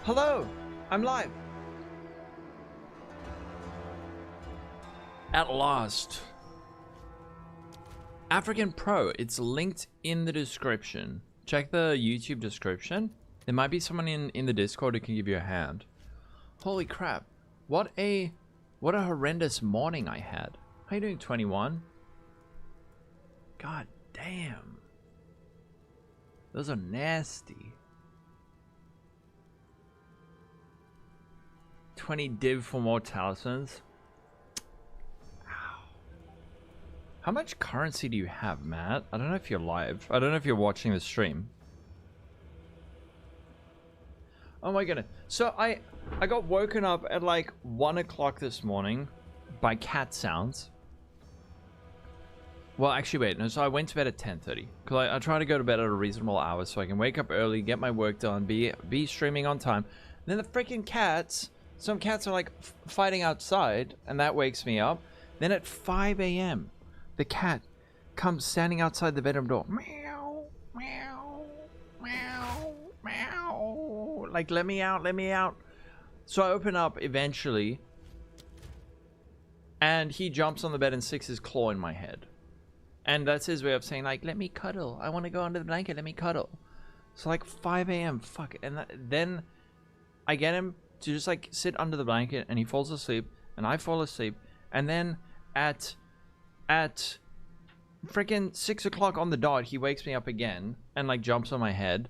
Hello, I'm live. At last. African Pro, it's linked in the description. Check the YouTube description. There might be someone in the Discord who can give you a hand. Holy crap. What a horrendous morning I had. How you doing, 21? God damn. Those are nasty. 20 div for more talismans. Ow. How much currency do you have, Matt? I don't know if you're live. I don't know if you're watching the stream. Oh my goodness. So I got woken up at like 1 o'clock this morning by cat sounds. Well, actually, wait. No, so I went to bed at 10:30. Because I try to go to bed at a reasonable hour so I can wake up early, get my work done, be streaming on time. And then the freaking cats... Some cats are like fighting outside, and that wakes me up. Then at 5 a.m., the cat comes standing outside the bedroom door. Meow, meow, meow, meow. Like, let me out, let me out. So I open up eventually, and he jumps on the bed and sticks his claw in my head. And that's his way of saying, like, let me cuddle. I want to go under the blanket, let me cuddle. So like 5 a.m., fuck it. And then I get him to just like sit under the blanket, and he falls asleep, and I fall asleep, and then at freaking 6 o'clock on the dot, he wakes me up again and like jumps on my head,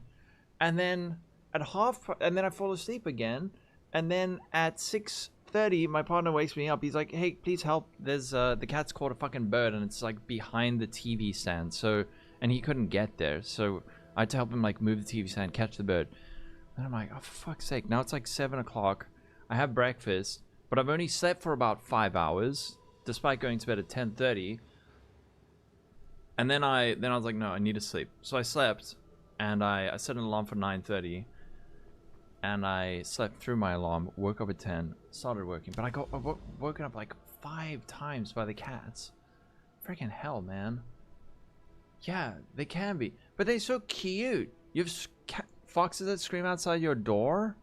and then and then I fall asleep again, and then at 6:30 my partner wakes me up. He's like, hey, please help, there's the cat's caught a fucking bird, and it's like behind the TV stand. So, and he couldn't get there, so I had to help him like move the TV stand, catch the bird. And I'm like, oh, for fuck's sake. Now it's like 7 o'clock. I have breakfast, but I've only slept for about 5 hours, despite going to bed at 10:30. And then I was like, no, I need to sleep. So I slept, and I set an alarm for 9:30. And I slept through my alarm, woke up at 10, started working. But I got woken up like 5 times by the cats. Freaking hell, man. Yeah, they can be. But they're so cute. You have foxes that scream outside your door?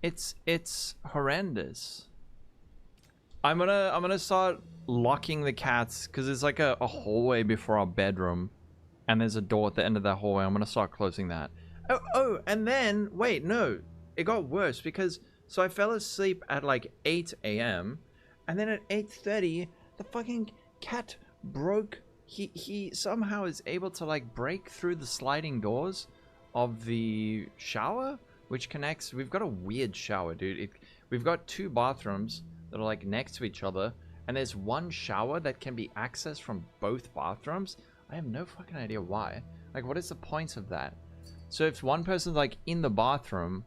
It's horrendous. I'm gonna start locking the cats, because there's like a hallway before our bedroom, and there's a door at the end of that hallway. I'm gonna start closing that. Oh, and then wait, no, it got worse, because so I fell asleep at like 8 a.m. and then at 8:30 the fucking cat broke. He somehow is able to like break through the sliding doors of the shower, which connects. We've got a weird shower, dude. We've got 2 bathrooms that are like next to each other, and there's one shower that can be accessed from both bathrooms. I have no fucking idea why. Like, what is the point of that? So if one person's like in the bathroom,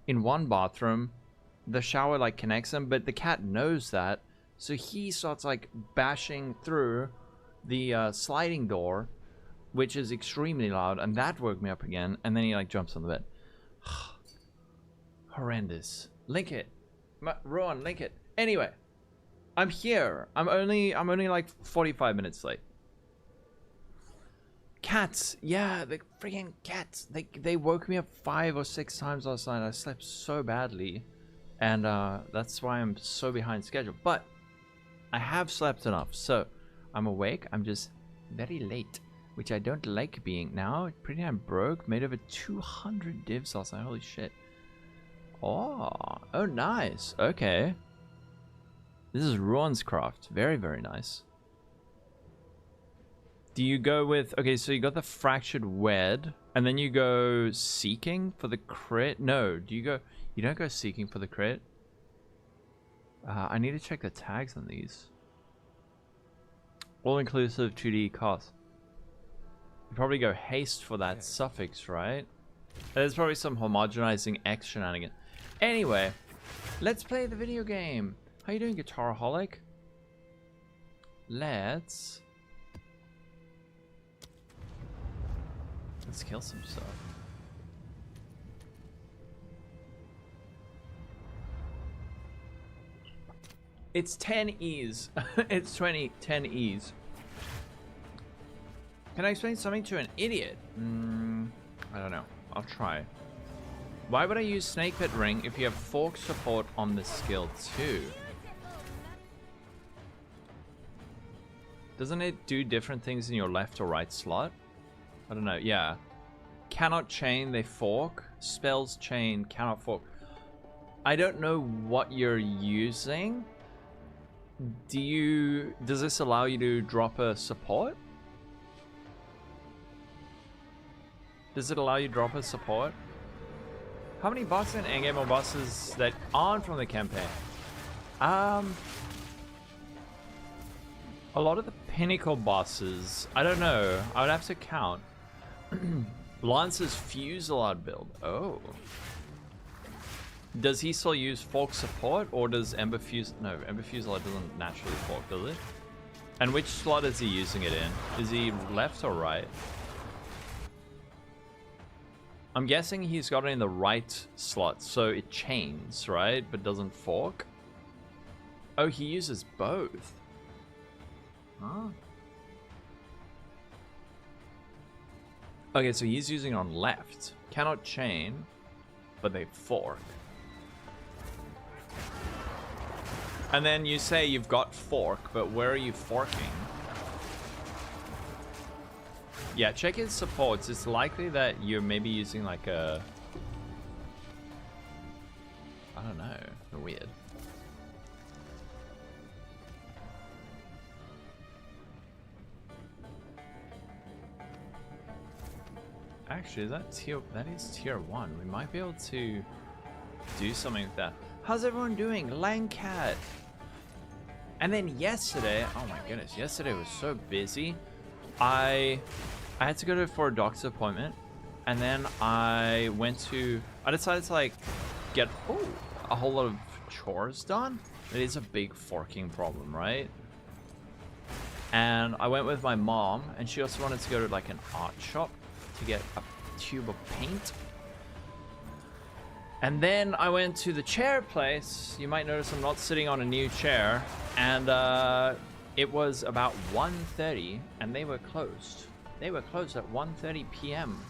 in one bathroom, the shower like connects them, but the cat knows that, so he starts like bashing through the sliding door, which is extremely loud, and that woke me up again. And then he like jumps on the bed. Horrendous. Link it, Rowan, link it. Anyway, I'm here. I'm only like 45 minutes late. Cats, yeah, the freaking cats. They woke me up 5 or 6 times last night. I slept so badly, and that's why I'm so behind schedule. But I have slept enough, so I'm awake. I'm just very late, which I don't like being. Now, pretty damn broke. Made over 200 divs last night. Holy shit. Oh, nice. Okay. This is Ruan's craft. Very, very nice. Do you go with... Okay, so you got the Fractured Wed, and then you go Seeking for the crit? No, do you go... You don't go Seeking for the crit? I need to check the tags on these. All-inclusive 2D cost. You probably go Haste for that suffix, right? There's probably some homogenizing X shenanigan. Anyway, let's play the video game. How you doing, Guitaraholic? Let's kill some stuff. It's 10 E's. It's 10 E's. Can I explain something to an idiot? I don't know. I'll try. Why would I use Snake Pit Ring if you have fork support on the skill too? Doesn't it do different things in your left or right slot? I don't know. Yeah. Cannot chain, they fork. Spells chain, cannot fork. I don't know what you're using. Does this allow you to drop a support? Does it allow you to drop a support? How many bosses in Endgame are bosses that aren't from the campaign? A lot of the pinnacle bosses, I don't know. I would have to count. Lance's Fusillade build. Oh. Does he still use fork support, or does Ember Fusillade? No, Ember Fusillade doesn't naturally fork, does it? And which slot is he using it in? Is he left or right? I'm guessing he's got it in the right slot, so it chains, right? But doesn't fork. Oh, he uses both. Huh? Okay, so he's using it on left. Cannot chain, but they fork. And then you say you've got fork, but where are you forking? Yeah, check his supports. It's likely that you're maybe using like a... I don't know. Weird. Actually, that is tier 1. We might be able to do something with that. How's everyone doing? Langcat. And then yesterday, oh my goodness, yesterday was so busy. I had to go for a doctor's appointment, and then I decided to like get a whole lot of chores done. It is a big forking problem, right? And I went with my mom, and she also wanted to go to like an art shop to get a tube of paint. And then I went to the chair place. You might notice I'm not sitting on a new chair. And it was about 1:30 and they were closed. They were closed at 1:30 p.m.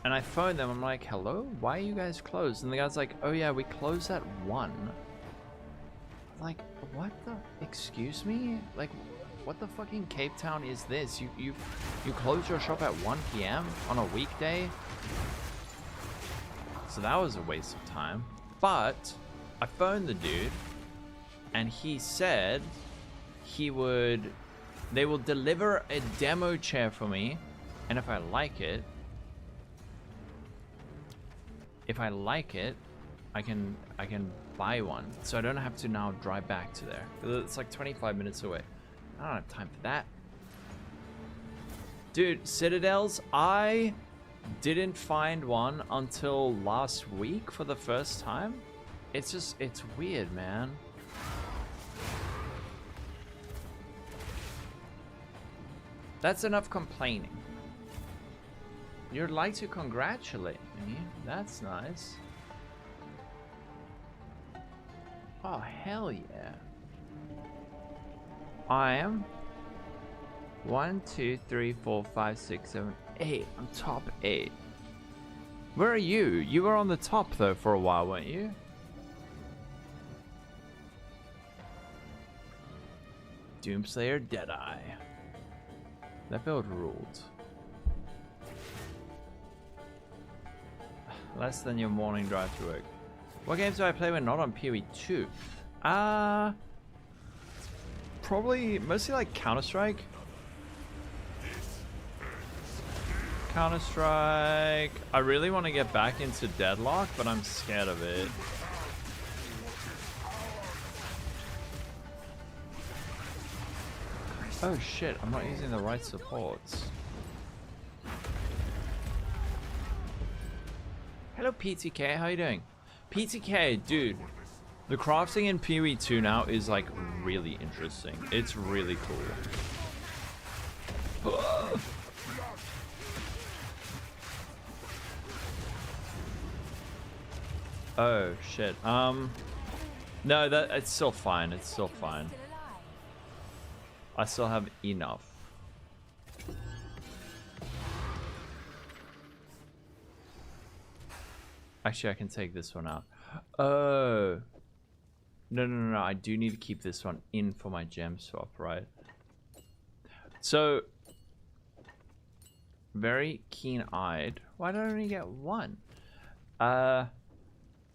And I phoned them. I'm like, hello? Why are you guys closed? And the guy's like, oh yeah, we close at 1. I'm like, what the? Excuse me? Like, what the fucking Cape Town is this? You close your shop at 1 p.m. on a weekday? So that was a waste of time. But I phoned the dude and he said they will deliver a demo chair for me, and if I like it, I can buy one. So I don't have to now drive back to there. It's like 25 minutes away. I don't have time for that. Dude, Citadels, I didn't find one until last week for the first time. It's weird, man. That's enough complaining. You'd like to congratulate me. That's nice. Oh, hell yeah. I am 1, 2, 3, 4, 5, 6, 7, 8. I'm top 8. Where are you? You were on the top though for a while, weren't you? Doomslayer Deadeye. That build ruled. Less than your morning drive to work. What games do I play when not on PoE 2? Probably mostly like Counter-Strike. Counter-Strike. I really want to get back into Deadlock, but I'm scared of it. Oh shit, I'm not using the right supports. Hello PTK, how you doing? PTK, dude, the crafting in PoE 2 now is like really interesting. It's really cool. Oh shit. No, it's still fine. It's still fine. I still have enough. Actually, I can take this one out. Oh. No. I do need to keep this one in for my gem swap, right? So, very keen-eyed. Why don't I only get one?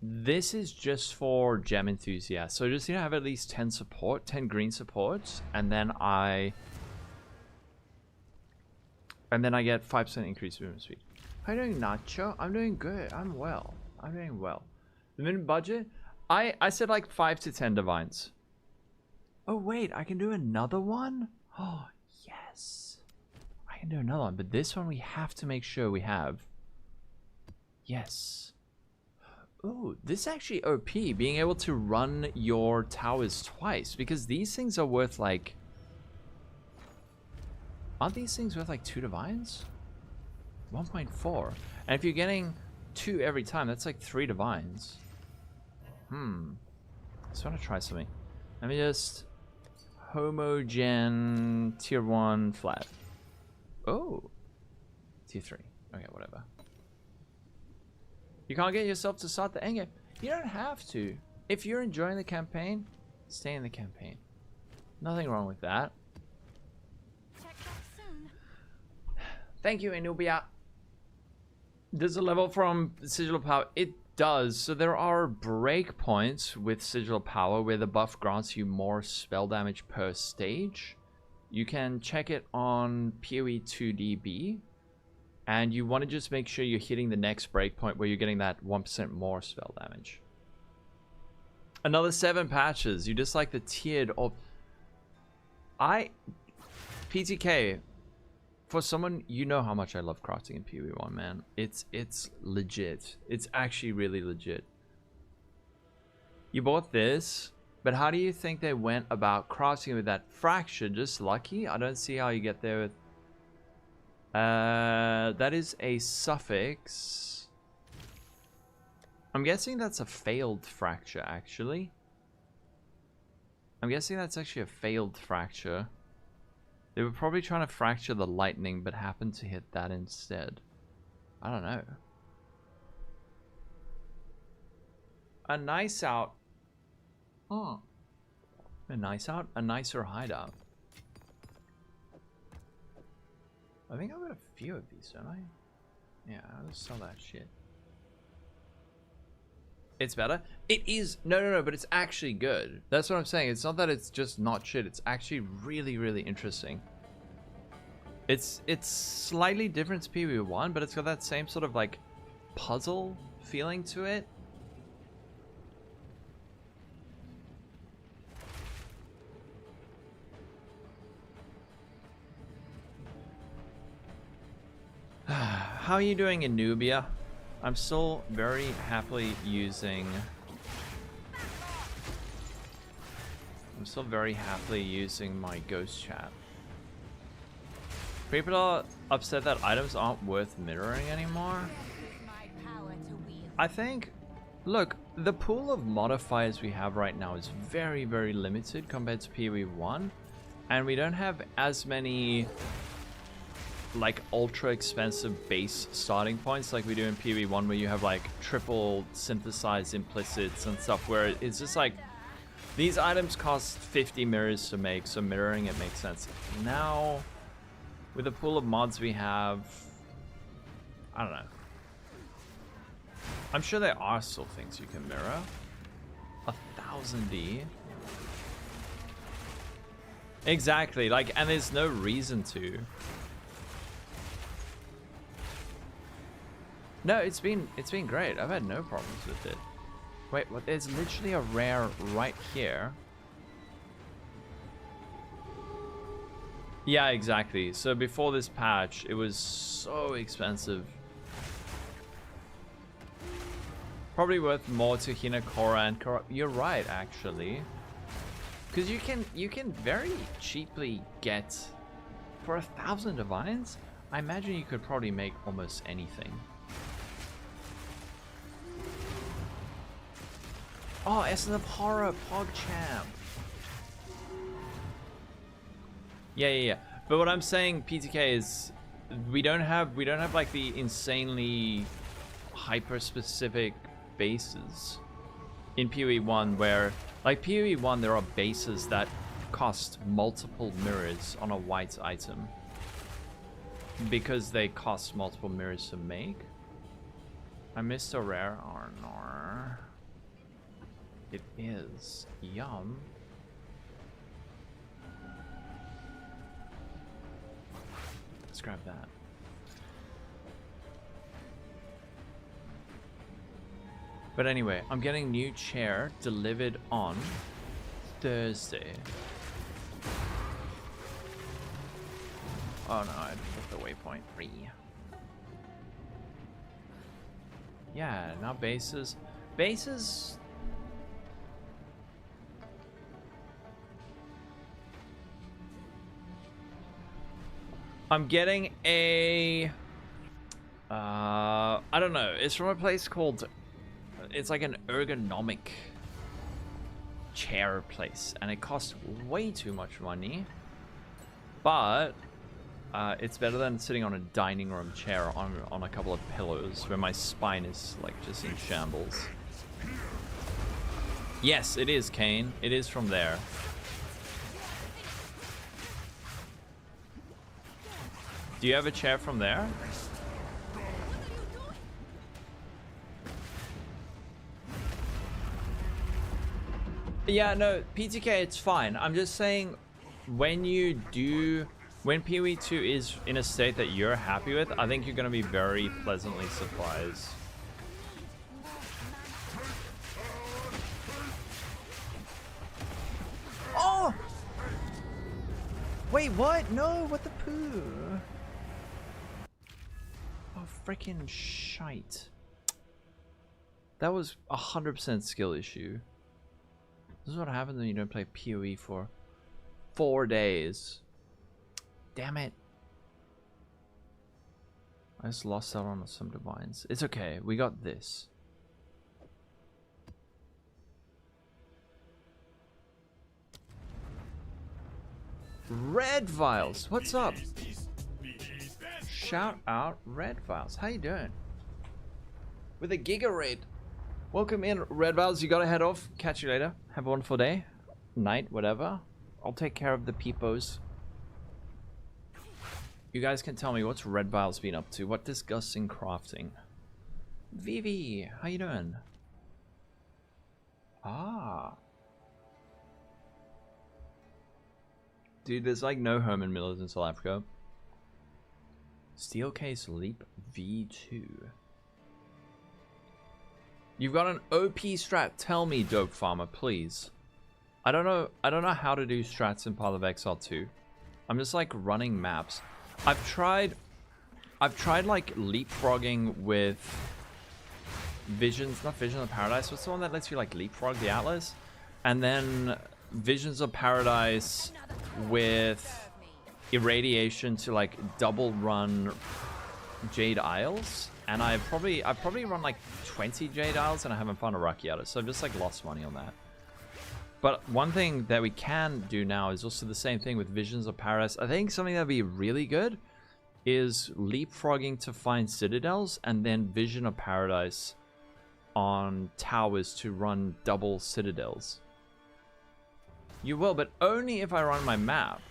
This is just for gem enthusiasts. So just need to have at least 10 support, 10 green supports, and then I get 5% increased movement speed. How are you doing, Nacho? I'm doing good. I'm well. I'm doing well. The minimum budget? I said like 5 to 10 divines. Oh wait, I can do another one? Oh yes. I can do another one, but this one we have to make sure we have. Yes. Oh, this is actually OP, being able to run your towers twice, because these things are worth like... Aren't these things worth like 2 divines? 1.4. And if you're getting 2 every time, that's like 3 divines. Just want to try something. Let me just... Homogen tier 1 flat. Oh. Tier 3. Okay, whatever. You can't get yourself to start the endgame. You don't have to. If you're enjoying the campaign, stay in the campaign. Nothing wrong with that. Check back soon. Thank you, Anubia. Does a level from Sigil of Power? It does. So there are breakpoints with Sigil of Power where the buff grants you more spell damage per stage. You can check it on PoE 2DB. And you want to just make sure you're hitting the next breakpoint where you're getting that 1% more spell damage. Another 7 patches. You just like the tiered of... PTK, for someone, you know how much I love crafting in PoE 1, man. It's legit. It's actually really legit. You bought this, but how do you think they went about crafting with that fracture? Just lucky? I don't see how you get there with... that is a suffix. I'm guessing that's a failed fracture, actually. I'm guessing that's actually a failed fracture. They were probably trying to fracture the lightning, but happened to hit that instead. I don't know. A nice out. Oh. A nice out? A nicer hideout. I think I've got a few of these, don't I? Yeah, I'll just sell that shit. It's better? It is. No, but it's actually good. That's what I'm saying. It's not that it's just not shit. It's actually really, really interesting. It's slightly different to PoE 1, but it's got that same sort of like puzzle feeling to it. How are you doing, Anubia? I'm still very happily using... my ghost chat. People are upset that items aren't worth mirroring anymore. I think... Look, the pool of modifiers we have right now is very, very limited compared to PoE 1. And we don't have as many... like ultra expensive base starting points like we do in PoE 1, where you have like triple synthesized implicits and stuff, where it's just like these items cost 50 mirrors to make, so mirroring it makes sense. Now with the pool of mods we have, I don't know, I'm sure there are still things you can mirror. 1000D exactly, like, and there's no reason to. No, it's been great. I've had no problems with it. Wait, what? There's literally a rare right here. Yeah, exactly. So before this patch, it was so expensive. Probably worth more to Hinakora and Korra. You're right, actually. Because you can very cheaply get, for 1,000 divines, I imagine you could probably make almost anything. Oh, Essence of Horror, PogChamp. Yeah. But what I'm saying, PTK, is we don't have like the insanely hyper specific bases in PoE 1 where, like PoE 1, there are bases that cost multiple mirrors on a white item because they cost multiple mirrors to make. I missed a rare Arnor. It is. Yum. Let's grab that. But anyway, I'm getting new chair delivered on Thursday. Oh no, I hit the waypoint 3. Yeah, now bases. Bases. I'm getting a. I don't know. It's from a place called. It's like an ergonomic chair place, and it costs way too much money. But it's better than sitting on a dining room chair on a couple of pillows where my spine is like just in shambles. Yes, it is, Kane. It is from there. Do you have a chair from there? Yeah, no, PTK, it's fine. I'm just saying, when PoE 2 is in a state that you're happy with, I think you're going to be very pleasantly surprised. Oh! Wait, what? No, what the poo? Oh, freaking shite. That was 100% skill issue. This is what happens when you don't play PoE for 4 days. Damn it. I just lost out on some divines. It's okay. We got this. Red Vials. What's up? Shout out Red Vials. How you doing? With a Giga Raid. Welcome in, Red Vials. You gotta head off. Catch you later. Have a wonderful day, night, whatever. I'll take care of the peepos. You guys can tell me what's Red Vials been up to. What disgusting crafting. Vivi, how you doing? Ah. Dude, there's like no Herman Millers in South Africa. Steelcase Leap V2. You've got an OP strat. Tell me, Dope Farmer, please. I don't know how to do strats in Path of Exile 2. I'm just like running maps. I've tried like leapfrogging with not Visions of Paradise. What's the one that lets you like leapfrog the Atlas? And then Visions of Paradise with Irradiation to like double run Jade Isles. And I've probably run like 20 Jade Isles and I haven't found a Rocky at it. So I've just like lost money on that. But one thing that we can do now is also the same thing with Visions of Paradise. I think something that would be really good is leapfrogging to find citadels and then Vision of Paradise on towers to run double citadels. You will, but only if I run my map.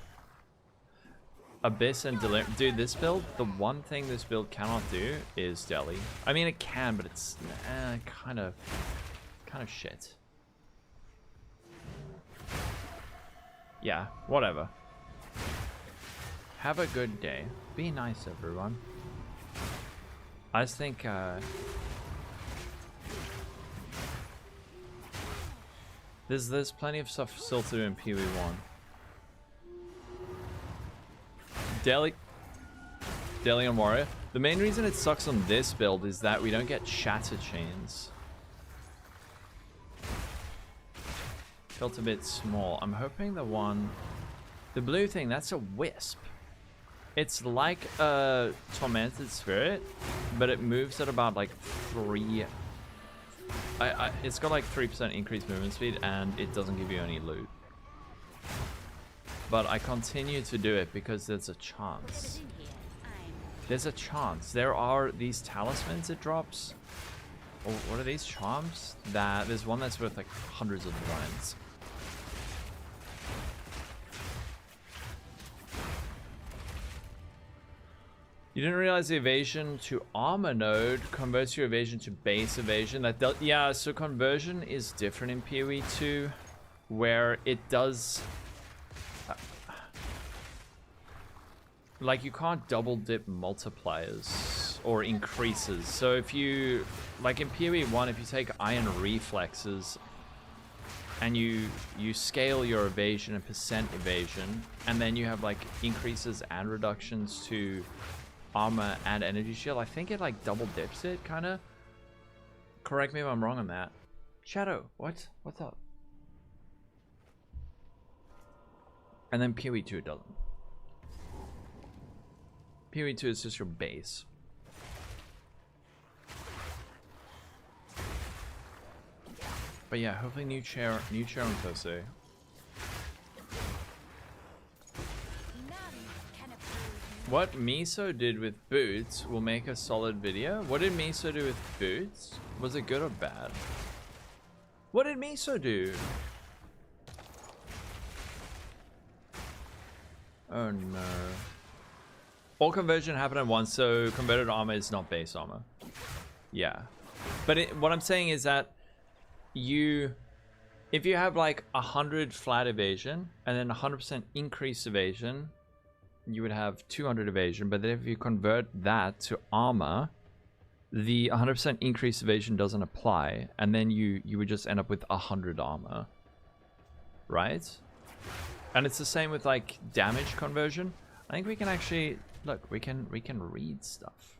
Abyss and Delirium. Dude, this build, the one thing this build cannot do is Delhi. I mean, it can, but it's kind of shit. Yeah, whatever. Have a good day. Be nice, everyone. I just think, there's plenty of stuff still to do in PoE 1. Delhi on Warrior. The main reason it sucks on this build is that we don't get shatter chains. Felt a bit small. I'm hoping the blue thing, that's a wisp. It's like a tormented spirit, but it moves at about like 3. It's got like 3% increased movement speed and it doesn't give you any loot. But I continue to do it because there's a chance. There's a chance. There are these talismans it drops. Or what are these? Charms? That there's one that's worth like hundreds of coins. You didn't realize the evasion to armor node converts your evasion to base evasion. That does, yeah, so conversion is different in PoE 2, where it does like you can't double dip multipliers or increases. So if you like in PoE 1, if you take iron reflexes and you scale your evasion and percent evasion, and then you have like increases and reductions to armor and energy shield, I think it like double dips it, kind of. Correct me if I'm wrong on that. Shadow, what's up? And then PoE 2 it doesn't. PoE 2 is just your base. But yeah, hopefully new chair on Thursday. What Miso did with boots will make a solid video. What did Miso do with boots? Was it good or bad? What did Miso do? Oh no. All conversion happened at once, so converted armor is not base armor. Yeah. But what I'm saying is that if you have like 100 flat evasion and then 100% increased evasion, you would have 200 evasion. But then if you convert that to armor, the 100% increased evasion doesn't apply, and then you would just end up with 100 armor, right? And it's the same with like damage conversion. I think we can actually look. We can read stuff.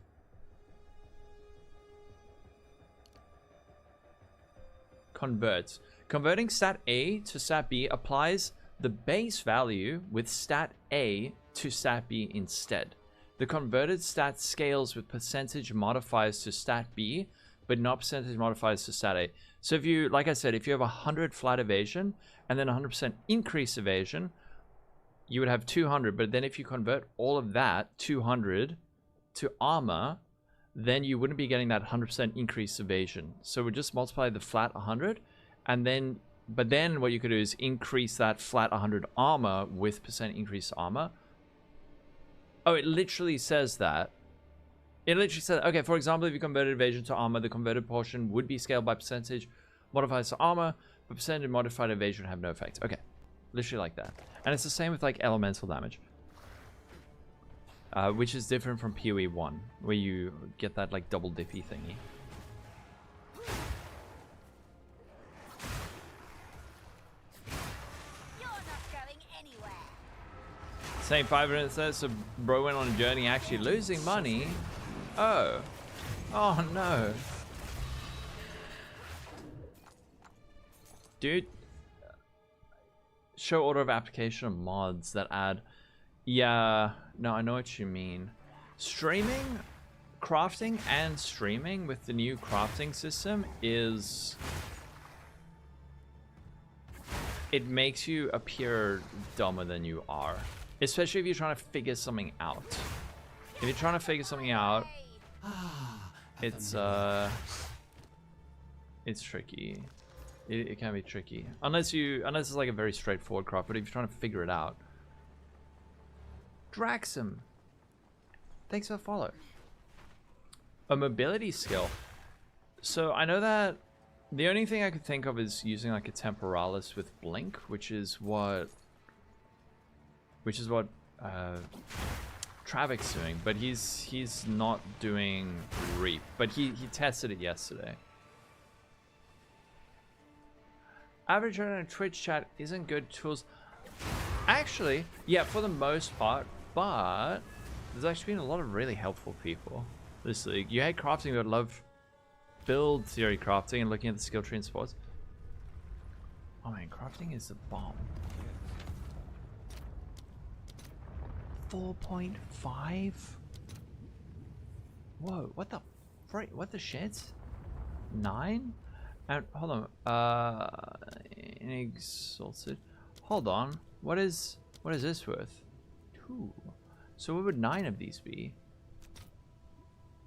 Converts. Converting stat A to stat B applies the base value with stat A to stat B instead. The converted stat scales with percentage modifiers to stat B, but not percentage modifiers to stat A. So if you, like I said, if you have 100 flat evasion and then 100% increase evasion, you would have 200. But then if you convert all of that 200 to armor, then you wouldn't be getting that 100% increase evasion. So we just multiply the flat 100, and then, but then what you could do is increase that flat 100 armor with percent increased armor. Oh, it literally says that. It literally says, okay, for example, if you converted evasion to armor, the converted portion would be scaled by percentage modifiers to armor, but percentage modified evasion would have no effect. Okay, literally like that. And it's the same with like elemental damage. Which is different from PoE 1, where you get that like double dippy thingy. You're not going anywhere. Same 5 minutes there, so bro went on a journey actually losing money. Oh. Oh no. Dude. Show order of application of mods that add. Yeah, no, I know what you mean. Streaming, crafting and streaming with the new crafting system is... It makes you appear dumber than you are. Especially if you're trying to figure something out. If you're trying to figure something out, it's tricky. It can be tricky. Unless it's like a very straightforward craft, but if you're trying to figure it out. Draxum, thanks for the follow. A mobility skill. So I know that the only thing I could think of is using like a temporalis with blink, which is what Travik's doing, but he's not doing Reap, but he tested it yesterday. Average on a Twitch chat isn't good tools. Actually, yeah, for the most part, but there's actually been a lot of really helpful people this league. You hate crafting, but love build theory crafting and looking at the skill tree in sports. Oh man, crafting is a bomb. 4.5? Whoa, what the frick? What the shits? 9? And hold on, exalted. Hold on, what is this worth? 2. So what would 9 of these be?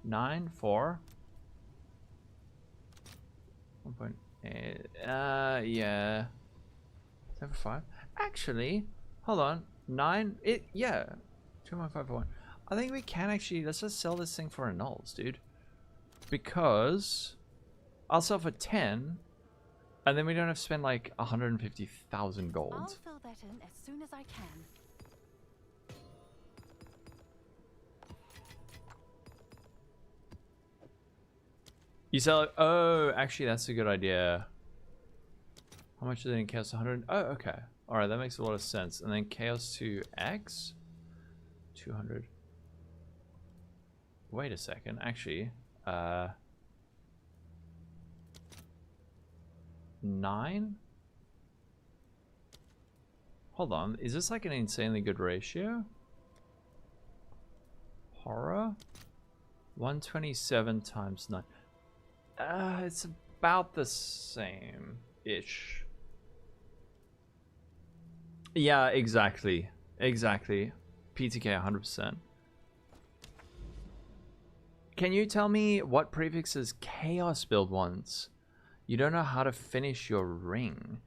9, 4. 1.8. Yeah. 7, 5. Actually, hold on. 9. Yeah. 2.5 I think we can actually. Let's just sell this thing for annuls, dude. Because I'll sell for 10, and then we don't have to spend like 150,000 gold. I'll fill that in as soon as I can. You sell it. Oh, actually, that's a good idea. How much is it in Chaos 100? Oh, okay. Alright, that makes a lot of sense. And then Chaos to X? 200. Wait a second. Actually, 9? Hold on. Is this like an insanely good ratio? Horror? 127 times 9. It's about the same-ish. Yeah, exactly. Exactly. PTK 100%. Can you tell me what prefixes Chaos build wants? You don't know how to finish your ring.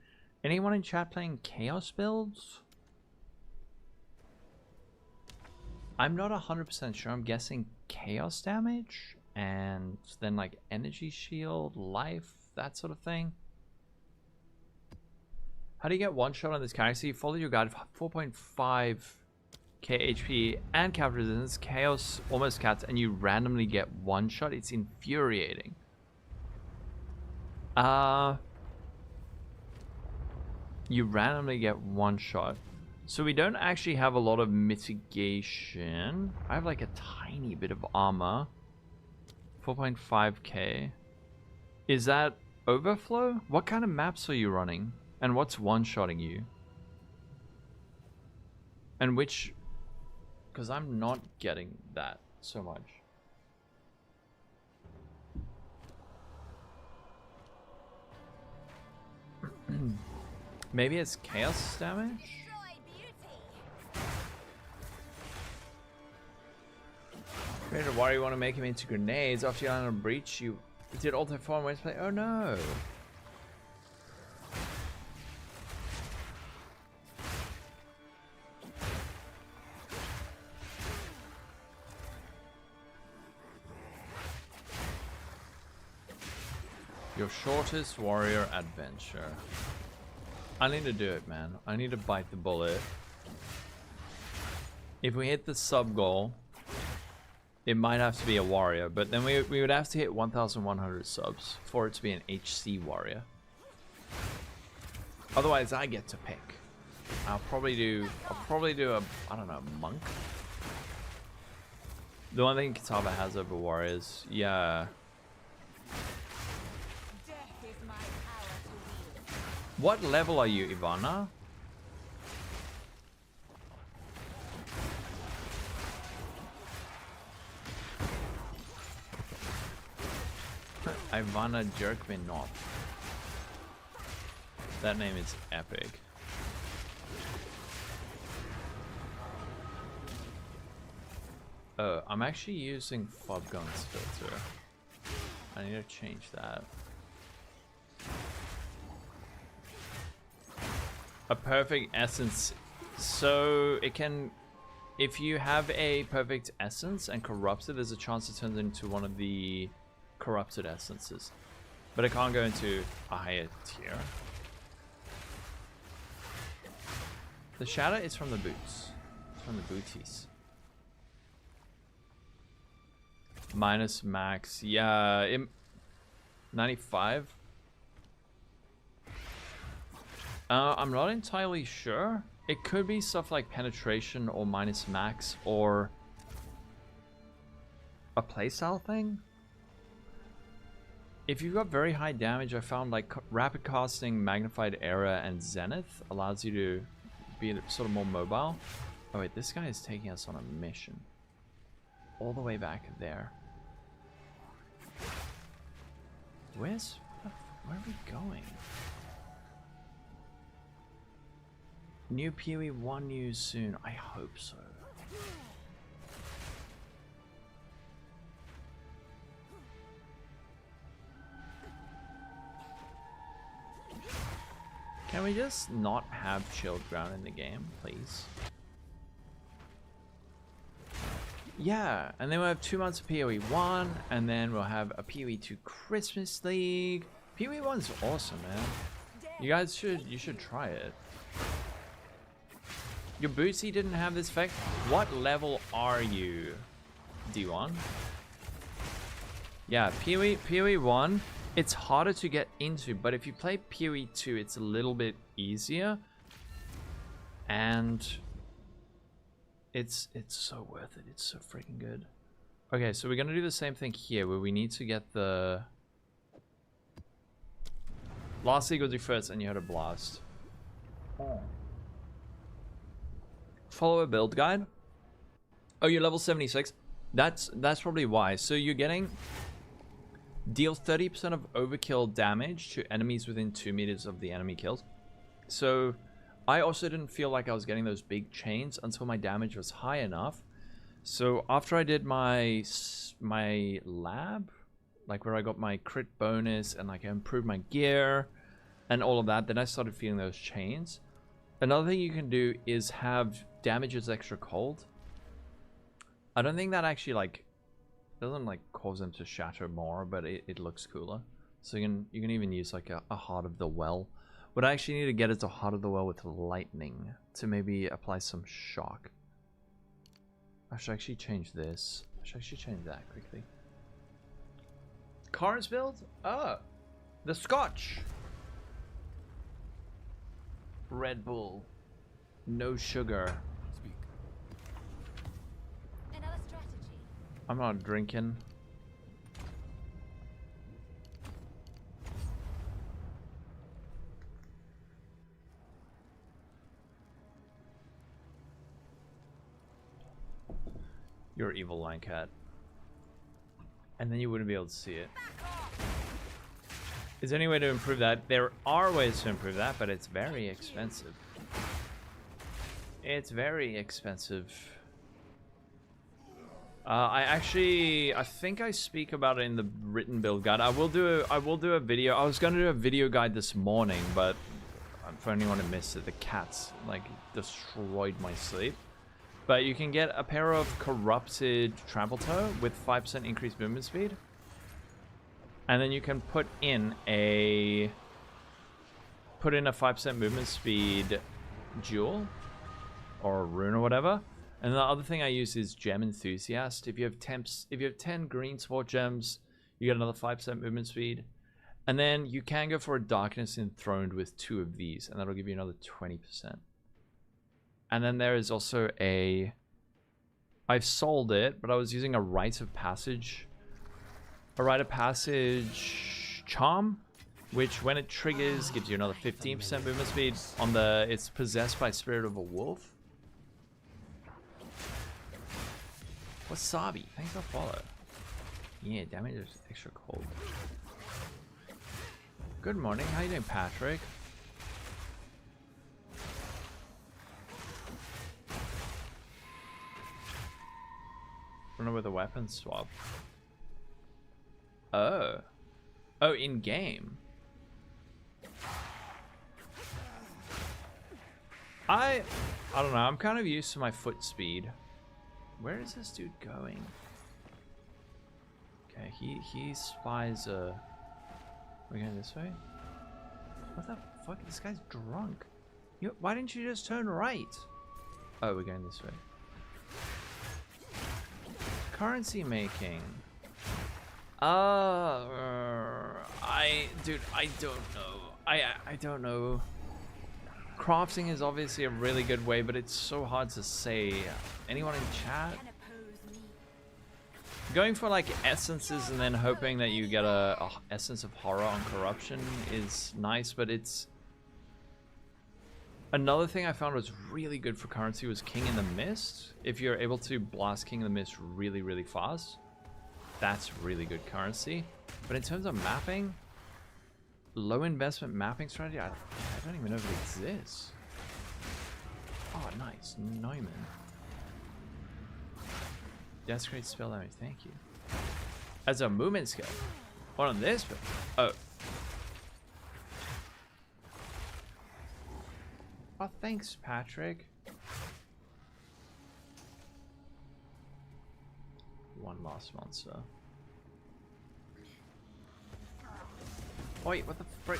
Anyone in chat playing Chaos builds? I'm not 100% sure. I'm guessing Chaos damage and then like energy shield, life, that sort of thing. How do you get one shot on this character? You follow your guide, 4.5k HP and cap resistance, Chaos almost cats, and you randomly get one shot. It's infuriating. You randomly get one shot. So we don't actually have a lot of mitigation. I have like a tiny bit of armor. 4.5k. Is that overflow? What kind of maps are you running? And what's one-shotting you? And which... Because I'm not getting that so much. Maybe it's chaos damage? Created why you want to make him into grenades after you land on a breach. You did alter form when play. Oh no! Your shortest warrior adventure. I need to do it, man. I need to bite the bullet. If we hit the sub goal, it might have to be a warrior, but then we would have to hit 1,100 subs for it to be an HC warrior. Otherwise, I get to pick. I'll probably do a, I don't know, monk. The one thing Kitava has over warriors, yeah. What level are you, Ivana? Ivana Jerkminov. That name is epic. Oh, I'm actually using Fobgun's filter. I need to change that. A perfect essence. So it can, if you have a perfect essence and corrupts it, there's a chance it turns into one of the corrupted essences. But it can't go into a higher tier. The shadow is from the boots. It's from the booties. Minus max. Yeah, 95. I'm not entirely sure. It could be stuff like penetration or minus max or a playstyle thing. If you've got very high damage, I found like rapid casting, magnified era, and zenith allows you to be sort of more mobile. Oh wait, this guy is taking us on a mission. All the way back there. Where are we going? New PoE 1 news soon. I hope so. Can we just not have chilled ground in the game, please? Yeah, and then we'll have 2 months of PoE 1, and then we'll have a PoE 2 Christmas League. PoE 1's awesome, man. You guys should try it. Your Bootsy didn't have this effect. What level are you, D1? Yeah, PoE 1, it's harder to get into, but if you play PoE 2, it's a little bit easier. And it's so worth it. It's so freaking good. Okay, so we're gonna do the same thing here, where we need to get the last league will do first, and you had a blast. Follow a build guide. Oh, you're level 76. That's probably why. So you're getting deal 30% of overkill damage to enemies within 2 meters of the enemy kills. So I also didn't feel like I was getting those big chains until my damage was high enough. So after I did my lab, like where I got my crit bonus and like I improved my gear and all of that, then I started feeling those chains. Another thing you can do is have damages extra cold. I don't think that actually like doesn't like cause them to shatter more, but it looks cooler. So you can even use like a Heart of the Well. What I actually need to get is a Heart of the Well with lightning to maybe apply some shock. I should actually change this. I should actually change that quickly. Cars build? Oh, the Scotch. Red Bull. No sugar. Speak. Another strategy. I'm not drinking. You're evil, Line Cat. And then you wouldn't be able to see it. Is there any way to improve that? There are ways to improve that, but it's very expensive. It's very expensive. I think I speak about it in the written build guide. I will do a video. I was going to do a video guide this morning, but for anyone who missed it, the cats like destroyed my sleep. But you can get a pair of corrupted trample toe with 5% increased movement speed. And then you can put in a 5% movement speed jewel or rune or whatever. And the other thing I use is Gem Enthusiast. If you have 10 green sport gems, you get another 5% movement speed. And then you can go for a Darkness Enthroned with 2 of these, and that'll give you another 20%. And then there is also I've sold it, but I was using a Rite of Passage charm, which when it triggers gives you another 15% movement speed. It's possessed by Spirit of a Wolf. Wasabi, thanks for follow. Yeah, damage is extra cold. Good morning, how you doing, Patrick? I don't know where the weapons swap. Oh, in game. I don't know. I'm kind of used to my foot speed. Where is this dude going? Okay, he spies a. We're going this way. What the fuck? This guy's drunk. Why didn't you just turn right? Oh, we're going this way. Currency making. Dude, I don't know. I don't know. Crafting is obviously a really good way, but it's so hard to say. Anyone in chat? Going for like essences and then hoping that you get a essence of horror on corruption is nice, but it's... Another thing I found was really good for currency was King in the Mist. If you're able to blast King in the Mist really, really fast, that's really good currency. But in terms of mapping, low investment mapping strategy, I don't even know if it exists. Oh, nice. Neumann. Desecrate spell damage, thank you. As a movement skill. What on this? Oh. Oh, thanks, Patrick. One last monster. Wait, what the frick?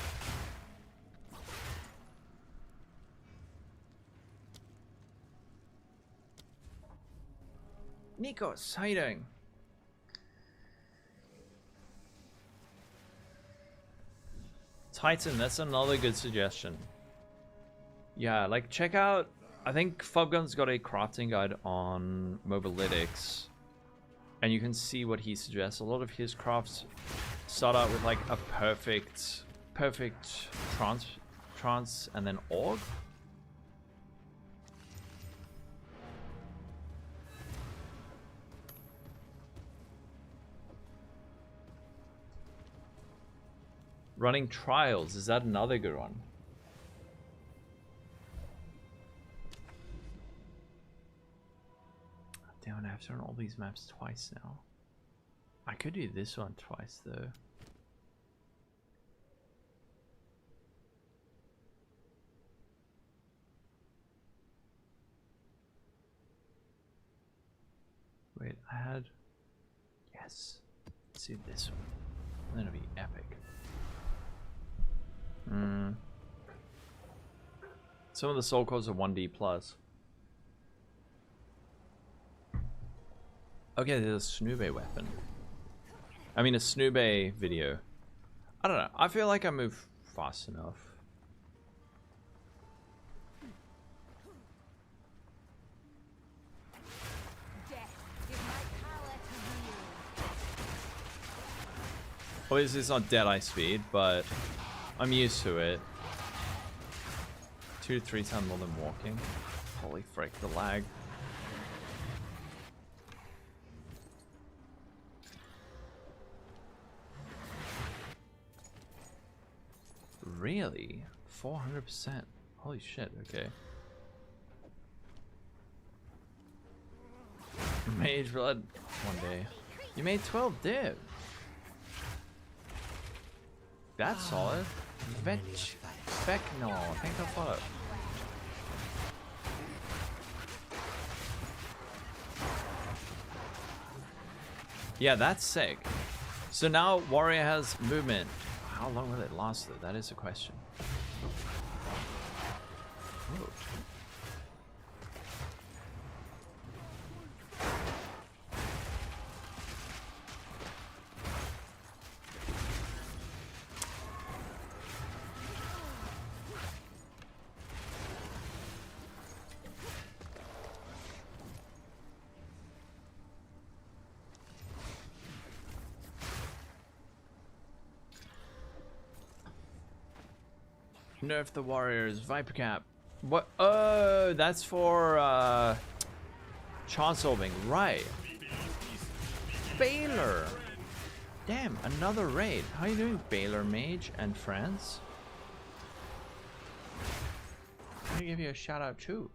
Nikos, how you doing? Titan, that's another good suggestion. Yeah, like check out, I think Fubgun's got a crafting guide on Mobalytics, and you can see what he suggests. A lot of his crafts start out with like a perfect trance and then orb. Running trials, is that another good one? Damn it, I have to run all these maps twice now. I could do this one twice though. Wait, I had... Yes. Let's do this one. That'll be epic. Some of the soul cores are 1D plus. Okay, there's a Snoobe weapon. I mean a Snoobe video. I don't know. I feel like I move fast enough. Obviously it's not Deadeye speed, but I'm used to it. 2 to 3 times more than walking. Holy frick, the lag. Really? 400%. Holy shit, okay. Mage Blood one day. You made 12 div. That's solid. No, thank the fuck. Yeah, that's sick. So now Warrior has movement. How long will it last though? That is a question. Ooh. Nerf the warriors, Viper Cap. What? Oh, that's for chance orbing, right? Baylor. Damn, another raid. How you doing, Baylor Mage and friends? I'm gonna give you a shout out too.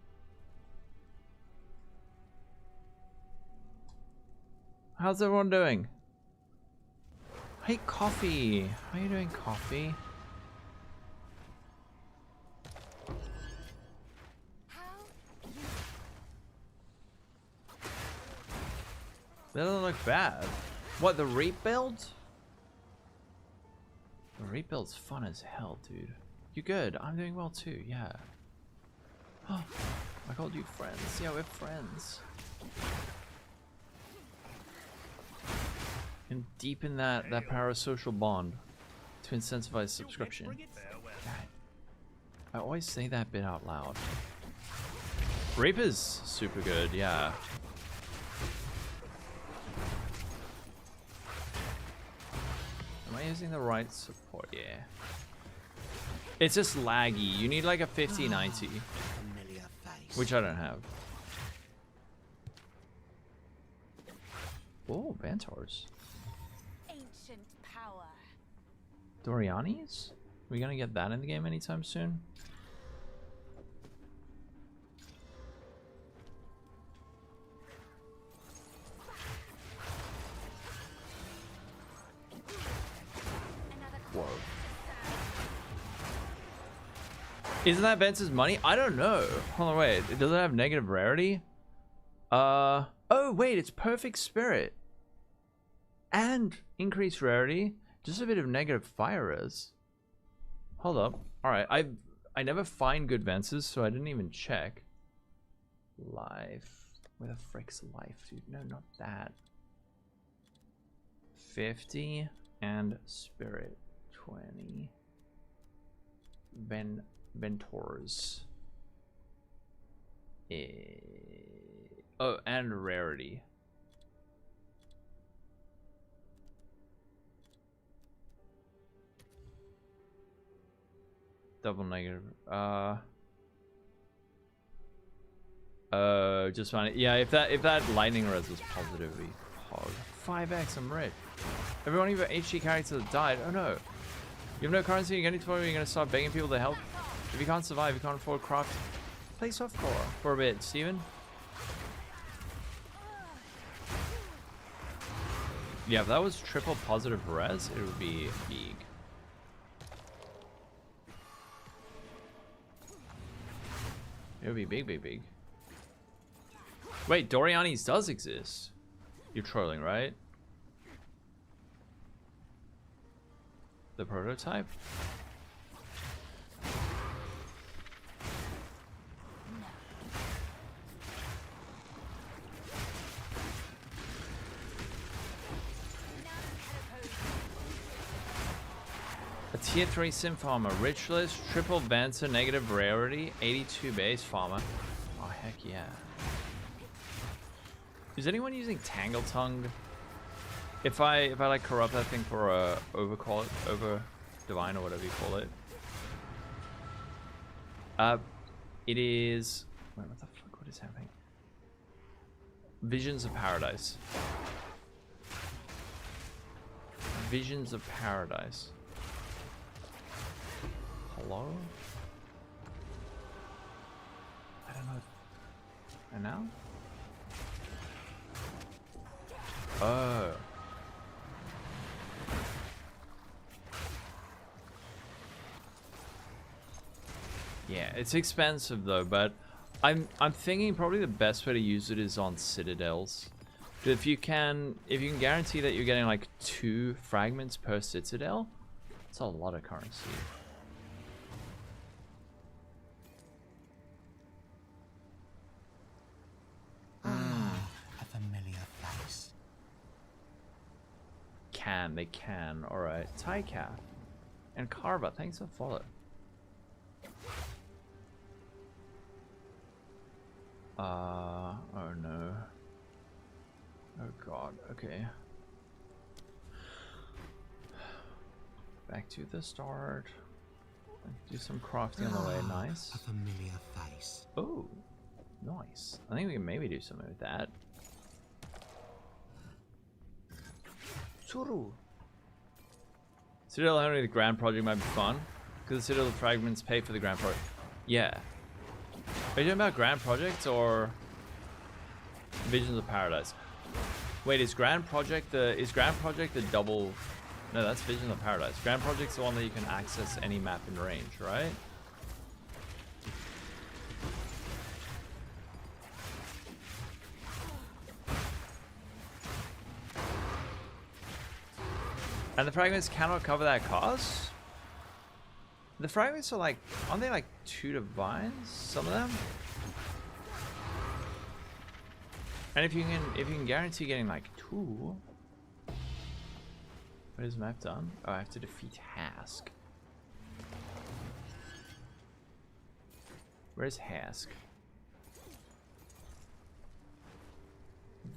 How's everyone doing? Hey, Coffee. How you doing, Coffee? That doesn't look bad. What, the Reap build? The Reap build's fun as hell, dude. You good? I'm doing well too, yeah. Oh, I called you friends. Yeah, we're friends. And deepen that parasocial bond to incentivize subscription. God, I always say that bit out loud. Reap is super good, yeah. Am I using the right support? Yeah. It's just laggy. You need like a 5090, which I don't have. Oh, Vantors. Ancient power. Doriani's? Are we gonna get that in the game anytime soon? Whoa. Isn't that Vence's money? I don't know. Hold on, wait. It doesn't have negative rarity? Oh, wait. It's perfect spirit. And increased rarity. Just a bit of negative fire res. Hold up. Alright, I never find good Vences, so I didn't even check. Life. Where the frick's life, dude? No, not that. 50 and spirit. 20. Ventors. Oh, and rarity. Double negative. Just find it. Yeah, if that lightning res was positive, it'd be hog. 5x, I'm rich. Everyone of your HG characters died. Oh no. You have no currency, you're going to start begging people to help. If you can't survive, you can't afford craft. Play softcore for a bit, Steven. Yeah, if that was triple positive res, it would be big. It would be big, big, big. Wait, Doriani's does exist. You're trolling, right? The prototype? A tier 3 sim farmer, rich list, triple Vancer, negative rarity, 82 base farmer. Oh heck yeah. Is anyone using Tangle Tongue? If I like corrupt that thing for over divine or whatever you call it. It is, wait, what the fuck, what is happening? Visions of Paradise. Visions of Paradise. Hello? I don't know. And now? Oh. Yeah, it's expensive though, but I'm thinking probably the best way to use it is on citadels. If you can guarantee that you're getting like 2 fragments per citadel, it's a lot of currency. A familiar face. They can. Alright. Tycaf. And Carva, thanks for follow. Oh no. Oh god, okay. Back to the start. Do some crafting on the way, nice. A familiar face. Oh, nice. I think we can maybe do something with that. Churu. Citadel only the grand project might be fun. Because the Citadel fragments pay for the grand project. Yeah. Are you talking about grand projects or Visions of Paradise? Wait, is Grand Project the double? No, that's Visions of Paradise. Grand Project's the one that you can access any map in range, right? And the fragments cannot cover that cost? The fragments are like, aren't they like 2 divines? Some of them? And if you can guarantee getting like 2. What is the map done? Oh, I have to defeat Hask. Where's Hask?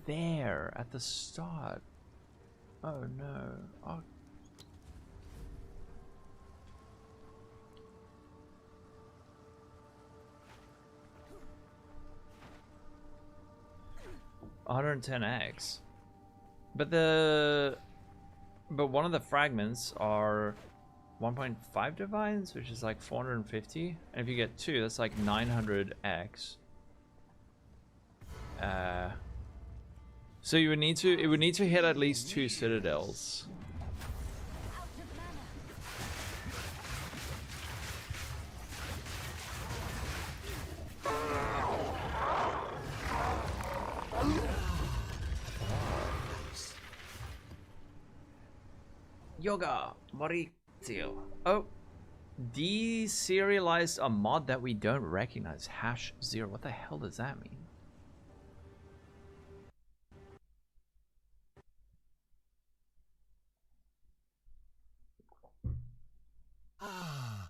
There, at the start. Oh no. Oh. $110x. But one of the fragments are 1.5 divines, which is like 450. And if you get 2, that's like 900x. So it would need to hit at least 2 citadels. Yoga Mauricio. Oh, deserialized a mod that we don't recognize. #0. What the hell does that mean?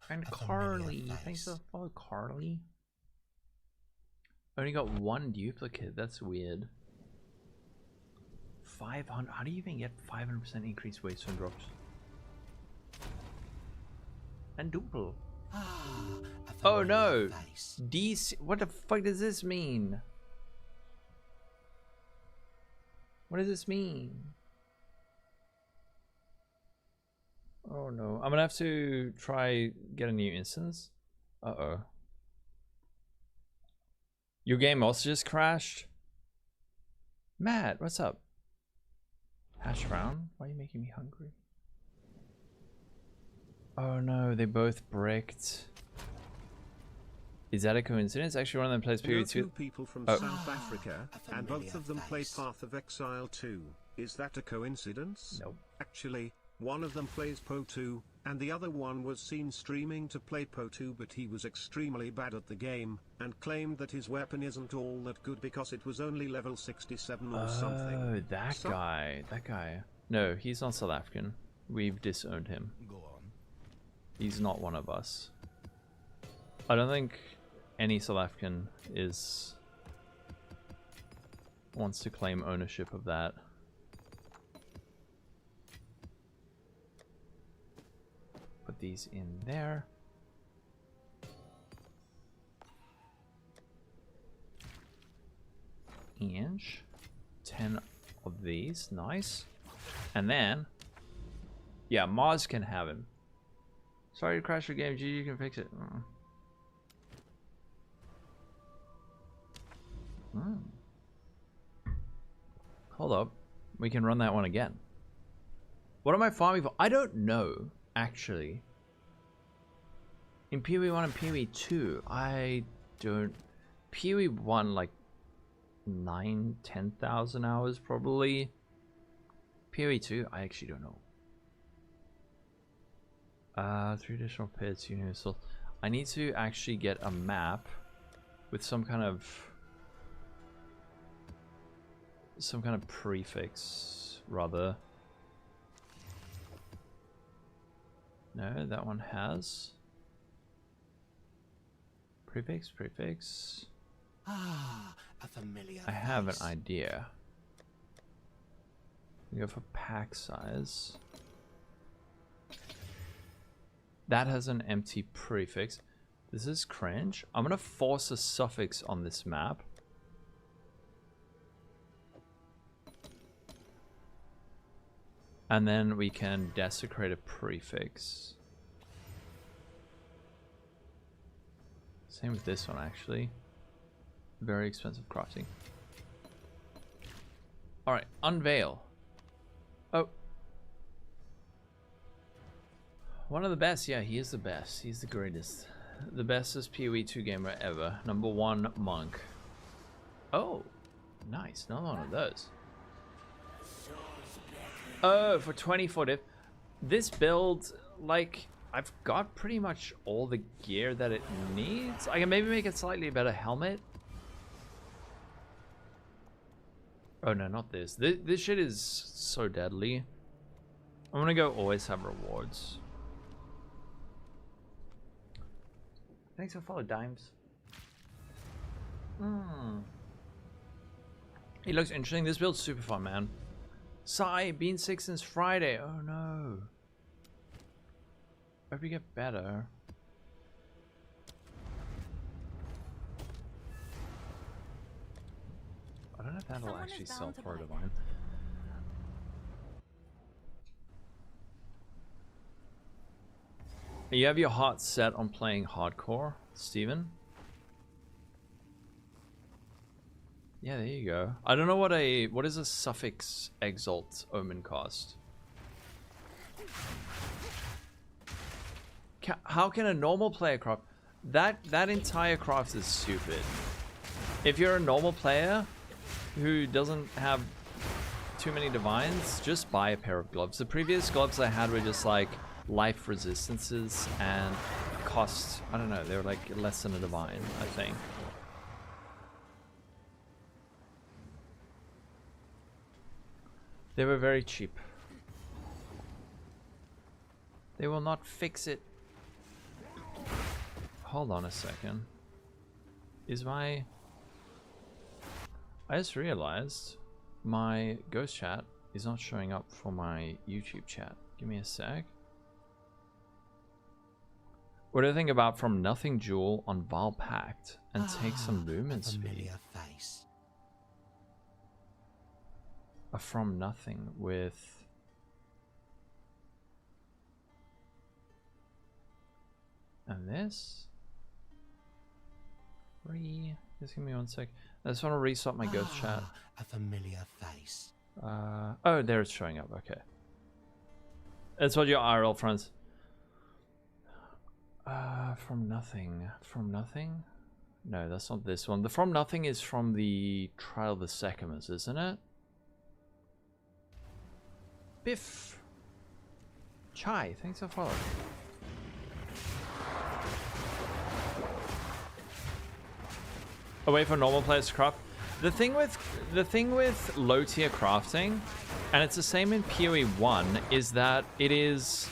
And Carly, thanks for the follow, Carly. Only got one duplicate. That's weird. 500. How do you even get 500% increased waste from drops? And duple. Oh no! What the fuck does this mean? What does this mean? Oh no. I'm gonna have to try get a new instance. Uh-oh. Your game also just crashed? Matt, what's up? Hash brown? Why are you making me hungry? Oh no, they both bricked. Is that a coincidence? Actually, one of them plays PoE 2. Two people from South Africa, and both of them play Path of Exile 2. Is that a coincidence? Nope. Actually, one of them plays PoE 2, and the other one was seen streaming to play PoE 2, but he was extremely bad at the game, and claimed that his weapon isn't all that good because it was only level 67 or something. Oh, that guy. No, he's not South African. We've disowned him. Go on. He's not one of us. I don't think any South African wants to claim ownership of that. Put these in there. And 10 of these, nice. And then, yeah, Maz can have him. Sorry to crash your game, GG, you can fix it. Hold up, we can run that one again. What am I farming for? I don't know, actually. In PoE 1 and PoE 2, I don't... PoE 1, like 10,000 hours probably. PoE 2, I actually don't know. 3 additional pits, universal. I need to actually get a map with some kind of prefix, rather. No, that one has prefix. Ah, a familiar I have an face. idea. We go for pack size. That has an empty prefix. This is cringe. I'm gonna force a suffix on this map. And then we can desecrate a prefix. Same with this one, actually. Very expensive crafting. Alright, unveil. Oh. One of the best. Yeah, he is the best. He's the greatest. The bestest PoE 2 gamer ever. #1 monk. Oh, nice. Another one of those. Oh, for 24 diff. This build, like, I've got pretty much all the gear that it needs. I can maybe make it slightly better helmet. Oh no, not this. This shit is so deadly. I'm gonna go always have rewards. Thanks for follow, Dimes. It looks interesting. This build's super fun, man. Sigh, been sick since Friday. Oh no. Hope you get better. I don't know if that'll actually sell part of mine. You have your heart set on playing hardcore, Steven? Yeah, there you go. I don't know what is a suffix exalt omen cost. How can a normal player craft that entire craft is stupid. If you're a normal player who doesn't have too many divines, just buy a pair of gloves. The previous gloves I had were just like life resistances and cost, I don't know, they were like less than a divine, I think. They were very cheap. They will not fix it. Hold on a second. Is my... I just realized my ghost chat is not showing up for my YouTube chat. Give me a sec. What do you think about From Nothing Jewel on Val Pact and take some movement speed? Familiar face. A From Nothing with... And this? Just give me one sec. I just want to restart my ghost chat. A familiar face. Oh, there it's showing up. Okay. That's what your IRL friends. From Nothing. From Nothing? No, that's not this one. The From Nothing is from the Trial of the Secamus, isn't it? Biff. Chai, thanks for following. Away for normal players to craft. The thing with low tier crafting, and it's the same in PoE 1, is that it is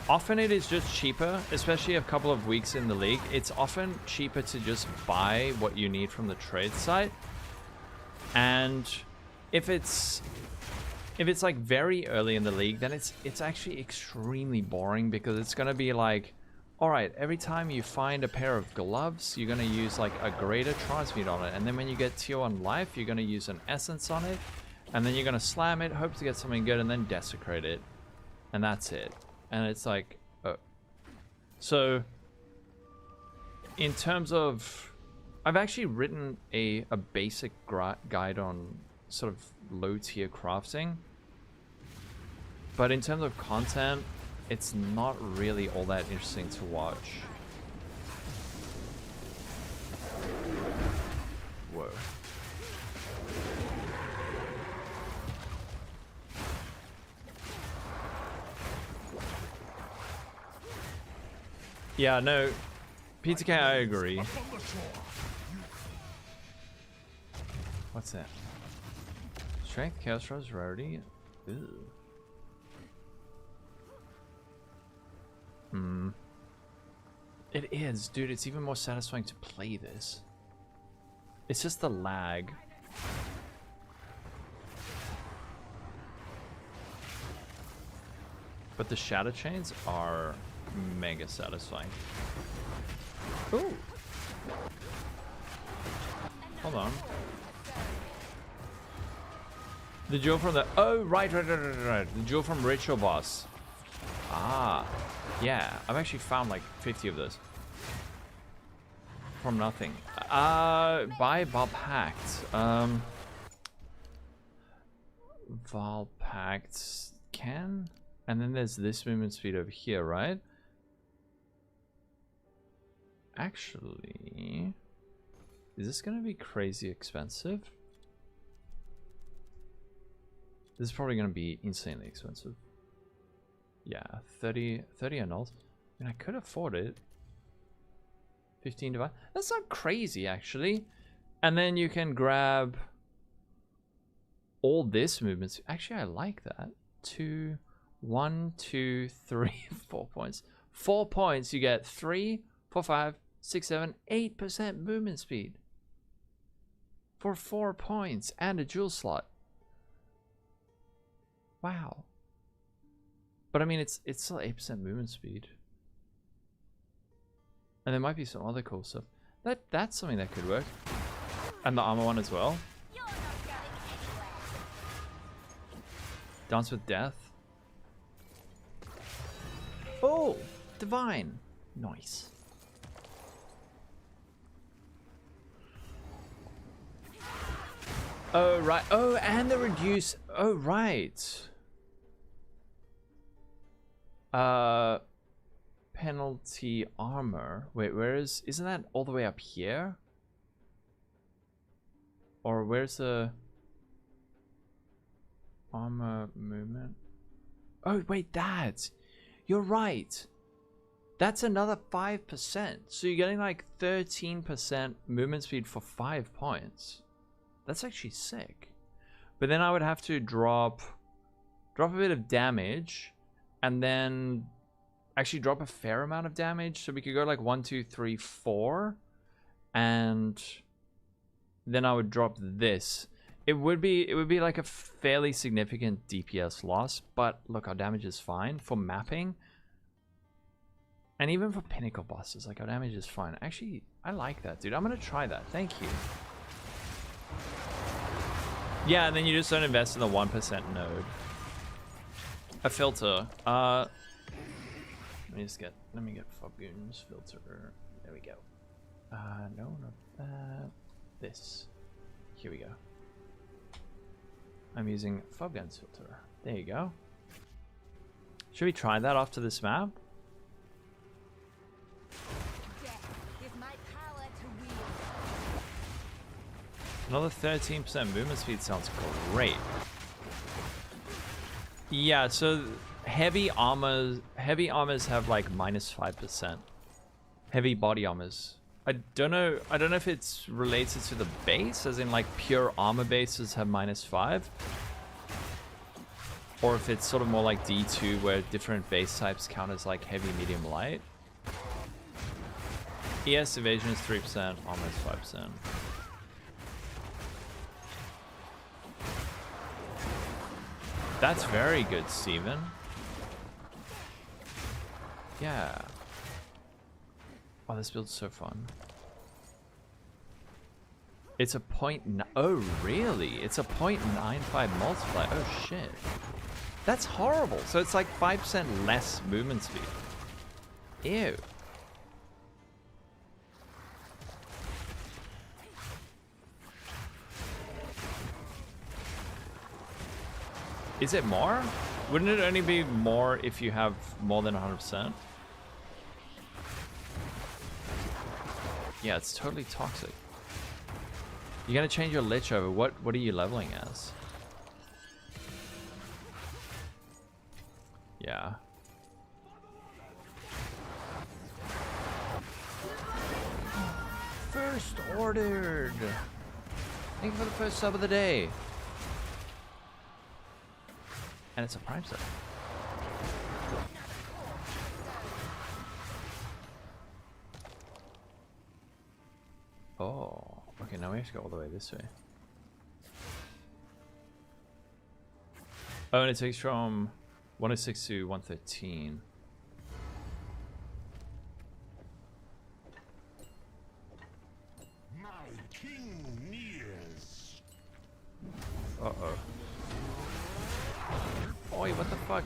often just cheaper, especially a couple of weeks in the league. It's often cheaper to just buy what you need from the trade site. And if it's like very early in the league, then it's actually extremely boring, because it's gonna be like, all right, every time you find a pair of gloves, you're going to use like a greater transmute on it. And then when you get tier 1 life, you're going to use an essence on it. And then you're going to slam it, hope to get something good, and then desecrate it. And that's it. And it's like, oh. So, in terms of... I've actually written a basic guide on sort of low tier crafting. But in terms of content... it's not really all that interesting to watch. Whoa. Yeah, no. PTK, I agree. What's that? Strength, Chaos Rose, Rarity? Ew. It is, dude. It's even more satisfying to play this. It's just the lag. But the shadow chains are mega satisfying. Ooh. Hold on. The jewel from the... Oh, right. The jewel from Ritual Boss. Ah. Yeah, I've actually found like 50 of those. From Nothing. Buy Val Pact. Val Pact can? And then there's this movement speed over here, right? Actually... is this gonna be crazy expensive? This is probably gonna be insanely expensive. Yeah, 30 annuls. I mean, I could afford it. 15 divine. That's not crazy, actually. And then you can grab all this movements. Actually, I like that. 2, 1, 2, 3, 4 points. 4 points, you get 3, 4, 5, 6, 7, 8% movement speed. For 4 points and a jewel slot. Wow. But I mean, it's still 8% movement speed. And there might be some other cool stuff. That's something that could work. And the armor one as well. Dance with Death. Oh, divine. Nice. Oh, right. Oh, and the reduce. Oh, right. Penalty armor. Wait, where is... isn't that all the way up here? Or where's the... armor movement. Oh, wait, you're right. That's another 5%. So you're getting like 13% movement speed for 5 points. That's actually sick. But then I would have to drop a bit of damage and then actually drop a fair amount of damage. So we could go like 1, 2, 3, 4. And then I would drop this. It would be like a fairly significant DPS loss, but look, our damage is fine for mapping. And even for pinnacle bosses, like our damage is fine. Actually, I like that, dude. I'm gonna try that. Thank you. Yeah, and then you just don't invest in the 1% node. A filter. Let me get Fogoon's filter. There we go. No, not that. This. Here we go. I'm using Fogoon's filter. There you go. Should we try that after this map? Another 13% movement speed sounds great. Yeah, so heavy armors have like -5%. Heavy body armors. I don't know if it's related to the base, as in like pure armor bases have -5. Or if it's sort of more like D2 where different base types count as like heavy, medium, light. ES evasion is 3%, armor is 5%. That's very good, Steven. Yeah. Oh, this build's so fun. It's a oh, really? It's a 0.95 multiplier. Oh, shit. That's horrible. So it's like 5% less movement speed. Ew. Is it more? Wouldn't it only be more if you have more than 100%? Yeah, it's totally toxic. You're gonna change your lich over. What are you leveling as? Yeah. First ordered. Thank you for the first sub of the day. And it's a prime sub. Oh, okay, now we have to go all the way this way. Oh, and it takes from 106 to 113. My king nears. Uh-oh. Oi, what the fuck?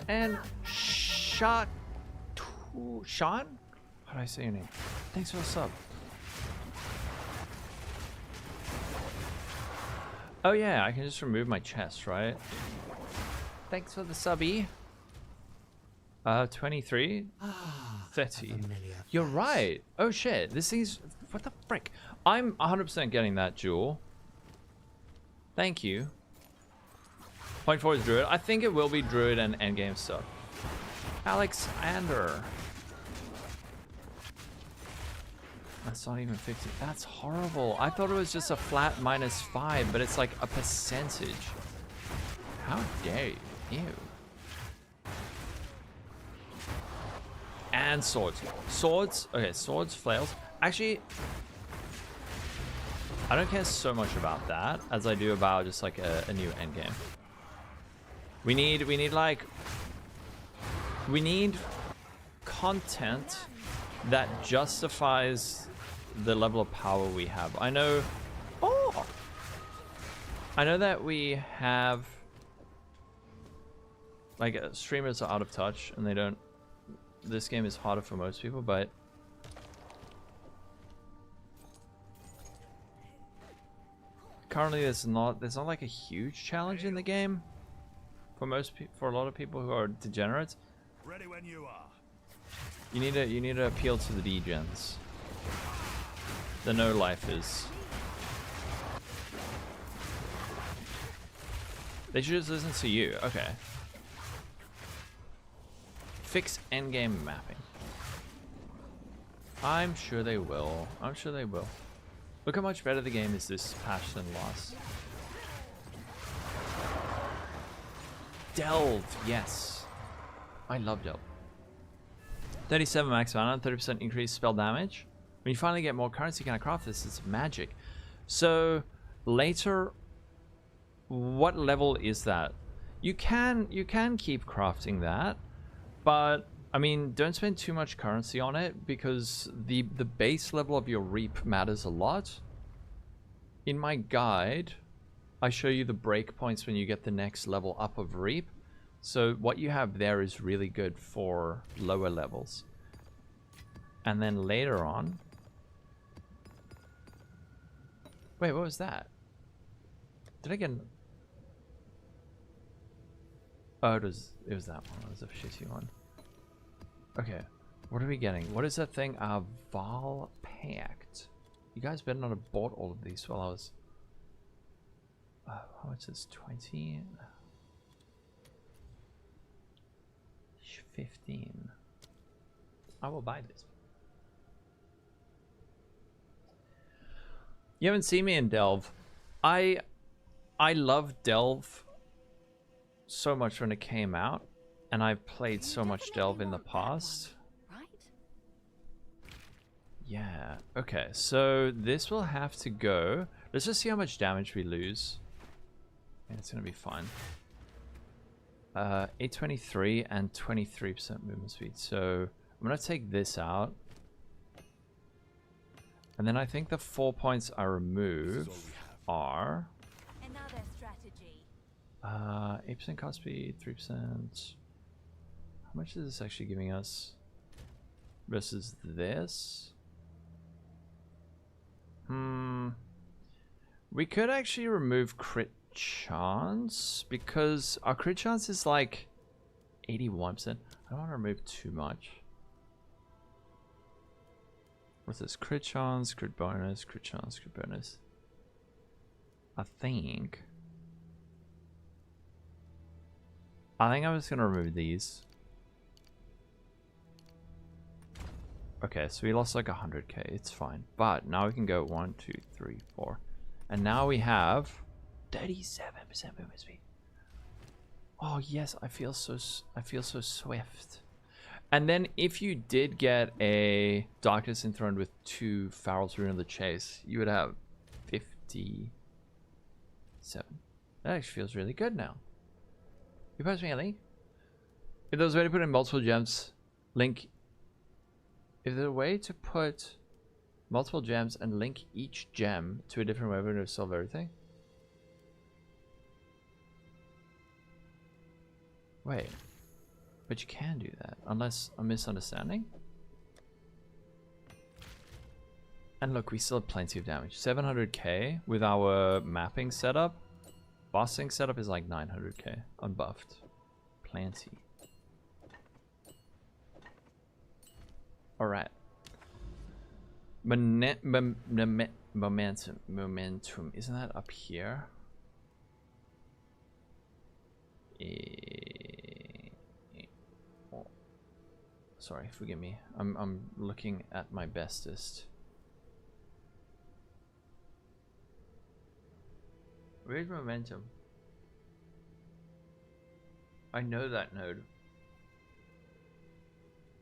And Sean? How do I say your name? Thanks for the sub. Oh yeah, I can just remove my chest, right? Thanks for the subby. 23? 30. You're right. Oh shit, this thing's... What the frick? I'm 100% getting that jewel. Thank you. Point 4 is Druid. I think it will be Druid and Endgame stuff. Alexander. That's not even 50. That's horrible. I thought it was just a flat -5, but it's like a percentage. How dare you? Ew. And swords. Swords. Okay, swords, flails. Actually, I don't care so much about that as I do about just like a new endgame. We need content that justifies the level of power we have. I know that we have like streamers are out of touch and they don't. This game is harder for most people, but currently there's not like a huge challenge in the game for a lot of people who are degenerates. Ready when you are. You need to appeal to the degens. The no-lifers. They should just listen to you. Okay. Fix endgame mapping. I'm sure they will. I'm sure they will. Look how much better the game is this patch than last. Delve, yes. I love Delve. 37 max mana, 30% increased spell damage. When you finally get more currency, can I craft this? It's magic. So later, what level is that? You can keep crafting that, but I mean, don't spend too much currency on it because the base level of your Reap matters a lot. In my guide, I show you the breakpoints when you get the next level up of Reap. So what you have there is really good for lower levels. And then later on... Wait, what was that? Did I get... Oh, it was that one. It was a shitty one. Okay, what are we getting? What is that thing? Val Pact. You guys better not have bought all of these while I was... how much is 20? 15. I will buy this. You haven't seen me in Delve. I love Delve so much when it came out, and I've played so much Delve in the past. Right? Yeah. Okay, so this will have to go. Let's just see how much damage we lose. And it's gonna be fine. 823 and 23% movement speed. So I'm gonna take this out, and then I think the 4 points I remove are Another strategy. 8% cost speed, 3%. How much is this actually giving us versus this? We could actually remove crit chance because our crit chance is like 81%. I don't want to remove too much. What's this? Crit chance, crit bonus, crit chance, crit bonus. I think I'm just gonna remove these. Okay, so we lost like 100k. It's fine, but now we can go 1, 2, 3, 4, and now we have 37% movement speed. Oh yes, I feel so swift. And then if you did get a Darkness Enthroned with 2 Farrell's Rune of the Chase, you would have 57. That actually feels really good now. You post me a link? If there was a way to put in multiple gems, link. If there's a way to put multiple gems and link each gem to a different weapon to solve everything. Wait, but you can do that, unless I'm misunderstanding. And look, we still have plenty of damage. 700k with our mapping setup. Bossing setup is like 900k, unbuffed. Plenty. Alright. Momentum. Isn't that up here? Oh. Sorry, forgive me. I'm looking at my bestest. Where's momentum? I know that node.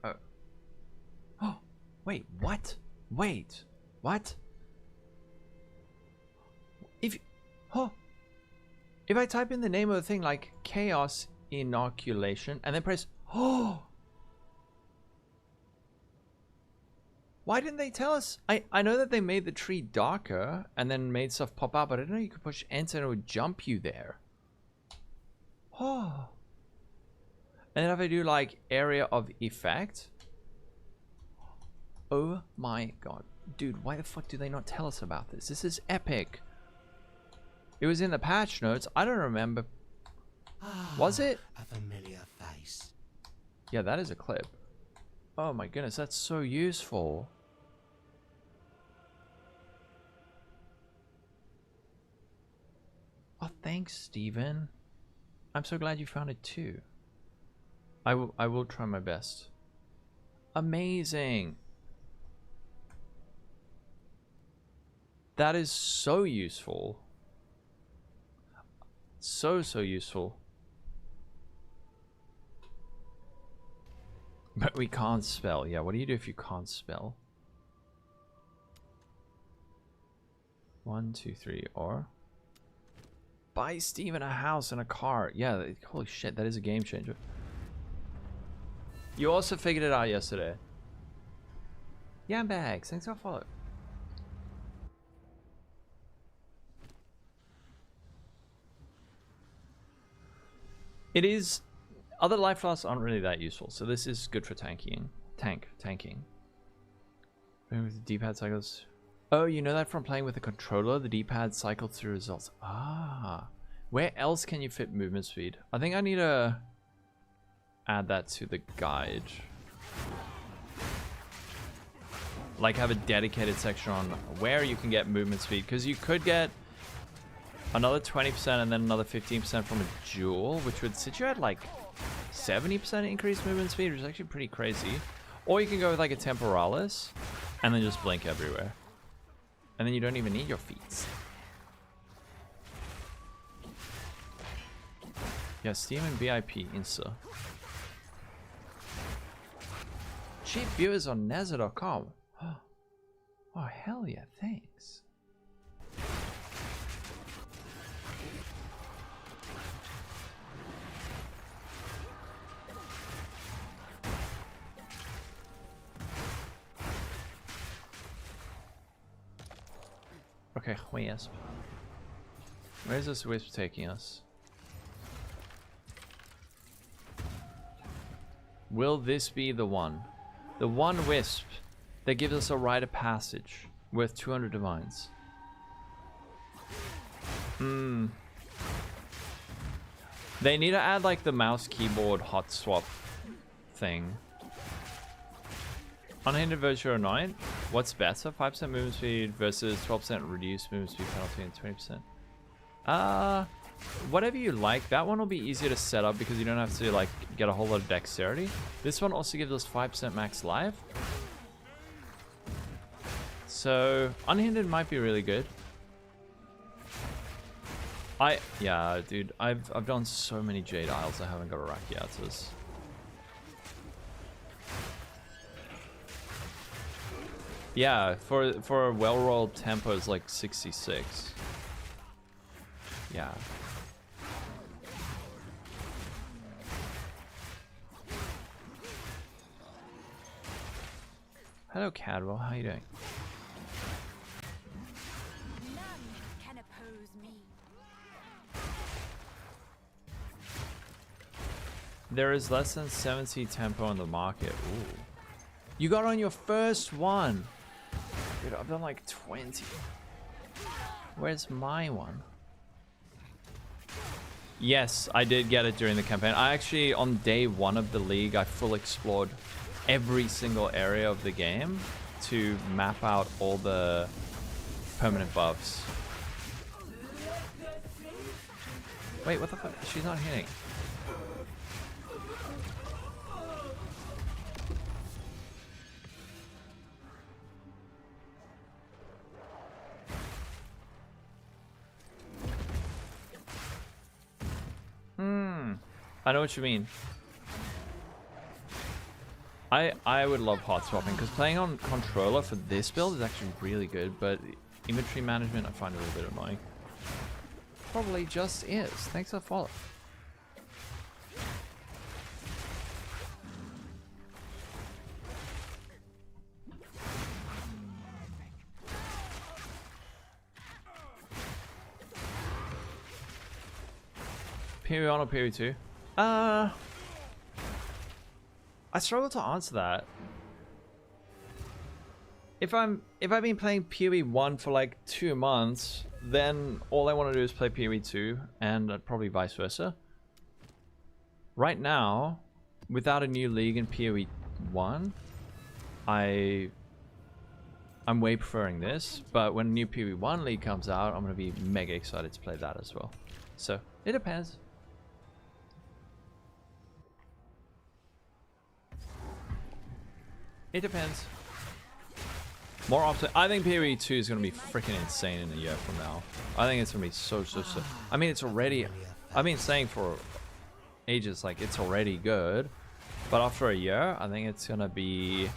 Oh. Oh, wait, what? Wait, what? If I type in the name of the thing like Chaos Inoculation and then press why didn't they tell us? I know that they made the tree darker and then made stuff pop out, but I didn't know you could push enter and it would jump you there. Oh. And then if I do like area of effect. Oh my god. Dude, why the fuck do they not tell us about this? This is epic. It was in the patch notes. I don't remember. Was it? A familiar face. Yeah, that is a clip. Oh my goodness, that's so useful. Oh, thanks, Steven. I'm so glad you found it too. I will try my best. Amazing. That is so useful. So useful. But we can't spell. Yeah, what do you do if you can't spell? 1, 2, 3, or buy Steven a house and a car. Yeah, holy shit, that is a game changer. You also figured it out yesterday. Yeah, bags. Thanks for follow. It is. Other life flasks aren't really that useful, so this is good for tanking. Tanking. With the D-pad cycles. Oh, you know that from playing with a controller, the D-pad cycles through results. Ah, where else can you fit movement speed? I think I need to add that to the guide. Like have a dedicated section on where you can get movement speed, because you could get another 20% and then another 15% from a jewel, which would sit you at like 70% increased movement speed, which is actually pretty crazy. Or you can go with like a temporalis and then just blink everywhere. And then you don't even need your feet. Yeah, Steam and VIP Insta. Cheap viewers on Nezza.com. Oh, hell yeah, thanks. Okay, Wisp. Where's this Wisp taking us? Will this be the one? The one Wisp that gives us a rite of passage worth 200 divines. They need to add like the mouse keyboard hot swap thing. Unhindered virtual annoyant. What's better? 5% movement speed versus 12% reduced movement speed penalty and 20%. Whatever you like. That one will be easier to set up because you don't have to like get a whole lot of dexterity. This one also gives us 5% max life. So unhindered might be really good. Yeah, dude, I've done so many Jade Isles I haven't got a Rakiatas. Yeah, for a well-rolled tempo is like 66. Yeah. Hello, Cadwell. How you doing? None can oppose me. There is less than 70 tempo on the market. Ooh. You got on your first one. Dude, I've done like 20. Where's my one? Yes, I did get it during the campaign. I actually, on day 1 of the league, I full explored every single area of the game to map out all the permanent buffs. Wait, what the fuck? She's not hitting. I know what you mean. I would love hot swapping because playing on controller for this build is actually really good, but inventory management I find a little bit annoying. Probably just is. Thanks for the follow. PoE 1 or PoE 2? I struggle to answer that. If I've been playing PoE 1 for like 2 months, then all I want to do is play PoE 2, and probably vice versa. Right now, without a new league in PoE 1, I'm way preferring this, but when a new PoE 1 league comes out, I'm gonna be mega excited to play that as well. So it depends. It depends. More often, I think PoE 2 is gonna be freaking insane in a year from now. I think it's gonna be so. I mean, it's already. I've been saying for ages, like, it's already good, but after a year, I think it's gonna be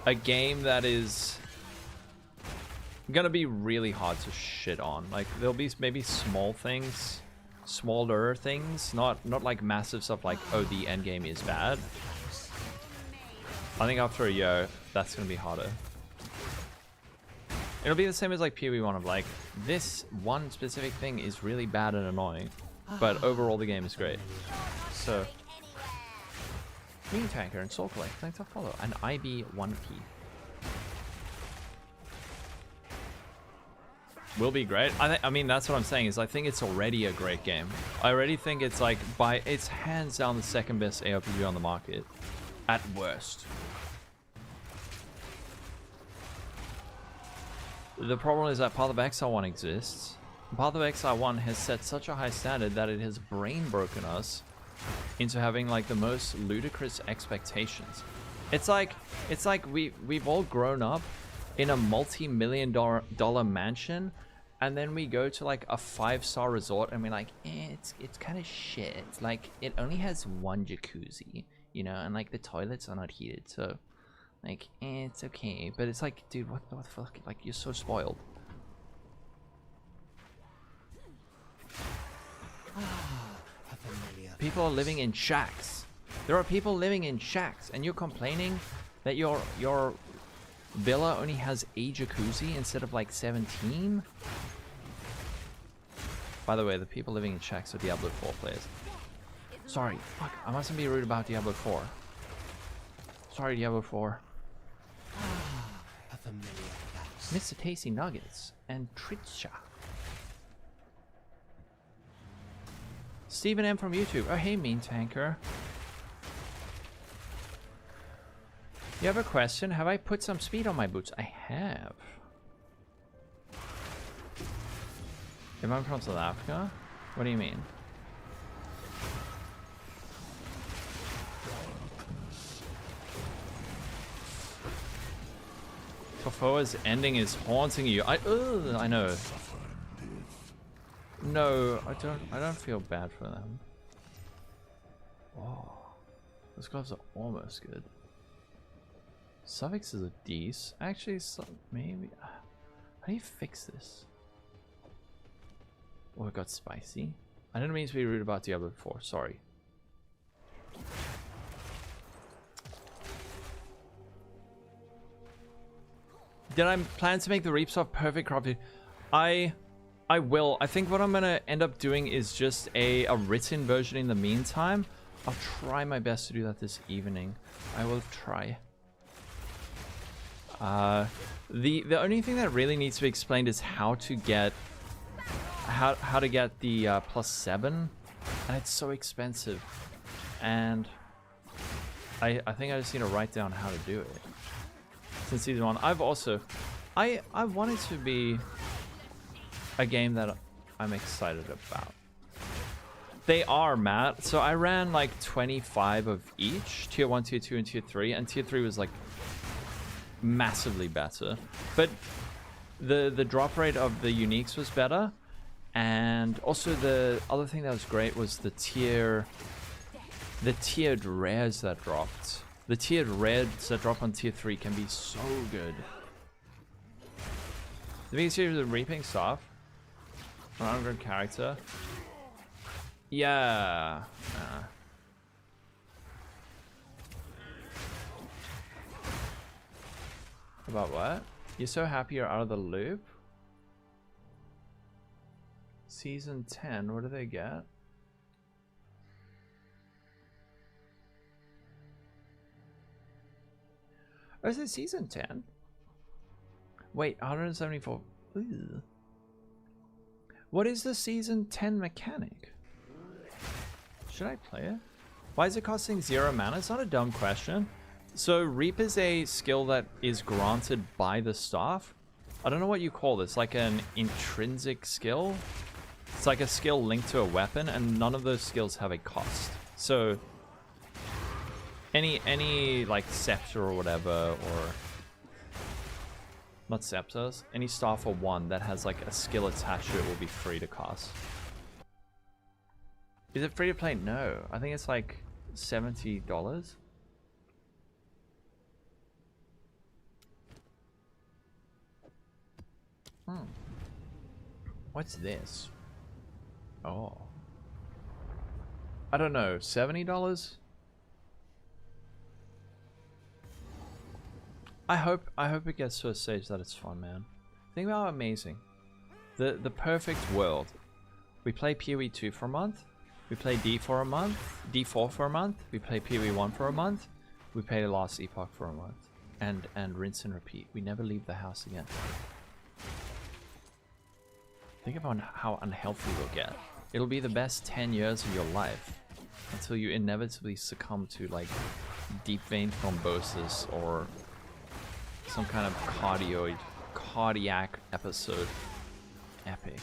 a game that is gonna be really hard to shit on. Like, there'll be maybe small things, smaller things, not like massive stuff like, oh, the endgame is bad. I think after a year, that's gonna be harder. It'll be the same as like PoE 1 of like, this one specific thing is really bad and annoying, but overall the game is great. So, Green Tanker and Soul Collect, thanks for follow, and IB1P. Will be great. I mean, that's what I'm saying, is I think it's already a great game. I already think it's like, it's hands down the second best ARPG on the market, at worst. The problem is that Path of Exile 1 exists. Path of Exile 1 has set such a high standard that it has brain broken us into having like the most ludicrous expectations. It's like we've all grown up in a multi-million dollar mansion, and then we go to like a 5-star resort and we're like, it's kind of shit. Like, it only has one jacuzzi, you know, and like the toilets are not heated, so like, it's okay. But it's like, dude, what the fuck? Like, you're so spoiled. People are living in shacks. There are people living in shacks, and you're complaining that your villa only has a jacuzzi instead of like 17? By the way, the people living in shacks are Diablo 4 players. Sorry, fuck, I mustn't be rude about Diablo 4. Sorry, Diablo 4. Mr. Tasty Nuggets and Tritcha. Stephen M from YouTube. Oh, hey, Mean Tanker. You have a question? Have I put some speed on my boots? I have. If I'm from South Africa? What do you mean? Tofoa's ending is haunting you. I know. No, I don't feel bad for them. Oh, those gloves are almost good. Suffix is a D's. Actually, maybe. How do you fix this? Oh, it got spicy. I didn't mean to be rude about Diablo 4. Sorry. Did I plan to make the Reap Soft perfect crafted? I will. I think what I'm gonna end up doing is just a written version in the meantime. I'll try my best to do that this evening. I will try. The only thing that really needs to be explained is how to get the +7, and it's so expensive. And I think I just need to write down how to do it. Since season 1, I've also I want it to be a game that I'm excited about. They are, Matt. So I ran like 25 of each, tier 1, tier 2, and tier 3, and tier 3 was like massively better. But the drop rate of the uniques was better, and also the other thing that was great was the tiered rares that dropped. The tiered rares that drop on tier 3 can be so good. The biggest issue is the reaping stuff. An ungrown character. Yeah. About what? You're so happy you're out of the loop? Season 10, what do they get? Oh, is it season 10? Wait, 174. Ooh. What is the season 10 mechanic? Should I play it? Why is it costing 0 mana? It's not a dumb question. So Reap is a skill that is granted by the staff. I don't know what you call this, like an intrinsic skill? It's like a skill linked to a weapon, and none of those skills have a cost. So any like scepter or whatever, or not scepters, any staff or one that has like a skill attached to it will be free to cast. Is it free to play? No, I think it's like $70. What's this? Oh, I don't know, $70? I hope it gets to a stage that it's fun, man. Think about how amazing. The perfect world. We play PoE 2 for a month. We play D for a month. D4 for a month. We play PoE 1 for a month. We play the last epoch for a month. And rinse and repeat. We never leave the house again. Think about how unhealthy we'll get. It'll be the best 10 years of your life. Until you inevitably succumb to like deep vein thrombosis or some kind of cardiac episode. Epic.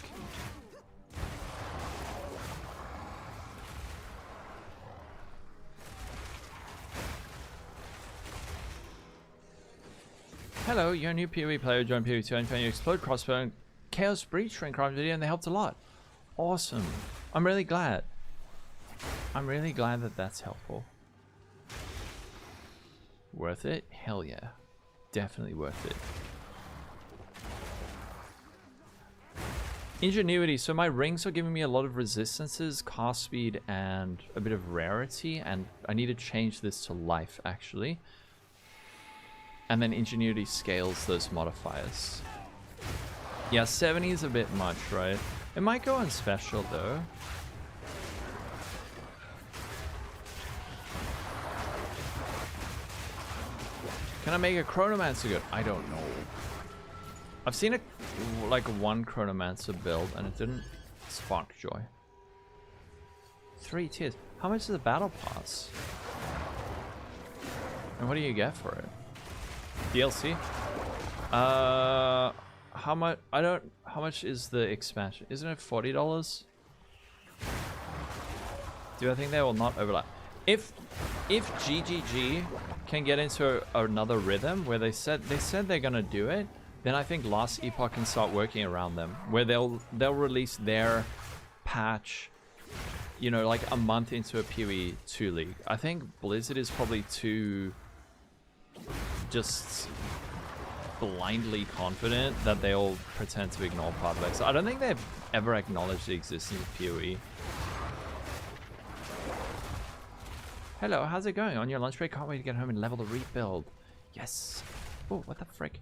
Hello, you're a new PoE player, join PoE 2 and found your Explode Crossbow and Chaos Breach for Craft video, and they helped a lot. Awesome. I'm really glad. I'm really glad that that's helpful. Worth it? Hell yeah. Definitely worth it. Ingenuity. So my rings are giving me a lot of resistances, cast speed, and a bit of rarity, and I need to change this to life actually. And then ingenuity scales those modifiers. Yeah, 70 is a bit much, right? It might go on special though. Can I make a Chronomancer good? I don't know. I've seen a like one Chronomancer build and it didn't spark joy. 3 tiers. How much is the battle pass? And what do you get for it? DLC? How much? How much is the expansion? Isn't it $40? Do I think they will not overlap? If GGG can get into another rhythm where they said they're gonna do it, then I think Last Epoch can start working around them, where they'll release their patch, you know, like a month into a PoE 2 league. I think Blizzard is probably too just blindly confident that they'll pretend to ignore part of it. So I don't think they've ever acknowledged the existence of PoE. Hello, how's it going? On your lunch break? Can't wait to get home and level the rebuild. Yes. Oh, what the frick?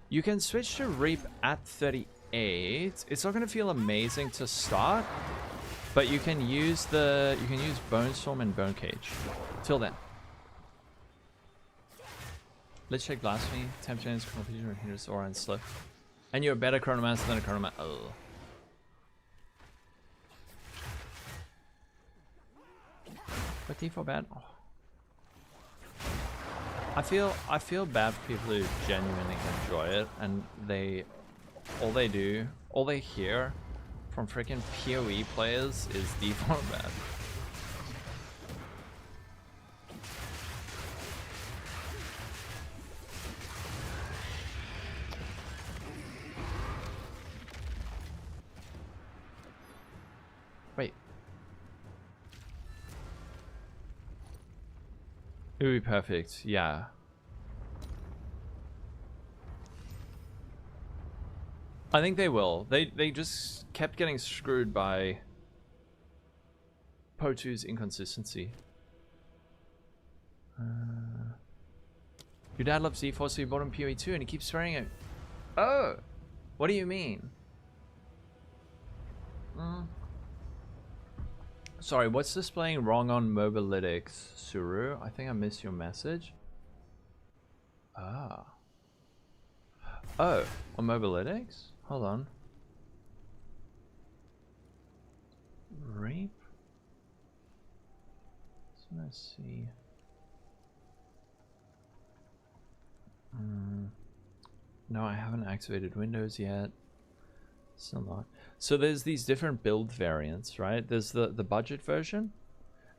You can switch to Reap at 38. It's not gonna feel amazing to start, but you can use Bone Storm and Bone Cage. Till then. Let's check Blasphemy, Temptations, Competition, Hindrance, Aura, and Slip. And you're a better Chronomancer than a Chronomancer. Oh. What default bad? Oh. I feel bad for people who genuinely enjoy it, and all they hear from freaking PoE players is default bad. Wait. It would be perfect, yeah. I think they will. They just kept getting screwed by PoE 2's inconsistency. Your dad loves Z4, so you bought him PoE 2 and he keeps swearing it. Oh! What do you mean? Sorry, what's displaying wrong on Mobalytics, Suru? I think I missed your message. Ah. Oh, on Mobalytics? Hold on. Reap? trying to see. No, I haven't activated Windows yet. Still not. So there's these different build variants, right? There's the budget version,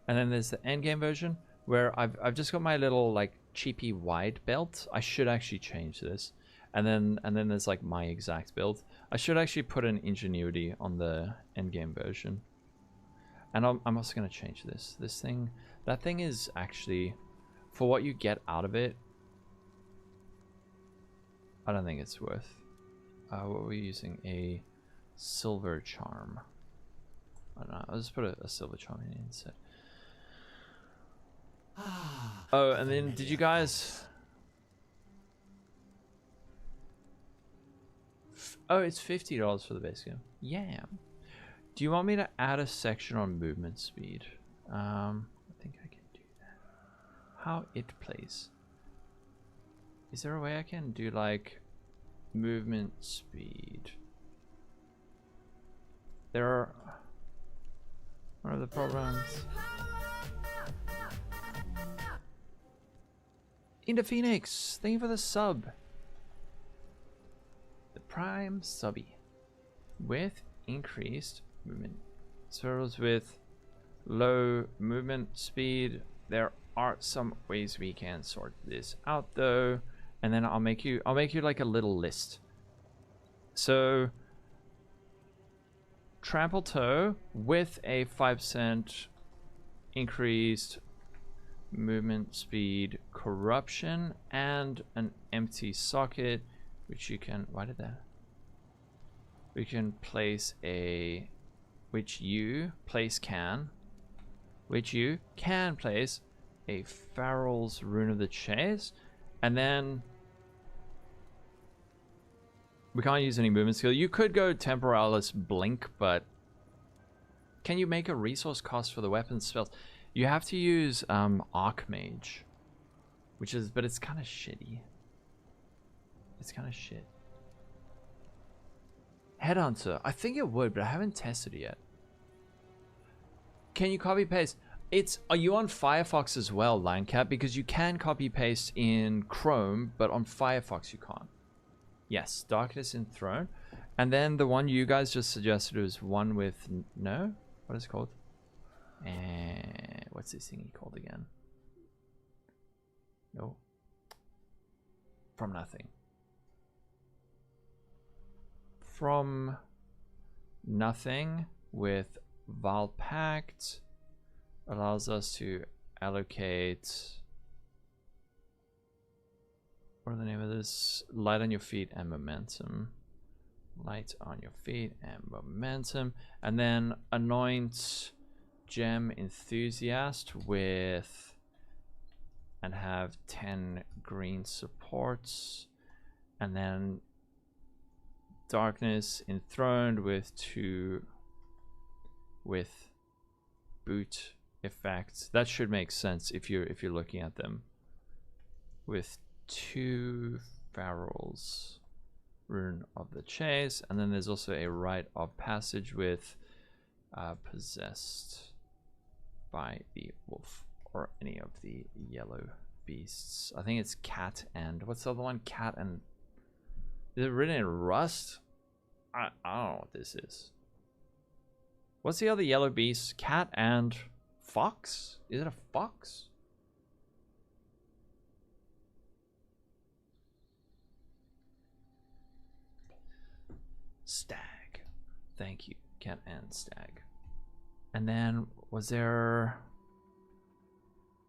and then there's the endgame version where I've just got my little like cheapy wide belt. I should actually change this. And then there's like my exact build. I should actually put an ingenuity on the endgame version. And I'm also gonna change this. This thing, that thing is actually, for what you get out of it, I don't think it's worth. What were we using? A silver charm. I don't know. I'll just put a silver charm in instead. Oh, and then did you guys? Oh, it's $50 for the base game. Yeah. Do you want me to add a section on movement speed? I think I can do that. How it plays. Is there a way I can do like movement speed? There are. What are the programs? Into Phoenix, thank you for the sub. The prime subby with increased movement. Swirls with low movement speed. There are some ways we can sort this out though, and then I'll make you like a little list. So trample toe with a 5% increased movement speed, corruption, and an empty socket, which you can, why did that? We can place a, which you can place a Farrell's Rune of the Chase, and then we can't use any movement skill. You could go Temporalis Blink, but can you make a resource cost for the weapon spells? You have to use Archmage, which is, but it's kind of shitty. It's kind of shit. Headhunter, I think it would, but I haven't tested it yet. Can you copy paste? Are you on Firefox as well, Linecat? Because you can copy paste in Chrome, but on Firefox you can't. Yes, Darkness Enthroned. And then the one you guys just suggested was one with no? What is it called? What's this thingy called again? No. From Nothing. From Nothing with Valpact allows us to allocate, what are the name of this? Light on your feet and momentum. Light on your feet and momentum. And then anoint Gem Enthusiast with, and have 10 green supports. And then Darkness Enthroned with 2 with boot effects. That should make sense if you're looking at them. With 2 Farrell's Rune of the Chase, and then there's also a Rite of Passage with Possessed by the Wolf or any of the yellow beasts. I think it's Cat and what's the other one? Cat and, is it written in Rust? I don't know what this is. What's the other yellow beast? Cat and Fox? Is it a fox? Stag. Thank you. Cat and Stag. And then was there,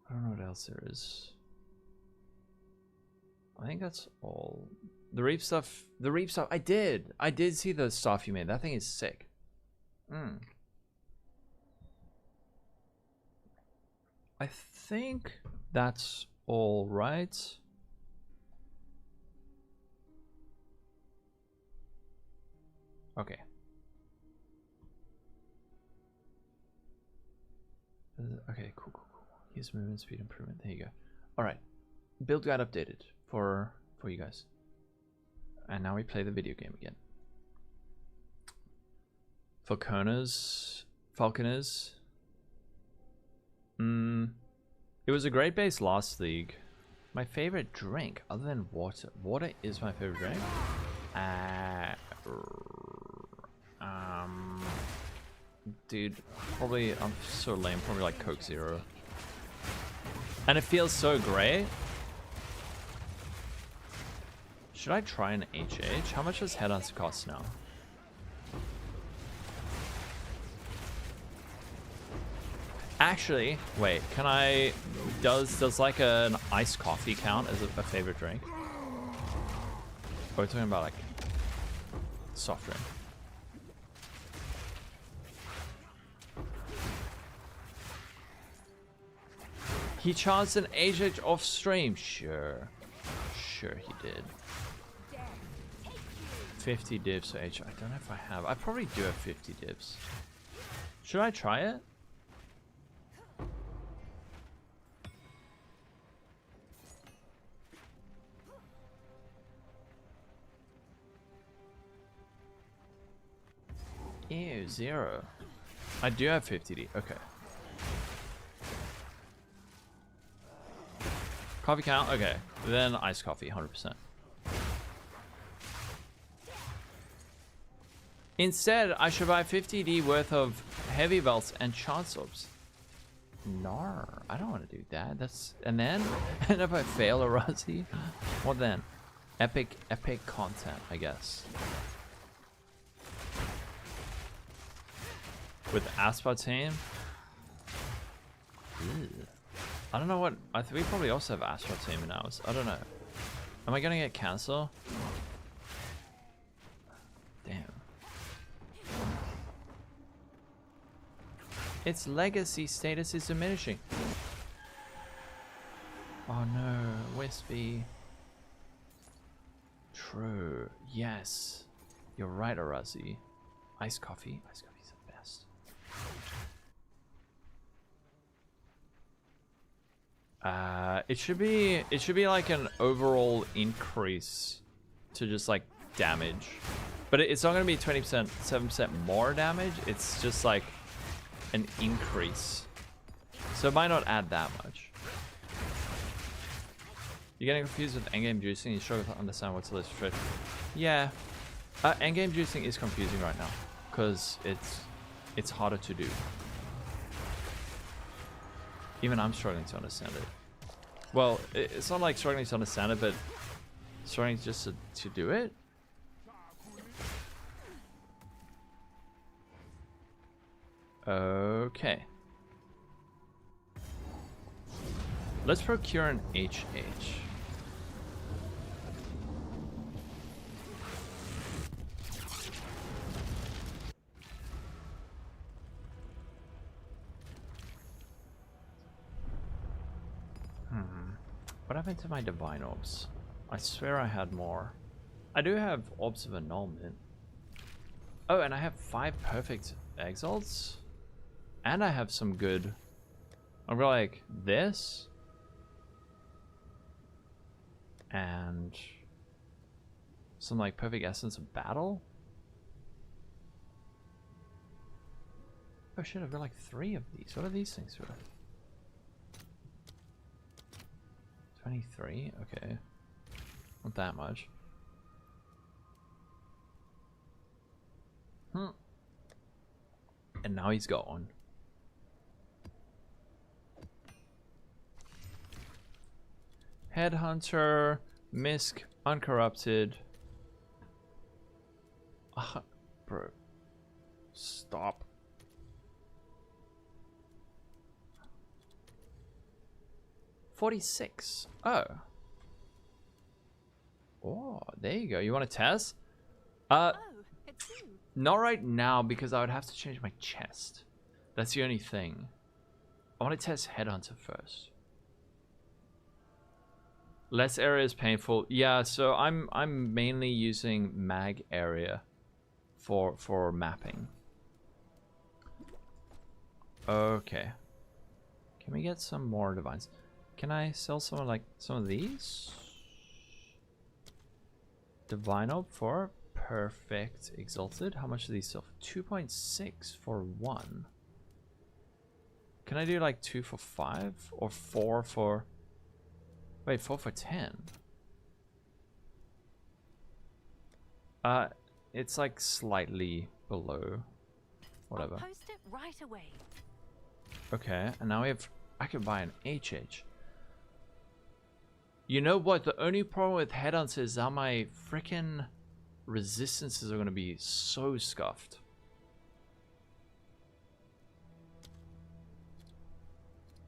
I don't know what else there is. I think that's all. The Reap stuff, I did see the stuff you made. That thing is sick. I think that's all right. Okay. Okay, cool. Use movement speed improvement. There you go. All right. Build guide updated for you guys. And now we play the video game again. Falconers. It was a great base last league. My favorite drink, other than water. Water is my favorite drink. Dude, probably, I'm so lame, probably like Coke Zero. And it feels so great. Should I try an HH? How much does headhunter cost now? Actually, wait, can I, does like an iced coffee count as a favorite drink? Or we're talking about like soft drink. He charged an HH off stream. Sure he did. 50 divs for HH. I don't know if I have. I probably do have 50 divs. Should I try it? Ew, 0. I do have 50D. Okay. Coffee count? Okay. Then iced coffee, 100%. Instead, I should buy 50D worth of heavy belts and chance orbs. No, I don't want to do that. That's, and then, and if I fail a Rozzy, what then? Epic content, I guess. With aspartame? Ew. I don't know what, I think we probably also have aspartame in ours. I don't know. Am I gonna get cancer? Damn. Its legacy status is diminishing. Oh no, Wispy. True. Yes. You're right, Arazi. Iced coffee. Iced coffee's the best. It should be like an overall increase to just like damage. But it's not gonna be 20%, 7% more damage. It's just like an increase. So it might not add that much. You're getting confused with endgame juicing. You struggle to understand what's the list trick. Yeah, endgame juicing is confusing right now because it's harder to do. Even I'm struggling to understand it. Well, it's not like struggling to understand it, but struggling just to do it. Okay. Let's procure an HH. What happened to my divine orbs? I swear I had more. I do have orbs of annulment. Oh, and I have 5 perfect exalts. And I have some good. I'm going like this. And some like perfect essence of battle. Oh shit, I've got like 3 of these. What are these things for? 23, okay. Not that much. And now he's got one. Headhunter, Misk, Uncorrupted. Bro. Stop. $46. Oh. Oh, there you go. You want to test? Oh, it's you. Not right now because I would have to change my chest. That's the only thing. I want to test Headhunter first. Less area is painful. Yeah, so I'm mainly using mag area for mapping. Okay. Can we get some more divines? Can I sell some like some of these? Divine Orb for perfect exalted. How much do these sell? 2.6 for 1. Can I do like 2 for 5 or 4 for... Wait, 4 for 10? It's like slightly below. Whatever. I'll post it right away. Okay, and now we have... I can buy an HH. You know what? The only problem with head-ons is how my freaking resistances are going to be so scuffed.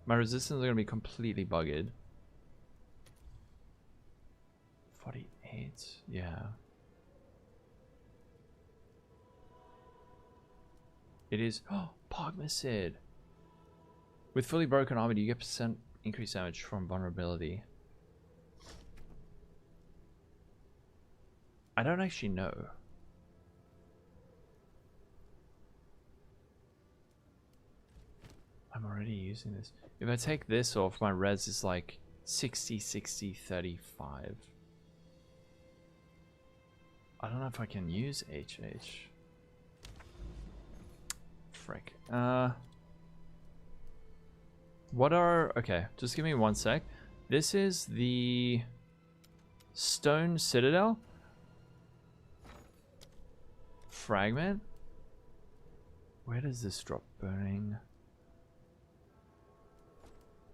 My resistance are going to be completely buggered. 48, yeah. It is... Oh, Pogma said. With fully broken armor, do you get percent increased damage from vulnerability? I don't actually know. I'm already using this. If I take this off, my res is like 60, 60, 35. I don't know if I can use HH. Frick. What are... Okay, just give me one sec. This is the Stone Citadel. Fragment. Where does this drop? Burning.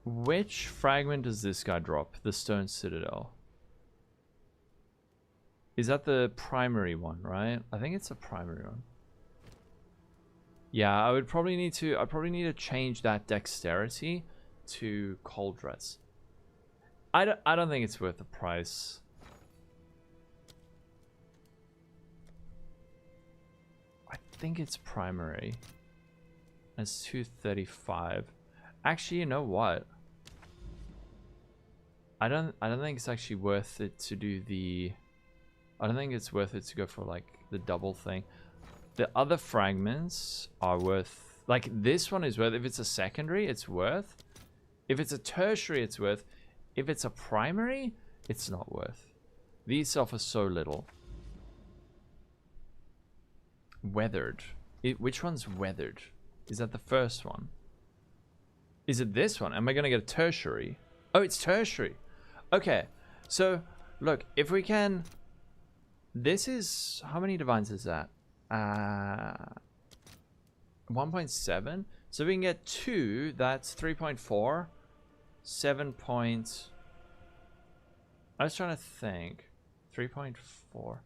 Which fragment does this guy drop? The Stone Citadel. Is that the primary one, right? I think it's the primary one. Yeah, I would probably need to... I probably need to change that dexterity to cold dress. I don't think it's worth the price. I think it's primary. It's 235. Actually, you know what? I don't think it's actually worth it to do the... I don't think it's worth it to go for like the double thing. The other fragments are worth... Like this one is worth... If it's a secondary, it's worth. If it's a tertiary, it's worth. If it's a primary, it's not worth. These suffer so little. Weathered. Which one's weathered? Is that the first one? Is it this one? Am I going to get a tertiary? Oh, it's tertiary. Okay. So, look, if we can... This is... How many divines is that? 1.7. So we can get 2. That's 3.4. 7 point... I was trying to think. 3.4.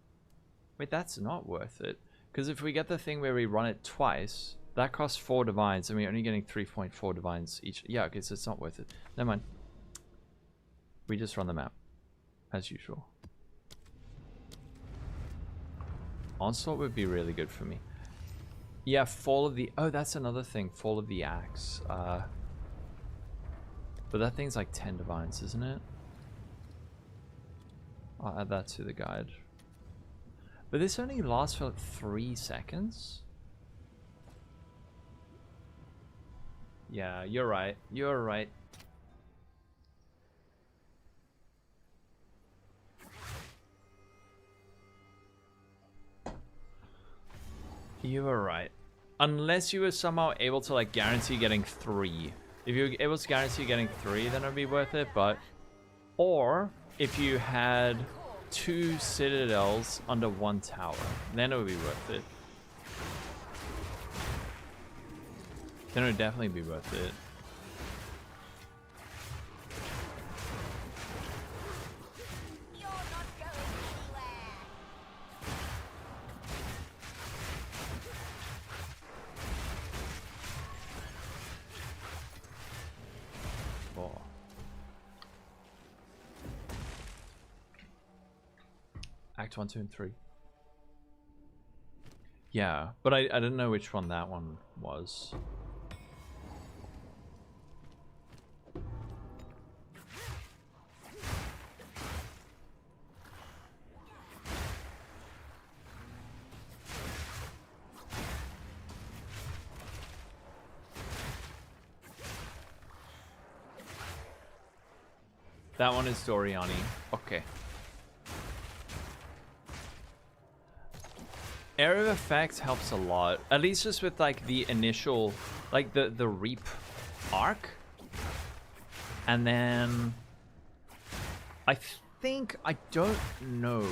Wait, that's not worth it. Because if we get the thing where we run it twice, that costs 4 divines, and we're only getting 3.4 divines each. Yeah, okay, so it's not worth it. Never mind. We just run the map, as usual. Onslaught would be really good for me. Yeah, Fall of the... Oh, that's another thing. Fall of the Axe. But that thing's like 10 divines, isn't it? I'll add that to the guide. But this only lasts for like 3 seconds? Yeah, you're right. You're right. You were right. Unless you were somehow able to like guarantee getting 3. If you were able to guarantee getting 3, then it would be worth it, but... Or, if you had 2 citadels under 1 tower, then it would be worth it. Then it would definitely be worth it. You're not going anywhere. Oh. Act 1, 2, and 3. Yeah, but I didn't know which one that one was. That one is Doriani. Okay. Area of effect helps a lot. At least just with like the initial, like the Reap arc. And then I think, I don't know,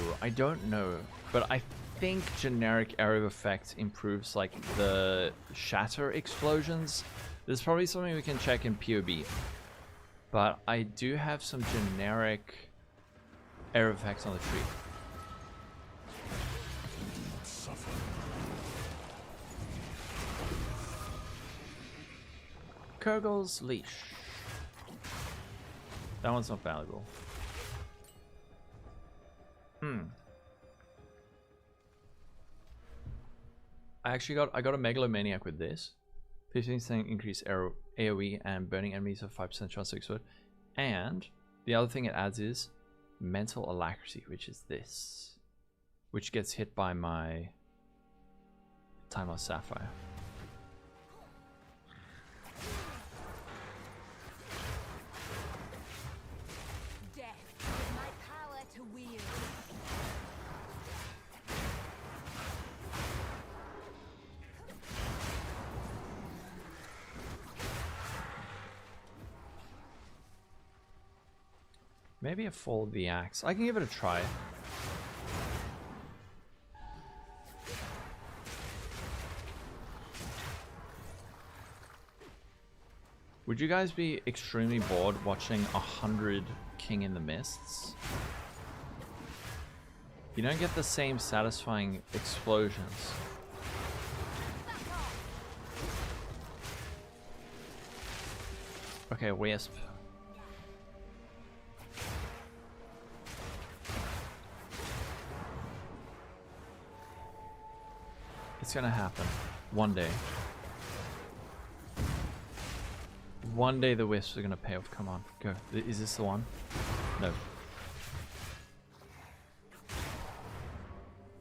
but I think generic area of effect improves like the shatter explosions. There's probably something we can check in PoB, but I do have some generic area of effects on the tree. Kurgel's Leash. That one's not valuable. I got a Megalomaniac with this. 15% increase AoE and burning enemies of 5% chance to explode. And the other thing it adds is mental alacrity, which is this. Which gets hit by my Timeless Sapphire. Death is my power to wield. Maybe a Fall of the Axe. I can give it a try. Would you guys be extremely bored watching 100 King in the Mists? You don't get the same satisfying explosions. Okay, Wisp. It's gonna happen. One day. One day the Wisps are gonna pay off. Come on, go. Is this the one? No.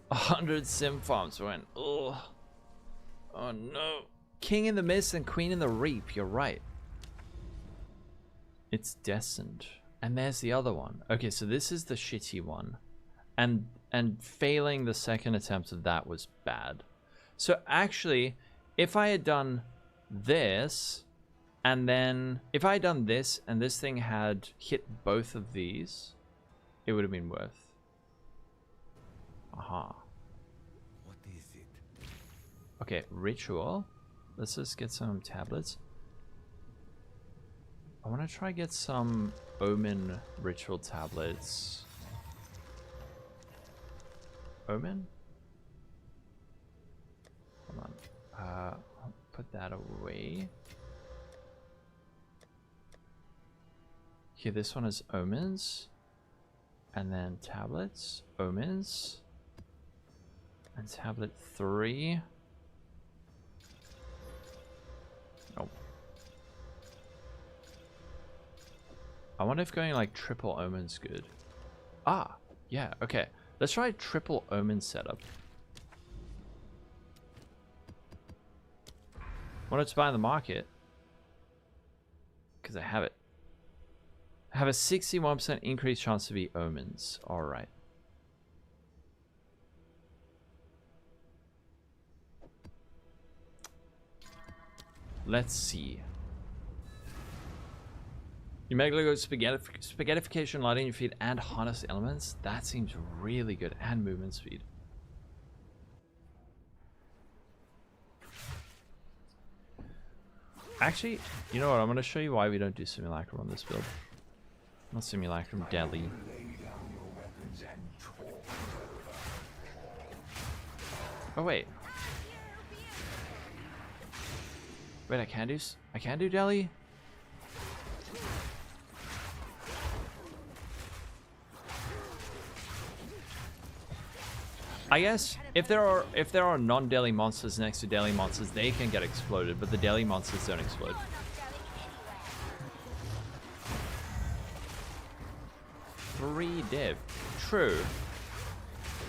100 sim farms went. Oh. Oh no. King in the Mist and Queen in the Reap. You're right. It's destined. And there's the other one. Okay, so this is the shitty one. And failing the second attempt of that was bad. So actually, if I had done this, and then if I had done this, and this thing had hit both of these, it would have been worth. Aha. What is it? Okay, ritual. Let's just get some tablets. I want to try get some Omen ritual tablets. Omen? Hold on. I'll put that away. Here, this one is Omens. And then tablets. Omens. And tablet 3. Nope. I wonder if going like triple Omen's good. Ah, yeah, okay. Let's try triple Omen setup. Wanted to buy in the market because I have it. I have a 61% increased chance to be Omens. All right. Let's see. You make go spaghettification, lighting your feet, and harness elements. That seems really good, and movement speed. Actually, you know what? I'm going to show you why we don't do simulacrum on this build. Not simulacrum, deli. Oh wait. Wait, I can do deli? I guess if there are non-deli monsters next to deli monsters, they can get exploded, but the deli monsters don't explode. Free div. True.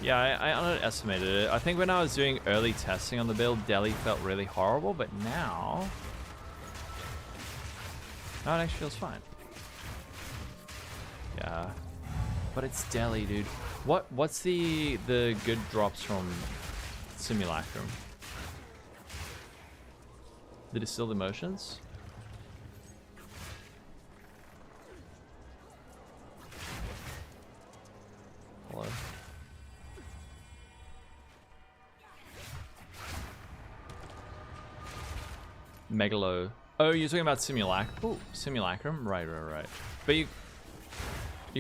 Yeah, I underestimated it. I think when I was doing early testing on the build, deli felt really horrible, but now it actually feels fine. Yeah. But it's deli, dude. What's the good drops from Simulacrum? The distilled emotions? Megalo. Oh, you're talking about Simulacrum? Right. But you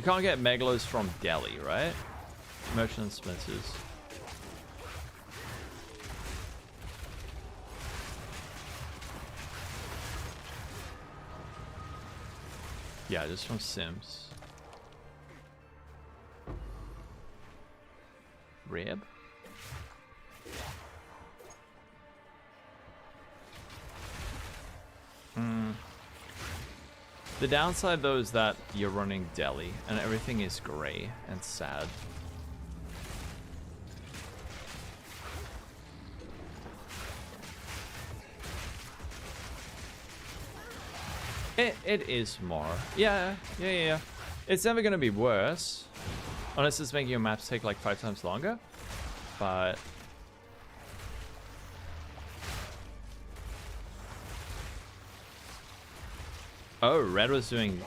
can't get Megalos from Delhi, right? Merchant and Spencer's. Yeah, just from Sims. Rib? The downside though is that you're running Delhi and everything is grey and sad. It is more. Yeah. It's never gonna be worse. Unless it's making your maps take like 5 times longer. But oh, Red was doing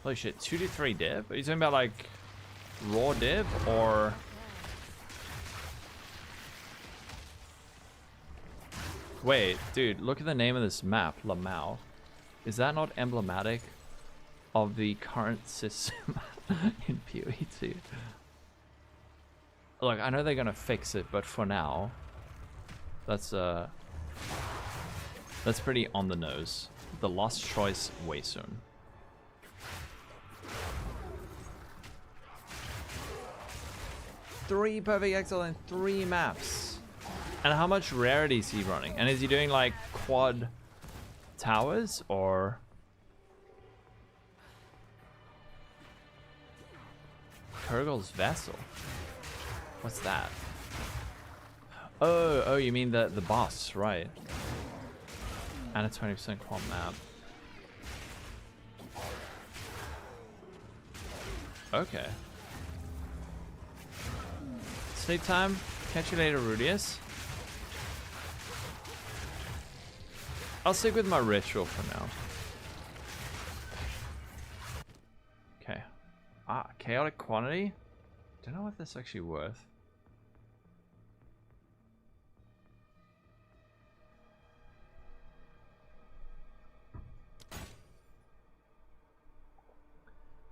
holy shit, 2 to 3 div? Are you talking about like raw div or wait, dude, look at the name of this map, Lamau. Is that not emblematic of the current system in PoE 2? Look, I know they're gonna fix it, but for now, that's pretty on the nose. The lost choice way soon. Three perfect excellent, 3 maps. And how much rarity is he running? And is he doing like quad towers or Kurgel's Vessel? What's that? Oh, you mean the boss, right? And a 20% quad map. Okay. Sleep time. Catch you later, Rudius. I'll stick with my ritual for now. Okay. Chaotic quantity. Don't know what that's actually worth.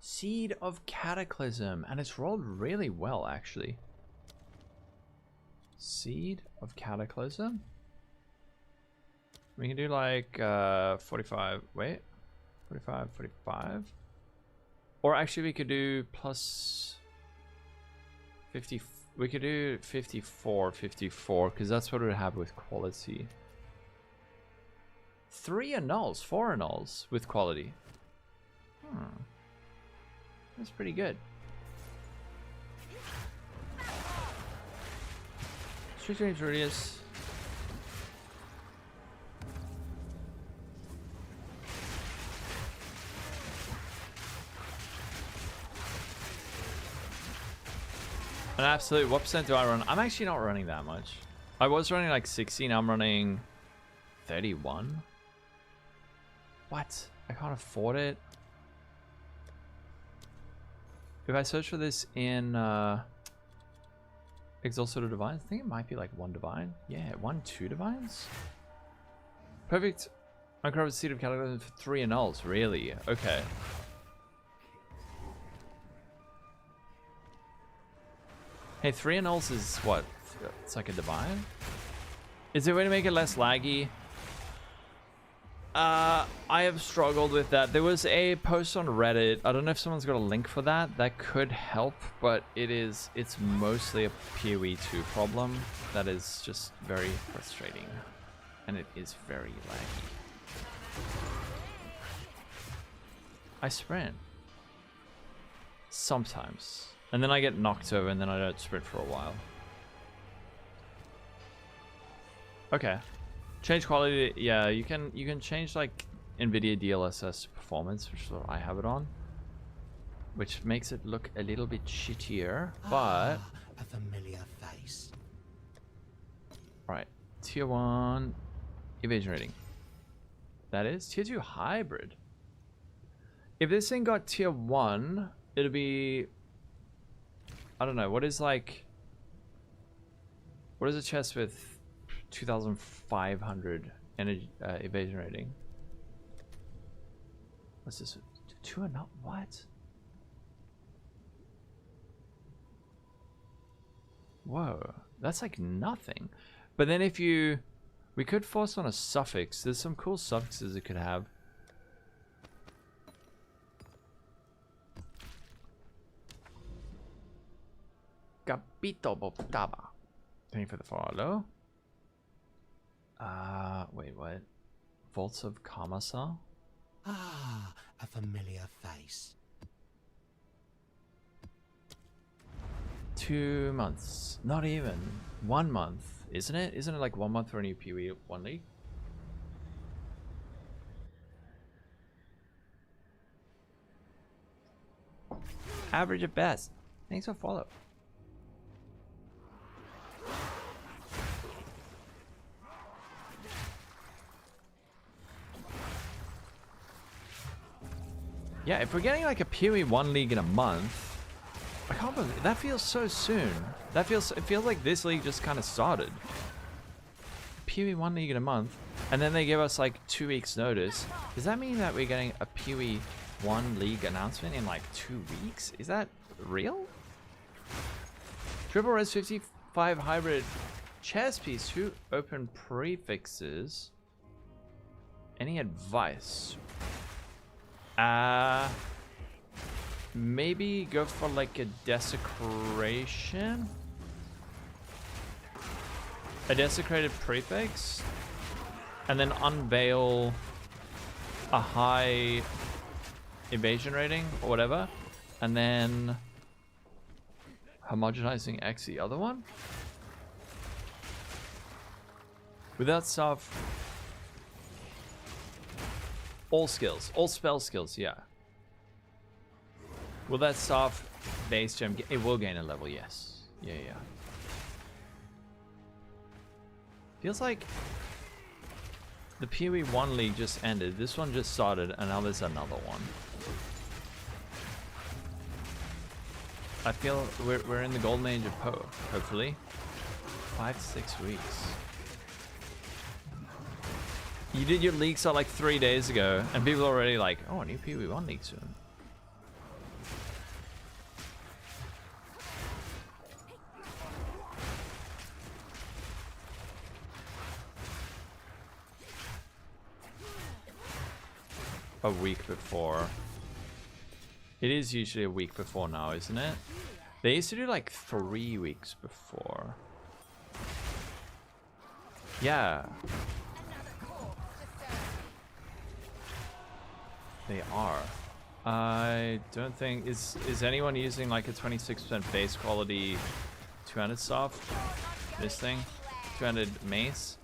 Seed of Cataclysm, and it's rolled really well actually. Seed of Cataclysm. We can do like 45. Wait, 45. Or actually, we could do plus 50. We could do 54 because that's what we have with quality. 3 annuls, 4 annuls with quality. That's pretty good. Street range radius. An absolute, what percent do I run? I'm actually not running that much. I was running like 60, now I'm running 31. What? I can't afford it. If I search for this in Exhausted Divines, I think it might be like 1 divine. Yeah, 2 divines? Perfect. Uncorrupted Seed of Cataclysm for 3 annuls, really? Okay. Hey, 3 annuls is what? It's like a divine? Is there a way to make it less laggy? I have struggled with that. There was a post on Reddit. I don't know if someone's got a link for that. That could help, but it's mostly a PoE 2 problem that is just very frustrating. And it is very laggy. I sprint. Sometimes. And then I get knocked over and then I don't sprint for a while. Okay. Change quality, yeah, you can change like NVIDIA DLSS performance, which is what I have it on, which makes it look a little bit shittier, but a familiar face. Right, tier 1 evasion rating. That is tier 2 hybrid. If this thing got tier 1, it'll be, I don't know, what is a chest with 2,500 energy evasion rating. What's this? 2 and not what? Whoa, that's like nothing. But then if you, we could force on a suffix. There's some cool suffixes it could have. Capito Botaba. Thank you for the follow. Wait, what? Vaults of Kamasa? Ah, a familiar face. 2 months. Not even. 1 month. Isn't it? Isn't it like 1 month for a new PoE 1 league? Average at best. Thanks for follow. Yeah, if we're getting like a PoE 1 league in a month, I can't believe that feels so soon. It feels like this league just kind of started. PoE 1 league in a month, and then they give us like 2 weeks notice. Does that mean that we're getting a PoE 1 league announcement in like 2 weeks? Is that real? Triple Res 55 hybrid chess piece. 2 open prefixes. Any advice? Maybe go for like a desecration. A desecrated prefix, and then unveil a high evasion rating or whatever, and then homogenizing X the other one. Without stuff, all skills, all spell skills, yeah. Will that stuff base gem? It will gain a level, yes. Yeah. Feels like the PoE 1 league just ended. This one just started, and now there's another one. I feel we're in the golden age of PoE, hopefully. 5 to 6 weeks. You did your league start like 3 days ago, and people are already like, oh, a new PoE 1 league soon. A week before. It is usually a week before now, isn't it? They used to do like 3 weeks before. Yeah. They are. I don't think is anyone using like a 26% base quality 200 stuff? This thing? 200 mace?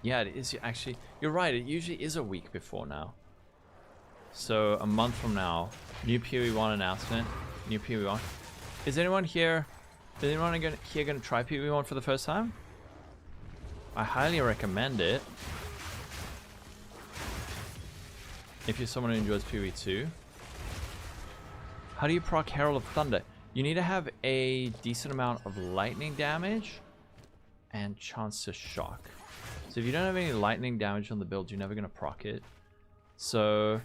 Yeah, it is actually. You're right. It usually is a week before now. So a month from now, new PoE 1 announcement. New PoE 1. Is anyone here? Is anyone here going to try PoE 1 for the first time? I highly recommend it. If you're someone who enjoys PoE 2. How do you proc Herald of Thunder? You need to have a decent amount of lightning damage and chance to shock. So if you don't have any lightning damage on the build, you're never going to proc it. So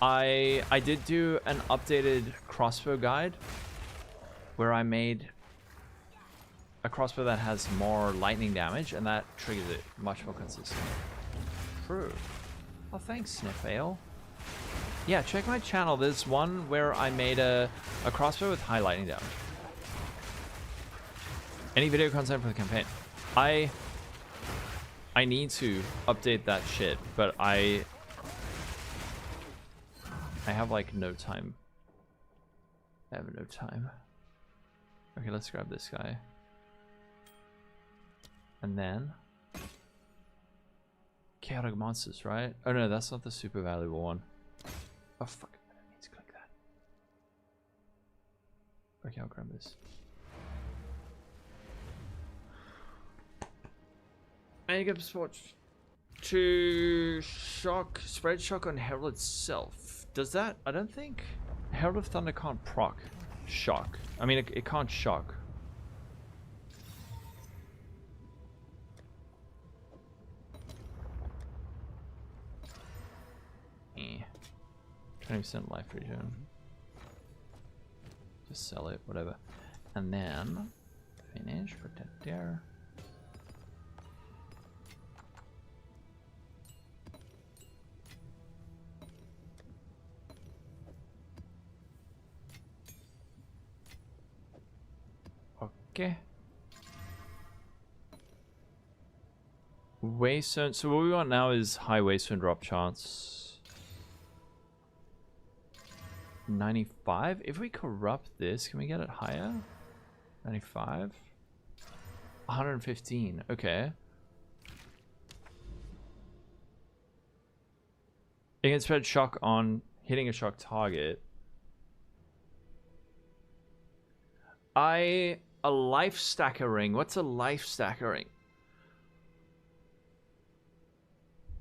I did do an updated crossbow guide where I made a crossbow that has more lightning damage, and that triggers it much more consistent. True. Oh, thanks, Sniff Ale. Yeah, check my channel. There's one where I made a crossbow with high lightning damage. Any video content for the campaign? I need to update that shit, but I have like no time. I have no time. Okay, let's grab this guy. And then Chaotic monsters, right? Oh no, that's not the super valuable one. Oh fuck, I didn't mean to click that. Okay, I'll grab this. And you get support to shock, spread shock on Herald itself. Does that? I don't think Herald of Thunder can't proc shock. I mean, it can't shock. Eh. 20% life regen. Just sell it, whatever. And then finish, put that there. Okay. Waystone. So what we want now is high waystone drop chance. 95. If we corrupt this, can we get it higher? 95. 115. Okay. It can spread shock on hitting a shock target. A life stacker ring. What's a life stacker ring?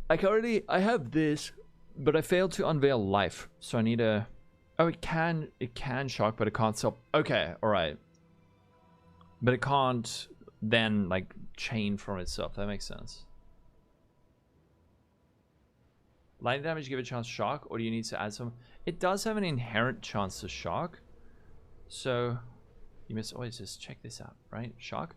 I have this, but I failed to unveil life, so I need a. Oh, it can shock, but it can't stop. Okay, all right. But it can't then like chain from itself. That makes sense. Lightning damage give a chance to shock, or do you need to add some? It does have an inherent chance to shock, so you must always just check this out, right? Shock.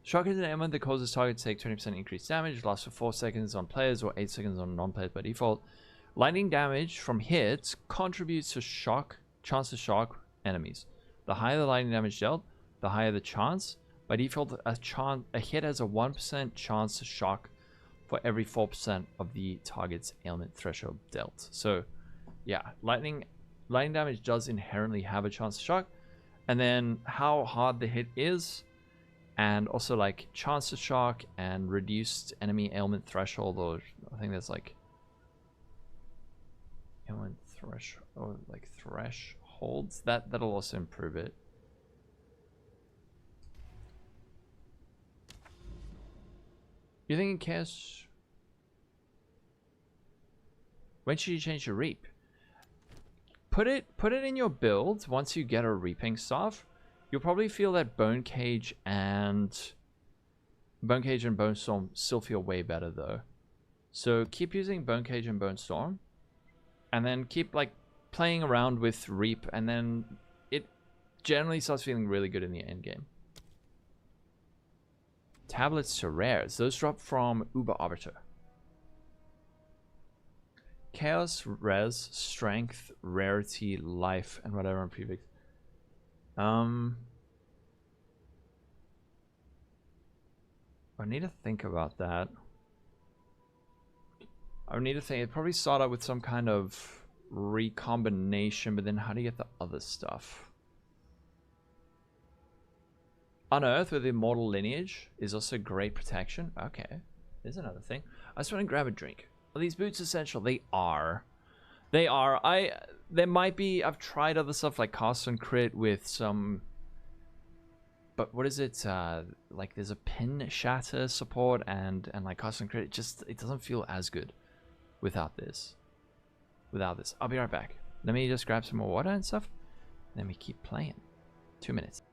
Shock is an element that causes target to take 20% increased damage, lasts for 4 seconds on players or 8 seconds on non-players by default. Lightning damage from hits contributes to shock, chance to shock enemies. The higher the lightning damage dealt, the higher the chance. By default, a hit has a 1% chance to shock for every 4% of the target's ailment threshold dealt. So, yeah, lightning damage does inherently have a chance to shock. And then how hard the hit is, and also like chance to shock and reduced enemy ailment threshold, or I think that's like ailment threshold, or like thresholds. That'll also improve it. You think it cares? When should you change your reap? Put it in your build once you get a reaping staff. You'll probably feel that Bone Cage and Bone Storm still feel way better though. So keep using Bone Cage and Bone Storm, and then keep like playing around with Reap, and then it generally starts feeling really good in the end game. Tablets to rares. Those drop from Uber Arbiter. Chaos, res, strength, rarity, life, and whatever on prefix. I need to think about that. I would need to think. It'd probably start out with some kind of recombination, but then how do you get the other stuff? Unearth with Immortal Lineage is also great protection. Okay, there's another thing. I just want to grab a drink. Are these boots essential? They are. They are. There might be. I've tried other stuff like cast and crit with some. But what is it? Like there's a pin shatter support and like cast and crit. It doesn't feel as good without this. I'll be right back. Let me just grab some more water and stuff. Then we keep playing. 2 minutes.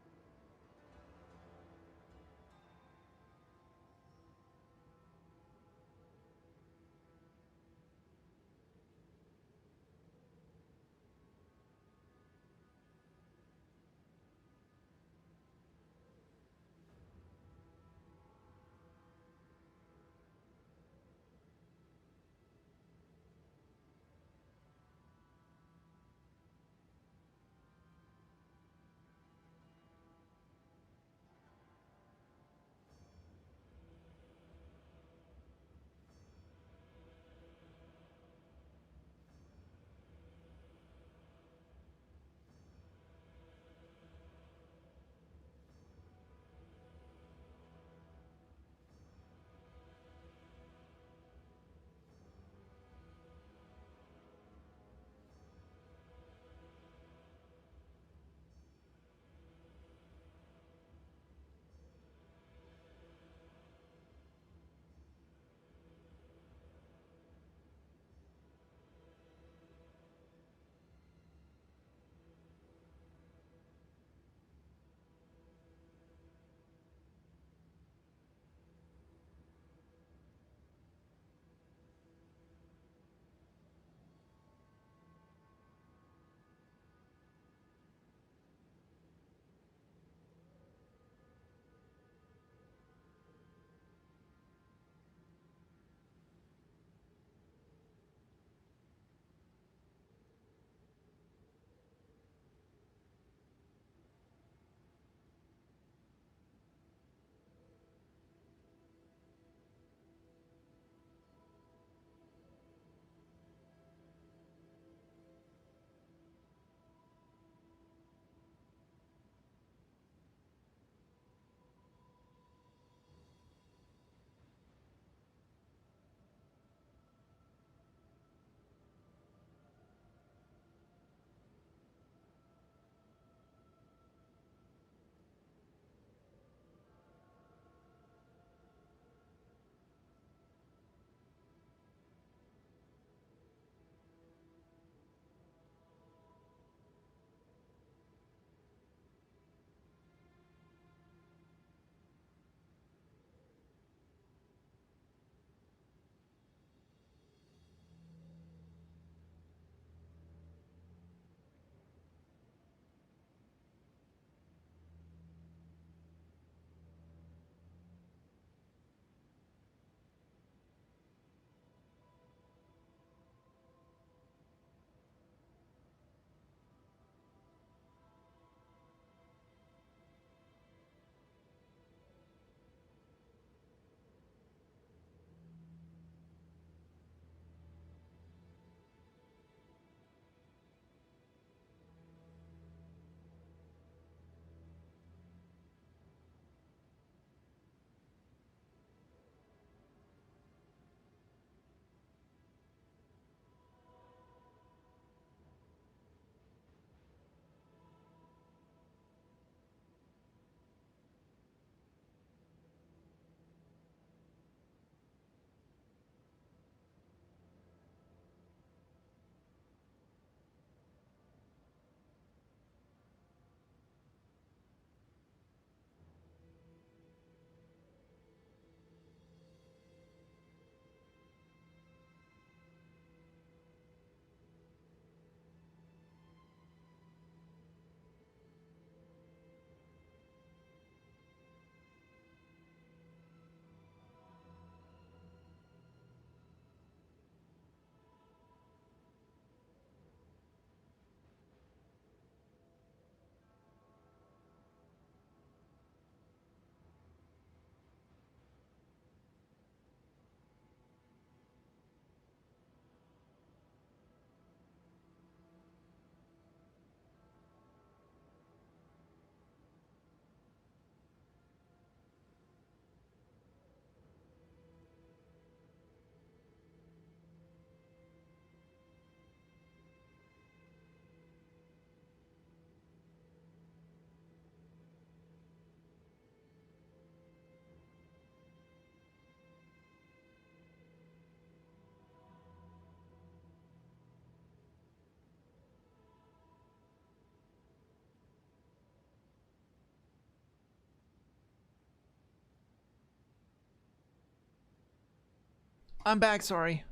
I'm back, sorry.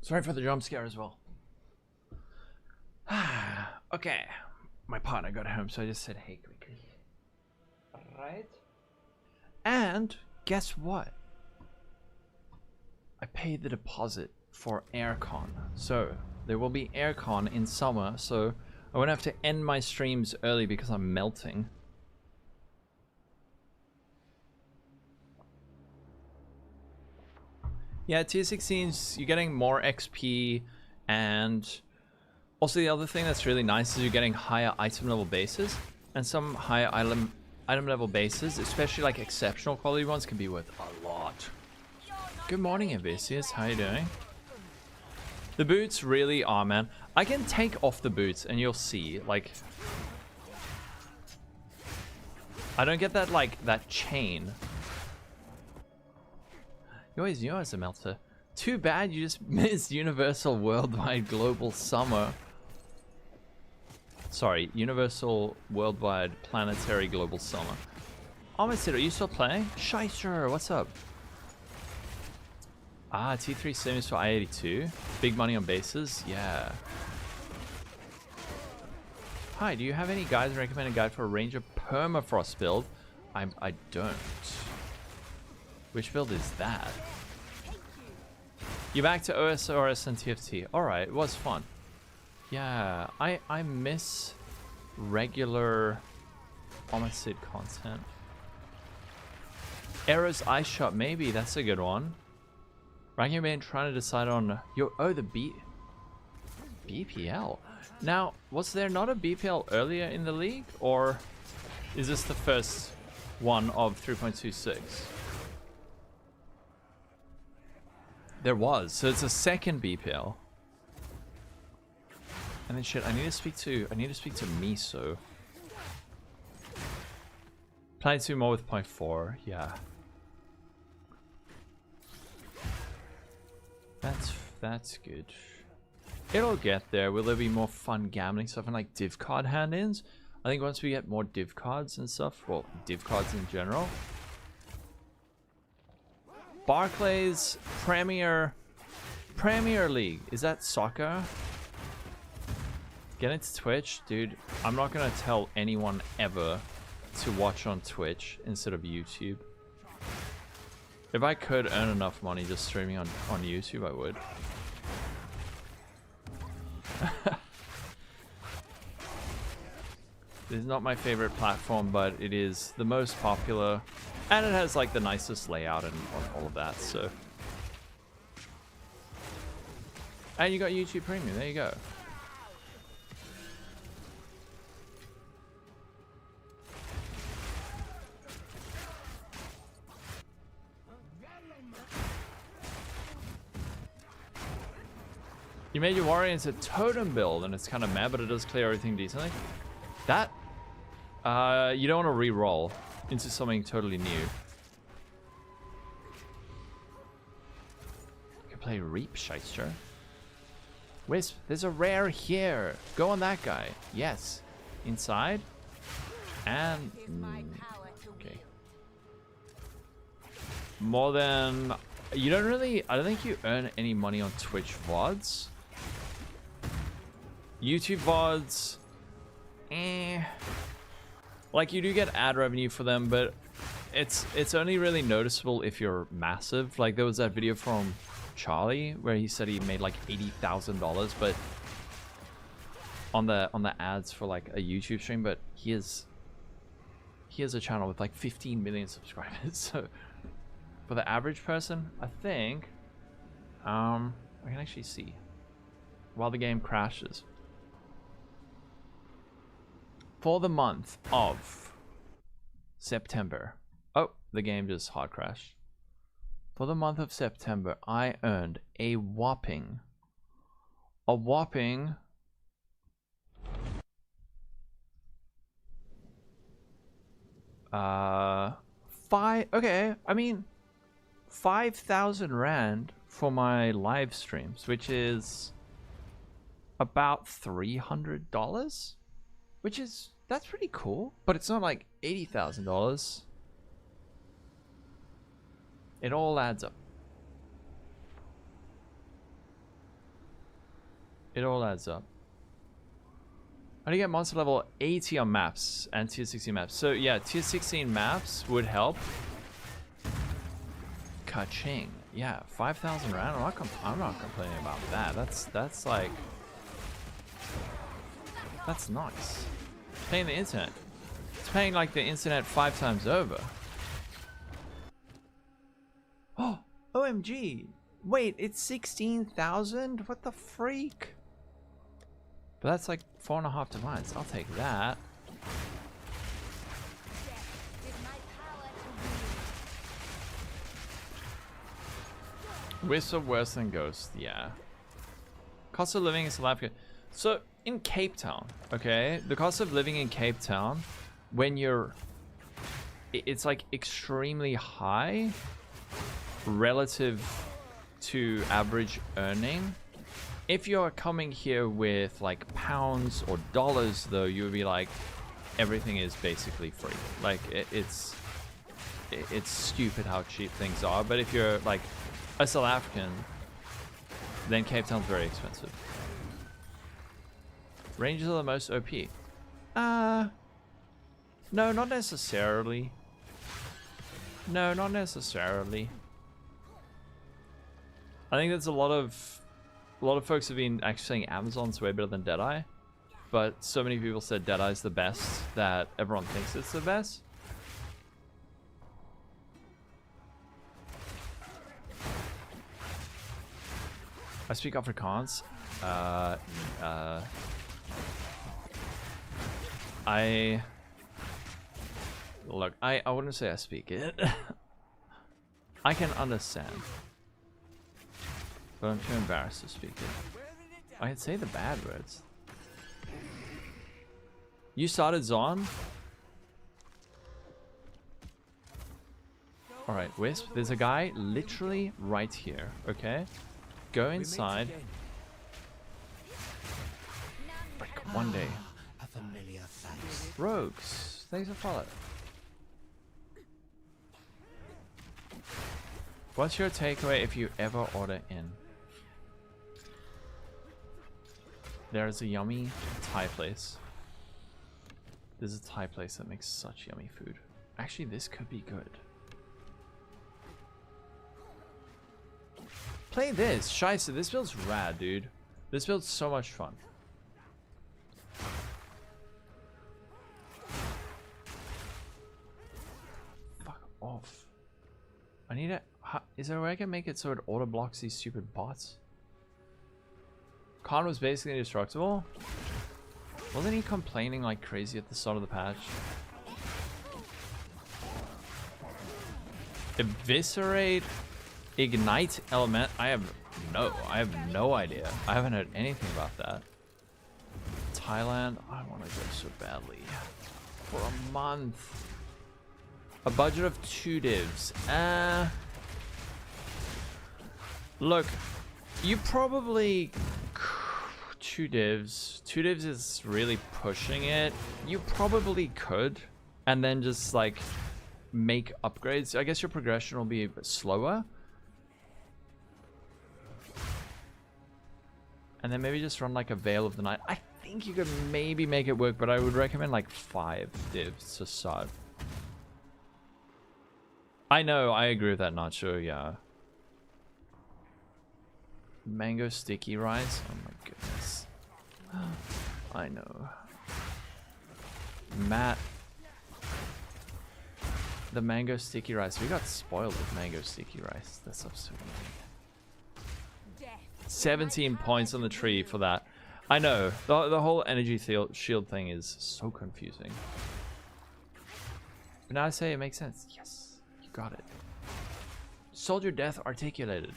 Sorry for the jump scare as well. Okay. My partner got home, so I just said hey quickly. Alright. And guess what? I paid the deposit for aircon. So there will be aircon in summer, so I won't have to end my streams early because I'm melting. Yeah, tier 16s, you're getting more XP, and also the other thing that's really nice is you're getting higher item level bases, and some higher item level bases, especially like exceptional quality ones, can be worth a lot. Good morning, Invisius. How you doing? The boots really are, man. I can take off the boots and you'll see, like, I don't get that, like, that chain. You always knew I was a melter. Too bad you just missed Universal Worldwide Global Summer. Sorry, Universal Worldwide Planetary Global Summer. Armistead, are you still playing? Shyster, what's up? Ah, T3 semis for I-82. Big money on bases? Yeah. Hi, do you have any guys recommend a guide for a Ranger Permafrost build? I don't. Which build is that? You're back to OSRS and TFT. Alright, it was fun. Yeah, I miss regular Homicide content. Arrow's Ice Shot, maybe, that's a good one. Ranking man trying to decide on the BPL. Now, was there not a BPL earlier in the league, or is this the first one of 3.26? There was, so it's a second BPL. And then shit, I need to speak to Miso. Playing 2 more with 0.4, yeah. That's good. It'll get there. Will there be more fun gambling stuff and like div card hand-ins? I think once we get more div cards and stuff, well, div cards in general. Barclays Premier League. Is that soccer? Get into Twitch, dude. I'm not gonna tell anyone ever to watch on Twitch instead of YouTube. If I could earn enough money just streaming on YouTube, I would. This is not my favorite platform, but it is the most popular, and it has like the nicest layout and all of that, so. And you got YouTube Premium, there you go. You made your warrior into a totem build, and it's kind of mad, but it does clear everything decently. That, you don't want to re-roll into something totally new. You can play Reap, Shyster. Wisp, there's a rare here. Go on that guy. Yes. Inside. And... okay. More than... You don't really... I don't think you earn any money on Twitch VODs. YouTube VODs... Like, you do get ad revenue for them, but it's only really noticeable if you're massive. Like, there was that video from Charlie where he said he made like $80,000, but on the ads for like a YouTube stream. But he has a channel with like 15 million subscribers. So for the average person, I think I can actually see while the game crashes. For the month of September. Oh, the game just hard crashed. For the month of September, I earned a whopping okay, I mean 5,000 Rand for my live streams, which is about $300, which is, that's pretty cool, but it's not like $80,000. It all adds up. It all adds up. How do you get monster level 80 on maps and tier 16 maps? So yeah, tier 16 maps would help. Ka-ching. Yeah, 5,000 rand. I'm not complaining about that. That's like, that's nice. It's paying the internet. It's paying like the internet 5 times over. Oh, OMG. Wait, it's 16,000? What the freak? But that's like 4.5 divines. I'll take that. Wisps are worse than ghosts, yeah. Cost of living in South Africa. So in Cape Town, okay, the cost of living in Cape Town, when you're, it's like extremely high relative to average earning. If you're coming here with like pounds or dollars though, you would be like, everything is basically free. Like it's stupid how cheap things are. But if you're like a South African, then Cape Town's very expensive. Rangers are the most OP. No, not necessarily. No, not necessarily. I think there's a lot of folks have been actually saying Amazon's way better than Deadeye, but so many people said Deadeye's the best that everyone thinks it's the best. I speak Afrikaans. I wouldn't say I speak it. I can understand, but I'm too embarrassed to speak it. I can say the bad words. You started Zon? Alright, Wisp, there's a guy literally right here, okay? Go inside. Like one day. A familiar face. Rogues, thanks for follow. What's your takeaway if you ever order in? There's a yummy Thai place. There's a Thai place that makes such yummy food. Actually, this could be good. Play this. Scheisse, this build's rad, dude. This build's so much fun. Fuck off. I need a... Is there a way I can make it so it auto blocks these stupid bots? Khan was basically indestructible. Wasn't he complaining like crazy at the start of the patch? Eviscerate, ignite element. I have no idea. I haven't heard anything about that. Thailand. I want to go so badly for a month. A budget of 2 divs. Look, you probably 2 divs. 2 divs is really pushing it. You probably could, and then just like make upgrades. I guess your progression will be a bit slower, and then maybe just run like a Veil of the Night. I think you could maybe make it work, but I would recommend like 5 divs to start. I know, I agree with that, Nacho, yeah. Mango sticky rice? Oh my goodness. I know. Matt. The mango sticky rice. We got spoiled with mango sticky rice. That's absurd. 17 points on the tree for that. I know. The whole energy shield thing is so confusing. But now I say it makes sense. Yes. You got it. Soldier death articulated.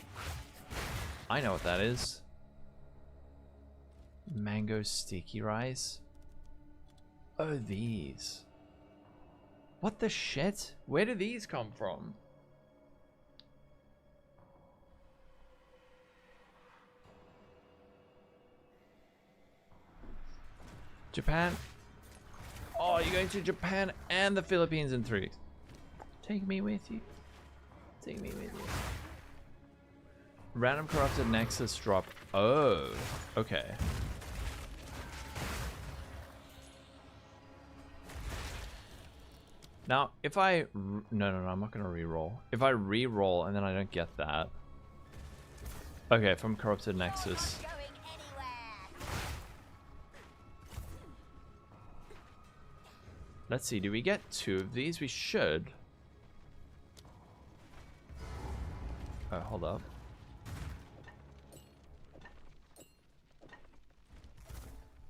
I know what that is. Mango sticky rice. Oh, these. What the shit? Where do these come from? Japan? Oh, you're going to Japan and the Philippines in 3 weeks. Take me with you. Take me with you. Random corrupted nexus drop. Oh, okay. Now, if I... No, I'm not going to re-roll. If I re-roll and then I don't get that... Okay, from corrupted nexus. Let's see, do we get 2 of these? We should. Oh, hold up.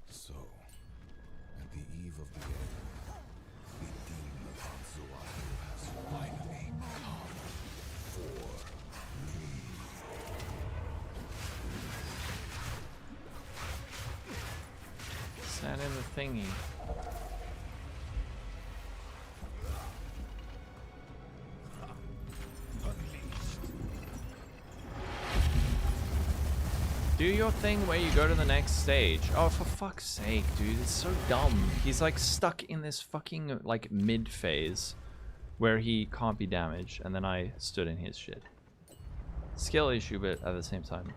So, at the eve of the end, the demon of Hanzuaku has finally come for me. Send in the thingy. Do your thing where you go to the next stage. Oh, for fuck's sake, dude. It's so dumb. He's like stuck in this fucking like mid phase where he can't be damaged. And then I stood in his shit. Skill issue, but at the same time,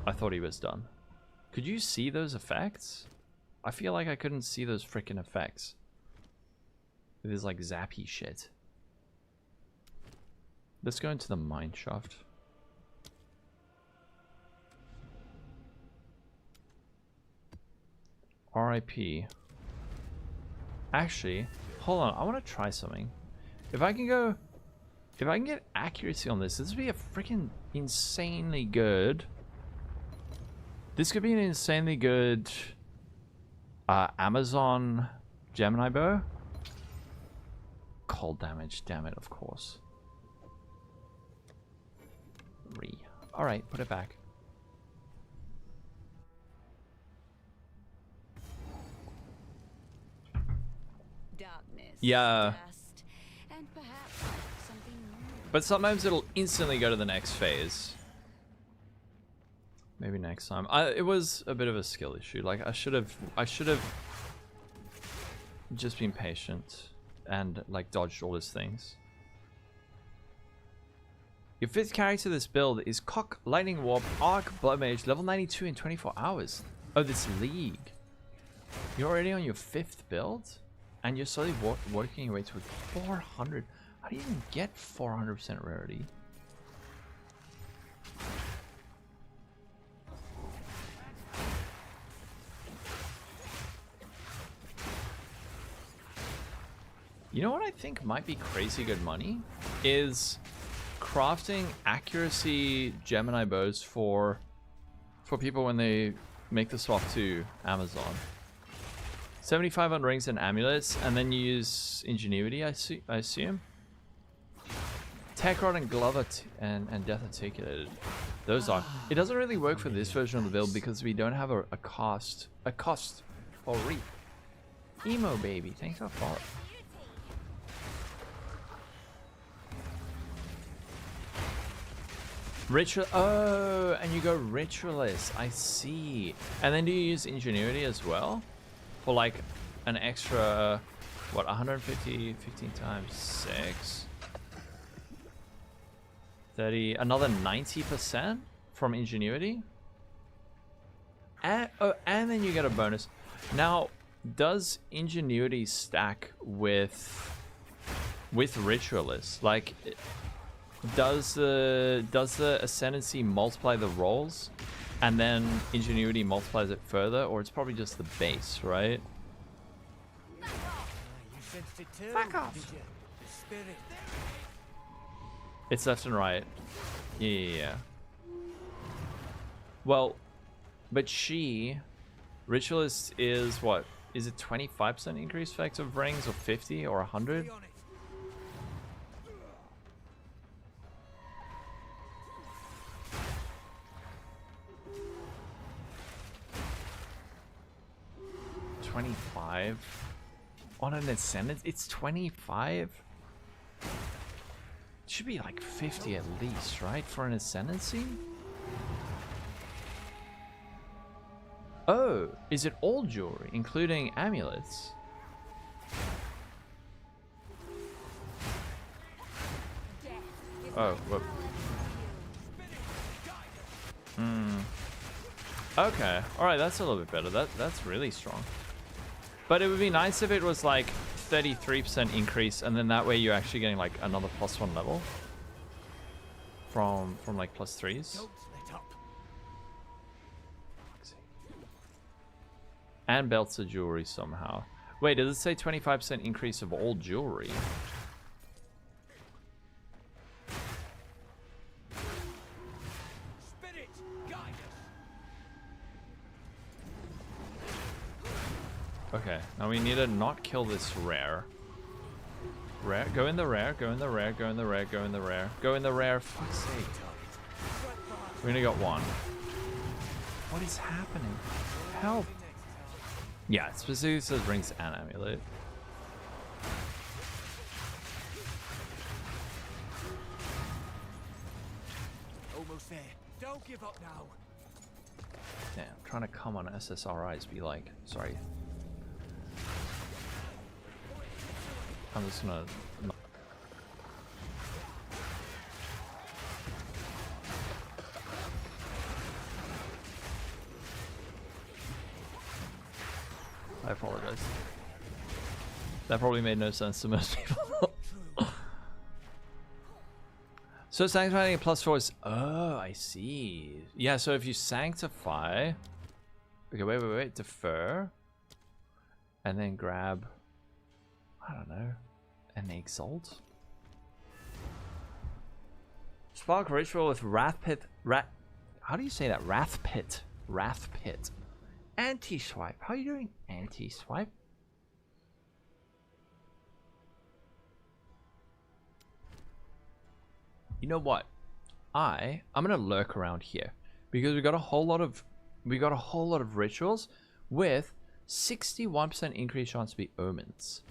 I thought he was done. Could you see those effects? I feel like I couldn't see those freaking effects. It is like zappy shit. Let's go into the mine shaft. RIP. Actually, hold on. I want to try something. If I can get accuracy on this, this would be a freaking insanely good. This could be an insanely good Amazon Gemini bow. Cold damage, damn it, of course. Alright, put it back. Darkness, Yeah. dust, and perhaps something new. But sometimes it'll instantly go to the next phase. Maybe next time. It was a bit of a skill issue. Like I should have just been patient and like dodged all his things. Your 5th character this build is Cock, Lightning Warp, Arc, Blood Mage, level 92 in 24 hours. Oh, this league. You're already on your 5th build? And you're slowly working your way to 400. How do you even get 400% rarity? You know what I think might be crazy good money? Is crafting accuracy Gemini bows for people when they make the swap to Amazon. 75 on rings and amulets, and then you use ingenuity, I assume. Tech Rod and Glove and Death Articulated. Those are. It doesn't really work for this version of the build because we don't have a cost for Reap. Emo baby, thanks for follow. Ritual. Oh, and you go ritualist. I see. And then do you use ingenuity as well? For like an extra, what, 150, 15 times 6, 30, another 90% from ingenuity. And, oh, and then you get a bonus. Now, does ingenuity stack with ritualist? Like, does the ascendancy multiply the rolls? And then ingenuity multiplies it further, or it's probably just the base, right? Back off. It's left and right. Yeah. Well, but Ritualist is what? Is it 25% increased effect of rings, or 50, or 100? On an ascendant, it's 25. It should be like 50 at least, right, for an ascendancy? Oh, is it all jewelry, including amulets? Oh, whoop. Okay, alright, that's a little bit better. That's really strong. But it would be nice if it was like 33% increase, and then that way you're actually getting like another +1 level from like +3s. Don't let up. And belts of jewelry somehow. Wait, does it say 25% increase of all jewelry? Spirit, guide us. Okay, now we need to not kill this rare. Rare, go in the rare, go in the rare, go in the rare, go in the rare, go in the rare, fuck's sake. We only got one. What is happening? Help! Yeah, it specifically says rings and amulet. Almost there. Don't give up now. Damn, trying to come on SSRIs be like, sorry. I'm just gonna... I apologize. That probably made no sense to most people. So sanctifying a +4 is... Oh, I see. Yeah, so if you sanctify... Okay, wait. Defer. And then grab... I don't know. An exalt? Spark ritual with Wrath Pit... How do you say that? Wrath Pit. Wrath Pit. Anti-swipe. How are you doing? Anti-swipe? You know what? I'm gonna lurk around here because we got a whole lot of rituals with 61% increased chance to be omens.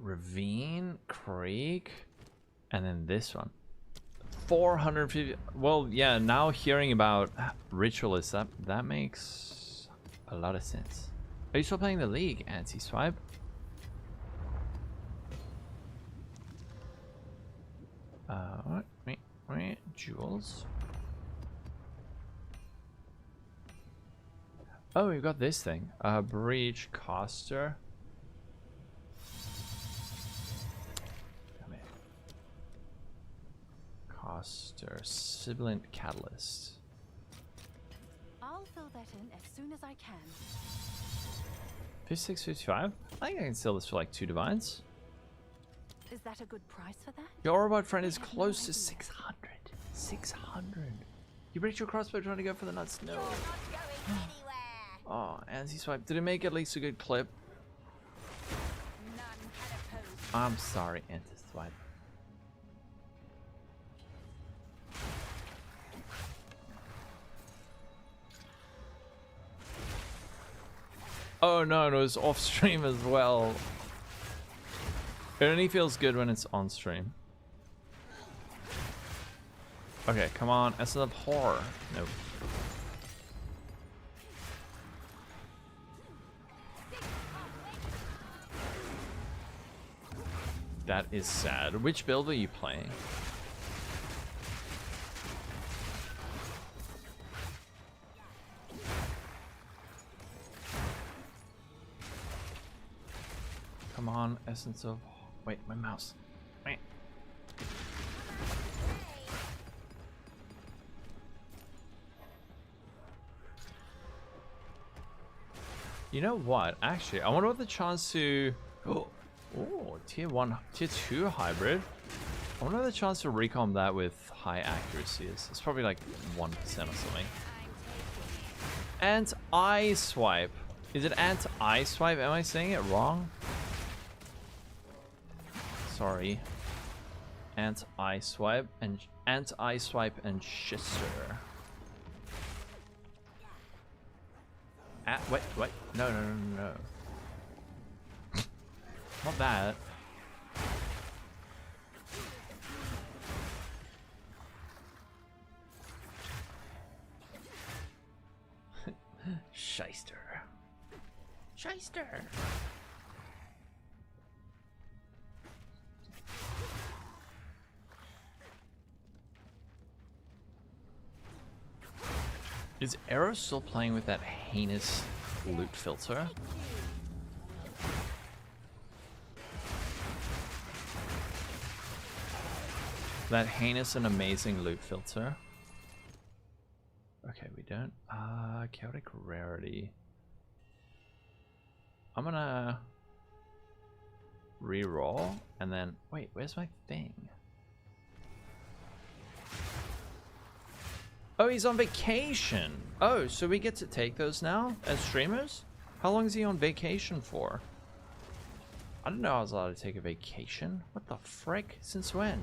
Ravine, Creek, and then this one. 450. Well, yeah, now hearing about ritualists, that makes a lot of sense. Are you still playing the league, anti-swipe? Wait, jewels. Oh, we've got this thing. Breach caster. Caster, sibilant catalyst. I'll fill that in as soon as I can. 56, 55? I think I can sell this for like 2 divines. Is that a good price for that? Your robot friend is close to 600. 600. You breached your crossbow trying to go for the nuts. No. You're not going anywhere. Oh, anti-swipe. Did it make at least a good clip? None can oppose. I'm sorry, anti-swipe. Oh no, it was off stream as well. It only feels good when it's on stream. Okay, come on, essence of horror. Nope. That is sad. Which build are you playing? Come on, essence of... Wait, my mouse. Wait. You know what? Actually, I wonder what the chance to... Oh, tier 1, tier 2 hybrid. I wonder what the chance to recom that with high accuracy is. It's probably like 1% or something. Ant-eye swipe. Is it ant-eye swipe? Am I saying it wrong? Sorry. Ant-eye swipe and ant-eye swipe and shister. Wait. No. Not that. Shyster. Shyster. Is Arrow still playing with that heinous loot filter? That heinous and amazing loot filter. Okay, we don't. Chaotic rarity. I'm gonna re-roll and then wait. Where's my thing? Oh, he's on vacation. Oh, so we get to take those now as streamers? How long is he on vacation for? I didn't know I was allowed to take a vacation. What the frick? Since when?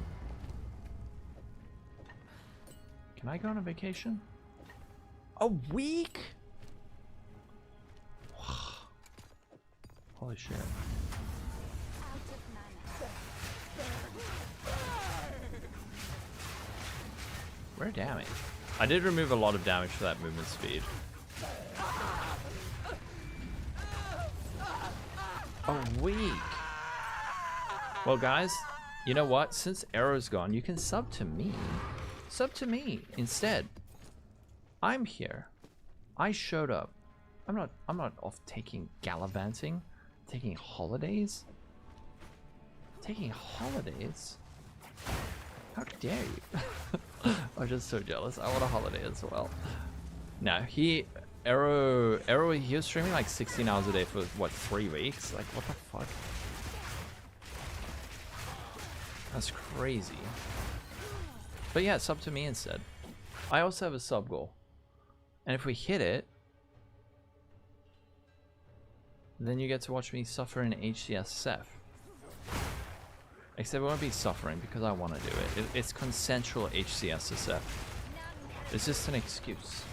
Can I go on a vacation? A week? Holy shit. Rare damage. I did remove a lot of damage for that movement speed. A week. Well, guys, you know what? Since Arrow's gone, you can sub to me. Sub to me instead. I'm here. I showed up. I'm not off taking gallivanting, taking holidays. Taking holidays? How dare you? I'm just so jealous. I want a holiday as well. No, Arrow, he was streaming like 16 hours a day for what, 3 weeks? Like, what the fuck? That's crazy. But yeah, sub to me instead. I also have a sub goal. And if we hit it, then you get to watch me suffer in HCSF. Except I won't be suffering because I want to do it. It's consensual HCSF. It's just an excuse.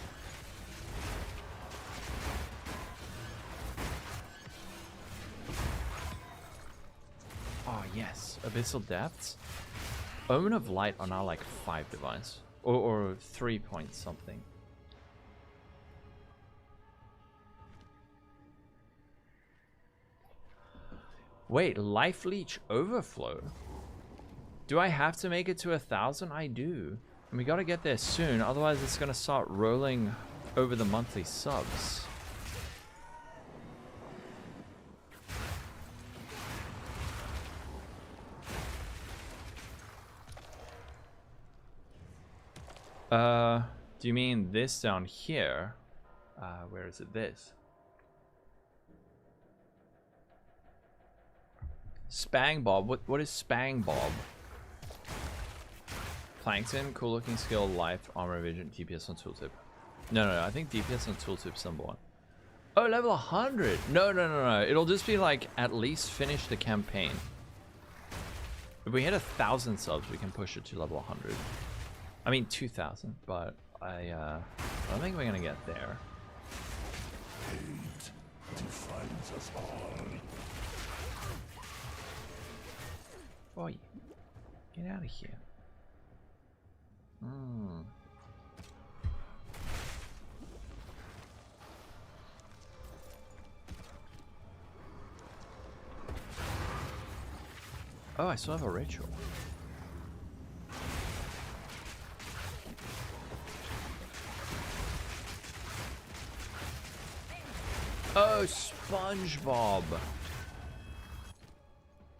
Oh yes, Abyssal Depths. Omen of Light are now like 5 divines. Or 3 point something. Wait, Life Leech Overflow? Do I have to make it to 1,000? I do. And we gotta get there soon, otherwise it's gonna start rolling over the monthly subs. Do you mean this down here? Where is it? This? Spang Bob. What is Spang Bob? Plankton, cool looking skill, life, armor, vision, DPS on tooltip. No, I think DPS on tooltip's number 1. Oh, level 100. No. It'll just be like at least finish the campaign. If we hit 1,000 subs, we can push it to level 100. I mean 2,000, but I don't think we're gonna get there. Hate defines us all. Boy, get out of here. Oh, I still have a ritual. Oh, SpongeBob.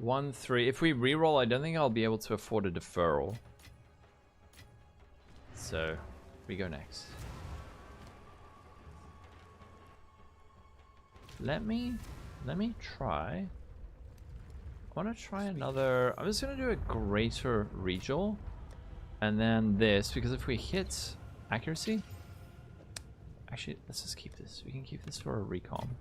1-3. If we reroll, I don't think I'll be able to afford a deferral. So, we go next. Let me try. I want to try another. I'm just gonna do a greater regal, and then this, because if we hit accuracy. Actually, let's just keep this. We can keep this for a recon.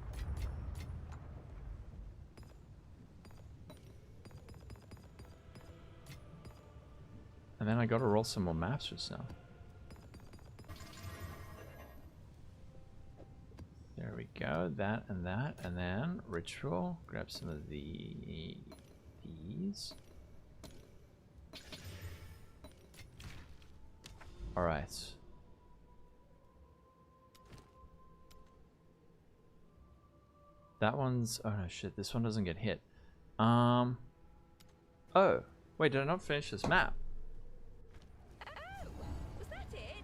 And then I gotta roll some more masters now. There we go. That, and then ritual. Grab some of these. All right. That one's... Oh no, shit. This one doesn't get hit. Oh. Wait, did I not finish this map? Oh, was that it?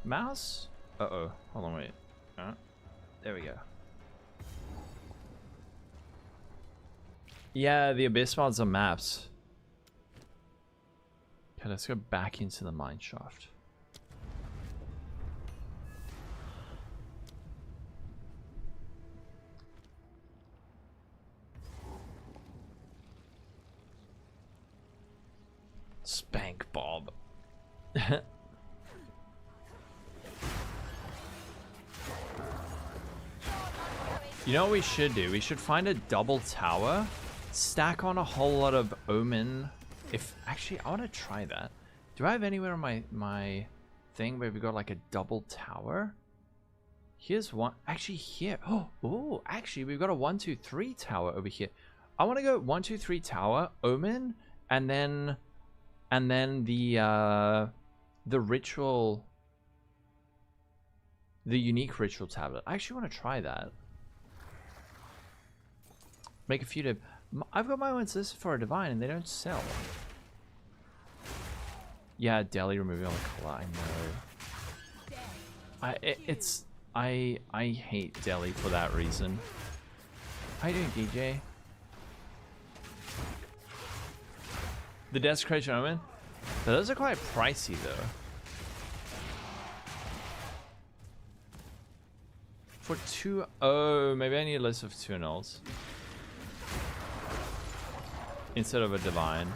Mouse? Uh-oh. Hold on, wait. There we go. Yeah, the Abyss mods are maps. Okay, let's go back into the mine shaft. Spank Bob. You know what we should do? We should find a double tower, stack on a whole lot of omen. If actually, I want to try that. Do I have anywhere on my thing where we got like a double tower? Here's one. Actually, here. Oh, actually, we've got a 1, 2, 3 tower over here. I want to go 1, 2, 3 tower, omen, and then the ritual, the unique ritual tablet. I actually want to try that. Make a few to... I've got my ones listed for a divine and they don't sell. Yeah, Delhi removing all the color. I know. I hate Delhi for that reason. How you doing, DJ? The Desecration Omen? Those are quite pricey though. For 2... Oh, maybe I need a list of 2 nulls instead of a divine.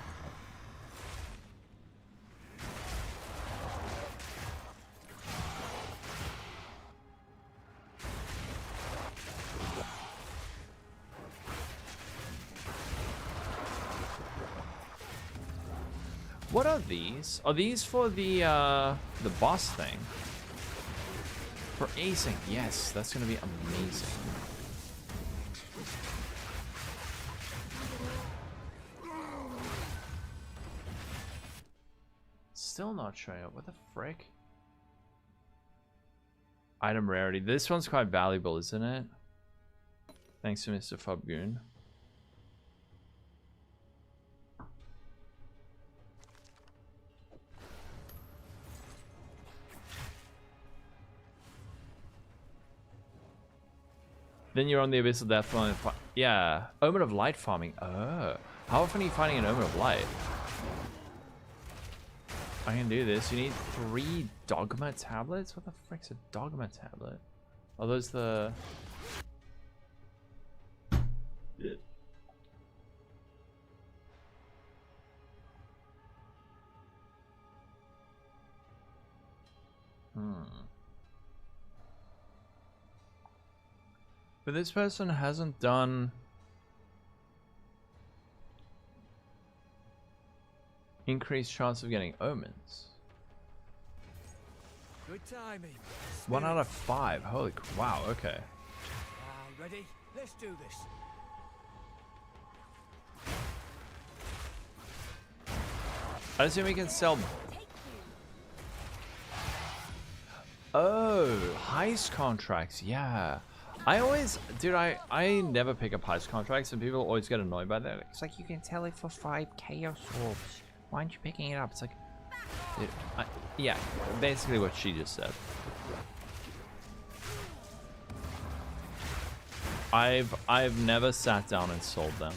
What are these? Are these for the boss thing? For acing? Yes, that's gonna be amazing. Still not showing up. What the frick? Item rarity. This one's quite valuable, isn't it? Thanks to Mr. Fubgoon. Then you're on the Abyssal Death line. Yeah. Omen of Light farming. Oh. How often are you finding an Omen of Light? I can do this. You need 3 Dogma tablets? What the frick's a Dogma tablet? Are those the... But this person hasn't done... increased chance of getting omens. Good timing. 1 out of 5. Holy wow, okay. Ready? Let's do this. I assume we can sell... Oh, heist contracts, yeah. I always, dude, I never pick up heist contracts and people always get annoyed by that. It's like, you can sell it for 5 chaos orbs. Why aren't you picking it up? It's like, dude, yeah, basically what she just said. I've never sat down and sold them.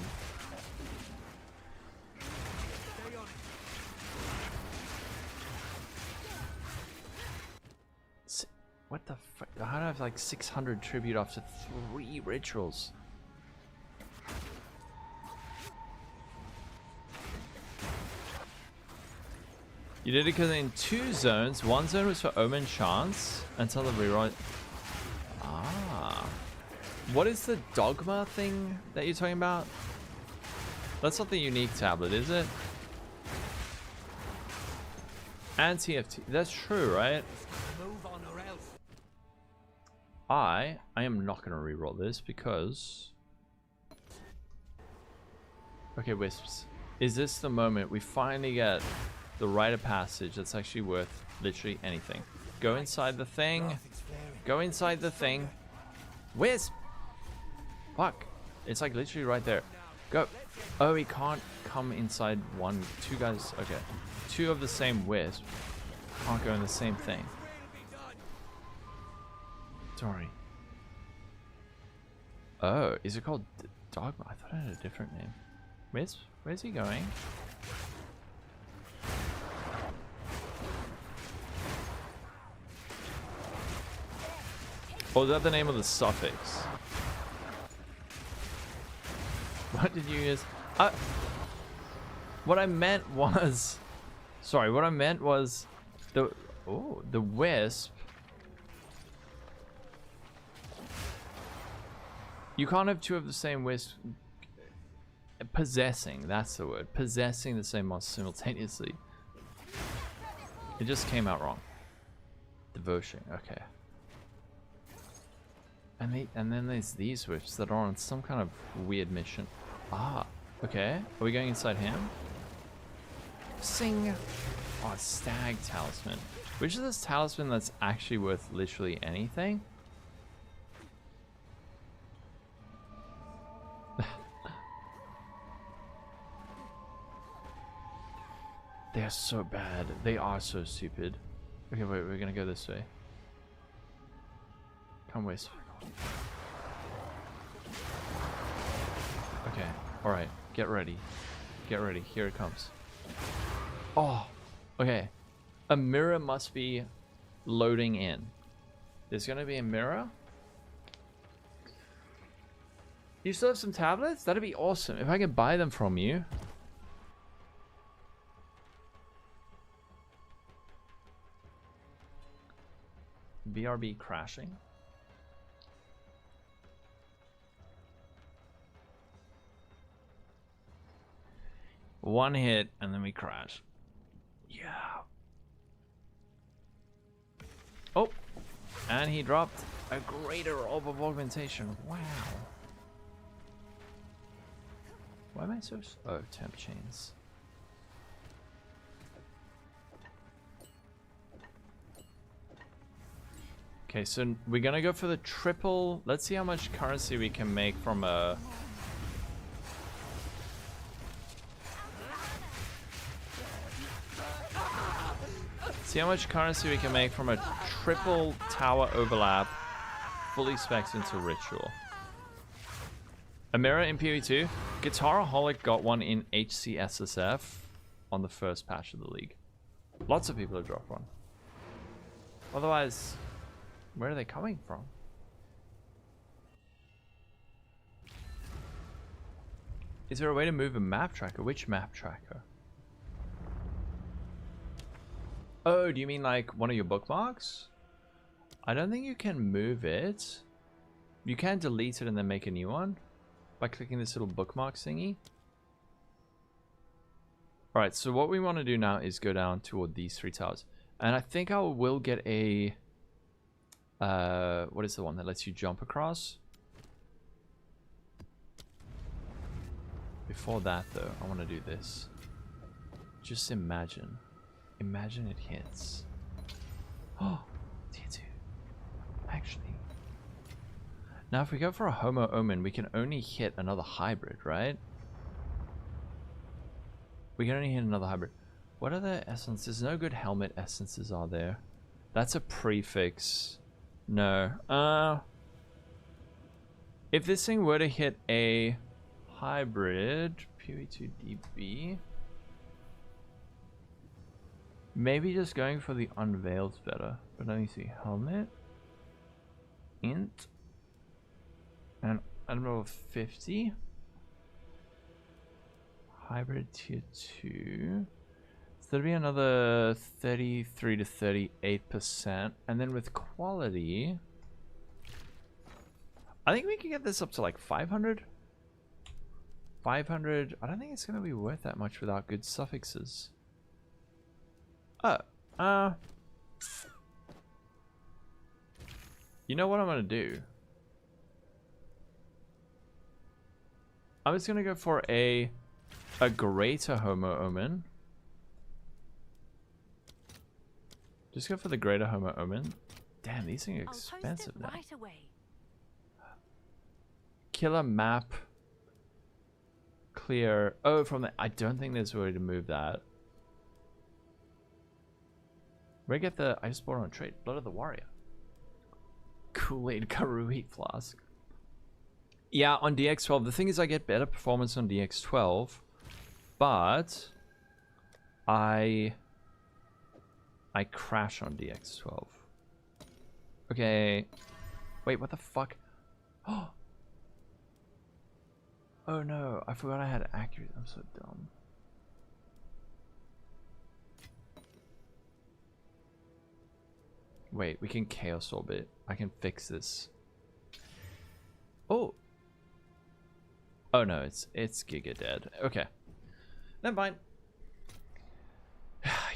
What the fuck? How do I have like 600 tribute after 3 rituals? You did it because in 2 zones, 1 zone was for Omen Chance until the reroll. Ah. What is the Dogma thing that you're talking about? That's not the unique tablet, is it? And TFT. That's true, right? Move on or else. I am not going to reroll this because... Okay, Wisps. Is this the moment we finally get the rite of passage that's actually worth literally anything? Go inside the thing. Go inside the thing. Wisp! Fuck. It's like literally right there. Go. Oh, he can't come inside one. Two guys. Okay. Two of the same wisp can't go in the same thing. Sorry. Oh, is it called Dogma? I thought it had a different name. Where's he going? Oh, is that the name of the suffix? What did you use? What I meant was... Sorry, what I meant was... the wisp... You can't have two of the same wisp... Possessing, that's the word. Possessing the same monster simultaneously. It just came out wrong. Devotion, okay. And then there's these wisps that are on some kind of weird mission. Ah, okay. Are we going inside him? Sing! Oh, stag talisman. Which is this talisman that's actually worth literally anything? They are so bad. They are so stupid. Okay, wait, we're gonna go this way. Come wisp. Okay, alright. Get ready. Get ready. Here it comes. Oh, okay. A mirror must be loading in. There's gonna be a mirror. You still have some tablets? That'd be awesome. If I could buy them from you. BRB crashing. One hit and then we crash. Yeah. Oh, and he dropped a greater orb of augmentation. Wow. Why am I so... Oh, temp chains. Okay, so we're gonna go for the triple. Let's see how much currency we can make from a... See how much currency we can make from a triple tower overlap, fully specced into ritual. A mirror in PoE2. Guitaraholic got one in HCSSF on the first patch of the league. Lots of people have dropped one. Otherwise, where are they coming from? Is there a way to move a map tracker? Which map tracker? Oh, do you mean like one of your bookmarks? I don't think you can move it. You can delete it and then make a new one by clicking this little bookmark thingy. Alright, so what we want to do now is go down toward these three towers. And I think I will get a... what is the one that lets you jump across? Before that though, I want to do this. Just imagine. Imagine it hits. Oh, tier 2. Actually. Now if we go for a Homo Omen, we can only hit another hybrid, right? We can only hit another hybrid. What other essences? No good helmet essences are there. That's a prefix. No. If this thing were to hit a hybrid, PoE2DB, maybe just going for the unveil's better. But let me see. Helmet, int, and I don't know, 50. Hybrid tier 2. So there'll be another 33 to 38%. And then with quality, I think we can get this up to like 500. 500. I don't think it's going to be worth that much without good suffixes. You know what I'm going to do? I'm just going to go for a greater Homo Omen. Just go for the greater Homo Omen. Damn, these things are expensive now. Right away. Killer map. Clear. Oh, from the... I don't think there's a way to move that. Where I get the... I just bought on a trade. Blood of the Warrior. Kool-Aid Karui Flask. Yeah, on DX12. The thing is I get better performance on DX12. But... I crash on DX12. Okay. Wait, what the fuck? Oh no, I forgot I had accurate. I'm so dumb. Wait, we can Chaos Orbit. I can fix this. Oh. Oh no, it's Giga dead. Okay. Never mind.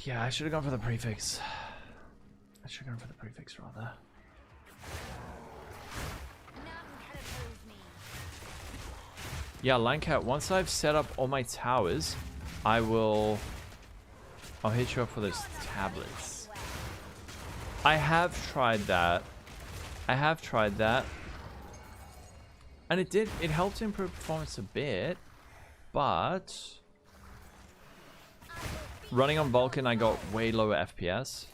Yeah, I should have gone for the prefix. I should have gone for the prefix rather. Yeah, Landcat, once I've set up all my towers, I'll hit you up for those tablets. I have tried that. And it helped improve performance a bit, but running on Vulcan I got way lower FPS,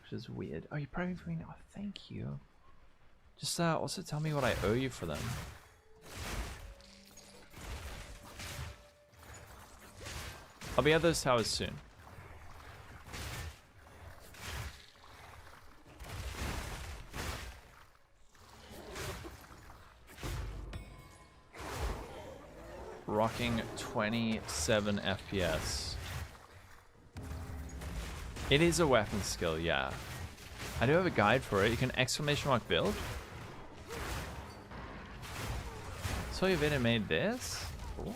which is weird. Oh, you're probably for me now. Thank you. Just also tell me what I owe you for them. I'll be at those towers soon. Rocking 27 FPS. It is a weapon skill, yeah. I do have a guide for it. You can exclamation mark build. So you've been and made this? Ooh.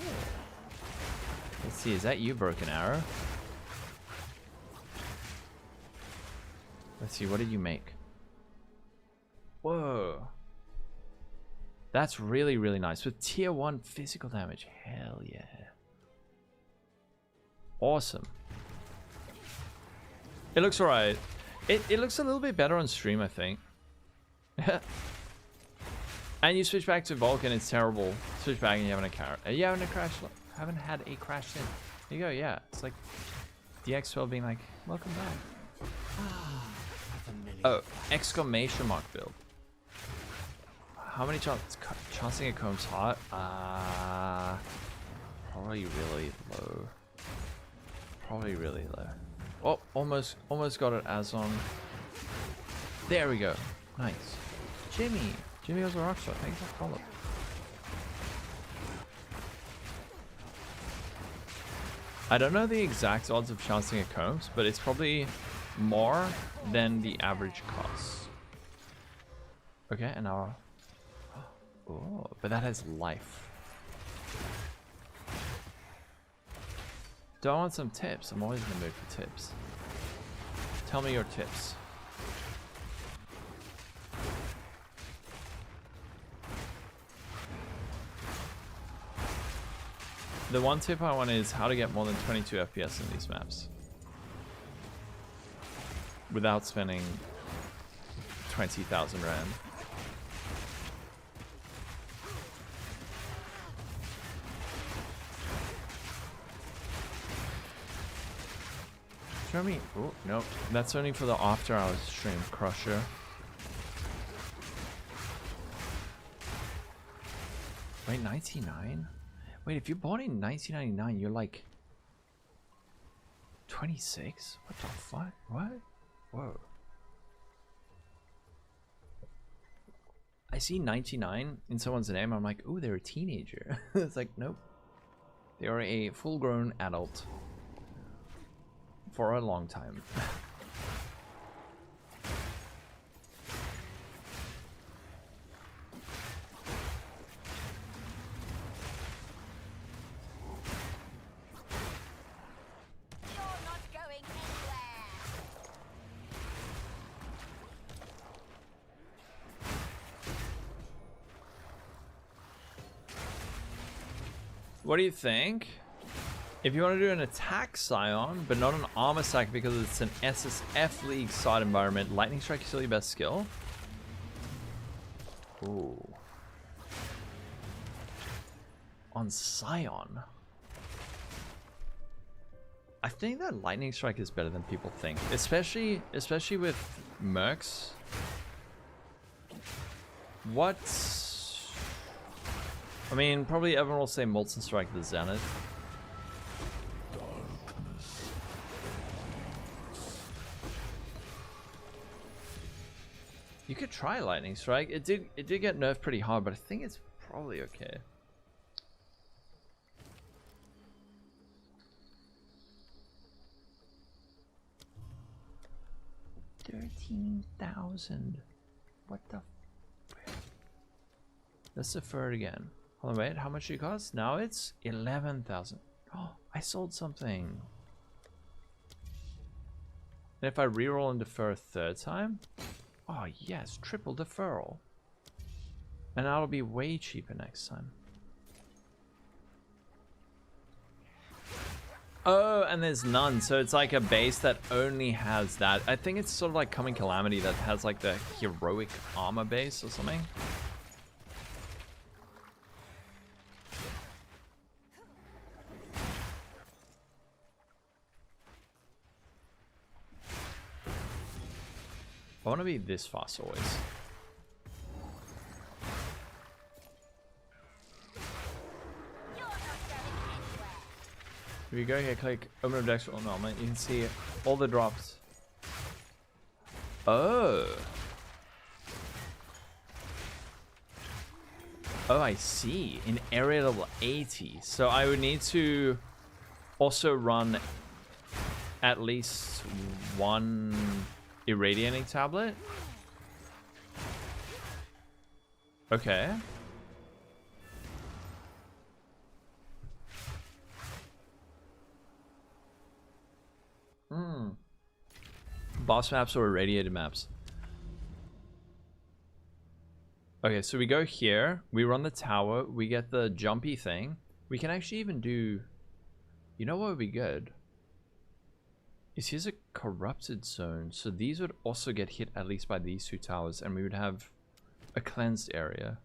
Let's see, is that you, Broken Arrow? Let's see, what did you make? Whoa. That's really, really nice. With tier 1 physical damage. Hell yeah. Awesome. It looks alright. It looks a little bit better on stream, I think. And you switch back to Vulcan, it's terrible. Switch back and you haven't had a crash since. There you go, yeah. It's like DX12 being like, welcome back. Oh, exclamation mark build. How many chancing a comb's hot? Probably really low. Probably really low. Oh, almost got it as on. There we go. Nice. Jimmy was a rockstar. Thanks for the follow. I don't know the exact odds of chancing a combs, but it's probably more than the average cost. Okay, and now. Oh, but that has life. Do I want some tips? I'm always in the mood for tips. Tell me your tips. The one tip I want is how to get more than 22 FPS in these maps. Without spending 20,000 Rand. Show me. Oh, nope. That's only for the after hours stream, Crusher. Wait, 99? Wait, if you bought in 1999, you're like 26? What the fuck? What? Whoa. I see 99 in someone's name. I'm like, ooh, they're a teenager. It's like, nope. They are a full-grown adult. For a long time. You're not going anywhere. What do you think? If you want to do an attack Scion, but not an armor sack because it's an SSF League side environment, Lightning Strike is still your best skill. Ooh. on Scion. I think that Lightning Strike is better than people think, especially with mercs. What? I mean, probably everyone will say Molten Strike the Zenith. You could try Lightning Strike. It did get nerfed pretty hard, but I think it's probably okay. $13,000. What the? Let's defer it again. Hold on, wait. How much did it cost? Now it's 11,000. Oh, I sold something. And if I reroll and defer a third time, oh yes, triple deferral. And that'll be way cheaper next time. Oh, and there's none, so it's like a base that only has that. I think it's sort of like Coming Calamity that has like the heroic armor base or something. I want to be this fast always. If you go here, click Omen of Dex or Normal, you can see all the drops. Oh. Oh, I see. In area level 80. So I would need to also run at least one irradiating tablet. Okay. Boss maps or irradiated maps. Okay, so we go here, we run the tower, we get the jumpy thing. We can actually even do, you know what would be good? Is here's a corrupted zone, so these would also get hit at least by these two towers, and we would have a cleansed area.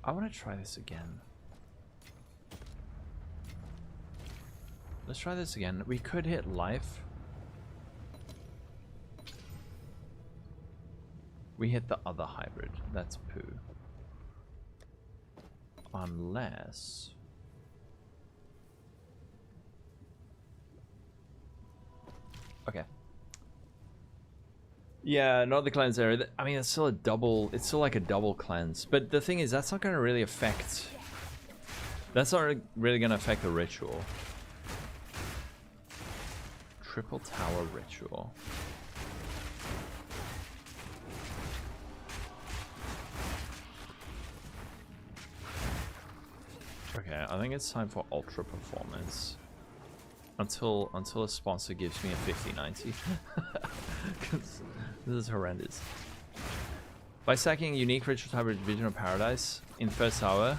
I want to try this again. Let's try this again. We could hit life. We hit the other hybrid. That's poo. Unless... Okay. Yeah, not the cleanse area. I mean, it's still a double... It's still like a double cleanse. But the thing is, that's not going to really affect... That's not really going to affect the ritual. Triple tower ritual. Okay, I think it's time for ultra performance. Until a sponsor gives me a 50/90. Because this is horrendous. By stacking unique ritual hybrid Vision of Paradise in first tower.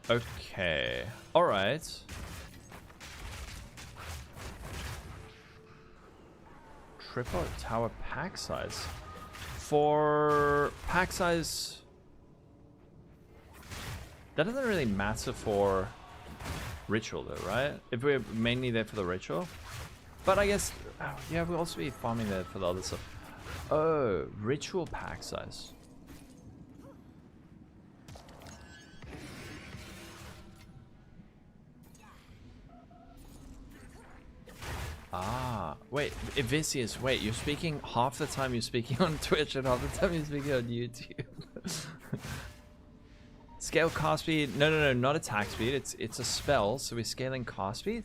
Okay. Alright. Triple tower pack size. For pack size, that doesn't really matter for ritual though, right? If we're mainly there for the ritual. But I guess, yeah, we'll also be farming there for the other stuff. Oh, ritual pack size. Ah, wait, Evicius, wait, you're speaking half the time you're speaking on Twitch and half the time you're speaking on YouTube. Scale cast speed, no, not attack speed, it's a spell, so we're scaling cast speed,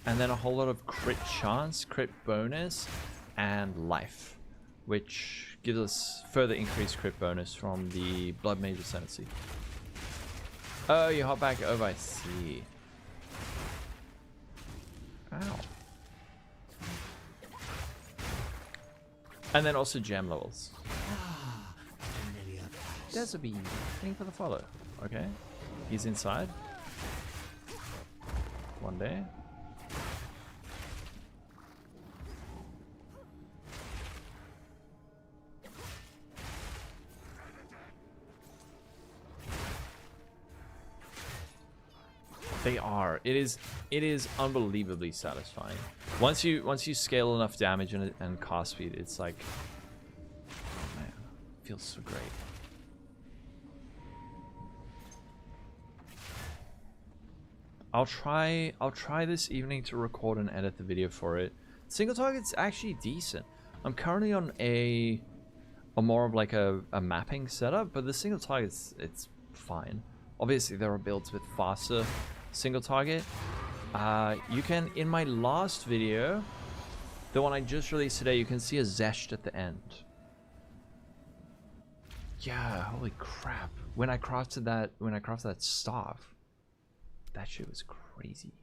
and then a whole lot of crit chance, crit bonus, and life, which gives us further increased crit bonus from the Blood Mage Ascendancy. Oh, you hop back over, I see. Ow. And then also gem levels. There's a bee. Waiting for the follow. Okay. He's inside. One day. They are. It is unbelievably satisfying. Once you scale enough damage and cast speed, it's like, oh man, it feels so great. I'll try this evening to record and edit the video for it. Single target's actually decent. I'm currently on a more of like a mapping setup, but the single target's it's fine. Obviously there are builds with faster single target. You can, in my last video, the one I just released today, you can see a zest at the end. Yeah, holy crap. When I crafted that staff, that shit was crazy.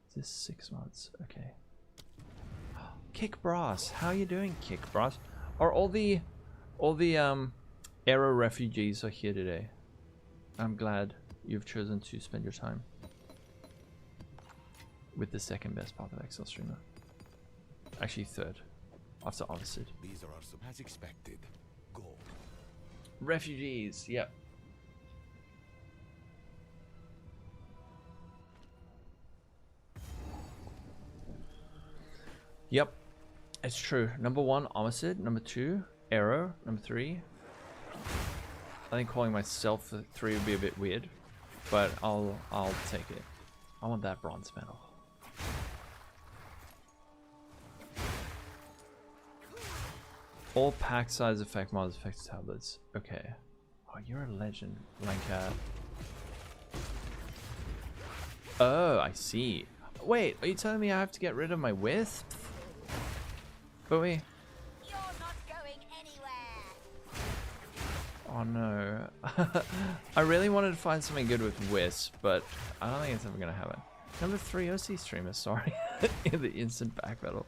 Is this 6 months? Okay. Kick Brass, how you doing, Kick Brass? Are all the Arrow refugees are here today? I'm glad you've chosen to spend your time with the second best Path of Exile streamer. Actually third, after Opposite. These are as expected. Go. Refugees, yep. Yep, it's true. Number 1, Omicid. Number 2, Arrow. Number 3. I think calling myself the 3 would be a bit weird, but I'll take it. I want that bronze medal. All pack size effect mods affect tablets. Okay. Oh, you're a legend, Lancat. Oh, I see. Wait, are you telling me I have to get rid of my wisp? PoE. You're not going anywhere. Oh no. I really wanted to find something good with wisp, but I don't think it's ever gonna happen. Number 3 OC streamer, sorry. In the instant backpedal.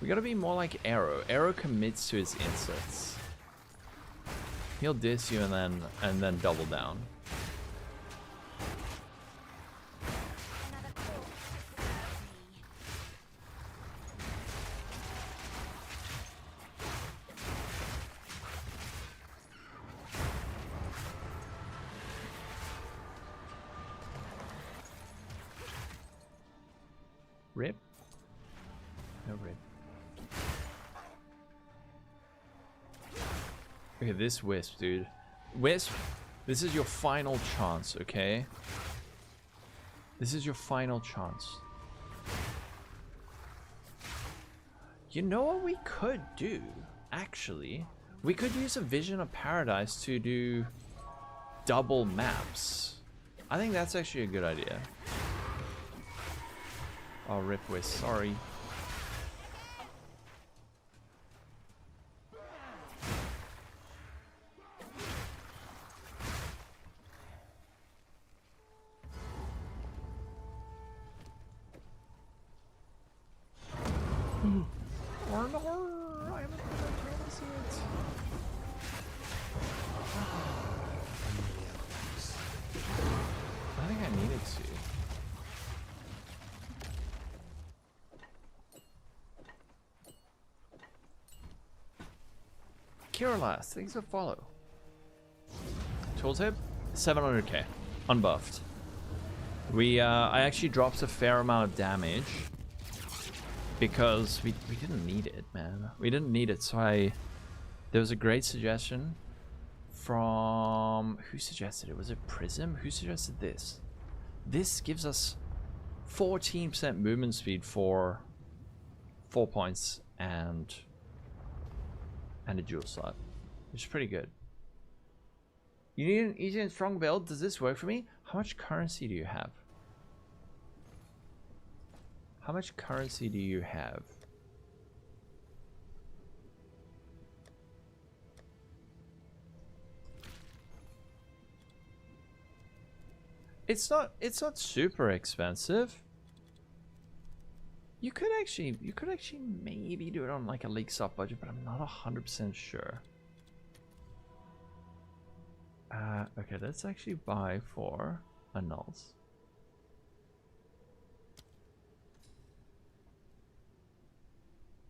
We gotta be more like Arrow. Arrow commits to his insets. He'll diss you and then double down. Another corpse serves me. Rip? No rip. Okay, this Wisp, dude. Wisp, this is your final chance, okay? This is your final chance. You know what we could do, actually? We could use a Vision of Paradise to do double maps. I think that's actually a good idea. Oh, Rip Wisp, sorry. I think I needed to. Kiralas, thanks for follow. Tooltip, 700k, unbuffed. I actually dropped a fair amount of damage because we didn't need it, man. We didn't need it, so there was a great suggestion from, who suggested it? Was it Prism? Who suggested this? This gives us 14% movement speed for 4 points and a dual slot, which is pretty good. You need an easy and strong build. Does this work for me? How much currency do you have? How much currency do you have? It's not super expensive. You could actually maybe do it on like a league soft budget, but I'm not 100% sure. Okay, let's actually buy for annuls.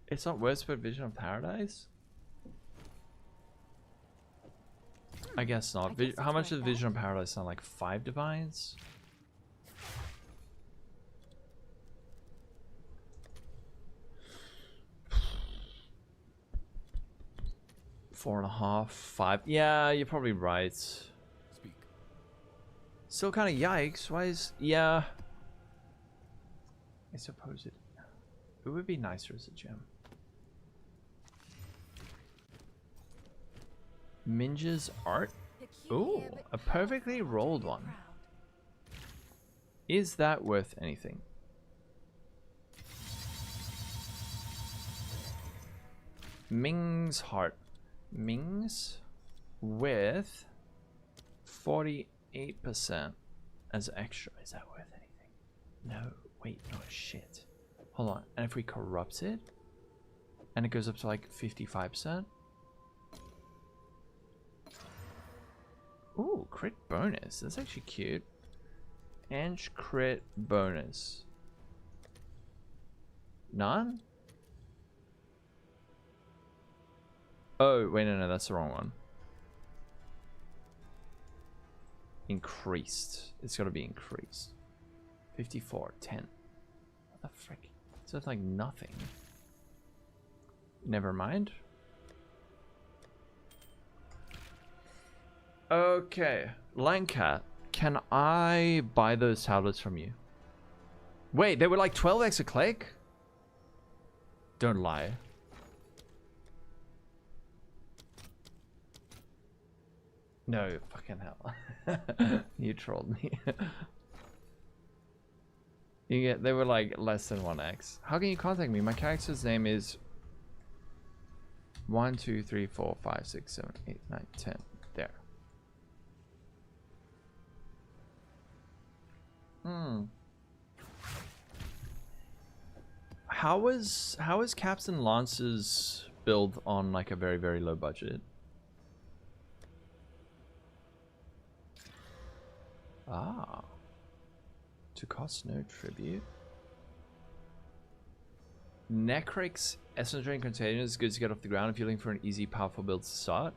It's not worth for Vision of Paradise. I guess not. How much does Vision of Paradise sound like? 5 divines? Four and a half, 5. Yeah, you're probably right. Speak. Still kind of yikes. Why is... Yeah. I suppose it would be nicer as a gem. Minja's art? Ooh, a perfectly rolled one. Is that worth anything? Ming's heart. Ming's with 48% as extra. Is that worth anything? No. Wait, no shit. Hold on. And if we corrupt it and it goes up to like 55%? Ooh, crit bonus. That's actually cute. Ange crit bonus. None? Oh, wait, no, that's the wrong one. Increased. It's got to be increased. 54, 10. What the frick? So it's like nothing. Never mind. Okay, Langcat, can I buy those tablets from you? Wait, they were like 12x a click? Don't lie. No, fucking hell. You trolled me. They were like less than 1x. How can you contact me? My character's name is 1, 2, 3, 4, 5, 6, 7, 8, 9, 10. There. How is Captain Lance's build on like a very, very low budget? Ah. To cost no tribute. Necrix Essence Drain Container is good to get off the ground if you're looking for an easy, powerful build to start.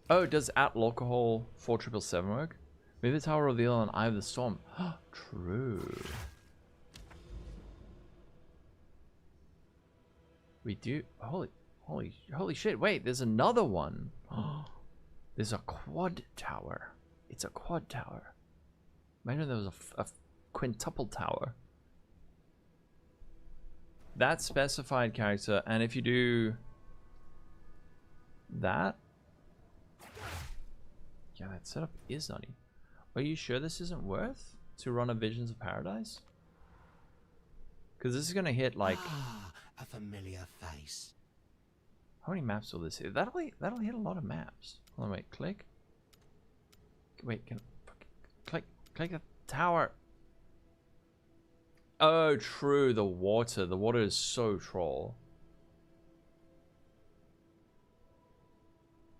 Oh, does at Lolcohol 4777 work? Maybe the tower reveal an Eye of the Storm. True. We do. Holy shit! Wait, there's another one. There's a quad tower. It's a quad tower. Imagine there was a quintuple tower. That specified character, and if you do that. Yeah, that setup is nutty. Are you sure this isn't worth to run a Visions of Paradise? Because this is gonna hit like a familiar face. how many maps will this hit? That'll hit a lot of maps. Hold on, wait, click. Wait, click the tower. Oh, true, the water. The water is so troll.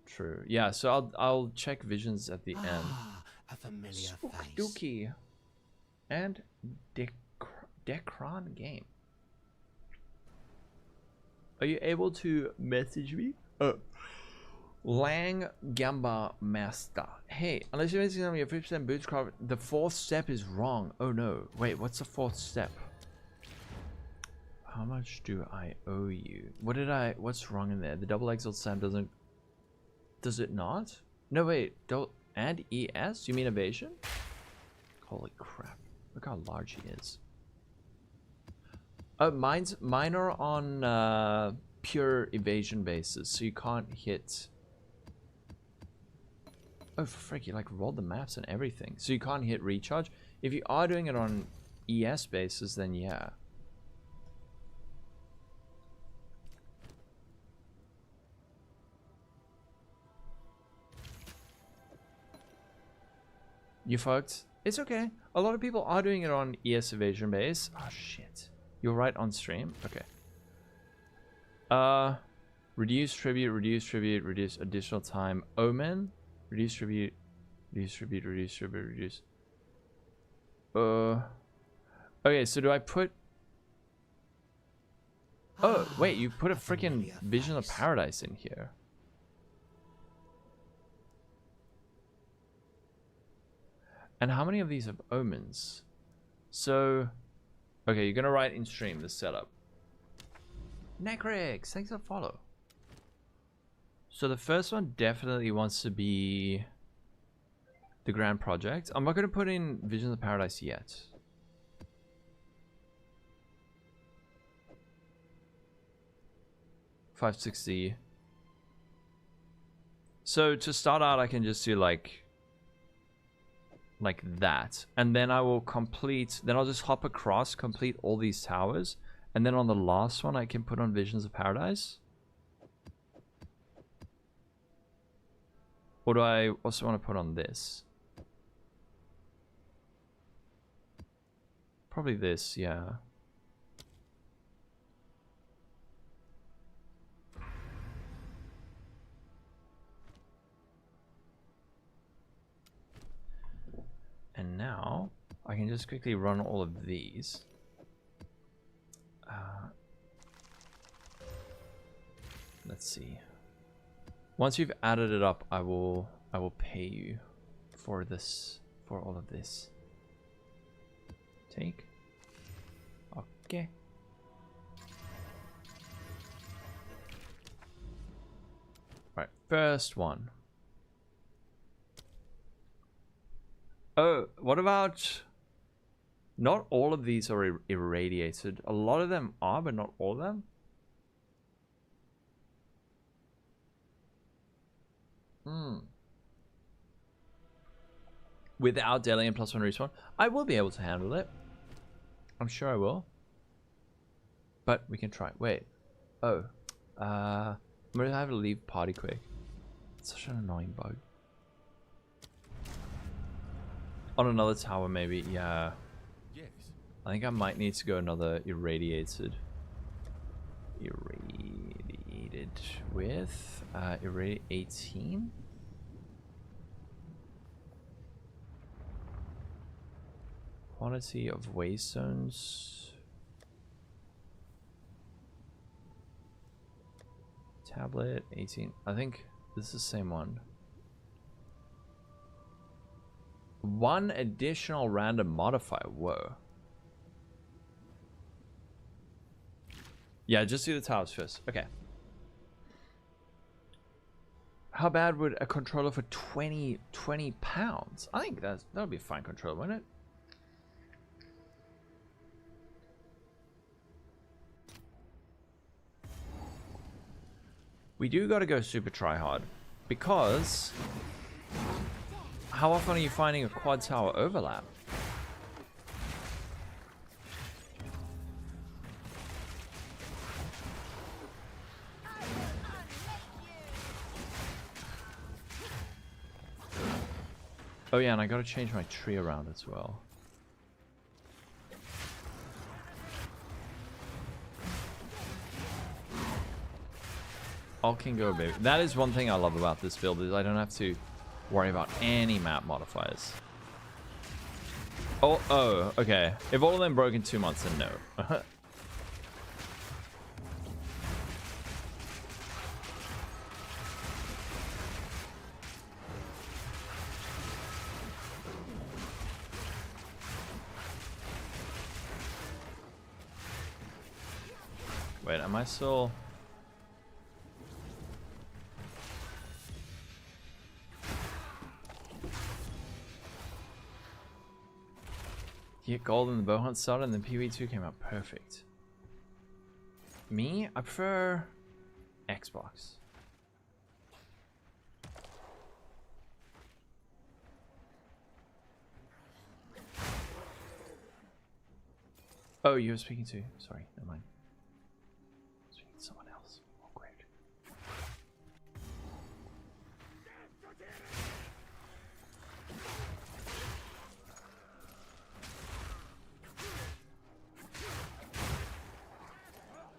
True. Yeah, so I'll check Visions at the end. A familiar face. Dookie and Decron game. Are you able to message me? Lang Gamba Master. Hey, unless you're missing something, your 50% bootcraft. The 4th step is wrong. Oh no. Wait, what's the 4th step? How much do I owe you? What's wrong in there? The double exalt stamp doesn't. Does it not? No, wait. And ES? You mean evasion? Holy crap. Look how large he is. Mine are on pure evasion basis, so you can't hit. Oh, for frick, you like rolled the maps and everything. So you can't hit recharge. If you are doing it on ES basis, then yeah. You fucked. It's okay. A lot of people are doing it on ES evasion base. Oh shit. You're right on stream. Okay. Reduce tribute, reduce additional time. Omen. Reduce tribute, reduce tribute, reduce tribute, reduce. Okay, so do I put Oh, wait, you put a freaking Vision of Paradise in here. And how many of these have omens? So, okay, you're gonna write in stream the setup. Necrix, thanks for the follow. So the first one definitely wants to be the Grand Project. I'm not gonna put in Visions of Paradise yet. $560. So to start out, I can just do like that, and then I will complete. Then I'll just hop across, complete all these towers, and then on the last one, I can put on Visions of Paradise. Or do I also want to put on this? Probably this, yeah. And now I can just quickly run all of these. Let's see. Once you've added it up, I will pay you for this, for all of this. Take. Okay. Right, first one. Oh, what about... Not all of these are irradiated. A lot of them are, but not all of them. Without daily and +1 respawn, I will be able to handle it. I'm sure I will. But we can try. Wait. Oh. I'm gonna have to leave party quick. It's such an annoying bug. On another tower, maybe. Yeah. Yes. I think I might need to go another irradiated. Irradiated with irradiate 18. Quantity of waystones. Tablet 18. I think this is the same one. One additional random modifier. Whoa. Yeah, just do the towers first. Okay. How bad would a controller for 20 pounds? I think that'll be a fine controller, wouldn't it? We do gotta go super try hard, because how often are you finding a quad tower overlap? Oh yeah, and I gotta change my tree around as well. All can go, baby. That is one thing I love about this build, is I don't have to worry about any map modifiers. Oh, okay. If all of them broke in 2 months, then no. Wait, am I still... You get gold in the bow hunt started and then PoE 2 came out perfect. Me? I prefer Xbox. Oh, you were speaking to... Sorry, never mind. Speaking to someone else. Awkward.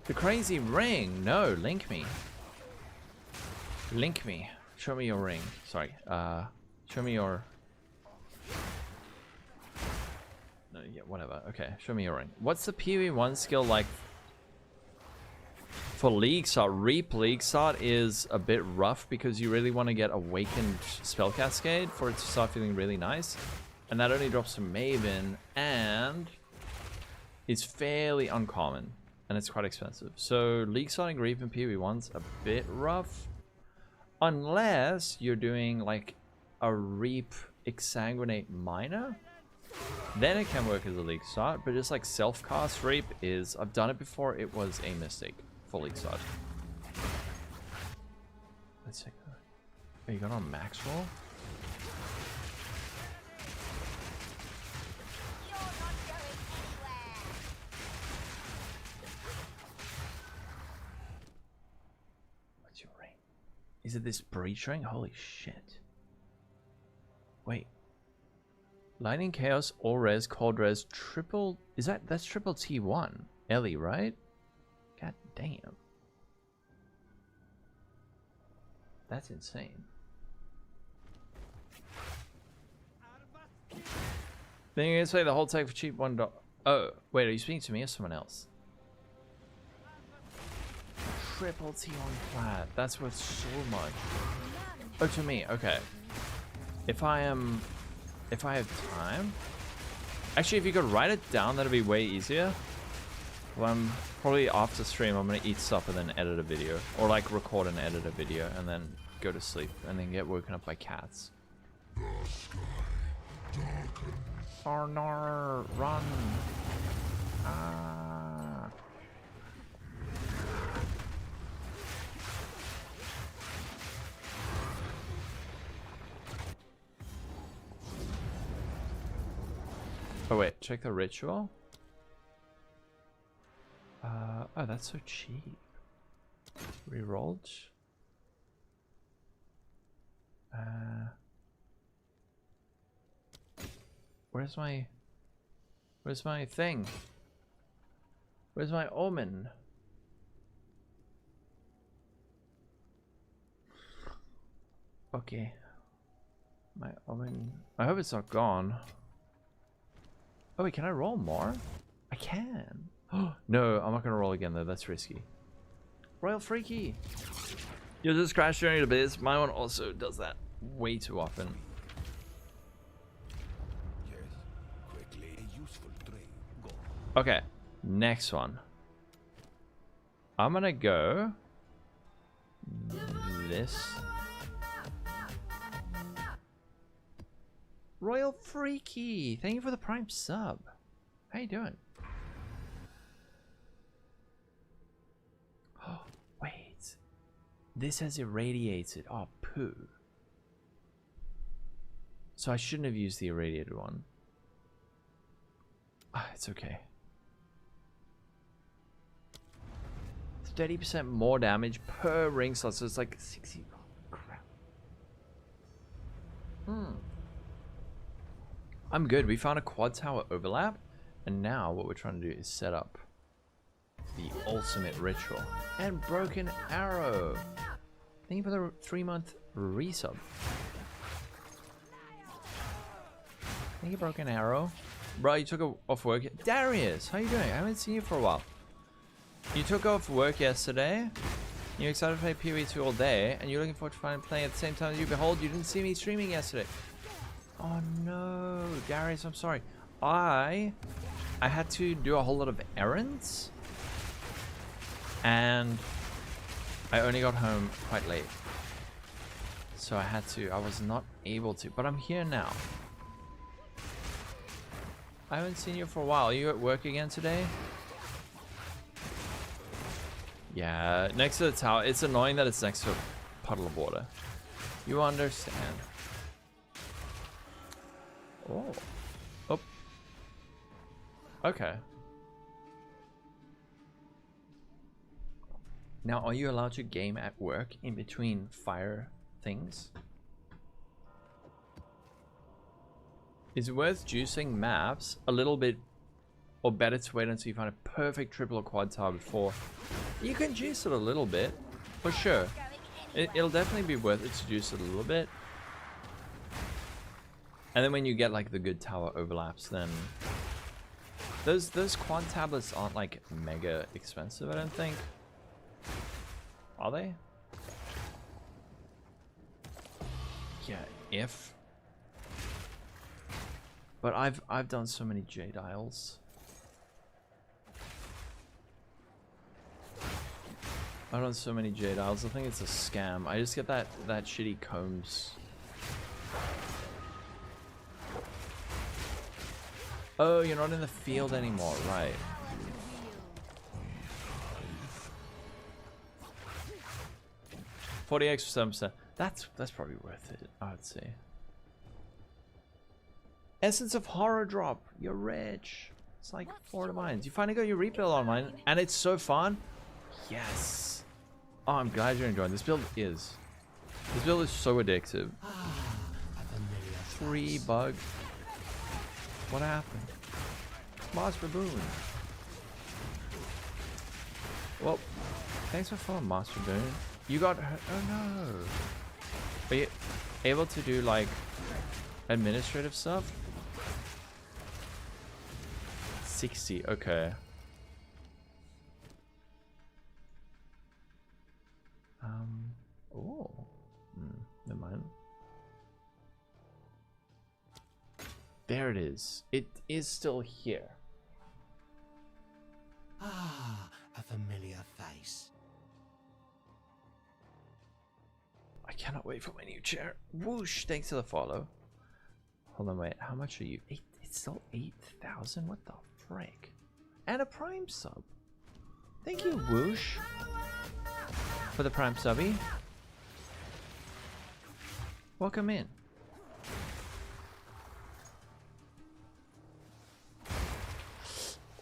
The crazy ring. No, link me. Link me. Show me your ring. Sorry. Show me your... No, yeah, whatever. Okay, show me your ring. What's the PoE 1 skill like? For League Start, Reap League Start is a bit rough because you really want to get Awakened Spell Cascade for it to start feeling really nice. And that only drops to Maven and is fairly uncommon. And it's quite expensive. So League Starting Reap and PoE1's a bit rough. Unless you're doing like a Reap Exsanguinate Minor. Then it can work as a League Start. But just like self-cast Reap is, I've done it before, it was a mistake. For League Start. Let's check that. Oh, you got on max roll? You're not going anywhere. What's your ring? Is it this breach ring? Holy shit. Wait. Lightning Chaos, All Res, Cold Res, triple... That's triple T1. Ellie, right? God damn. That's insane. Then you're gonna say the whole tech for cheap $1. Oh, wait, are you speaking to me or someone else? Triple T1 plat. That's worth so much. Oh, to me. Okay. If I have time. Actually, if you could write it down, that'd be way easier. Well, I'm probably after stream, I'm gonna eat stuff and then edit a video, or like record and edit a video, and then go to sleep, and then get woken up by cats. Oh no! Run! Ah! Oh wait, check the ritual. Oh, that's so cheap. Rerolled. Where's my thing? Where's my omen? Okay. My omen. I hope it's not gone. Oh wait, can I roll more? I can. No, I'm not gonna roll again though. That's risky. Royal Freaky. You'll just crash journey to biz. My one also does that way too often. Yes, quickly, a useful drink. Go. Okay, next one. I'm gonna go this. Royal Freaky, thank you for the Prime sub. How you doing? Oh, wait. This has irradiated. Oh, poo. So I shouldn't have used the irradiated one. Ah, it's okay. 30% more damage per ring slot, so it's like 60. Oh, crap. I'm good. We found a quad tower overlap, and now what we're trying to do is set up the ultimate ritual. And Broken Arrow. Thank you for the 3-month resub. Thank you, Broken Arrow. Bro, you took off work. Darius, how you doing? I haven't seen you for a while. You took off work yesterday. You're excited to play PoE 2 all day, and you're looking forward to finally playing at the same time as you. Behold, you didn't see me streaming yesterday. Oh no, Darius, I'm sorry. I had to do a whole lot of errands, and I only got home quite late. So I was not able to, but I'm here now. I haven't seen you for a while. Are you at work again today? Yeah, next to the tower. It's annoying that it's next to a puddle of water. You understand. Oh. Oh. Okay. Now, are you allowed to game at work in between fire things? Is it worth juicing maps a little bit, or better to wait until you find a perfect triple or quad tower before? You can juice it a little bit, for sure. It'll definitely be worth it to juice it a little bit. And then when you get like the good tower overlaps, then those quad tablets aren't like mega expensive, I don't think. Are they? Yeah, if. But I've done so many Jade Isles. I've done so many Jade Isles. I think it's a scam. I just get that shitty combs. Oh, you're not in the field anymore, right? 40x for 7%. That's probably worth it, I would say. Essence of Horror drop. You're rich. It's like 4 divines. You finally got your Reap build online, and it's so fun. Yes. Oh, I'm glad you're enjoying this build. This build is so addictive. 3 bug. What happened? Master Boon. Well, thanks for following Master Boon. You got hurt. Oh no. Are you able to do like administrative stuff? 60. Okay. Oh. Never mind. There it is. It is still here. Ah, a familiar face. I cannot wait for my new chair. Whoosh! Thanks for the follow. Hold on, wait. How much are you? It's still 8,000? What the frick? And a Prime sub. Thank you, Whoosh, for the Prime subby. Welcome in.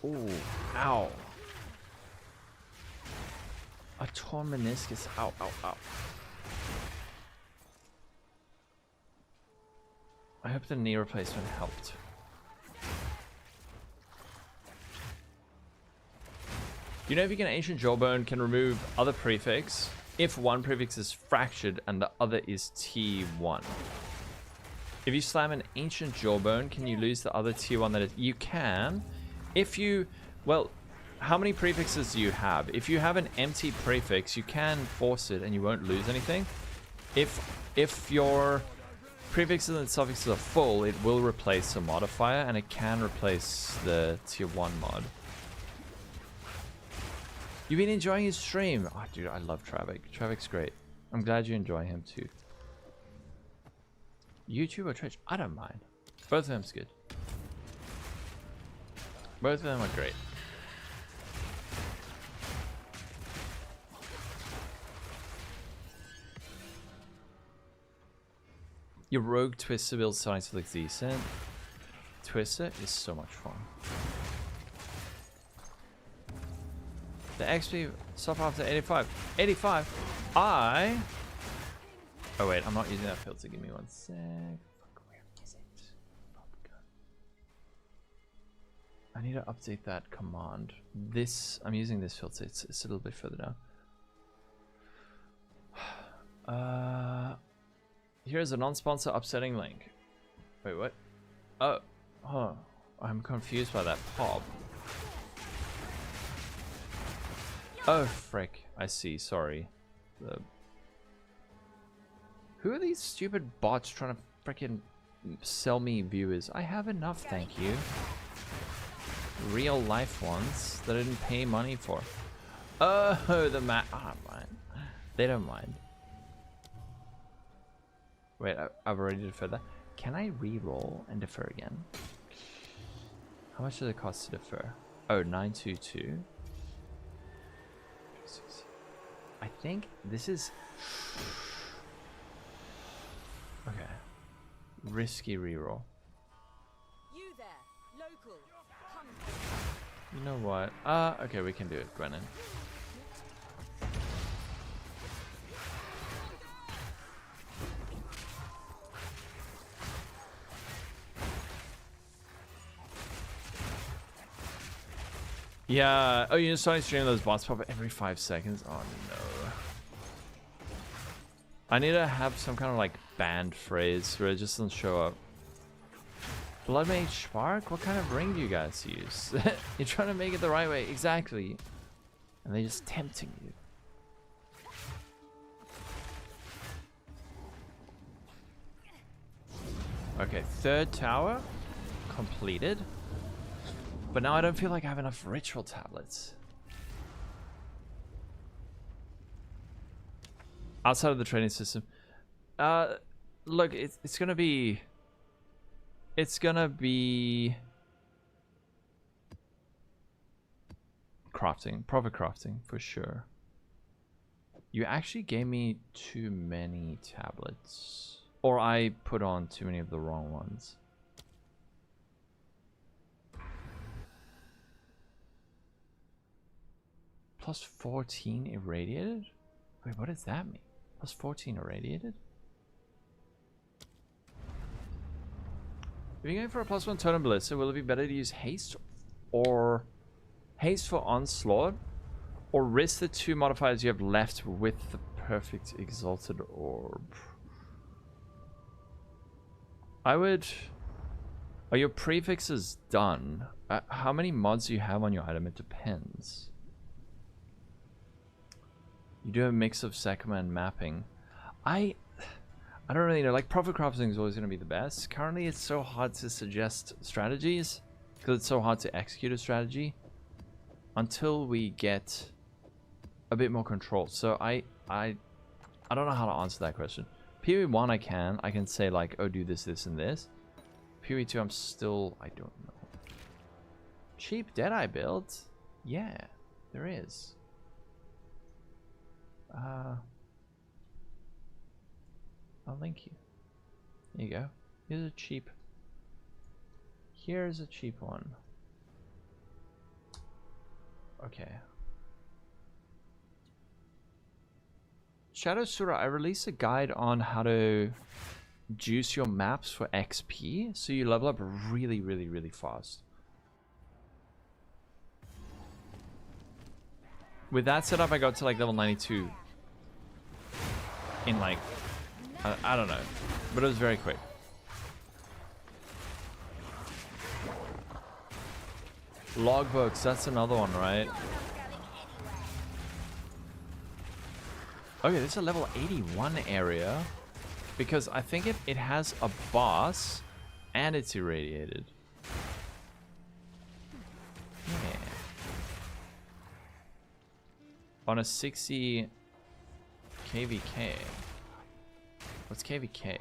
Oh, ow. A torn meniscus. Ow, ow, ow. I hope the knee replacement helped. You know if you can Ancient Jawbone can remove other prefix if one prefix is fractured and the other is T1. If you slam an Ancient Jawbone, can you lose the other T1 that is? You can. If you, well, how many prefixes do you have? If you have an empty prefix, you can force it and you won't lose anything. If your prefixes and suffixes are full, it will replace a modifier and it can replace the tier 1 mod. You've been enjoying his stream. Oh, dude, I love Travik. Travik's great. I'm glad you enjoy him too. YouTube or Twitch? I don't mind. Both of them's good. Both of them are great. Your Rogue Twister build starting to look decent. Twister is so much fun. The XP stop after 85. 85? Oh wait, I'm not using that filter. Give me one sec. Fuck, where is it? I need to update that command. I'm using this filter. It's a little bit further down. Here's a non-sponsor upsetting link. Wait, what? Oh, huh. I'm confused by that pop. Oh, frick. I see. Sorry. Who are these stupid bots trying to frickin' sell me viewers? I have enough, thank you. Real life ones that I didn't pay money for. Oh, the map. I don't mind. They don't mind. Wait, I've already deferred that. Can I re-roll and defer again? How much does it cost to defer? Oh, 922. I think this is... Okay. Risky re-roll. You there, local. Come. You know what? Okay, we can do it, Gwennon. Yeah. Oh, you're starting to stream those bots pop every 5 seconds? Oh no. I need to have some kind of like banned phrase where it just doesn't show up. Blood Mage Spark? What kind of ring do you guys use? You're trying to make it the right way. Exactly. And they're just tempting you. Okay, third tower completed. But now I don't feel like I have enough ritual tablets. Outside of the training system. Look, it's gonna be... It's gonna be... crafting. Profit crafting, for sure. You actually gave me too many tablets. Or I put on too many of the wrong ones. Plus 14 irradiated? Wait, what does that mean? Plus 14 irradiated? If you're going for a plus 1 totem ballista, will it be better to use haste or haste for onslaught, or risk the 2 modifiers you have left with the perfect exalted orb? I would... Are your prefixes done? How many mods do you have on your item? It depends. You do a mix of Sekima and mapping. I don't really know. Like, profit crafting is always going to be the best. Currently, it's so hard to suggest strategies because it's so hard to execute a strategy until we get a bit more control. So I don't know how to answer that question. PoE 1 I can say like, oh, do this, this, and this. PoE 2 I'm still, I don't know. Cheap Deadeye build? Yeah, there is. I'll link you. There you go. Here's a cheap. Here's a cheap one. Okay. Shadow Surah, I released a guide on how to juice your maps for XP so you level up really, really, really fast. With that setup, I got to like level 92 in like, I don't know, but it was very quick. Logbooks, that's another one, right? Okay, this is a level 81 area because I think it has a boss and it's irradiated. Yeah. On a 60 KVK. What's KVK?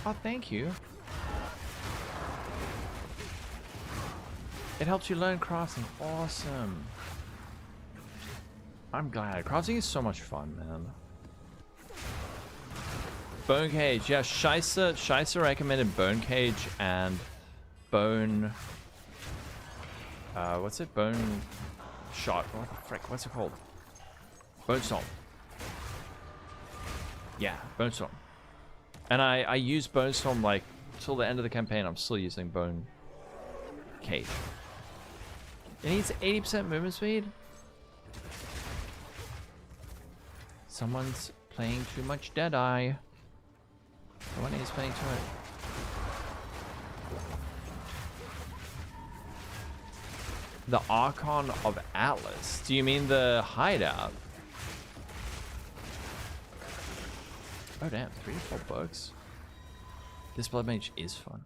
Oh, thank you. It helps you learn crafting. Awesome. I'm glad. Crafting is so much fun, man. Bone Cage. Yeah, Scheisse recommended Bone Cage and Bone... what's it? Bone Shot. What the frick? What's it called? Bone Storm. Yeah, Bone Storm. And I use Bone Storm like till the end of the campaign. I'm still using Bone Cage. It needs 80% movement speed. Someone's playing too much Deadeye. Someone is playing too much. The Archon of Atlas. Do you mean the hideout? Oh damn, 3 to 4 bucks. This Blood Mage is fun.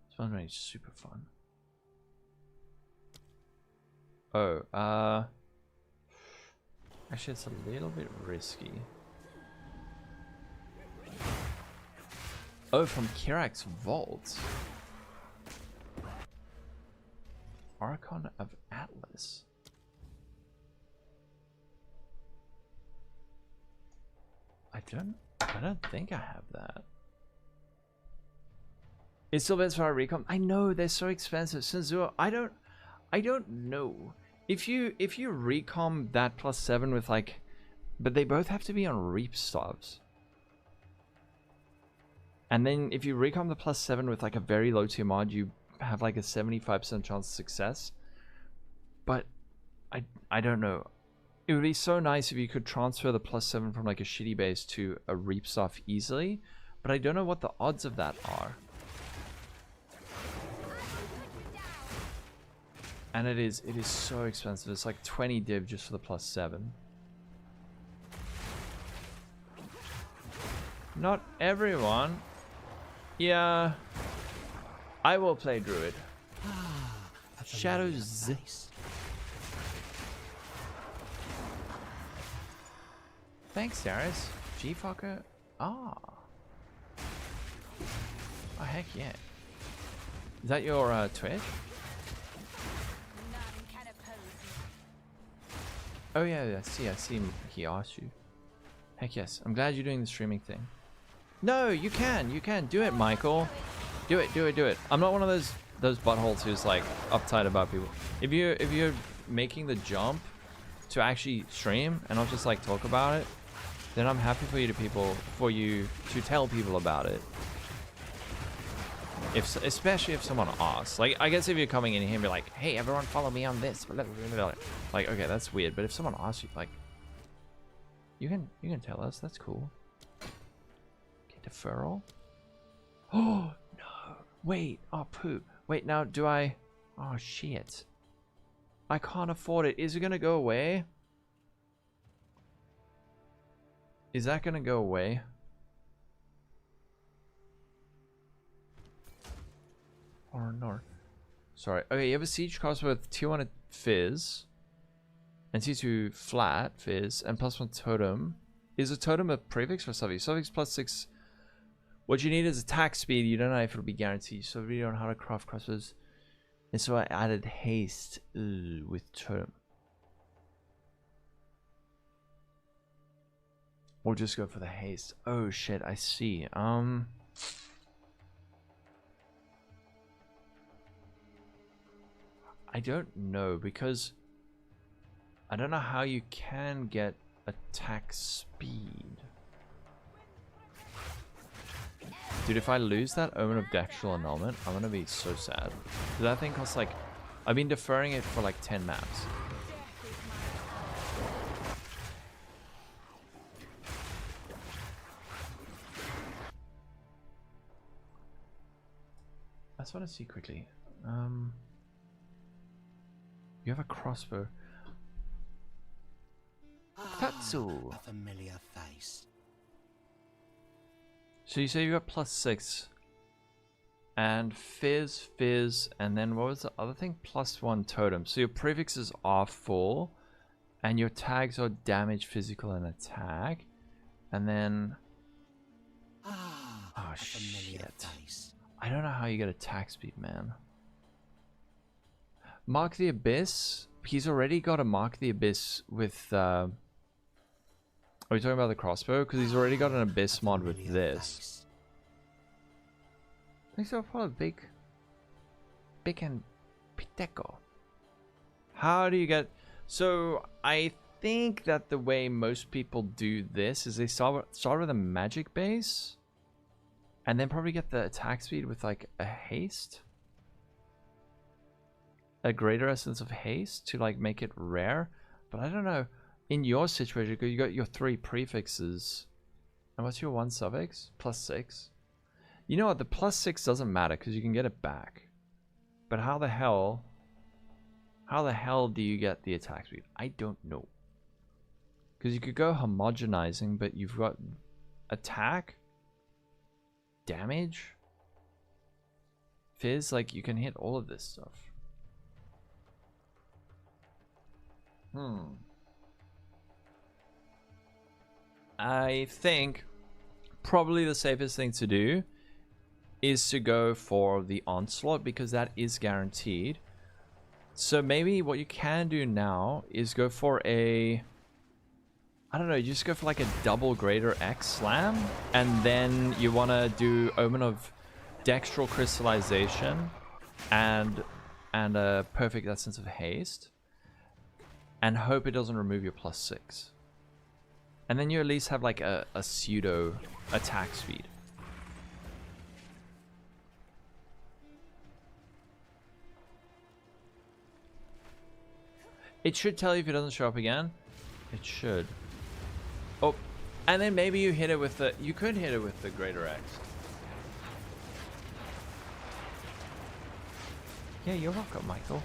This Blood Mage is super fun. Oh, actually it's a little bit risky. Oh, from Kirak's Vault. Archon of Atlas. I don't think I have that. It's still best for our recon. I know they're so expensive. Sinzuo, I don't know. If you recom that +7 with like, but they both have to be on Reap stops. And then if you recom the +7 with like a very low tier mod, you have like a 75% chance of success. But I don't know. It would be so nice if you could transfer the +7 from like a shitty base to a Reap stuff easily, but I don't know what the odds of that are. And it is so expensive. It's like 20 div just for the +7. Not everyone. Yeah. I will play Druid. Shadows. Thanks, Darius. G-fucker. Ah. Oh, heck yeah. Is that your Twitch? None can oppose me. Oh yeah, I see he asked you. Heck yes. I'm glad you're doing the streaming thing. No, you can do it, Michael. Do it. I'm not one of those buttholes who's like uptight about people. If you're making the jump to actually stream and not just like talk about it, then I'm happy for you to tell people about it. Especially if someone asks. Like, I guess if you're coming in here and be like, hey, everyone follow me on this. Like, okay, that's weird. But if someone asks you, like, you can tell us. That's cool. Okay, deferral. Oh, no. Wait. Oh, poop. Wait, now do I... Oh, shit. I can't afford it. Is it going to go away? Is that going to go away? Or no. Sorry. Okay, you have a siege cost with 200 fizz. And T2 flat fizz. And +1 totem. Is a totem a prefix or suffix? Suffix +6. What you need is attack speed. You don't know if it'll be guaranteed. So we don't know how to craft crossbows. And so I added haste with totem. We'll just go for the haste. Oh shit, I see. I don't know, because I don't know how you can get attack speed. Dude, if I lose that Omen of Dextral Annulment, I'm gonna be so sad. That thing costs like... I've been deferring it for like 10 maps. I just want to see quickly. You have a crossbow. Tatsu. A familiar face. So you say you got +6. And fizz, and then what was the other thing? +1 totem. So your prefixes are full. And your tags are damage, physical, and attack. And then... Oh shit. I don't know how you get attack speed, man. Mark the Abyss. He's already got a Mark the Abyss with... Are we talking about the crossbow? Because he's already got an Abyss mod with this. Thanks so for big and Piteco. How do you get... So, I think that the way most people do this is they start with a magic base. And then probably get the attack speed with like a haste. A greater essence of haste to like make it rare. But I don't know. In your situation, you got your 3 prefixes. And what's your 1 suffix? +6. You know what? The +6 doesn't matter because you can get it back. But how the hell do you get the attack speed? I don't know. Because you could go homogenizing, but you've got attack, damage, fizz. Like you can hit all of this stuff. I think probably the safest thing to do is to go for the onslaught because that is guaranteed. So maybe what you can do now is go for a... I don't know, you just go for like a double greater X slam. And then you want to do Omen of Dextral Crystallization and a perfect essence of haste. And hope it doesn't remove your +6. And then you at least have like a pseudo attack speed. It should tell you if it doesn't show up again. It should. Oh, and then maybe you hit it with the... You could hit it with the greater X. Yeah, you're welcome, Michael.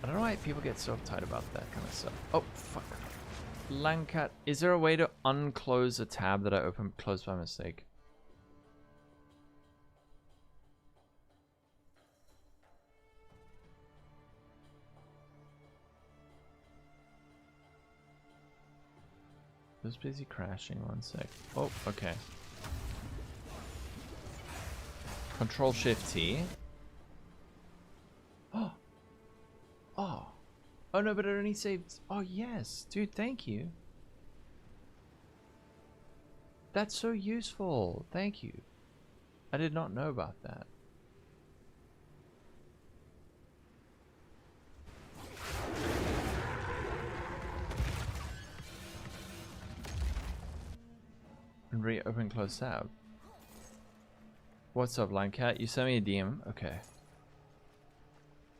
I don't know why people get so uptight about that kind of stuff. Oh, fuck. Langcat, is there a way to unclose a tab that I closed by mistake? Just busy crashing, 1 sec. Oh, okay. Control Shift T. Oh. Oh. Oh no, but it only saved. Oh yes, dude, thank you. That's so useful. Thank you. I did not know about that. And reopen close tab. What's up, Landcat? You sent me a DM. Okay.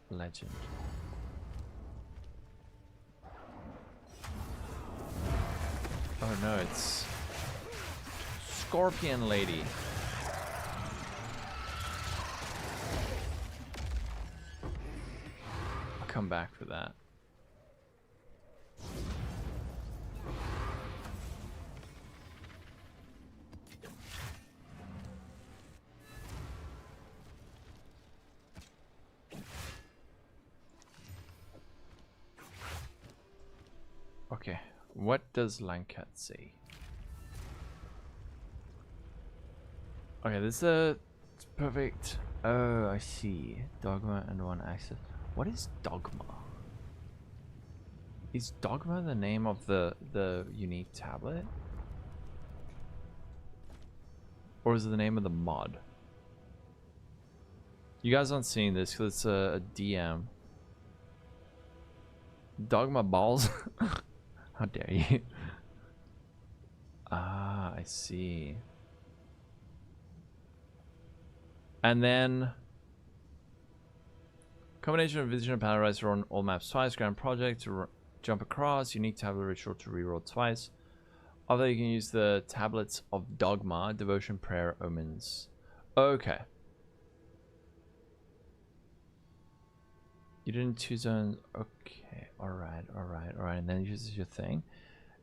Legend. Oh no, it's Scorpion Lady. I'll come back for that. Okay, what does Langcat say? Okay, this is a perfect. Oh, I see. Dogma and 1 access. What is Dogma? Is Dogma the name of the unique tablet? Or is it the name of the mod? You guys aren't seeing this because it's a DM. Dogma balls? How dare you? Ah, I see. And then combination of vision and paradise run all maps twice. Grand project to jump across. Unique tablet ritual to reroll twice. Although you can use the tablets of Dogma, devotion, prayer, omens. Okay. You didn't choose zones. Okay. Alright. And then this is your thing.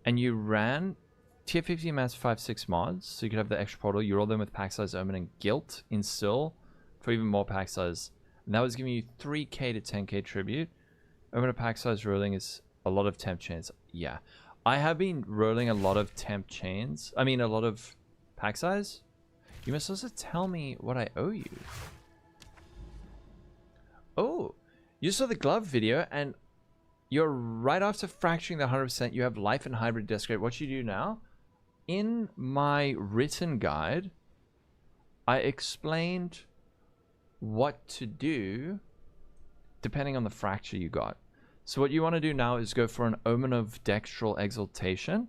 And you ran tier 15 mass 5-6 mods. So you could have the extra portal. You roll them with pack size, omen, and guilt in still for even more pack size. And that was giving you 3k to 10k tribute. Omen to pack size rolling is a lot of temp chains. Yeah. I have been rolling a lot of temp chains. I mean, a lot of pack size. You must also tell me what I owe you. Oh. You saw the glove video, and you're right after fracturing the 100%. You have life and hybrid desecrate. What you do now? In my written guide, I explained what to do depending on the fracture you got. So what you want to do now is go for an omen of dextral exaltation,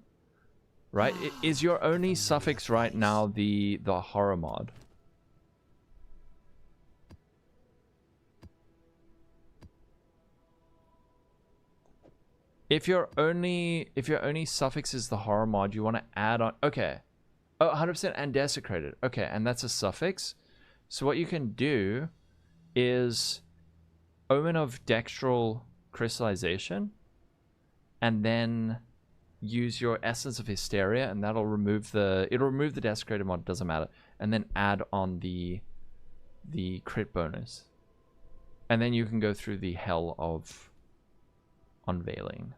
right? Is your only suffix right now the horror mod? If your only suffix is the horror mod, you want to add on. Okay. Oh, 100% and desecrated. Okay, and that's a suffix. So what you can do is omen of dextral crystallization, and then use your essence of hysteria, and that'll remove the desecrated mod. Doesn't matter, and then add on the crit bonus, and then you can go through the hell of unveiling.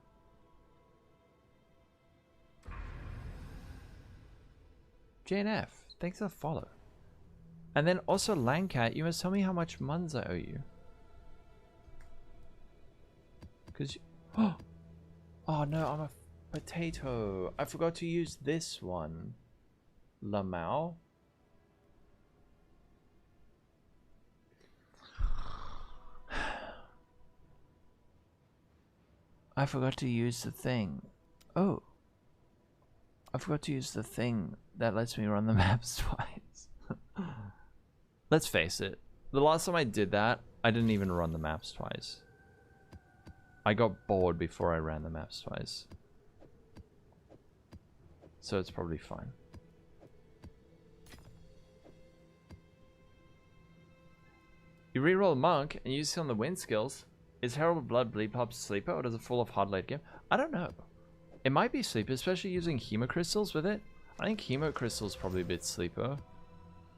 JNF, thanks for the follow. And then also Langcat, you must tell me how much muns I owe you. Because oh no, I'm a potato. I forgot to use this one. Lamau. I forgot to use the thing. Oh. I forgot to use the thing that lets me run the maps twice. Let's face it. The last time I did that, I didn't even run the maps twice. I got bored before I ran the maps twice. So it's probably fine. You reroll Monk and use it on the win skills. Is Herald Blood Bleed Pop sleeper or does it fall off hard late game? I don't know. It might be sleeper, especially using hemocrystals with it. I think hemocrystal's probably a bit sleeper,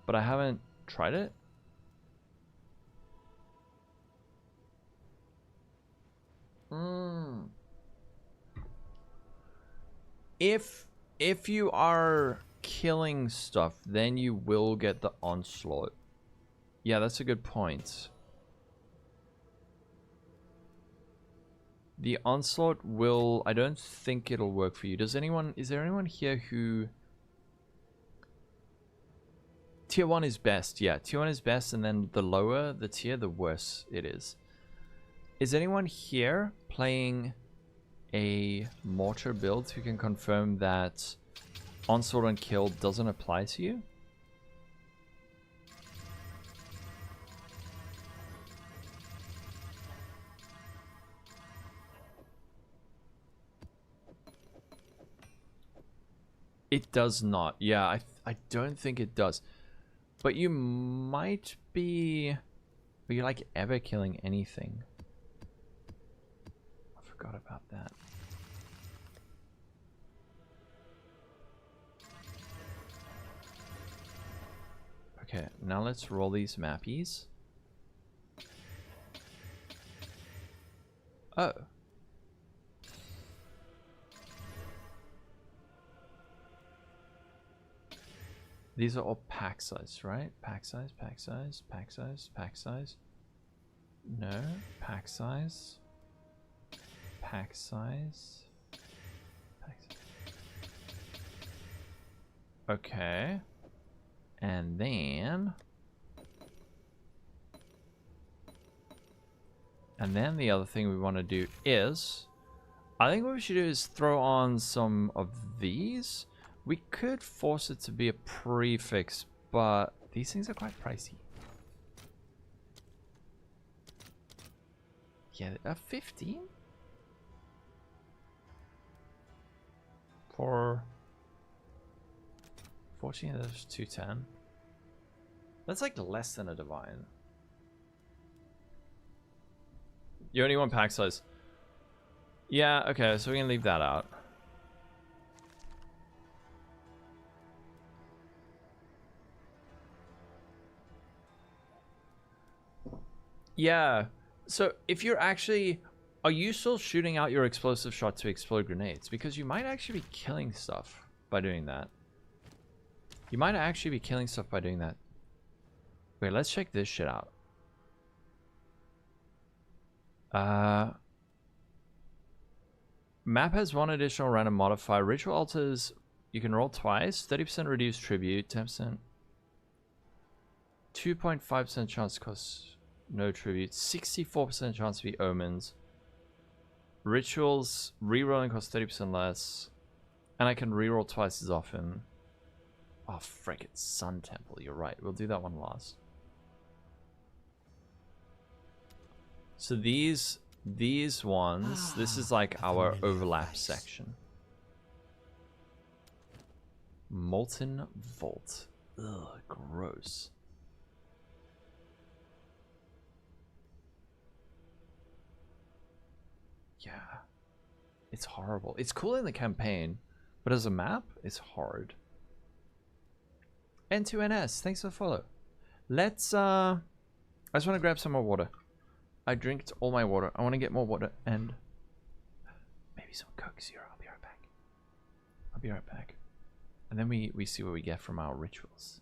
but I haven't tried it. If you are killing stuff, then you will get the onslaught. Yeah, that's a good point. The onslaught will... I don't think it'll work for you. Does anyone... Is there anyone here who... Tier 1 is best. Yeah, tier 1 is best, and then the lower the tier, the worse it is. Is anyone here playing a mortar build who can confirm that onslaught on kill doesn't apply to you? It does not. Yeah, I don't think it does. But you might be... Are you like ever killing anything? I forgot about that. Okay, now let's roll these mappies. Oh. These are all pack size, right? Pack size, pack size, pack size, pack size. No, pack size. Pack size. Pack size. Okay. And then... the other thing we want to do is... I think what we should do is throw on some of these. We could force it to be a prefix, but these things are quite pricey. Yeah, 15? For 14, that's 210. That's like less than a divine. You only want pack size. Yeah, okay, so we can leave that out. Yeah, so if you're actually... Are you still shooting out your explosive shot to explode grenades? Because you might actually be killing stuff by doing that. You might actually be killing stuff by doing that. Wait, let's check this shit out. Map has one additional random modifier. Ritual altars, you can roll twice. 30% reduced tribute, 10%. 2.5% chance cost no tribute. 64% chance to be omens. Rituals, rerolling costs 30% less. And I can reroll twice as often. Oh, frick, it's Sun Temple. You're right. We'll do that one last. So these ones, this is like our overlap section. Molten Vault. Ugh, gross. Yeah. It's horrible. It's cool in the campaign, but as a map, it's hard. N2NS, thanks for the follow. Let's, I just want to grab some more water. I drinked all my water. I want to get more water and maybe some Coke Zero. I'll be right back. I'll be right back. And then we see what we get from our rituals.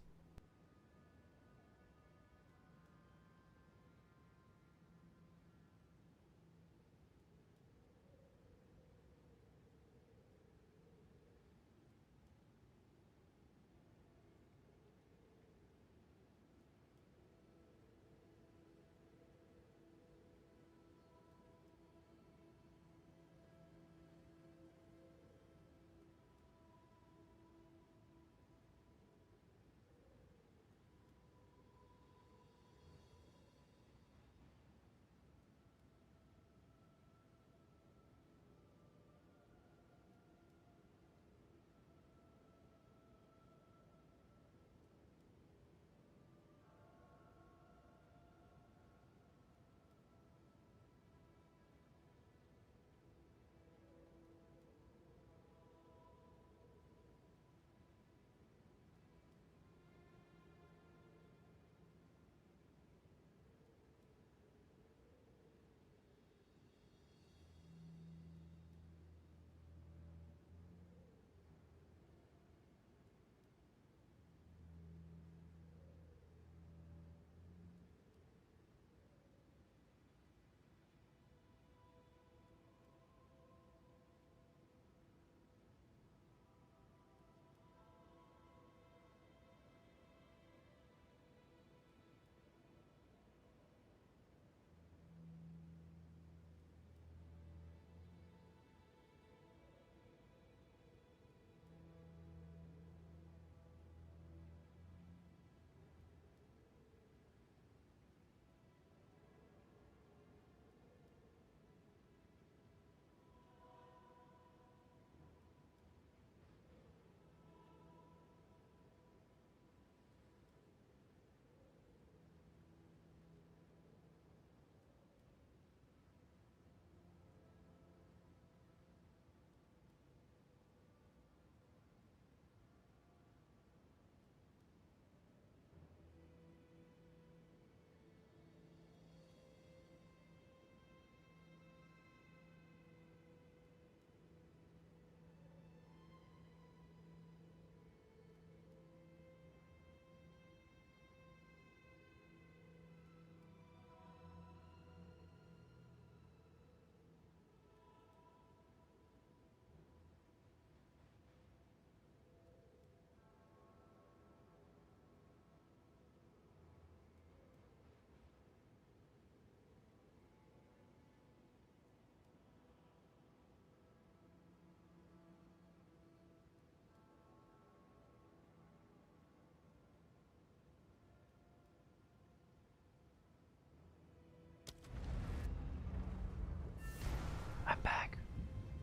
I'm back.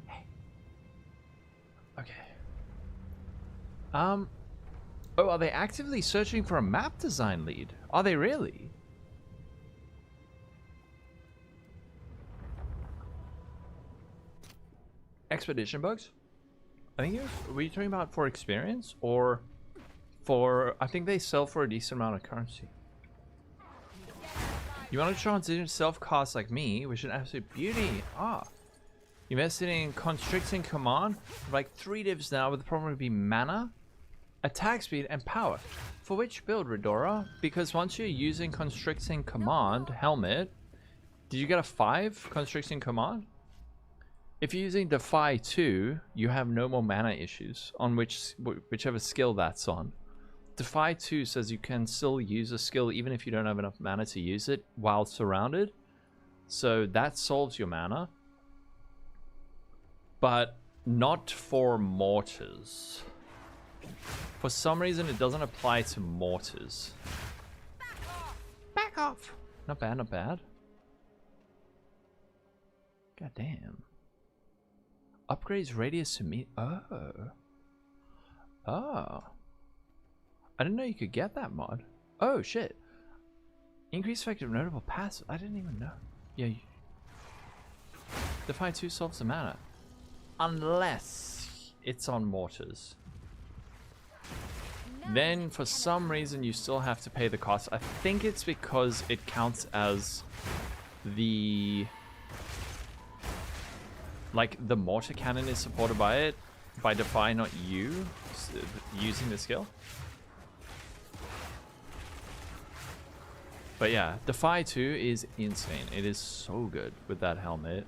Hey. Okay. Oh, are they actively searching for a map design lead? Are they really? Expedition bugs? I think were you talking about for experience or for, I think they sell for a decent amount of currency. You want to transition self-cast like me, which is an absolute beauty. Ah. You invested in constricting command, like 3 divs now, but the problem would be mana, attack speed, and power. For which build, Redora? Because once you're using constricting command, helmet, did you get a 5 constricting command? If you're using Defy 2, you have no more mana issues on whichever skill that's on. Defy 2 says you can still use a skill even if you don't have enough mana to use it while surrounded. So that solves your mana. But not for mortars. For some reason it doesn't apply to mortars. Back off! Not bad, not bad. God damn. Upgrades radius to meet. Oh. Oh. I didn't know you could get that mod. Oh shit. Increased effective notable passive. I didn't even know. Yeah. Defy 2 solves the mana. Unless it's on mortars. Then for some reason you still have to pay the cost. I think it's because it counts as the... Like, the mortar cannon is supported by it, by Defy, not you using the skill. But yeah, Defy 2 is insane. It is so good with that helmet.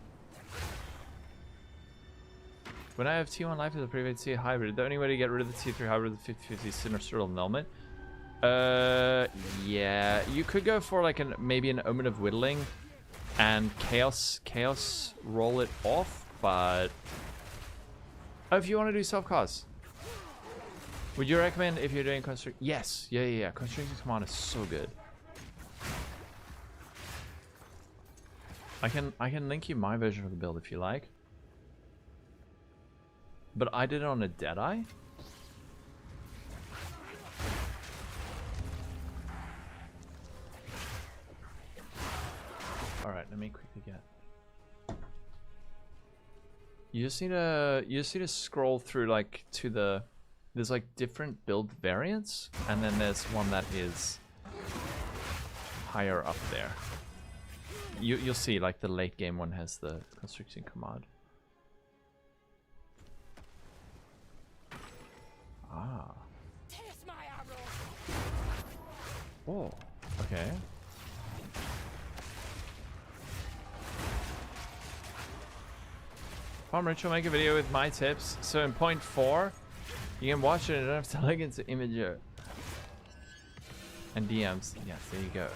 When I have T1 life as a private T hybrid, the only way to get rid of the T3 hybrid with the 50/50 Sinister helmet. Yeah, you could go for like maybe an Omen of Whittling and chaos roll it off. But oh, if you want to do self-cause, would you recommend if you're doing constrict? Yes, yeah. Constricting command is so good. I can link you my version of the build if you like. But I did it on a Deadeye. All right, let me quickly get. You just need to scroll through like to the, there's like different build variants, and then there's one that is higher up there. You'll see like the late game one has the constricting command. Ah. Oh, okay. Farm Rich will make a video with my tips. So in point 4, you can watch it and don't have to log into Imager. And DMs. Yes, there you go.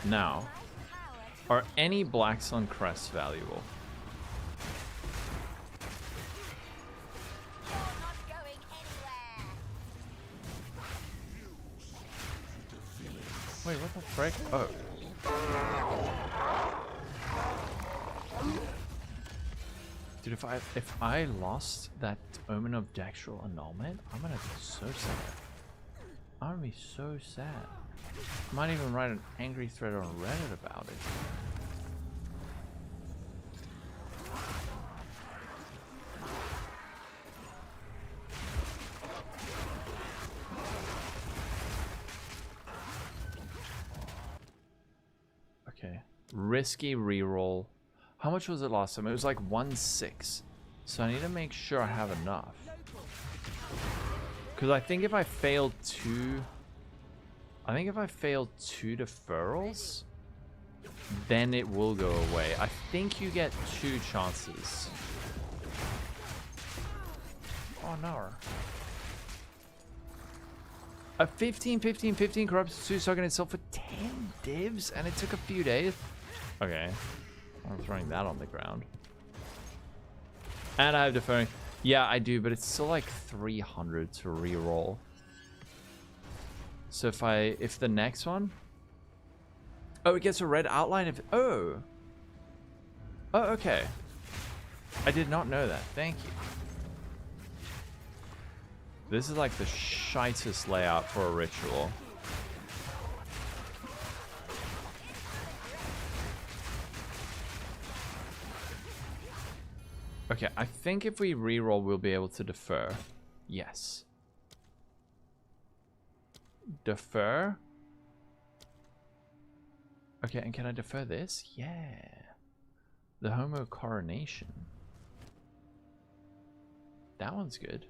Now, are any blacks on crests valuable? Wait, what the frick? Oh. Dude, if I lost that Omen of Dextral Annulment, I'm gonna be so sad. I'm gonna be so sad. I might even write an angry thread on Reddit about it. Okay. Risky reroll. How much was it last time? It was like 1/6. So I need to make sure I have enough. Because I think if I failed two... I think if I fail 2 deferrals, then it will go away. I think you get 2 chances. Oh no. A 15 corrupted 2 stuck in itself for 10 divs and it took a few days. Okay. I'm throwing that on the ground. And I have deferring. Yeah, I do, but it's still like 300 to reroll. So if the next one, oh, it gets a red outline if oh, okay. I did not know that. Thank you. This is like the shitest layout for a ritual. Okay, I think if we reroll, we'll be able to defer. Yes. Defer. Okay, and can I defer this? Yeah. The Homo Coronation. That one's good.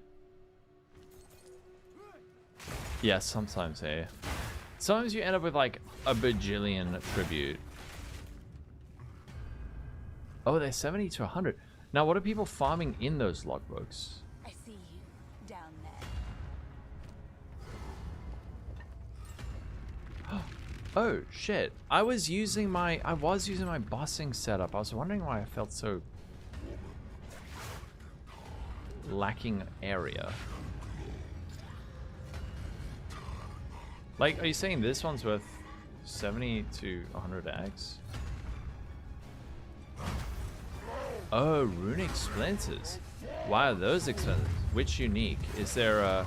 Yeah, sometimes, hey. Sometimes you end up with like a bajillion tribute. Oh, they're 70 to 100. Now, what are people farming in those logbooks? I see you down there. Oh shit! I was using my bossing setup. I was wondering why I felt so lacking area. Like, are you saying this one's worth 70 to 100x? Oh, runic splinters. Why are those expensive? Which unique? Is there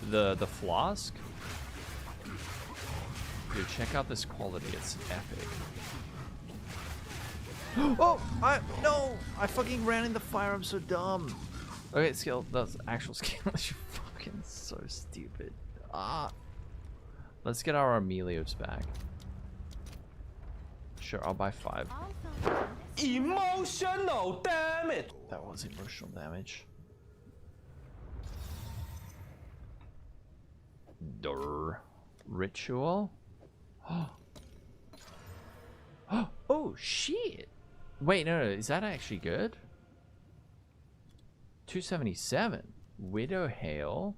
the flask? Dude, check out this quality. It's epic. Oh, no! I fucking ran in the fire. I'm so dumb. Okay, skill. That's actual skill. You're fucking so stupid. Ah. Let's get our Amelios back. Sure, I'll buy 5. Emotional damage. That was emotional damage. Durr. Ritual. Oh shit! Wait, no, is that actually good? 277. Widow Hail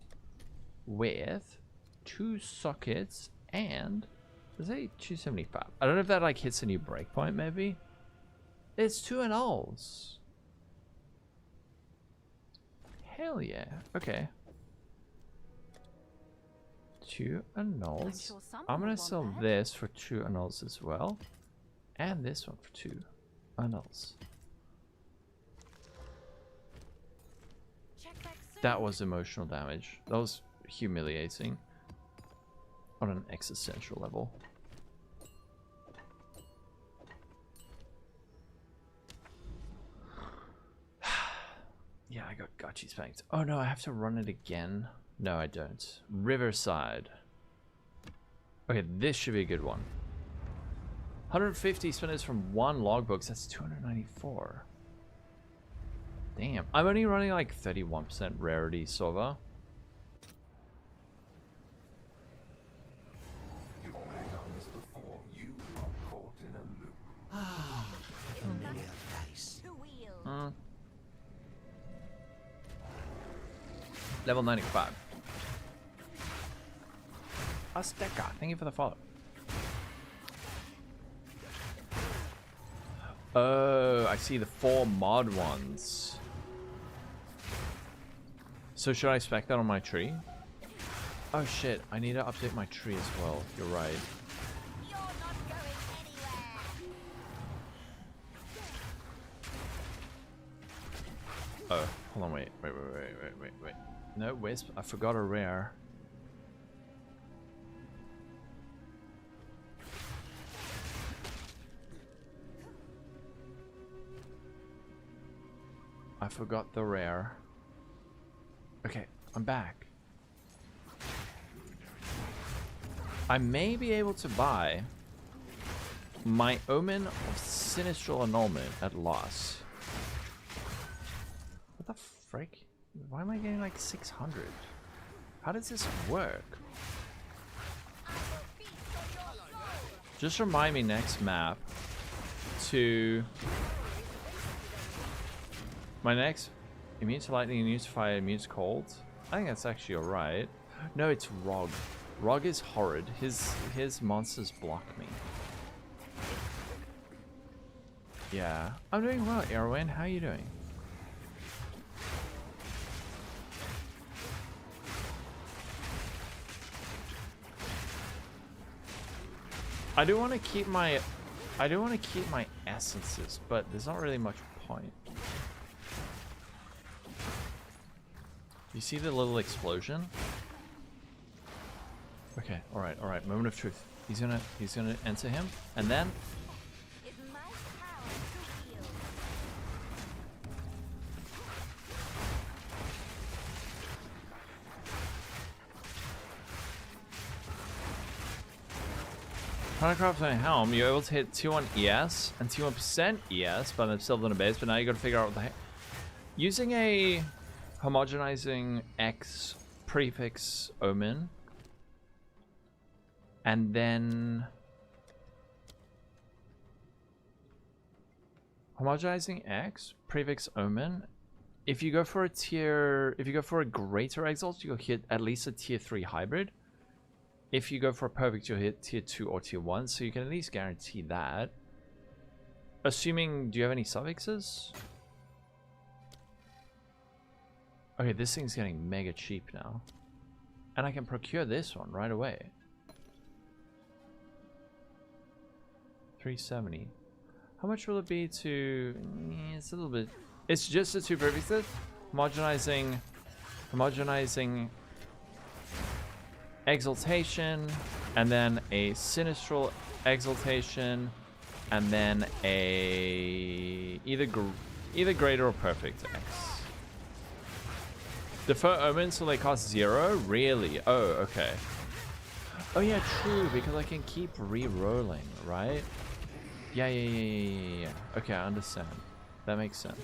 with 2 sockets and is that 275? I don't know if that like hits a new breakpoint. Maybe it's 2 annuls. Hell yeah! Okay. 2 annuls. Sure I'm gonna will sell want that. this for 2 annuls as well, and this one for 2 annuls. Check back soon. That was emotional damage. That was humiliating on an existential level. Yeah, I got Gachi spanked. Oh no, I have to run it again. No, I don't. Riverside. Okay, this should be a good one. 150 spinners from 1 logbooks. That's 294. Damn. I'm only running like 31% rarity silver. Familiar face. Two wheels. Level 95. Azteca, thank you for the follow. Oh, I see the 4 mod ones. So should I spec that on my tree? Oh shit, I need to update my tree as well. You're right. You're not going anywhere. Oh, hold on, wait. No, Wisp, I forgot a rare. I forgot the rare. Okay, I'm back. I may be able to buy my Omen of Sinistral Annulment at loss. What the frick? Why am I getting like 600? How does this work? Just remind me next map to... My next... Immune to lightning, immune to fire, immune to cold. I think that's actually alright. No, it's Rog. Rog is horrid. His monsters block me. Yeah. I'm doing well, Erwin. How are you doing? I do want to keep my essences, but there's not really much point. You see the little explosion? Okay, all right. Moment of truth. He's gonna enter him, and then It's my power to heal. trying to craft a helm. You're able to hit tier 1 ES and tier 1% ES by themselves in a base, but now you got to figure out what the heck. Using a homogenizing X prefix omen, and then homogenizing X prefix omen. If you go for a greater exalt, you'll hit at least a tier 3 hybrid. If you go for a perfect, you'll hit tier 2 or tier 1, so you can at least guarantee that. Assuming, do you have any suffixes? Okay, this thing's getting mega cheap now. And I can procure this one right away. 370. How much will it be to... It's a little bit... It's just the 2 prefixes. Homogenizing exaltation, and then a sinistral exaltation, and then a either greater or perfect X. Defer omen so they cost 0? Really? Oh, okay. Oh yeah, true, because I can keep re-rolling, right? Yeah. Okay, I understand. That makes sense.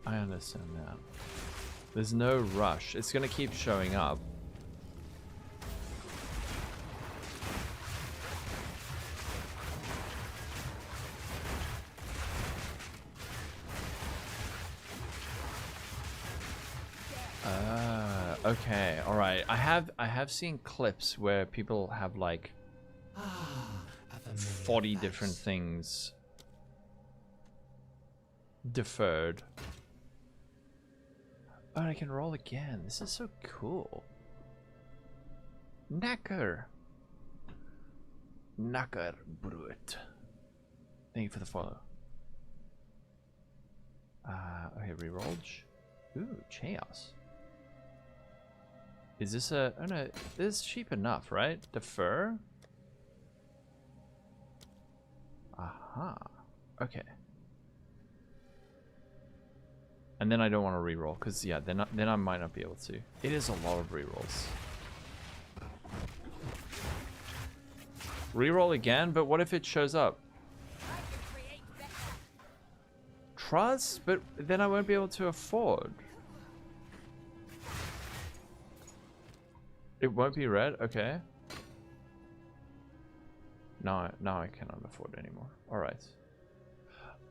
I understand that. There's no rush. It's gonna keep showing up. Okay, all right. I have seen clips where people have like 40 different things deferred. Oh, I can roll again. This is so cool. Knacker Brute. Thank you for the follow. Okay, reroll. Ooh, chaos. Is this a... Oh no, this is cheap enough, right? Defer? Aha. Okay. And then I don't want to reroll, because yeah, then I might not be able to. It is a lot of rerolls. Reroll again, but what if it shows up? Trust? But then I won't be able to afford. It won't be red? Okay. Now I cannot afford it anymore. Alright.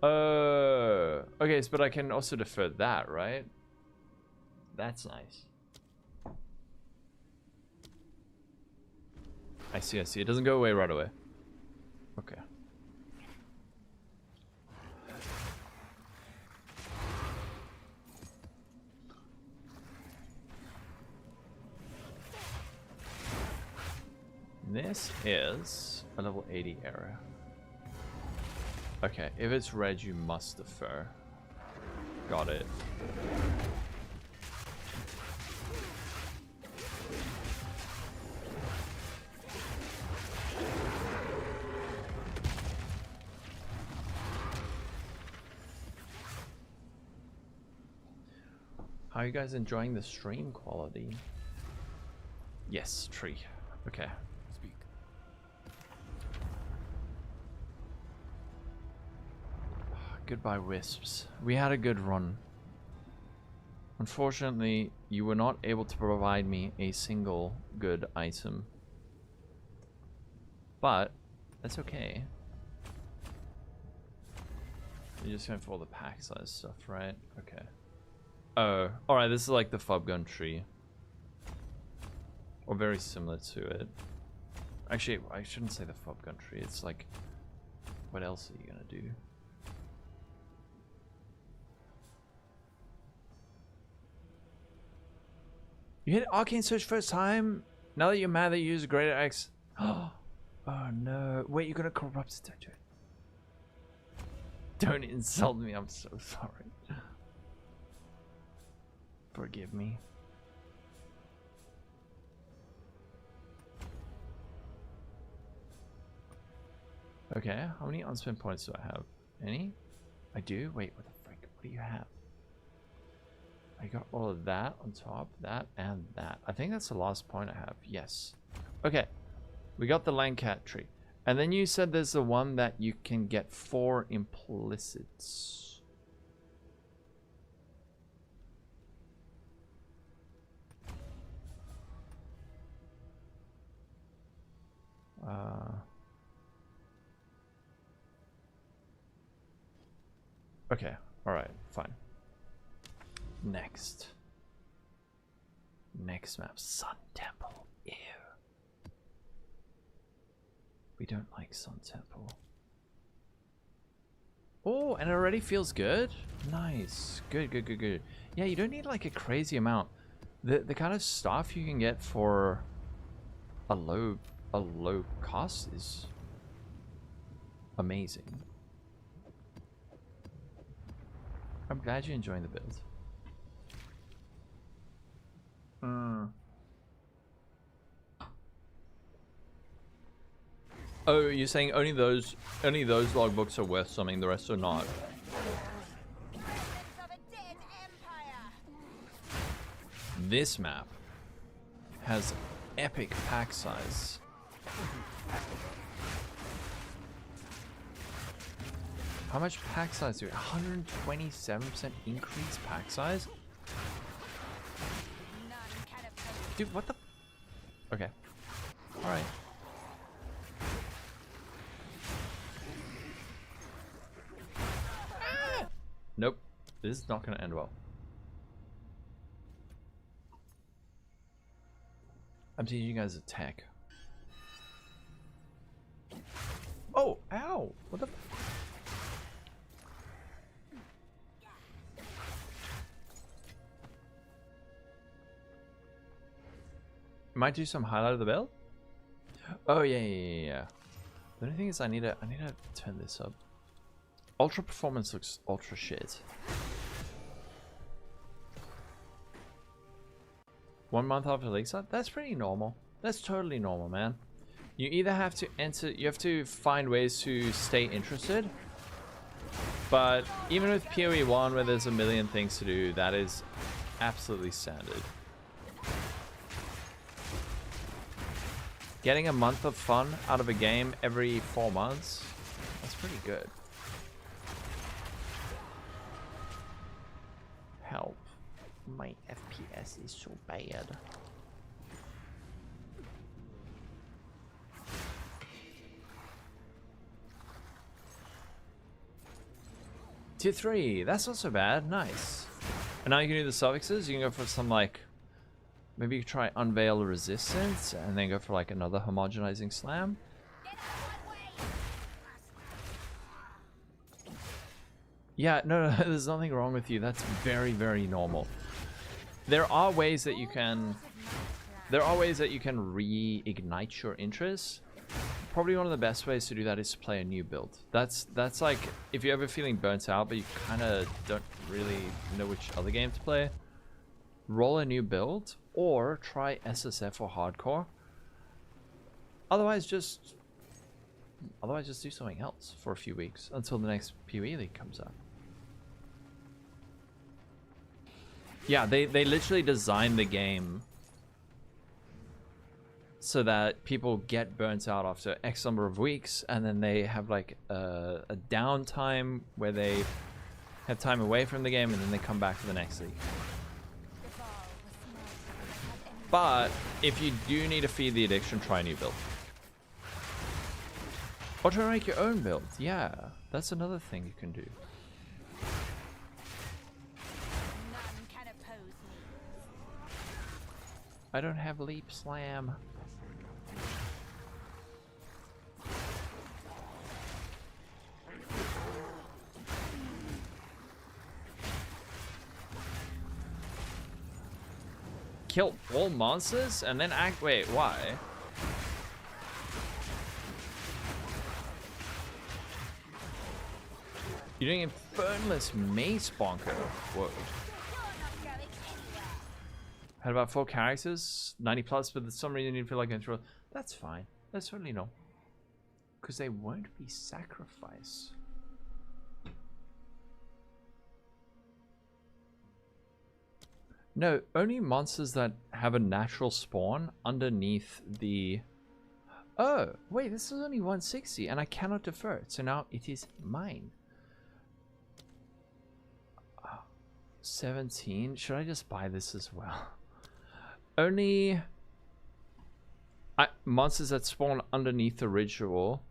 Okay, but I can also defer that, right? That's nice. I see. It doesn't go away right away. Okay. This is a level 80 area. Okay, if it's red, you must defer. Got it. How are you guys enjoying the stream quality? Yes, tree. Okay. Speak. Goodbye, wisps. We had a good run. Unfortunately, you were not able to provide me a single good item. But, that's okay. You're just going for all the pack size stuff, right? Okay. Oh, alright, this is like the fob gun tree. Or very similar to it. Actually, I shouldn't say the fob gun tree. It's like, what else are you gonna do? You hit Arcane Search first time? Now that you're mad that you use a Greater Axe. Oh no. Wait, you're gonna corrupt it. Don't do it. Don't insult me. I'm so sorry. Forgive me. Okay, how many unspent points do I have? Any? I do? Wait, what the frick? What do you have? I got all of that on top, that, and that. I think that's the last point I have. Yes. Okay. We got the Langcat tree. And then you said there's the one that you can get 4 implicits. Okay. Alright. Fine. Next map, Sun Temple. Ew. We don't like Sun Temple. Oh, and it already feels good. Nice. Good, good, good, good. Yeah, you don't need like a crazy amount. The kind of stuff you can get for a low cost is amazing. I'm glad you're enjoying the build. Oh, you're saying only those logbooks are worth something, the rest are not. This map has epic pack size. How much pack size do we? 127% increase pack size? Dude, what the? Okay. Alright. Nope. This is not going to end well. I'm teaching you guys a tech. Oh, ow! What the? Might do some highlight of the build. Oh yeah. The only thing is I need to turn this up. Ultra performance looks ultra shit. 1 month after Lisa? That's pretty normal. That's totally normal, man. You either have to enter, you have to find ways to stay interested. But even with PoE 1 where there's a million things to do, that is absolutely standard. Getting a month of fun out of a game every 4 months, that's pretty good. Help. My FPS is so bad. Tier 3, that's not so bad. Nice. And now you can do the suffixes. You can go for some like, maybe you could try Unveil Resistance and then go for like another homogenizing slam. Yeah, no, there's nothing wrong with you. That's very, very normal. There are ways that you can reignite your interest. Probably one of the best ways to do that is to play a new build. That's like if you're ever feeling burnt out but you kind of don't really know which other game to play, roll a new build or try SSF or hardcore. Otherwise just do something else for a few weeks until the next PoE League comes up. Yeah, they literally designed the game so that people get burnt out after X number of weeks, and then they have like a downtime where they have time away from the game, and then they come back for the next league. But if you do need to feed the addiction, try a new build. Or try to make your own build. Yeah, that's another thing you can do. I don't have Leap Slam. kill all monsters and then act. Wait, why? You're doing Infernalist Mace Bonker. Whoa. You're not going anywhere. Had about 4 characters, 90 plus, but for some reason you feel like intro. That's fine. That's certainly no. Because they won't be sacrificed. No, only monsters that have a natural spawn underneath the... Oh, wait, this is only 160 and I cannot defer it. So now it is mine. 17. Should I just buy this as well? Only monsters that spawn underneath the ritual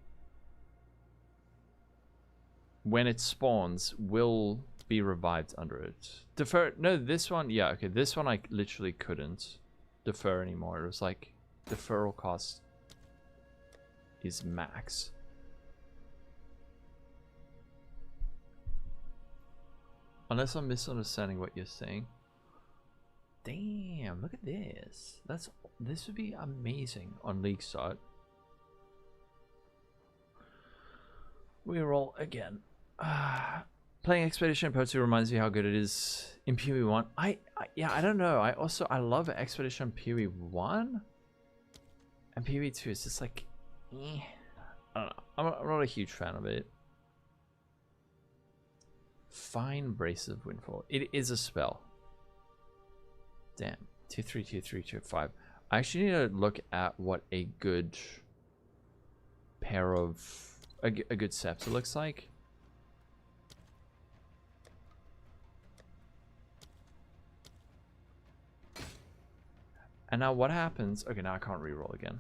when it spawns will be revived under it. Defer. No, this one. Yeah, okay. This one I literally couldn't defer anymore. It was like deferral cost is max. Unless I'm misunderstanding what you're saying. Damn, look at this. This would be amazing on League Start. We roll again. Playing Expedition in PoE reminds me how good it is in PoE 1. Yeah, I don't know. I love Expedition PoE 1 and PoE 2. It's just like, I don't know. I'm not a huge fan of it. Fine Abrasive Windfall. It is a spell. Damn. 2-3, 2-3, 2-5. I actually need to look at what a good pair of a good scepter looks like. And now what happens? Okay, now I can't reroll again.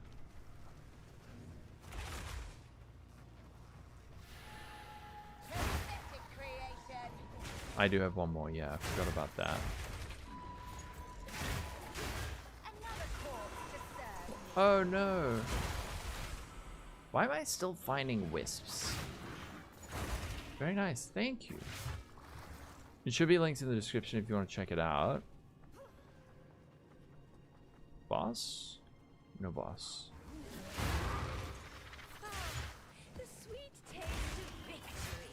I do have one more, yeah, I forgot about that. Oh no. Why am I still finding wisps? Very nice, thank you. It should be linked in the description if you want to check it out. Boss? No boss. The sweet taste of victory.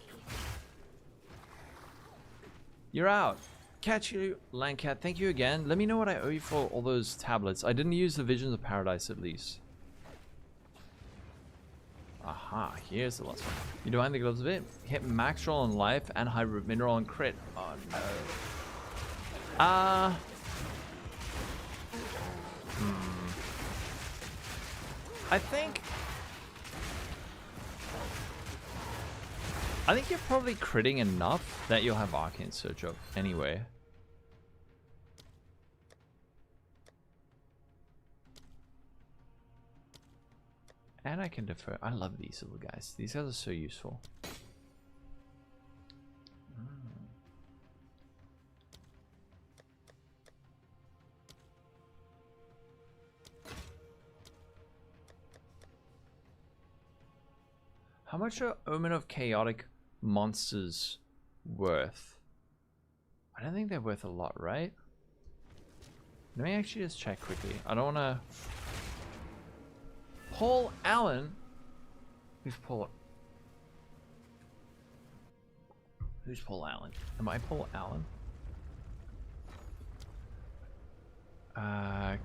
You're out. Catch you, Lancat. Thank you again. Let me know what I owe you for all those tablets. I didn't use the Visions of Paradise at least. Aha, here's the last one. You don't mind the gloves of it? Hit max roll on life and high root mineral on crit. Oh no. I think you're probably critting enough that you'll have Arcane Search up anyway. And I can defer. I love these little guys. These guys are so useful. How much are Omen of Chaotic monsters worth? I don't think they're worth a lot, right? Let me actually just check quickly. I don't want to... Paul Allen? Who's Paul? Who's Paul Allen? Am I Paul Allen?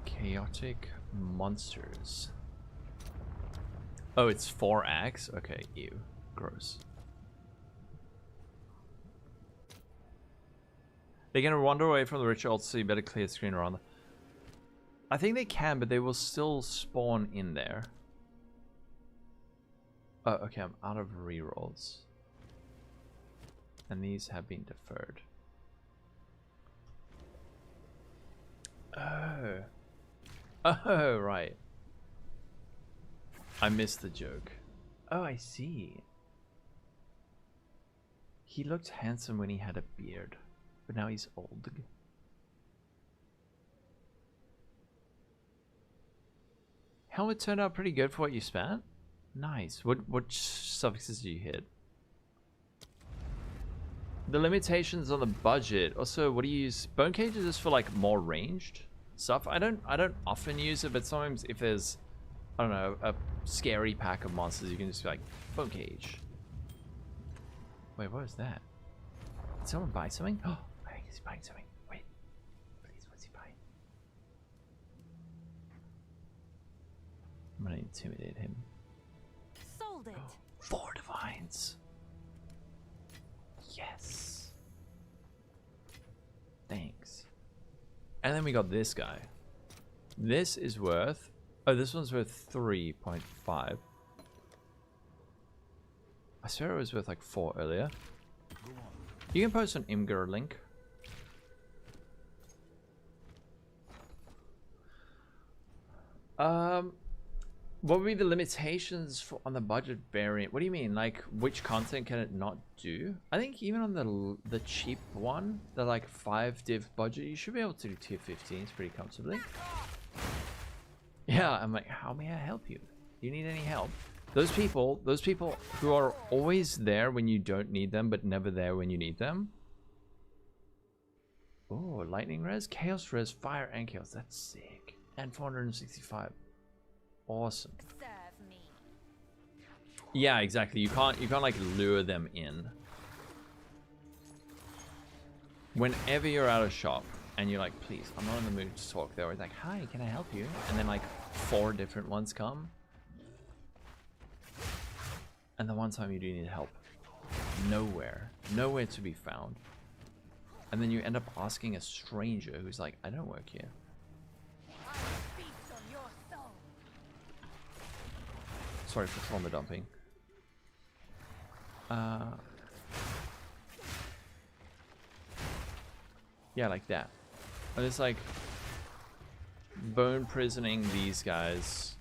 Chaotic monsters. Oh, it's 4x? Okay, ew. Gross. They're gonna wander away from the ritual, so you better clear the screen around them. I think they can, but they will still spawn in there. Oh, okay, I'm out of rerolls. And these have been deferred. Oh. Oh, right. I missed the joke. Oh, I see. He looked handsome when he had a beard, but now he's old. Helmet turned out pretty good for what you spent. Nice. What suffixes do you hit? The limitations on the budget. Also, what do you use? Bone Cage is just for like more ranged. stuff. I don't often use it, but sometimes if there's, I don't know, a scary pack of monsters, you can just be like, bone cage. Wait, what was that? Did someone buy something? Oh, I think he's buying something. Wait, please, what's he buying? I'm gonna intimidate him. Sold it. 4 divines. Yes. Thanks. And then we got this guy. This is worth... Oh, this one's worth 3.5. I swear it was worth like 4 earlier. You can post an Imgur link. What would be the limitations for, on the budget variant? What do you mean? Like, which content can it not do? I think even on the cheap one, the like 5 div budget, you should be able to do tier 15s pretty comfortably. Yeah, I'm like, how may I help you? Do you need any help? Those people who are always there when you don't need them, but never there when you need them. Oh, lightning res, chaos res, fire and chaos. That's sick. And 465. Awesome. Serve me. Yeah, exactly. You can't like lure them in. Whenever you're out of shop and you're like, please, I'm not in the mood to talk, they're always like, hi, can I help you? And then like 4 different ones come. And the one time you do need help, nowhere to be found. And then you end up asking a stranger who's like, I don't work here. I feast on your soul. Sorry for trauma dumping. Yeah, like that. And it's like bone prisoning these guys.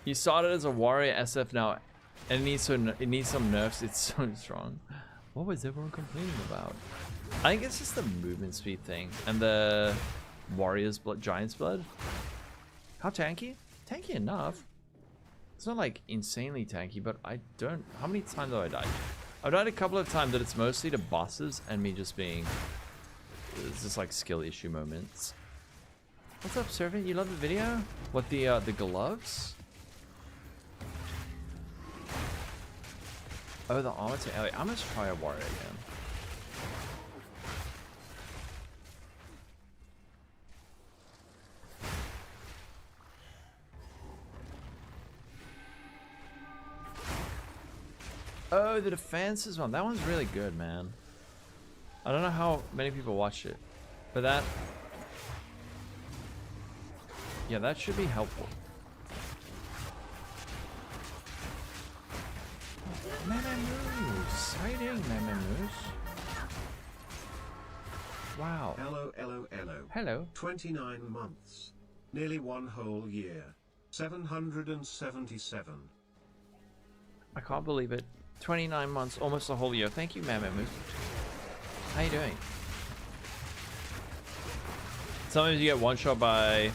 You started as a warrior SF now, and it needs some nerfs. It's so strong. What was everyone complaining about? I think it's just the movement speed thing and the warrior's blood, giant's blood. How tanky? Tanky enough. It's not like insanely tanky, but I don't. How many times have I died? I've died a couple of times, but it's mostly to bosses and me just being. It's just like skill issue moments. What's up, Servant? You love the video? What, the gloves? Oh, the armor to Ellie. I'm gonna try a warrior again. Oh, the defenses one. That one's really good, man. I don't know how many people watch it, but that... Yeah, that should be helpful. Moose. How you doing, Moose? Wow. Hello. 29 months. Nearly 1 whole year. 777. I can't believe it. 29 months, almost a whole year. Thank you, Moose. How you doing? Sometimes you get one shot by...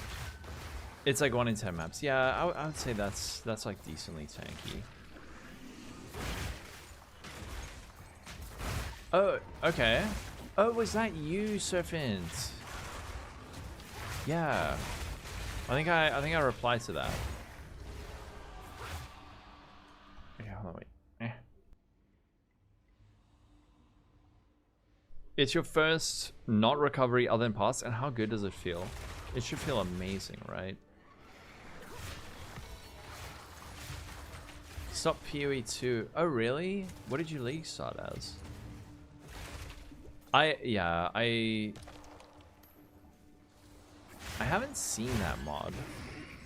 It's like 1 in 10 maps. Yeah, I would say that's like decently tanky. Oh, okay. Oh, was that you, Surfint? Yeah. I think I replied to that. Okay, hold on, wait. It's your first not recovery other than pass, and how good does it feel? It should feel amazing, right? Stop PoE 2. Oh, really? What did you league start as? I haven't seen that mod.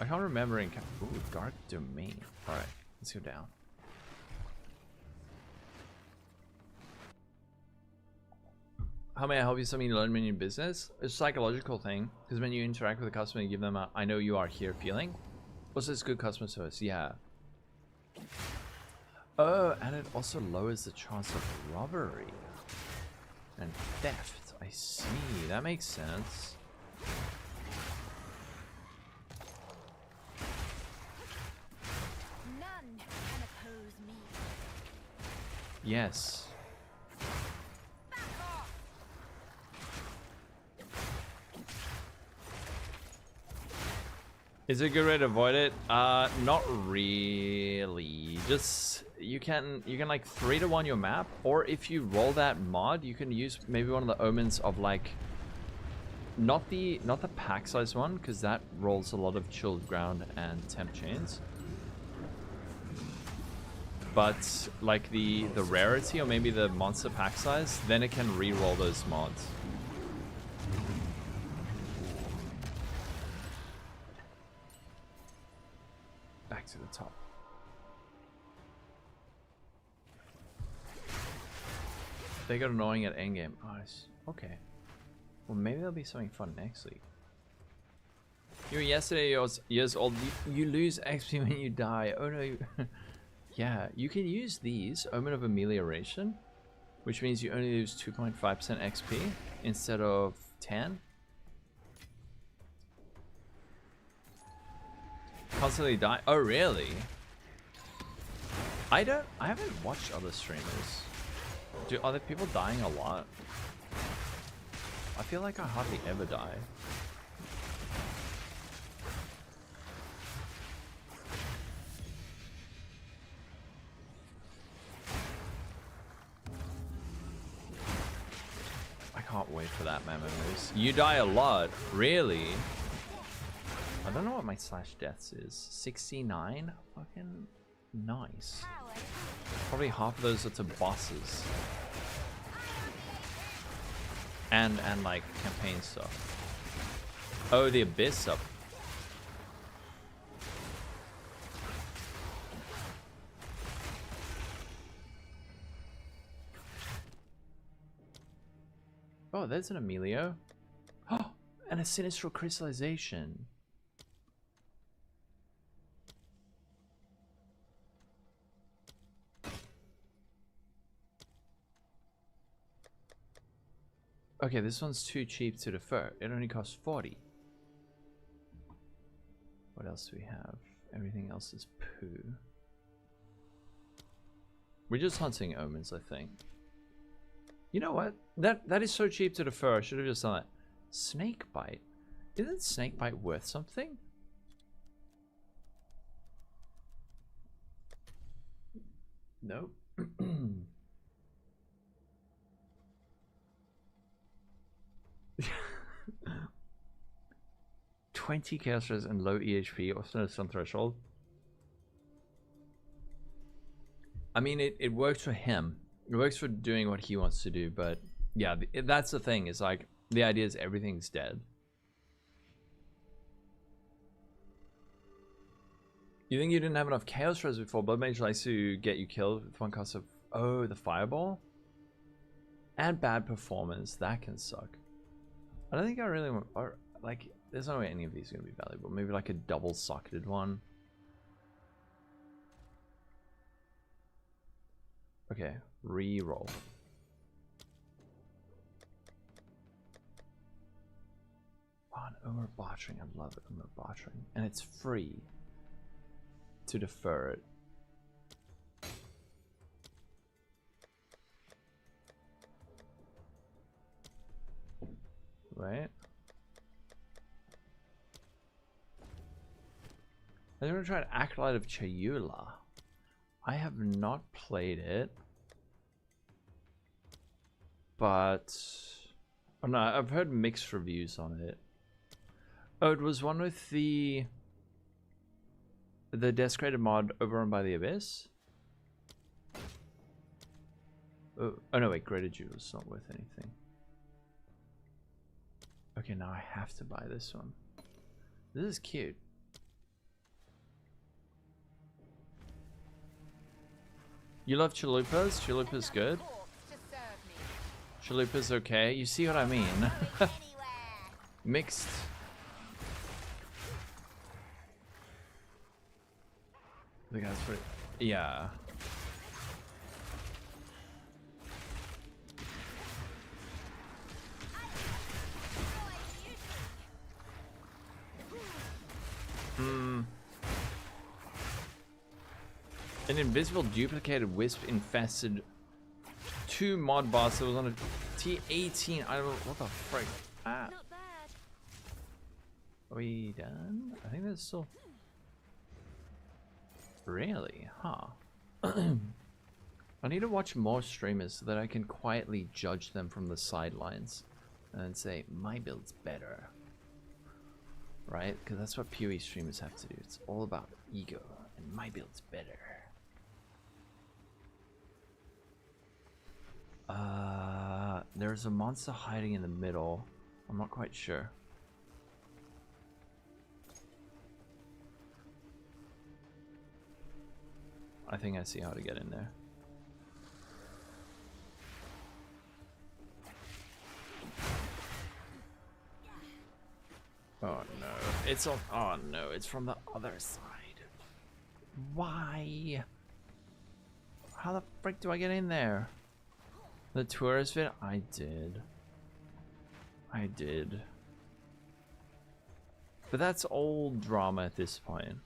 I can't remember in... Ooh, Dark Domain. Alright, let's go down. How may I help you? Something you learn when you're in business? It's a psychological thing. Because when you interact with a customer, you give them a I know you are here feeling. Also, it's good customer service. Yeah. Oh, and it also lowers the chance of robbery. And theft. I see. That makes sense. None can oppose me. Yes. Is it a good way to avoid it? Not really. Just you can like 3-to-1 your map, or if you roll that mod, you can use maybe one of the omens of like not the pack size one, because that rolls a lot of chilled ground and temp chains. But like the rarity or maybe the monster pack size, then it can re-roll those mods. Back to the top. They got annoying at Endgame. Oh, okay. Well, maybe there'll be something fun next week. You were yesterday years old. You lose XP when you die. Oh no. Yeah, you can use these, Omen of Amelioration, which means you only lose 2.5% XP instead of 10. Constantly die. Oh really? I haven't watched other streamers. Do other people dying a lot? I feel like I hardly ever die. I can't wait for that memo moose. You die a lot, really? I don't know what my slash deaths is. 69? Fucking nice. Probably half of those are to bosses. And like campaign stuff. Oh, the abyss stuff. Oh, there's an Emilio. Oh, and a sinistral crystallization. Okay, this one's too cheap to defer. It only costs 40. What else do we have? Everything else is poo. We're just hunting omens, I think. You know what? That is so cheap to defer. I should have just done it. Snake bite. Isn't snake bite worth something? Nope. 20 chaos res and low EHP, also some threshold. I mean, it works for him. It works for doing what he wants to do, but yeah, that's the thing. Is like the idea is everything's dead. You think you didn't have enough chaos res before? Blood Mage likes to get you killed with one cost of the fireball and bad performance. That can suck. I don't think I really want, or like, there's no way any of these are gonna be valuable. Maybe like a double socketed one. Okay, re-roll. Oh, an Umar Bartering. I love it, Umar Bartering. And it's free to defer it. Right? I'm gonna try an Acolyte of Chayula. I have not played it, but oh no, I've heard mixed reviews on it. Oh, it was one with the desecrated mod overrun by the Abyss. Oh no, wait, Greater Jewel is not worth anything. Okay, now I have to buy this one. This is cute. You love chalupas? Chalupa's good. Chalupa's okay. You see what I mean? Mixed. The guy's pretty. Yeah. An invisible duplicated wisp infested 2 mod boss that was on a T18. I don't know what the frick. Ah. Not bad. Are we done? I think there's still. Really? Huh. I need to watch more streamers so that I can quietly judge them from the sidelines and say, my build's better. Right? Because that's what PoE streamers have to do. It's all about ego, and my build's better. There's a monster hiding in the middle. I'm not quite sure. I think I see how to get in there. Oh no, it's on. Oh no, it's from the other side. Why? How the frick do I get in there? The tourist vid? I did. But that's old drama at this point.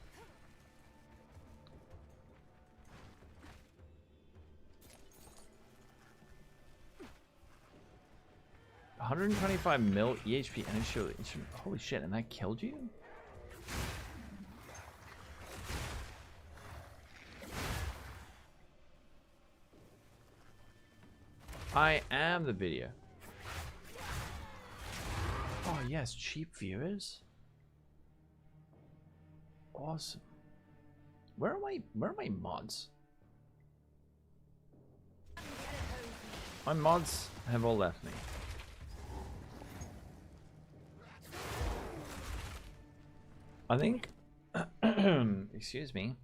$125 mil EHP initial. Holy shit, and that killed you? I am the video. Oh yes, cheap viewers. Awesome. Where are my mods? My mods have all left me. I think, excuse me,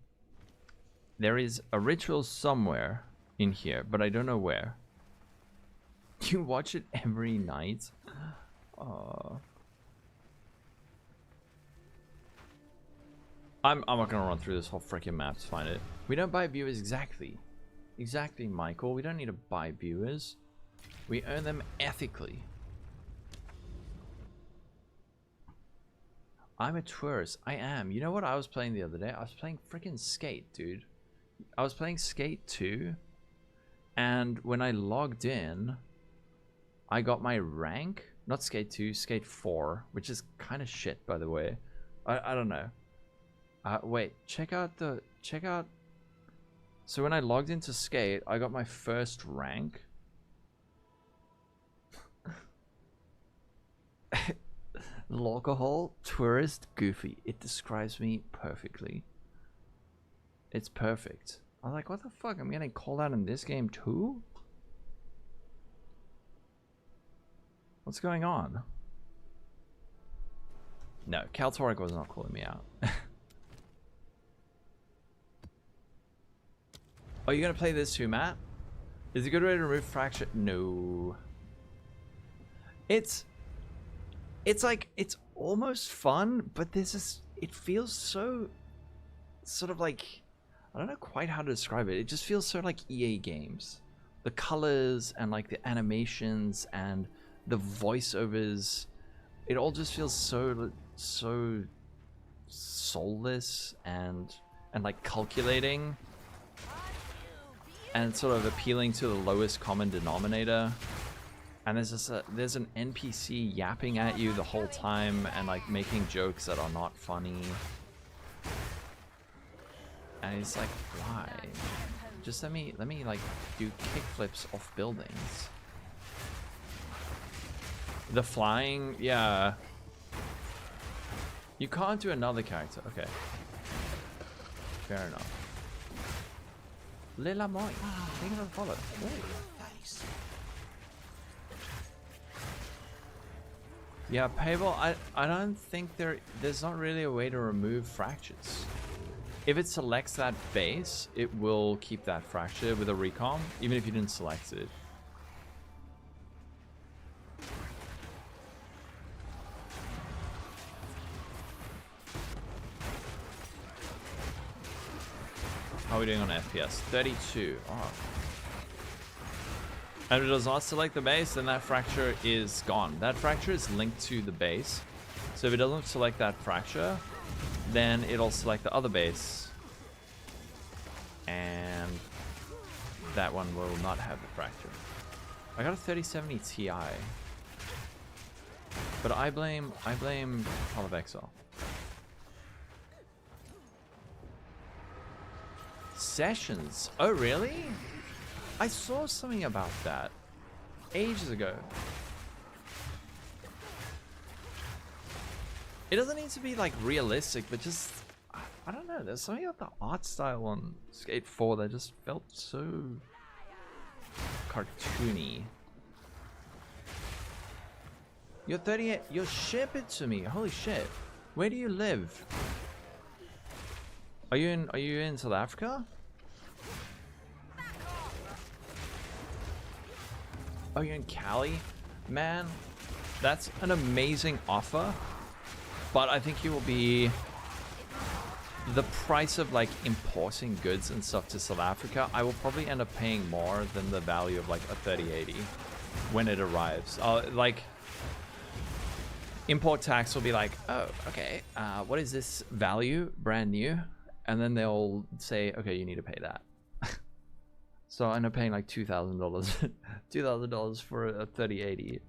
there is a ritual somewhere in here, but I don't know where. You watch it every night? Aww. I'm not gonna run through this whole freaking map to find it. We don't buy viewers exactly. Exactly, Michael. We don't need to buy viewers. We earn them ethically. I'm a tourist. I am. You know what I was playing the other day? I was playing freaking Skate, dude. I was playing Skate 2, and when I logged in, I got my rank. Not Skate 2, Skate 4, which is kind of shit, by the way. I don't know. Wait, check out. So when I logged into Skate, I got my first rank. Lolcohol, tourist, goofy. It describes me perfectly. It's perfect. I was like, what the fuck? I'm getting called out in this game too? What's going on? No, Kaltoric was not calling me out. Oh, you gonna play this too, Matt? Is it a good way to remove fracture? No. It's like, it's almost fun, but there's this, it feels so sort of like, I don't know quite how to describe it. It just feels so like EA games. The colors and like the animations and the voiceovers, it all just feels so soulless and like calculating and sort of appealing to the lowest common denominator. And there's an NPC yapping at you the whole time and like making jokes that are not funny. And it's like, why? Just let me like do kickflips off buildings. The flying, yeah. You can't do another character. Okay. Fair enough. Lila Moy. Thank you for the follow. Yeah, paywall, I don't think there's not really a way to remove fractures. If it selects that base, it will keep that fracture with a recom, even if you didn't select it. How are we doing on FPS? 32. Oh. And if it does not select the base, then that fracture is gone. That fracture is linked to the base. So if it doesn't select that fracture, then it'll select the other base. And that one will not have the fracture. I got a 3070 Ti. But I blame Hall of Exile. Sessions. Oh really? I saw something about that ages ago. It doesn't need to be like realistic, but just I don't know. There's something about the art style on Skate 4 that just felt so cartoony. You're 38. You'll ship it to me. Holy shit! Where do you live? Are you in South Africa? Oh, you're in Cali? Man, that's an amazing offer. But I think you will be... The price of like importing goods and stuff to South Africa, I will probably end up paying more than the value of like a 3080 when it arrives. Like, import tax will be like, oh, okay, what is this value? Brand new. And then they'll say, okay, you need to pay that. So I end up paying like $2,000. $2,000 for a 3080.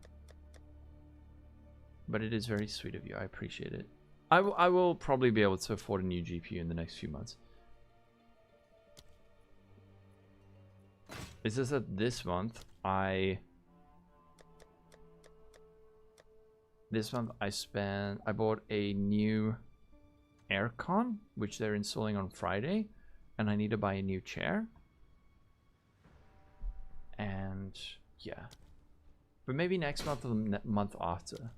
But it is very sweet of you. I appreciate it. I will probably be able to afford a new GPU in the next few months. It's just that this month I bought a new aircon, which they're installing on Friday, and I need to buy a new chair. And yeah, but maybe next month or the month after.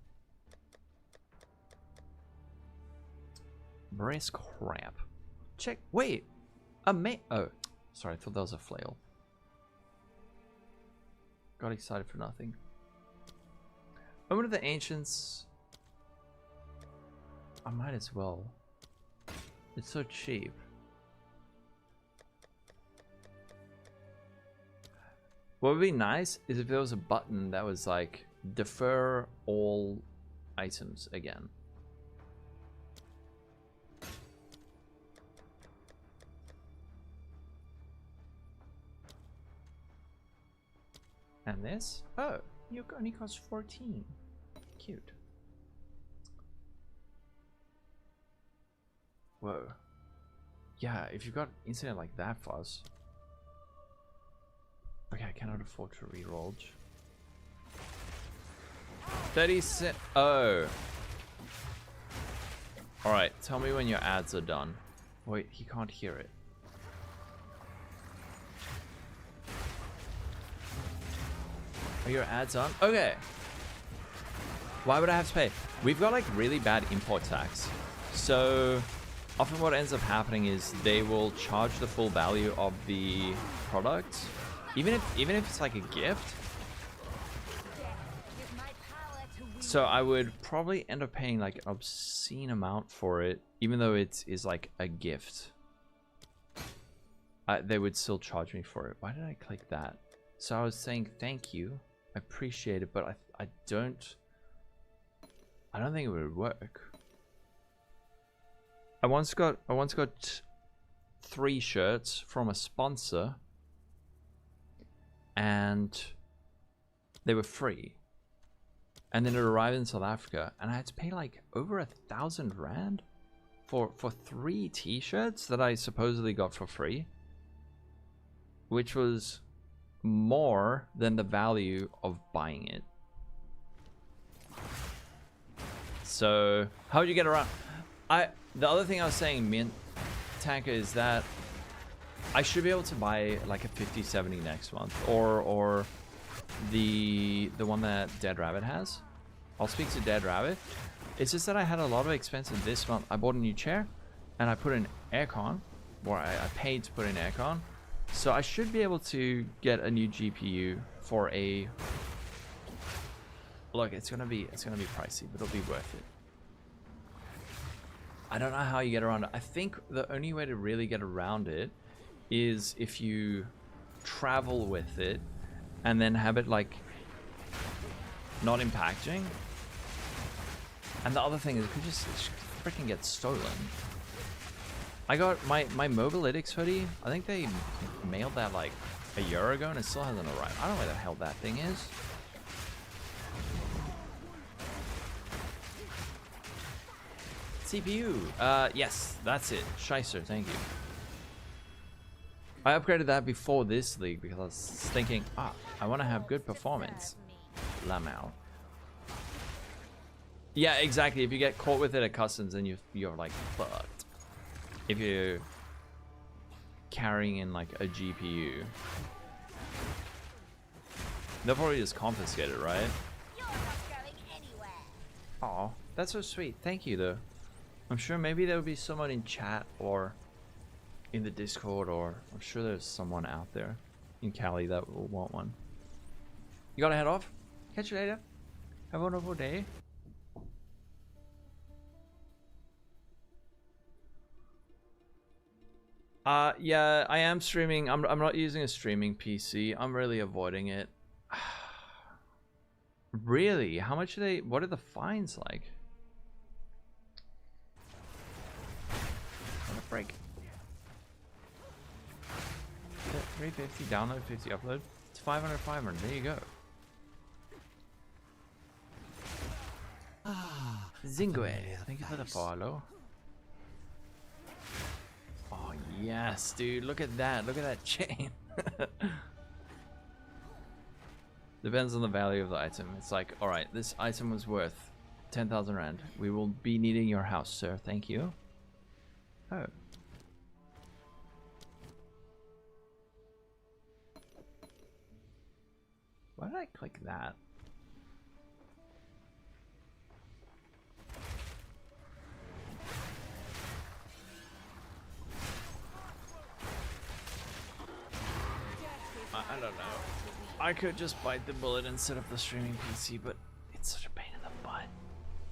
Brace crap. Check. Wait. Oh, sorry. I thought that was a flail. Got excited for nothing. Moment of the Ancients. I might as well. It's so cheap. What would be nice is if there was a button that was like defer all items again. And this? Oh, you only cost 14. Cute. Whoa. Yeah, if you got incident like that, Fuzz. Okay, I cannot afford to reroll. 30 cent. Oh. Alright, tell me when your ads are done. Wait, he can't hear it. Are your ads on? Okay. Why would I have to pay? We've got like really bad import tax. So often what ends up happening is they will charge the full value of the product. Even if it's like a gift. So I would probably end up paying like an obscene amount for it, even though it is like a gift. They would still charge me for it. Why did I click that? So I was saying thank you. I appreciate it, but I don't think it would work. I once got 3 shirts from a sponsor, and they were free. And then it arrived in South Africa, and I had to pay like over 1,000 rand for 3 t-shirts that I supposedly got for free, which was more than the value of buying it. So how would you get around? The other thing I was saying, Mint Tanker, is that I should be able to buy like a 5070 next month, or the one that Dead Rabbit has. I'll speak to Dead Rabbit. It's just that I had a lot of expenses this month. I bought a new chair, and I put in aircon, or I paid to put in aircon. So I should be able to get a new GPU for a... Look, it's gonna be pricey, but it'll be worth it. I don't know how you get around it. I think the only way to really get around it is if you travel with it and then have it like not in packaging. And the other thing is it could just freaking get stolen. I got my Mobilytics hoodie. I think they mailed that like a year ago and it still hasn't arrived. I don't know where the hell that thing is. CPU. Yes, that's it. Shicer, thank you. I upgraded that before this league because I was thinking, I want to have good performance. Lamau. Yeah, exactly. If you get caught with it at customs, then you're like fucked. If you're carrying in like a GPU, they'll probably just confiscate it, right? You're not going anywhere. Oh, that's so sweet. Thank you, though. I'm sure maybe there will be someone in chat or in the Discord, or I'm sure there's someone out there in Cali that will want one. You gotta head off. Catch you later. Have a wonderful day. Yeah, I am streaming. I'm not using a streaming PC. I'm really avoiding it. Really? How much are they? What are the fines like? What a break. 350 download, 50 upload. It's 500, 500. There you go. Zingue, thank you for the follow. Oh yes, dude, look at that. Look at that chain. Depends on the value of the item. It's like, alright, this item was worth 10,000 rand. We will be needing your house, sir. Thank you. Oh. Why did I click that? I don't know. I could just bite the bullet and set up the streaming PC, but it's such a pain in the butt.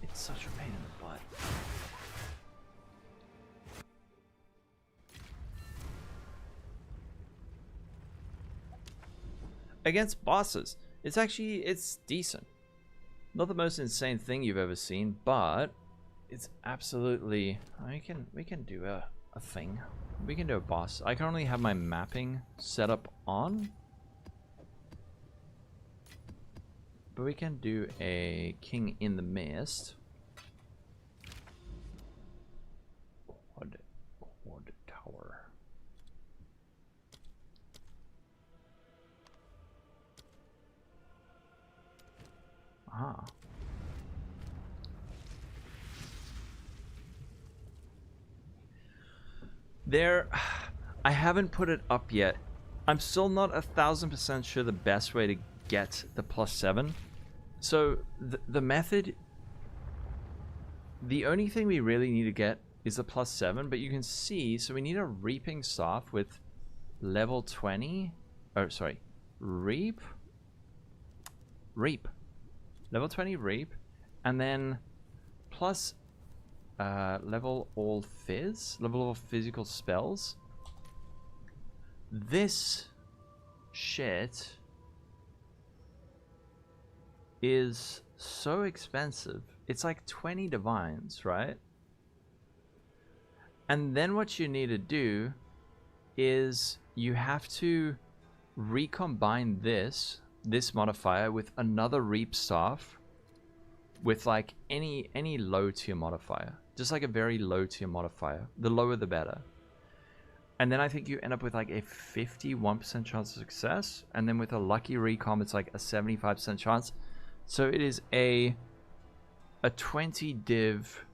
It's such a pain in the butt. Against bosses, it's decent. Not the most insane thing you've ever seen, but it's absolutely. We can do a thing. We can do a boss. I can only have my mapping set up on, but we can do a King in the Mist. Quad Tower. Aha. There, I haven't put it up yet. I'm still not 1000% sure the best way to get the +7. So the method, the only thing we really need to get is the +7, but you can see, so we need a reaping staff with level 20, oh sorry, reap, level 20 reap, and then plus level all physical spells. This shit is so expensive. It's like 20 divines, right? And then what you need to do is you have to recombine this modifier with another reap staff with like any low tier modifier, just like a very low tier modifier. The lower the better. And then I think you end up with like a 51% chance of success, and then with a lucky recom it's like a 75% chance. So it is a 20 div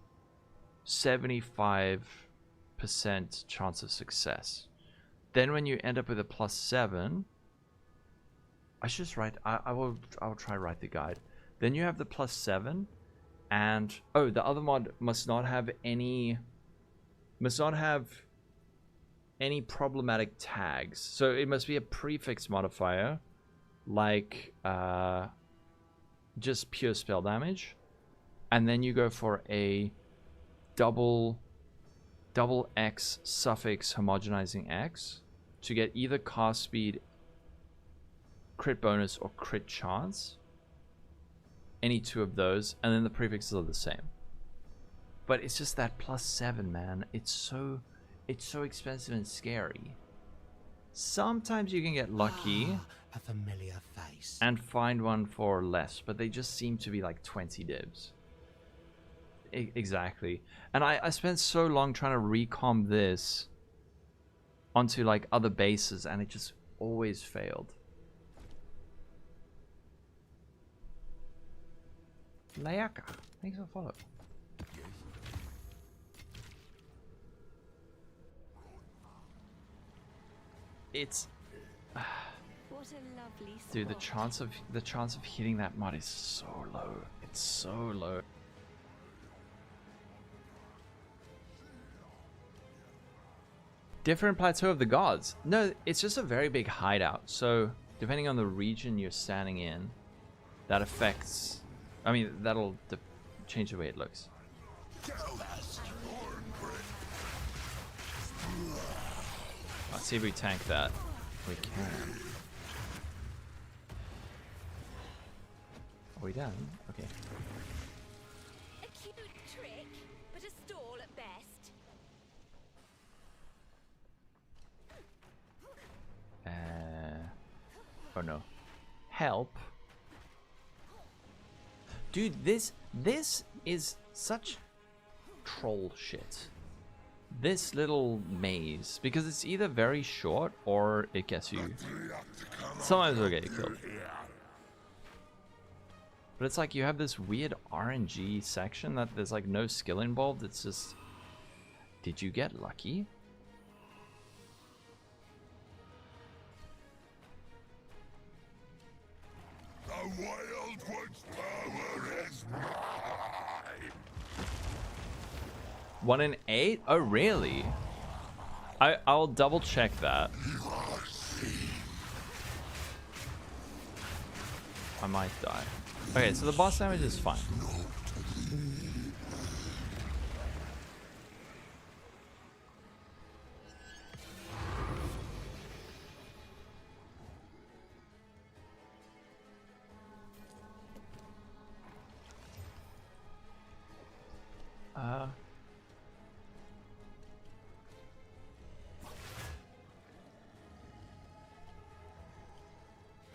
75% chance of success. Then when you end up with a +7, I should just write, I will try to write the guide. Then you have the +7, and oh, the other mod must not have any problematic tags. So it must be a prefix modifier, like just pure spell damage, and then you go for a double X suffix homogenizing X to get either cast speed, crit bonus, or crit chance. Any two of those, and then the prefixes are the same. But it's just that +7, man. It's so expensive and scary. Sometimes you can get lucky A familiar face. and find one for less, but they just seem to be like 20 divs. Exactly. And I spent so long trying to recomp this onto like other bases, and it just always failed. Layaka, thanks for the follow. It's What a lovely spot. dude, the chance of hitting that mod is so low. It's so low. Different plateau of the gods. No, it's just a very big hideout. So depending on the region you're standing in, that affects. I mean, that'll change the way it looks. Let's see if we tank that. We can. Are we done? Okay. A cute trick, but a stall at best. Oh no. Help. Dude, this is such troll shit. This little maze, because it's either very short or it gets you. Sometimes it'll get you killed. But it's like you have this weird RNG section that there's like no skill involved. It's just, did you get lucky? The wild one's power is mine. 1 in 8? Oh really? I'll double check that. I might die. Okay, so the boss damage is fine.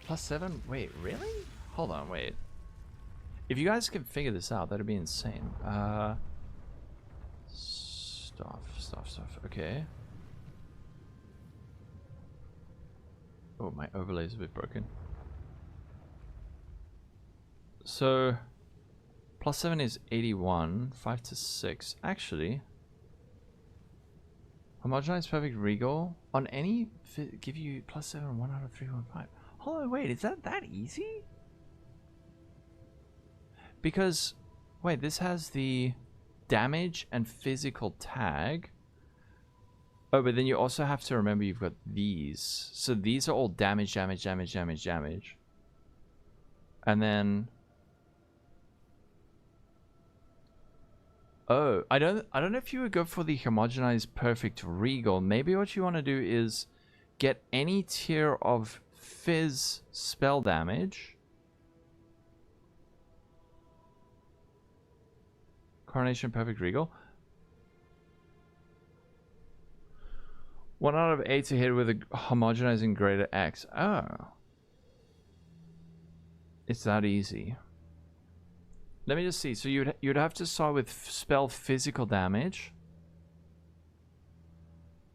+7? Wait, really? Hold on, wait. If you guys can figure this out, that'd be insane. Stuff. Okay. Oh, my overlay's a bit broken. So, +7 is 81. 5 to 6. Actually, homogenized perfect regal on any give you +7 1 out of 315. Hold on, wait, is that easy? Because, wait, this has the damage and physical tag. Oh, but then you also have to remember you've got these. So these are all damage. And then... Oh, I don't know if you would go for the homogenized perfect regal. Maybe what you want to do is get any tier of fizz spell damage. Coronation perfect regal. 1 out of 8 to hit with a homogenizing greater X. Oh. It's that easy. Let me just see. So you'd have to start with spell physical damage,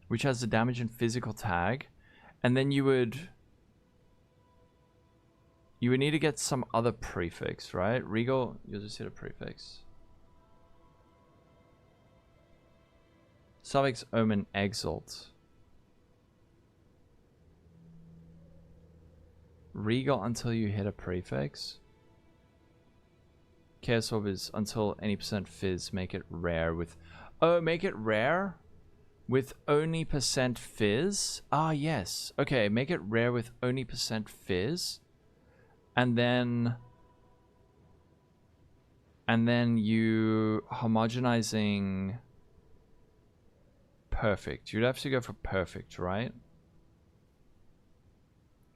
which has the damage and physical tag, and then you would need to get some other prefix, right? Regal, you'll just hit a prefix. Suffix, Omen, Exalt. Regal until you hit a prefix. Chaos Orb is until any % fizz. Make it rare with... Oh, make it rare? With only % fizz? Ah, yes. Okay, make it rare with only % fizz. And then you homogenizing perfect. You'd have to go for perfect, right?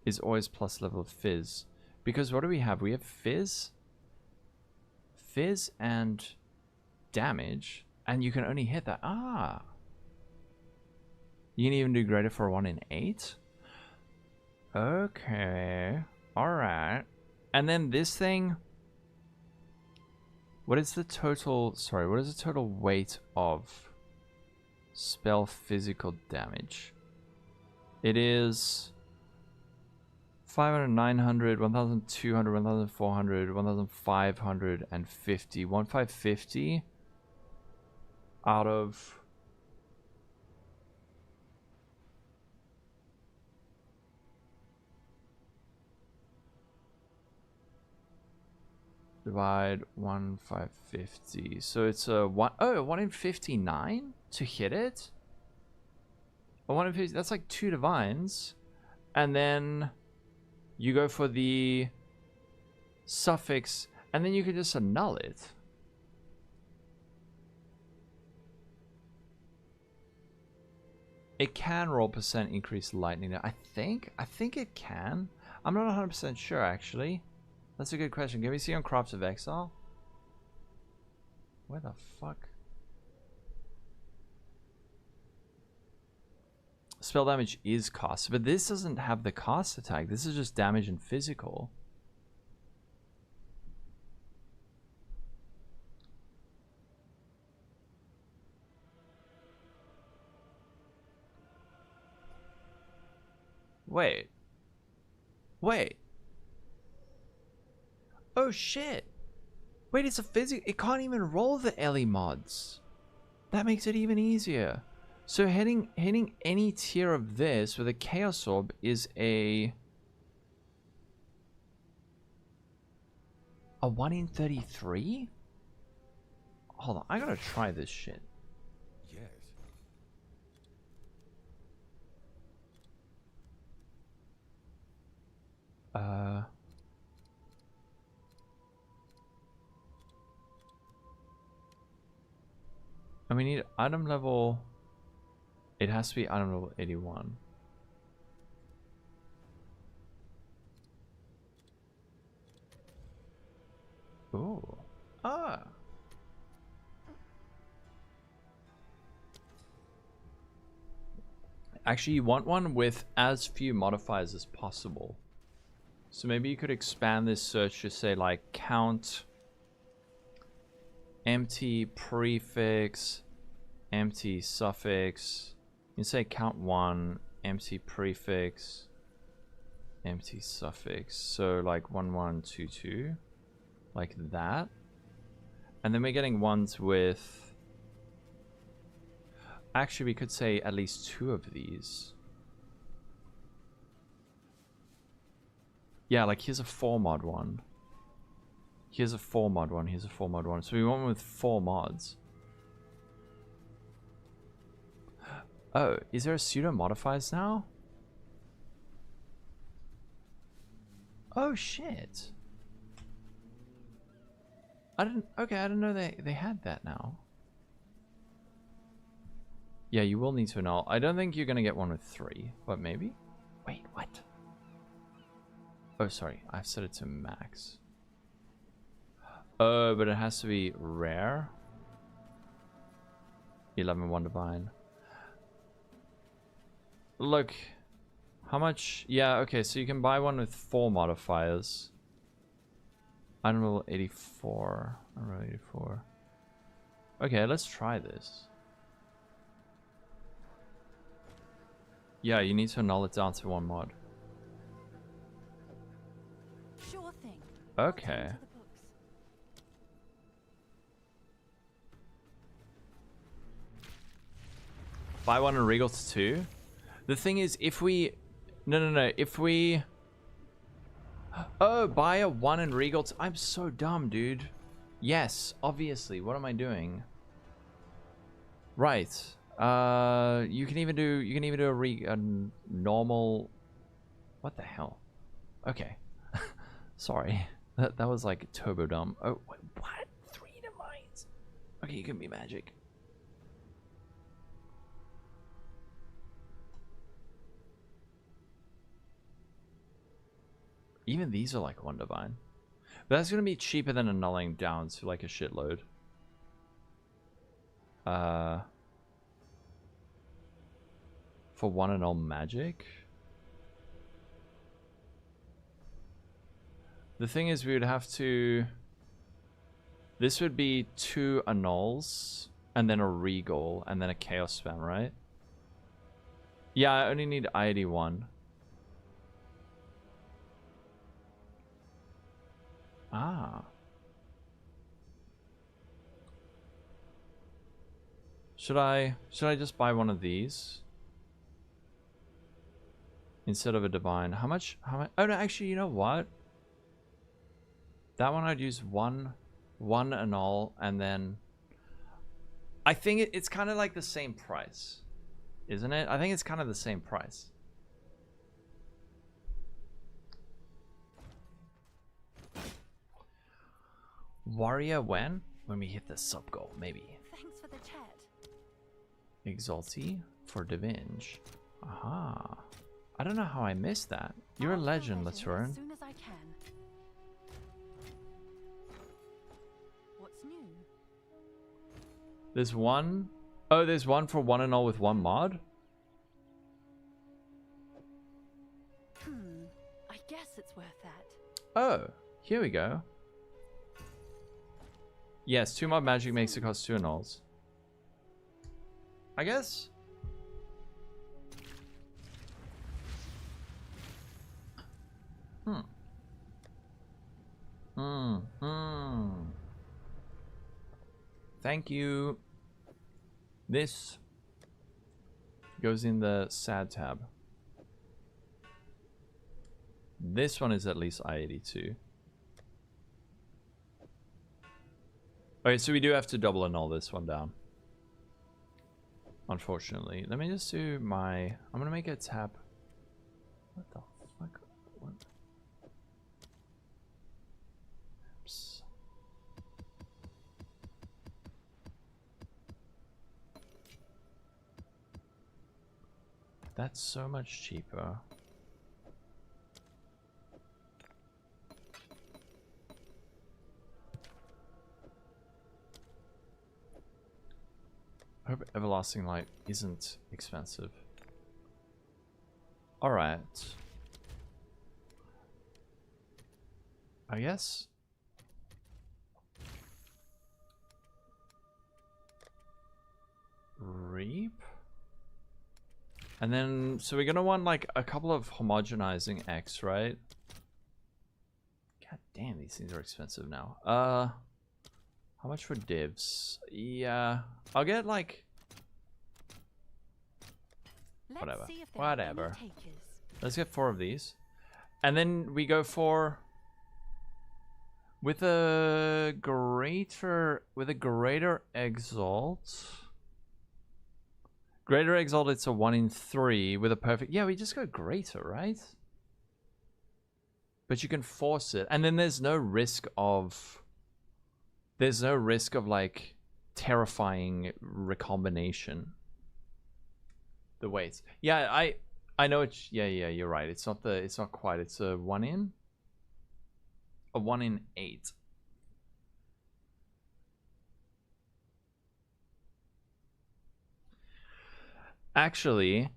Is always plus level of fizz. Because what do we have? We have fizz and damage, and you can only hit that. Ah, you can even do greater for 1 in 8. Okay. Alright. And then this thing... What is the total... Sorry, what is the total weight of spell physical damage? It is 500, 900, 1200, 1400, 1550. 1550 out of... Divide 1550. So it's a 1 in 59 to hit it? A 1 in 50, that's like 2 divines. And then you go for the suffix, and then you can just annul it. It can roll percent increase lightning. I think it can. I'm not 100% sure actually. That's a good question. Can we see on Crafts of Exile? Where the fuck? Spell damage is cast, but this doesn't have the cast attack. This is just damage and physical. Wait. Wait. Oh shit. Wait, it's a physical. It can't even roll the Ellie mods. That makes it even easier. So hitting any tier of this with a Chaos Orb is a 1 in 33? Hold on, I gotta try this shit. Yes. And we need item level. It has to be item level 81. Ooh. Ah. Actually, you want one with as few modifiers as possible. So maybe you could expand this search to say like count empty prefix, empty suffix. You can say count 1, empty prefix, empty suffix. So like 1122, like that. And then we're getting ones with... Actually, we could say at least 2 of these. Yeah, like here's a 4 mod one. Here's a 4 mod one. Here's a 4 mod one. So we want one with 4 mods. Oh, is there a pseudo modifiers now? Oh shit. I didn't know they had that now. Yeah, you will need to annul. I don't think you're gonna get one with 3, but maybe? Wait, what? Oh, sorry, I've set it to max. Oh, but it has to be rare. 11 1 divine. Look, how much? Yeah, okay, so you can buy one with 4 modifiers. Item level 84. Item level 84. Okay, let's try this. Yeah, you need to annul it down to 1 mod. Sure thing. Okay. To the books. Buy one and regal to 2. The thing is, if we... No. If we... Oh, buy a 1 and regal to... I'm so dumb, dude. Yes, obviously. What am I doing? Right. You can even do a normal... What the hell? Okay. Sorry. That was like turbo dumb. Oh, what? 3 divines? Okay, you can be magic. Even these are like 1 divine. But that's going to be cheaper than annulling down to like a shitload. For 1 and all magic? The thing is, we would have to... This would be 2 annuls, and then a regal, and then a chaos spam, right? Yeah, I only need ID1. Ah. Should I just buy one of these? Instead of a divine. How much? Oh no, actually, you know what? That one I'd use one annul, and then I think it's kind of like the same price, isn't it? I think it's kind of the same price. Warrior when we hit the sub goal, maybe. Thanks for the chat. Exalty for Divinge. Aha. I don't know how I missed that. You're a legend, Laturin. As soon as I can. What's new? There's one. Oh, there's one for one and all with one mod. I guess it's worth that. Oh, here we go. Yes, 2 mod magic makes it cost 2 annuls. I guess. Thank you. This goes in the sad tab. This one is at least I-82. Okay, so we do have to double annul this one down. Unfortunately. Let me just do my... I'm gonna make a tab. What the fuck? What? Oops. That's so much cheaper. I hope Everlasting Light isn't expensive. Alright. I guess. Reap? And then, so we're gonna want like a couple of homogenizing X, right? God damn, these things are expensive now. How much for divs? Yeah, I'll get like... Whatever. Whatever. Let's get 4 of these. And then we go for... With a greater exalt... Greater exalt, it's a 1 in 3 with a perfect... Yeah, we just go greater, right? But you can force it. And then there's no risk of... There's no risk of like terrifying recombination. The weights. Yeah, I know it's... Yeah, you're right. It's not quite. It's a 1 in... A 1 in 8. Actually,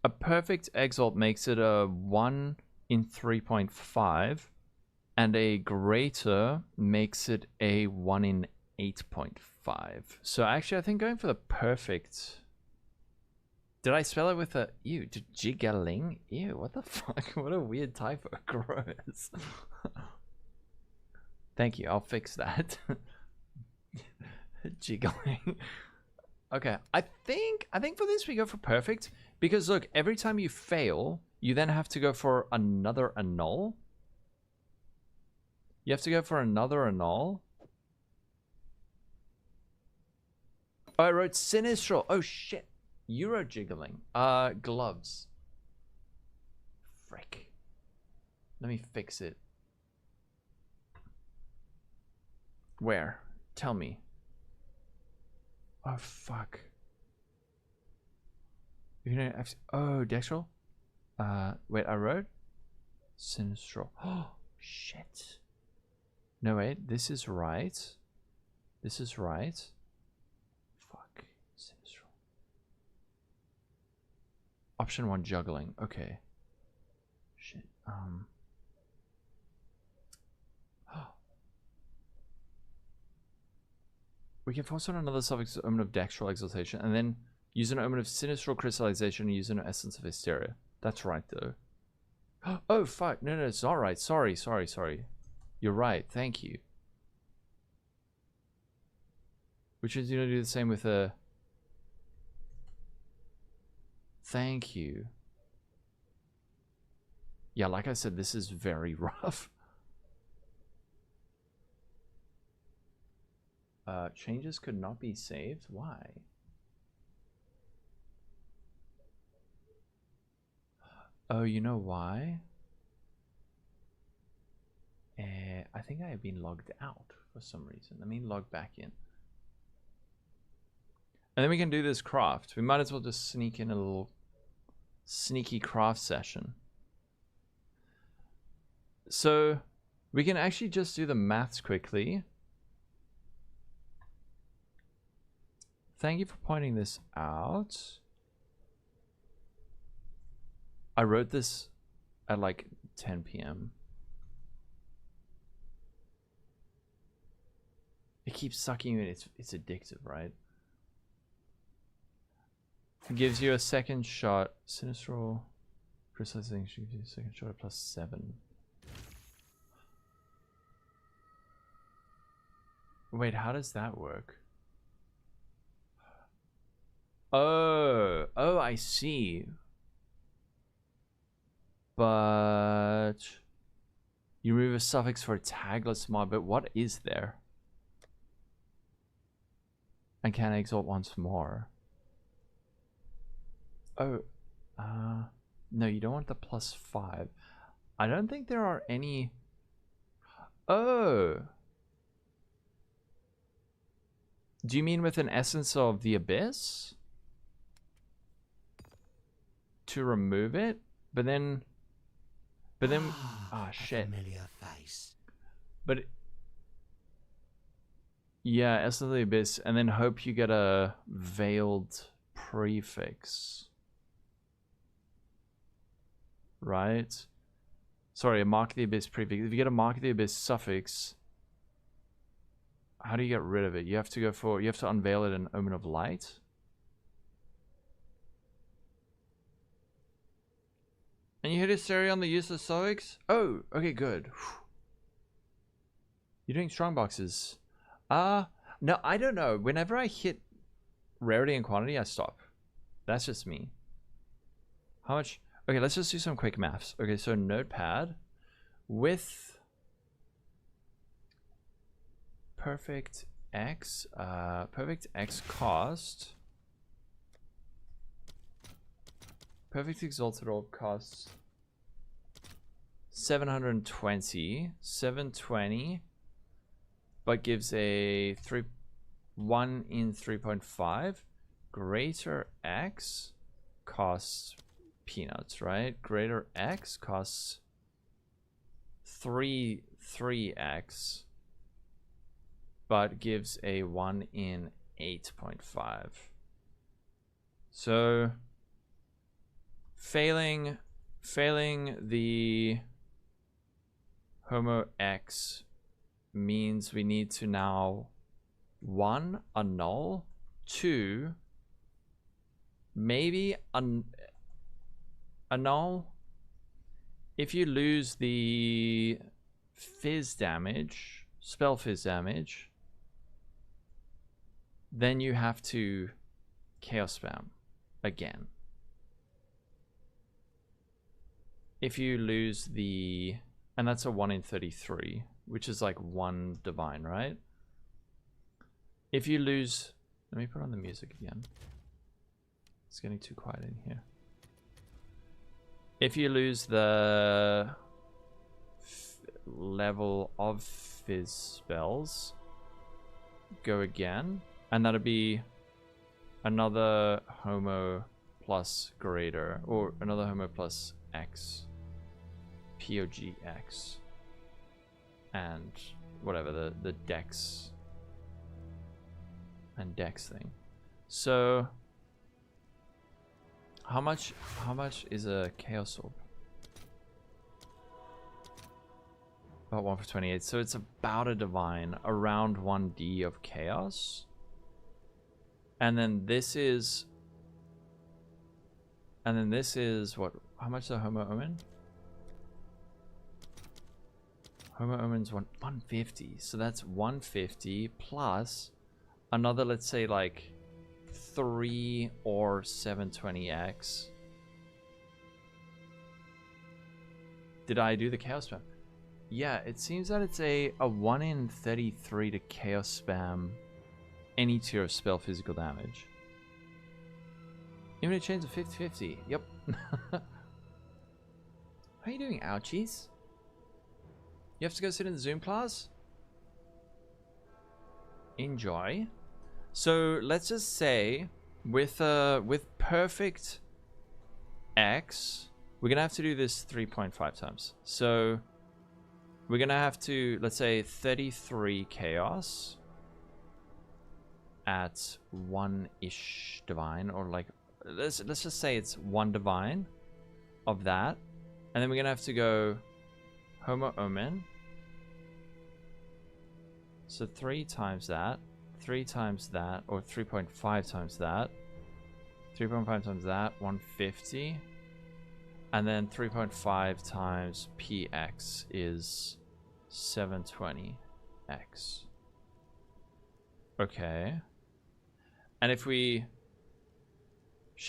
a perfect exalt makes it a 1 in 3.5, and a greater makes it a 1 in 8.5. So actually, I think going for the perfect... Did I spell it with a... Ew, jiggling? Ew, what the fuck? What a weird typo. Gross. Thank you, I'll fix that. Jiggling. Okay, I think for this we go for perfect, because look, every time you fail, you then have to go for another annul. You have to go for another annul. Oh, I wrote sinistral. Oh shit. Euro jiggling. Gloves. Frick. Let me fix it. Where? Tell me. Oh fuck. You know, oh, dextral. Wait, I wrote sinistral. Oh shit. No wait, this is right. This is right. Fuck. Sinistral. Option 1, juggling. Okay. Shit. We can force on another suffix omen of Dextral Exaltation, and then use an omen of Sinistral Crystallization and use an Essence of Hysteria. That's right, though. Oh, fuck. No, it's not right. Sorry. You're right. Thank you. Which is, you know, do the same with a... Thank you. Yeah, like I said, this is very rough. Changes could not be saved? Why? Oh, you know why? I think I have been logged out for some reason. Let me log back in. And then we can do this craft. We might as well just sneak in a little sneaky craft session. So we can actually just do the maths quickly. Thank you for pointing this out. I wrote this at like 10 p.m. It keeps sucking you in. It's addictive, right? It gives you a second shot. Sinistral Crystallization gives you a second shot at +7. Wait, how does that work? Oh, I see. But you remove a suffix for a tagless mod, but what is there? And can exalt once more. Oh, no, you don't want the +5. I don't think there are any. Oh. Do you mean with an essence of the abyss? To remove it? But then shit. Familiar face. But yeah, essence of the abyss, and then hope you get a veiled prefix. Right? Sorry, a mark of the abyss prefix. If you get a mark of the abyss suffix, how do you get rid of it? You have to unveil it in omen of light. And you hit hysteria on the useless suffix? Oh, okay, good. You're doing strong boxes. No, I don't know. Whenever I hit rarity and quantity, I stop. That's just me. How much? Okay, let's just do some quick maths. Okay, so notepad with perfect x cost. Perfect exalted orb costs 720, but gives a 1 in 3.5. Greater X costs peanuts, right? Greater X costs 3x, but gives a 1 in 8.5. So failing the Homo X means we need to now 1 annul, 2 maybe annul. If you lose the fizz damage, spell fizz damage, then you have to chaos spam again. If you lose the, and that's a 1 in 33, which is like 1 divine, right? If you lose, let me put on the music again. It's getting too quiet in here. If you lose the level of fizz spells, go again, and that'll be another Homo plus greater, or another Homo plus X, POGX, and whatever the Dex and Dex thing. So how much is a Chaos Orb? About 1 for 28. So it's about a divine, around 1D of Chaos. And then this is... And then this is what? How much is a Homo Omen? Homo Omen's 150. So that's 150 plus another, let's say, like 3 or 720x. Did I do the chaos spam? Yeah, it seems that it's a 1 in 33 to chaos spam any tier of spell physical damage. Imminent chains of 50-50. Yep. How are you doing, ouchies? You have to go sit in the Zoom class? Enjoy. So let's just say with perfect X, we're gonna have to do this 3.5 times. So we're gonna have to, let's say, 33 chaos at 1-ish divine, or like let's just say it's 1 divine of that, and then we're gonna have to go Homo Omen. So 3 times that, 3 times that, or 3.5 times that, 3.5 times that, 150, and then 3.5 times px is 720x. Okay. And if we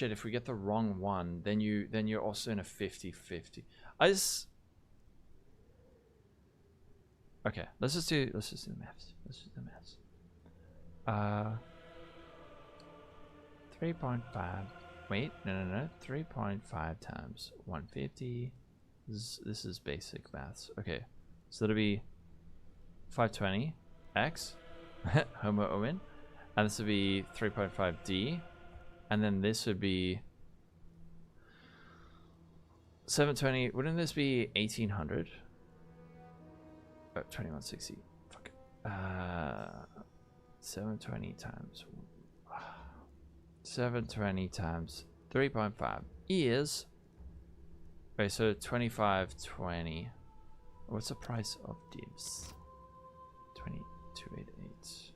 if we get the wrong one, then you're also in a 50-50. Okay, let's just do the maths. Let's do the maths. 3.5. Wait, no. 3.5 times 150. This is basic maths. Okay, so that'll be 520x Homo Omen, and this would be 3.5d, and then this would be 720. Wouldn't this be 1800? 2160. Fuck. 720 times 3.5 is, okay, so 2520. What's the price of divs? 2288.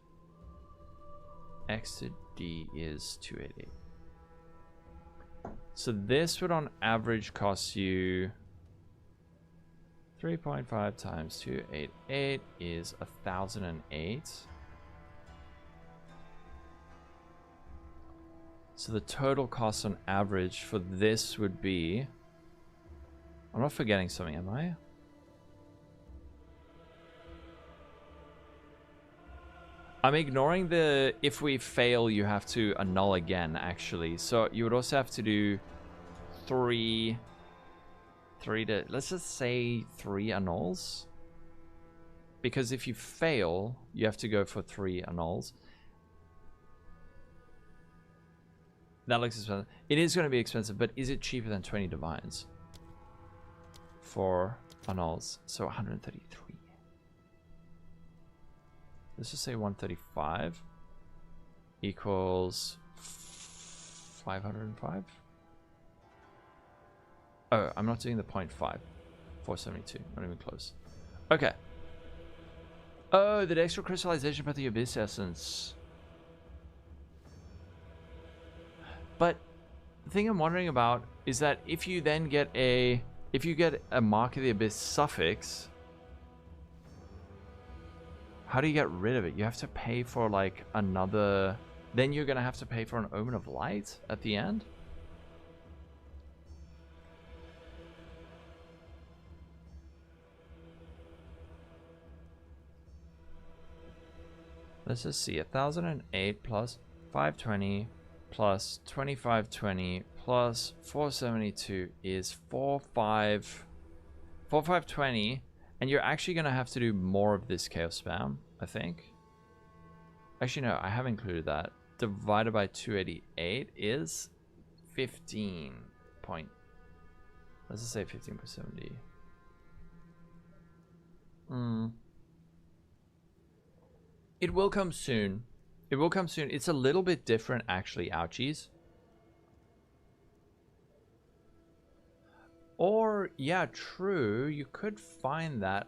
X to D is 288. So this would on average cost you 3.5 times 288 is 1008. So the total cost on average for this would be, I'm not forgetting something, am I? I'm ignoring the if we fail you have to annul again, actually. So you would also have to do let's just say 3 annuls, because if you fail you have to go for 3 annuls. That looks expensive. It is going to be expensive, but is it cheaper than 20 divines for annuls? So 133. Let's just say 135 equals 505. Oh, I'm not doing the 0.5. 472. Not even close. Okay. Oh, the extra crystallization about the abyss essence. But the thing I'm wondering about is that if you then get a Mark of the Abyss suffix, how do you get rid of it? You have to pay for like another, then you're gonna have to pay for an Omen of Light at the end. Let's just see, 1008 plus 520 plus 2520 plus 472 is 4520, and you're actually gonna have to do more of this chaos spam, I think. Actually no, I have included that. Divided by 288 is 15 point, let's just say 15.70. It will come soon. It will come soon. It's a little bit different, actually, ouchies. Or, yeah, true. You could find that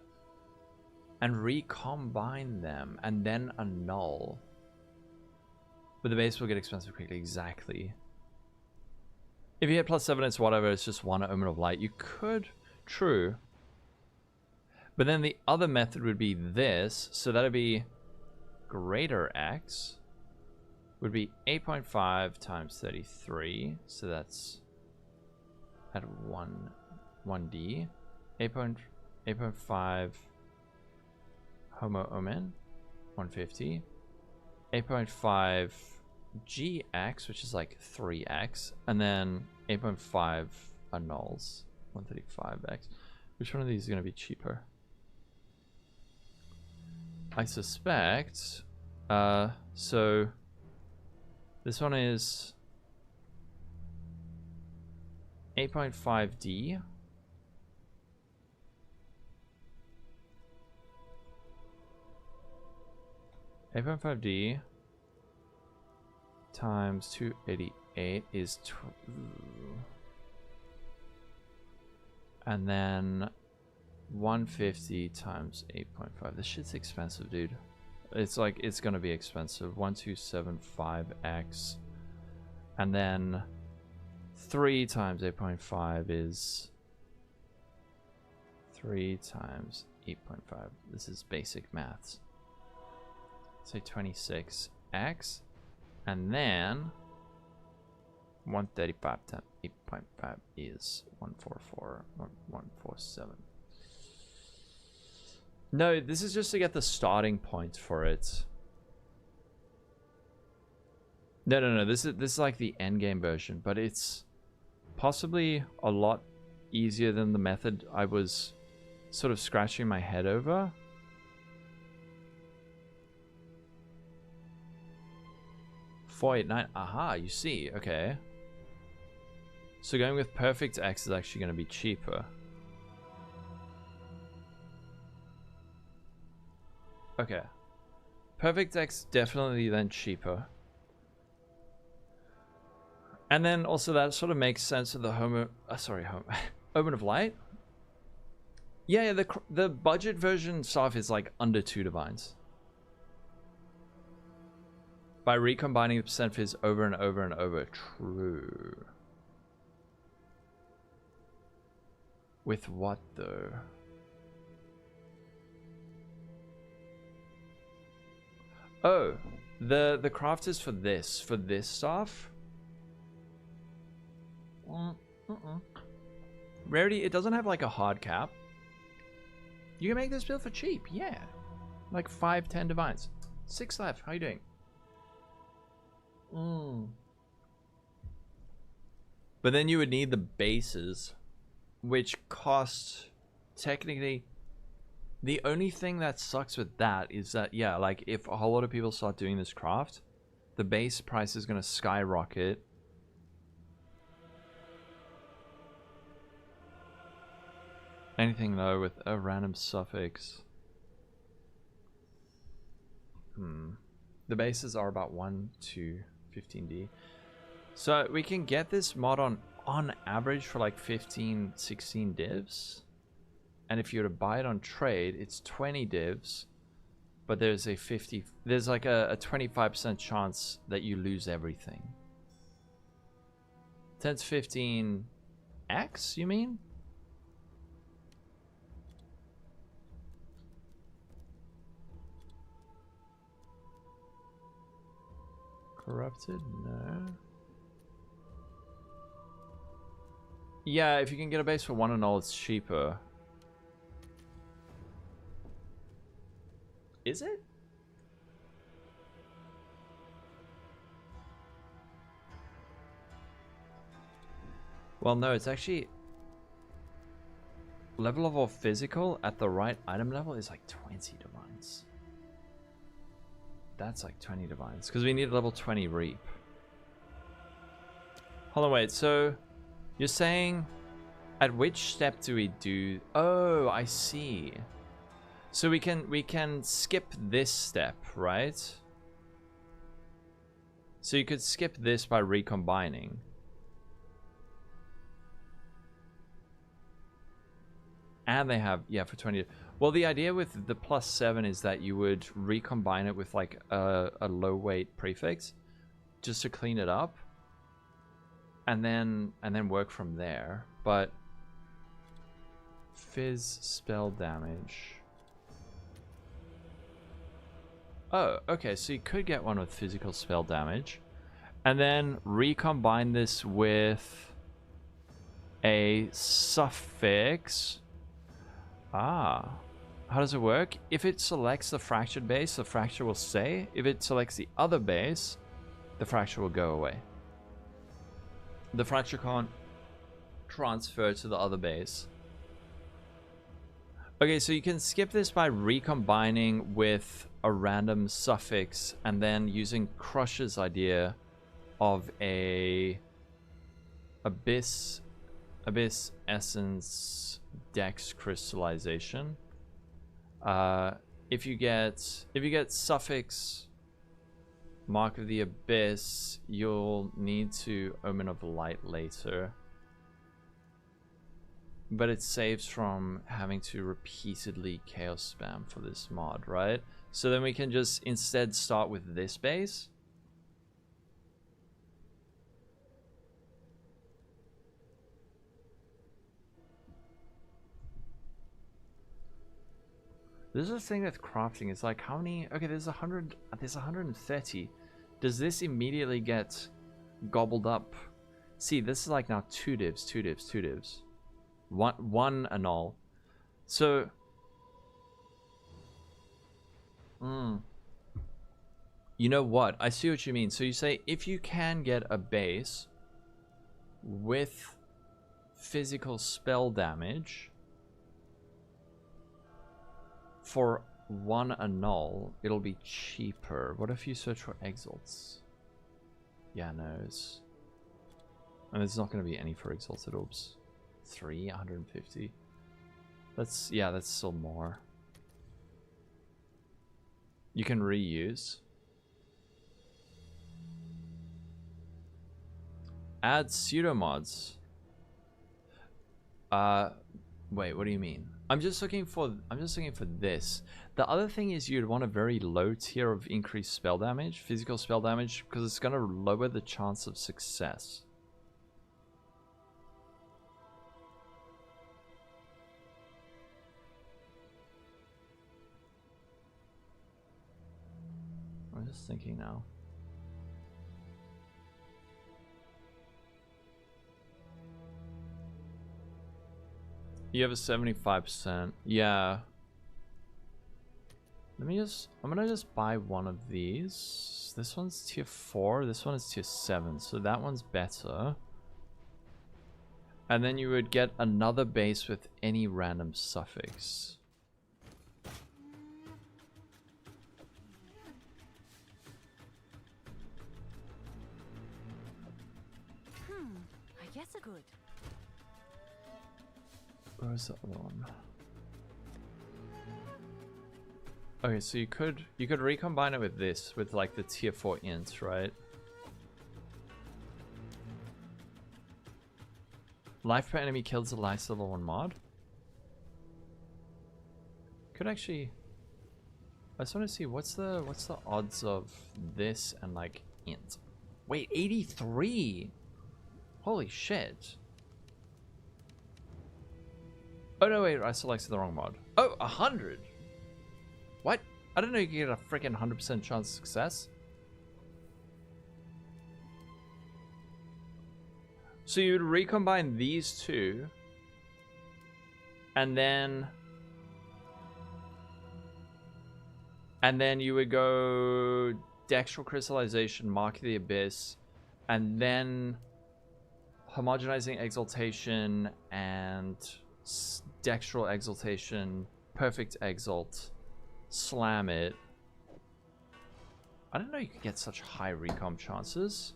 and recombine them and then annul. But the base will get expensive quickly, exactly. If you hit +7, it's whatever, it's just one Omen of Light. You could, true. But then the other method would be this, so that'd be greater X, would be 8.5 times 33, so that's at 1D. 8.5 Homo Omen, 150. 8.5 GX, which is like 3X, and then 8.5 annuls, 135X. Which one of these is going to be cheaper? I suspect, so this one is 8.5D. $8.5D times 288 is and then 150 times 8.5. This shit's expensive, dude. It's like, it's gonna be expensive. 1275x, and then 3 times 8.5 is 3 times 8.5. This is basic maths. Say 26x, and then 135 times 8.5 is 144 or 147. No, this is just to get the starting point for it. No. This is like the endgame version, but it's possibly a lot easier than the method I was sort of scratching my head over. $489. Aha, you see. Okay. So going with perfect X is actually going to be cheaper. Okay. Perfect X definitely then cheaper. And then also that sort of makes sense of the Omen of Light. Yeah, the budget version stuff is like under 2 divines. By recombining the percent fizz over and over and over. True. With what though? Oh, the craft is for this stuff. Rarity, it doesn't have like a hard cap. You can make this build for cheap, yeah. Like 5-10 divines. 6 left, how you doing? But then you would need the bases, which cost technically. The only thing that sucks with that is that, yeah, like if a whole lot of people start doing this craft, the base price is going to skyrocket. Anything though with a random suffix. The bases are about 1 to 15D. So we can get this mod on average for like 15-16 divs. And if you were to buy it on trade, it's 20 divs, but there's like a 25% chance that you lose everything. 10 to 15x, you mean? Corrupted? No. Yeah, if you can get a base for 1 and all, it's cheaper. Is it? Well, no, it's actually level of all physical at the right item level is like 20 divines. That's like 20 divines because we need level 20 Reap. Hold on, wait. So you're saying at which step do we do? Oh, I see. So we can skip this step, right? So you could skip this by recombining. And they have, yeah, for 20. Well, the idea with the +7 is that you would recombine it with like a low weight prefix. just to clean it up, and then work from there. But fizz spell damage. Oh, okay, so you could get one with physical spell damage, and then recombine this with a suffix. Ah, how does it work? If it selects the fractured base, the fracture will stay. If it selects the other base, the fracture will go away. The fracture can't transfer to the other base. Okay, so you can skip this by recombining with a random suffix and then using Crush's idea of a abyss essence dex crystallization. If you get suffix Mark of the Abyss, you'll need to Omen of Light later. But it saves from having to repeatedly chaos spam for this mod, right? So then we can just instead start with this base. This is the thing with crafting. It's like, how many? Okay, there's 100. There's 130. Does this immediately get gobbled up? See, this is like now 2 divs, 2 divs, 2 divs. One annul. So you know what? I see what you mean. So you say if you can get a base with physical spell damage for 1 annul, it'll be cheaper. What if you search for exalts? Yeah, no, it's... And there's not going to be any for exalted orbs. 150. That's, yeah, that's still more. You can reuse. Add pseudo mods. Wait, what do you mean? I'm just looking for this. The other thing is you'd want a very low tier of increased spell damage, physical spell damage, because it's going to lower the chance of success. I'm just thinking now. You have a 75%. Yeah. Let me just... I'm gonna just buy one of these. This one's tier 4. This one is tier 7. So that one's better. And then you would get another base with any random suffix. I guess I could. Where's the other one? Okay, so you could recombine it with this, with like the tier 4 ints, right? Life per enemy kills the life level 1 mod. Could actually... I just want to see what's the odds of this and like int. Wait, 83. Holy shit. Oh no, wait, I selected the wrong mod. Oh, 100. What? I didn't know you could get a freaking 100% chance of success. So you'd recombine these two, and then you would go Dextral Crystallization, Mark of the Abyss, and then Homogenizing Exaltation and Dextral Exaltation, Perfect Exalt, slam it. I didn't know you could get such high recomp chances.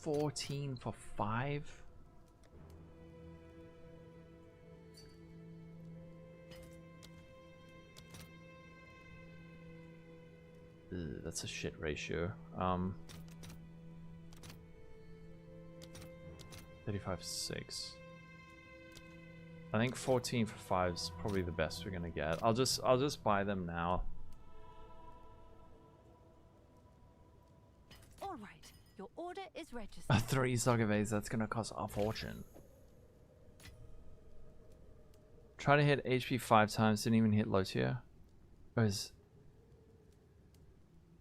$14 for 5. Ugh, that's a shit ratio. 35.6. I think 14 for 5 is probably the best we're gonna get. I'll just buy them now. order is registered. 3 stock evades, that's gonna cost a fortune. Try to hit HP 5 times, didn't even hit low tier. Is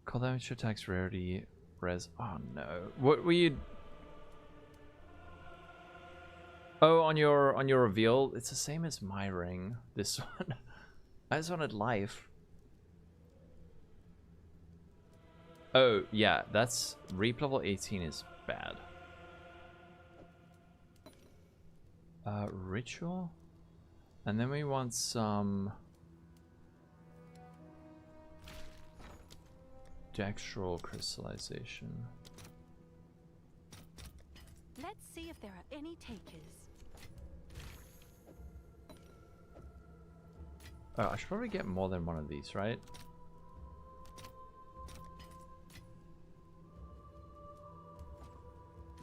call damage attacks rarity res. Oh no. What were you? Oh, on your reveal, it's the same as my ring. This one. I just wanted life. Oh yeah, that's Reap level 18 is bad. Ritual, and then we want some dextral crystallization. Let's see if there are any takers. Oh, I should probably get more than one of these, right?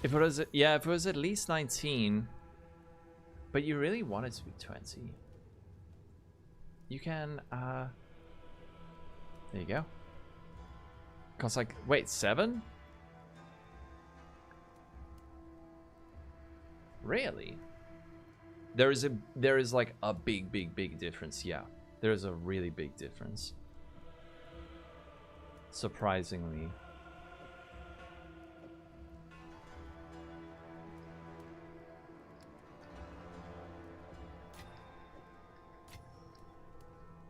If it was, yeah, if it was at least 19, but you really want it to be 20, you can, there you go. Costs like, wait, 7? Really? There is like a big difference, yeah. There is a really big difference. Surprisingly.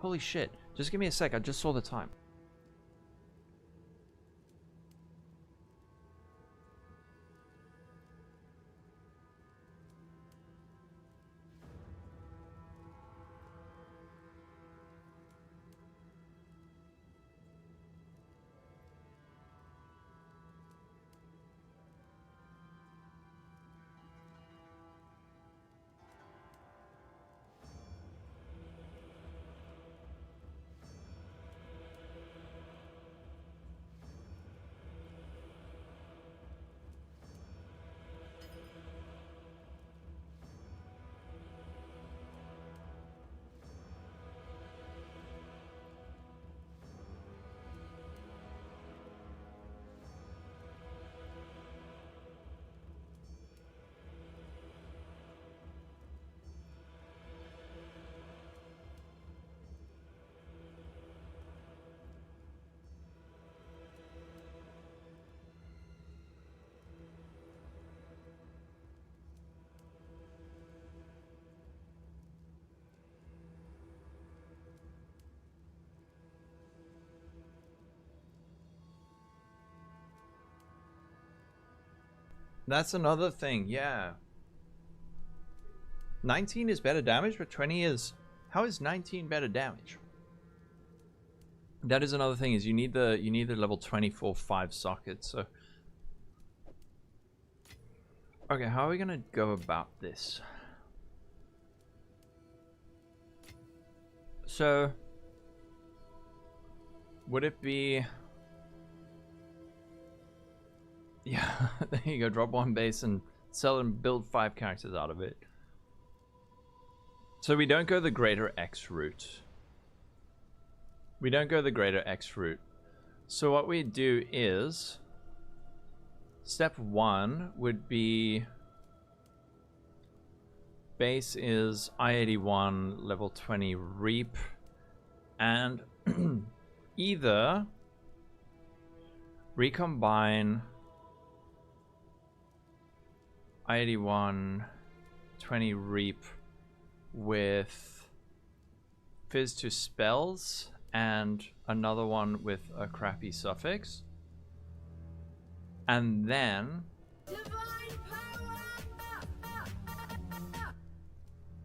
Holy shit. Just give me a sec. I just saw the time. That's another thing, yeah. 19 is better damage, but 20 is... How is 19 better damage? That is another thing, is you need the level 24 5 socket, so... Okay, how are we gonna go about this? So... Would it be... Yeah, there you go, drop 1 base and sell and build 5 characters out of it. So we don't go the greater X route. We don't go the greater X route. So what we do is... Step 1 would be... Base is I-81, level 20 Reap. And either recombine... I-81 20 Reap with Fizz to spells and another one with a crappy suffix. And then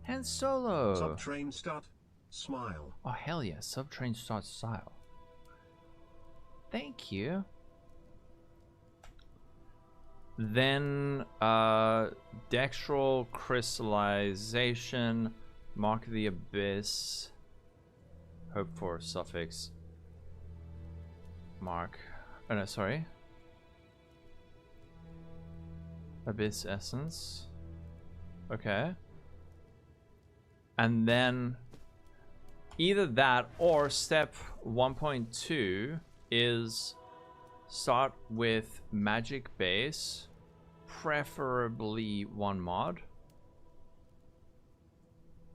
Han Solo. Subtrain start. Smile. Oh hell yeah, subtrain start style. Thank you. Then dextral crystallization, mark the abyss, hope for suffix, mark, oh no, sorry, abyss essence, okay, and then either that or step 1.2 is Start with magic base, preferably 1 mod.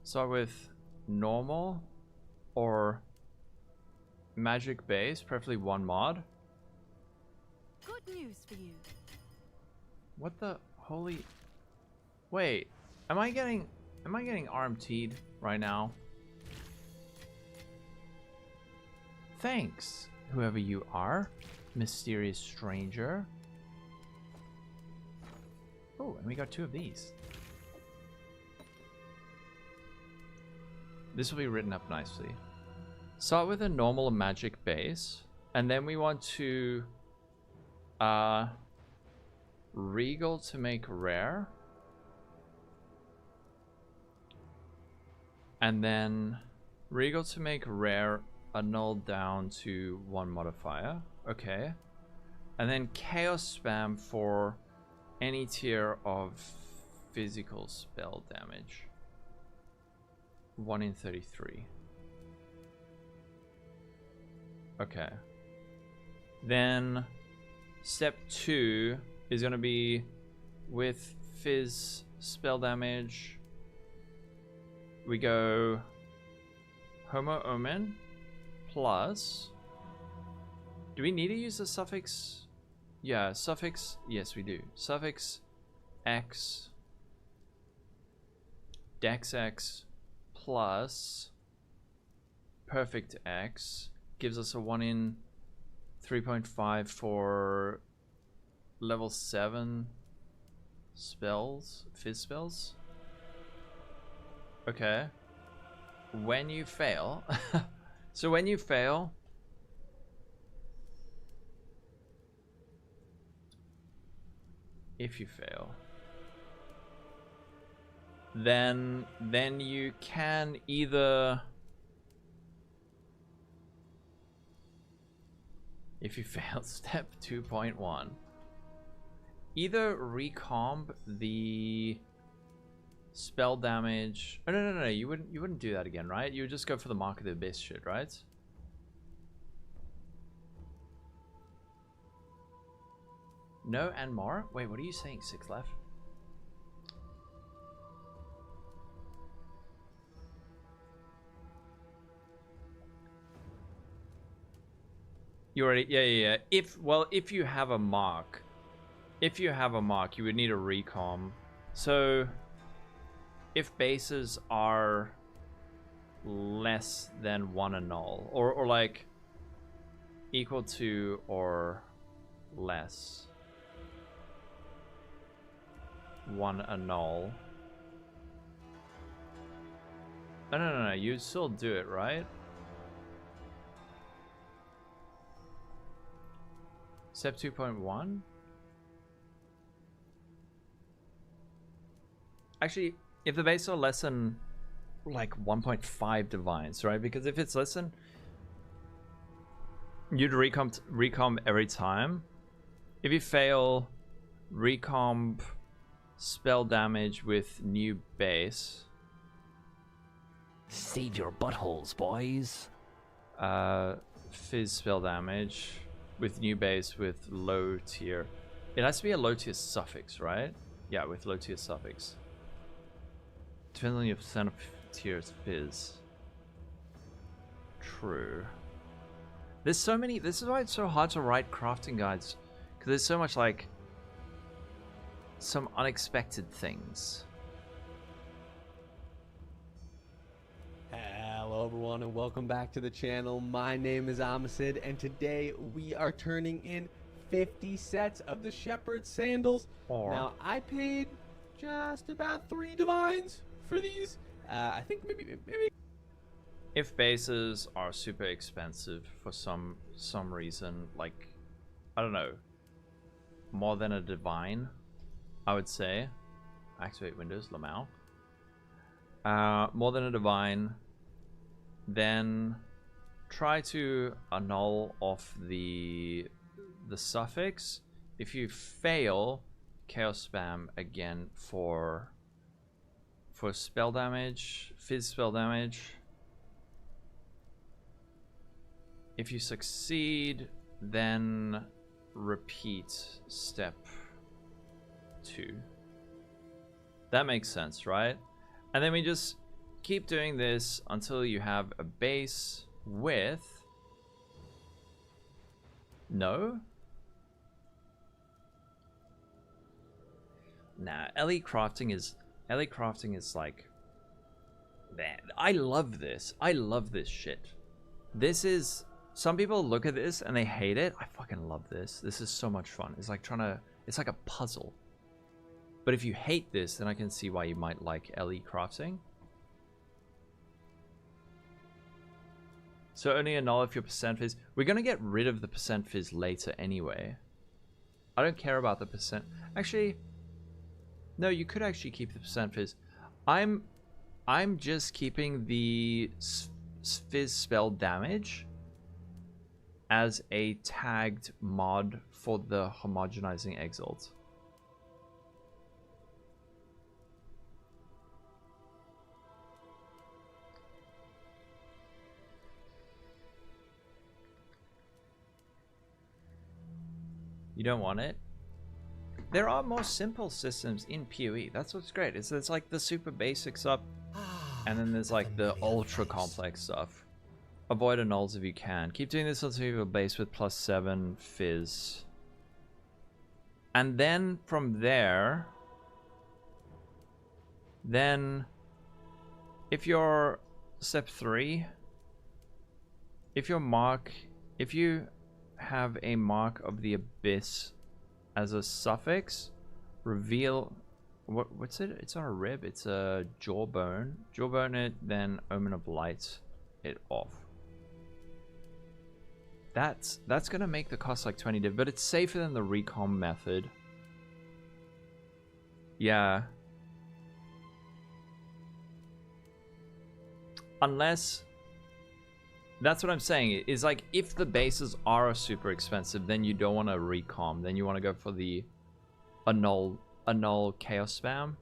Start with normal or magic base, preferably 1 mod. Good news for you. What the holy? Wait, am I getting RMT'd right now? Thanks, whoever you are, mysterious stranger. Oh, and we got 2 of these. This will be written up nicely. Start with a normal magic base, and then we want to regal to make rare, and then regal to make rare annulled down to 1 modifier. Okay, and then chaos spam for any tier of physical spell damage. 1 in 33. Okay. Then step 2 is going to be with fizz spell damage. We go Homo Omen plus. Do we need to use the suffix? Yeah, suffix. Yes, we do. Suffix X Dex X plus Perfect X gives us a 1 in 3.5 for level 7 spells, fizz spells. Okay. When you fail, so when you fail, if you fail, then you can either, if you fail step 2.1, either recomb the spell damage. Oh, no, you wouldn't do that again, right? You would just go for the Mark of the Abyss shit, right? No and more? Wait, what are you saying? 6 left? You already, yeah. If you have a mark, you would need a recom. So if bases are less than 1 annul, or like equal to or less 1 annul. No, you still do it, right? Step 2.1? Actually, if the base are less than like 1.5 divines, right? Because if it's less than, you'd recomp every time. If you fail, recomp spell damage with new base. Save your buttholes, boys. Fizz spell damage with new base with low tier. It has to be a low tier suffix, right? Yeah, with low tier suffix. Depends on your percent of tiers fizz. True. There's so many. This is why it's so hard to write crafting guides, because there's so much like some unexpected things. Hello everyone and welcome back to the channel. My name is Amacid and today we are turning in 50 sets of the Shepherd Sandals. Now I paid just about 3 divines for these. I think maybe if bases are super expensive for some reason, like I don't know, more than a divine, I would say activate Windows Lamau. More than a divine, then try to annul off the suffix. If you fail, chaos spam again for spell damage, fizz spell damage. If you succeed, then repeat step 2. That makes sense, right? And then we just keep doing this until you have a base with... No? Nah, LE crafting is like... Man, I love this. I love this shit. This is... Some people look at this and they hate it. I fucking love this. This is so much fun. It's like trying to... It's like a puzzle. But if you hate this, then I can see why you might like LE crafting. So only a null if your percent fizz. We're going to get rid of the percent fizz later anyway. I don't care about the percent. Actually, no, you could actually keep the percent fizz. I'm just keeping the fizz spell damage as a tagged mod for the homogenizing exalt. You don't want it? There are more simple systems in PoE. That's what's great. It's like the super basic stuff, and then there's like the ultra complex stuff. Avoid annulls if you can. Keep doing this until you have a base with +7 fizz. And then from there, then if you're step 3, if you have a mark of the abyss as a suffix, reveal what's it? It's not a rib, it's a jawbone. Jawbone it, then omen of light it off. That's gonna make the cost like 20 div, but it's safer than the recom method. Yeah. Unless, that's what I'm saying, is like if the bases are super expensive, then you don't want to recom, then you want to go for the annul chaos spam.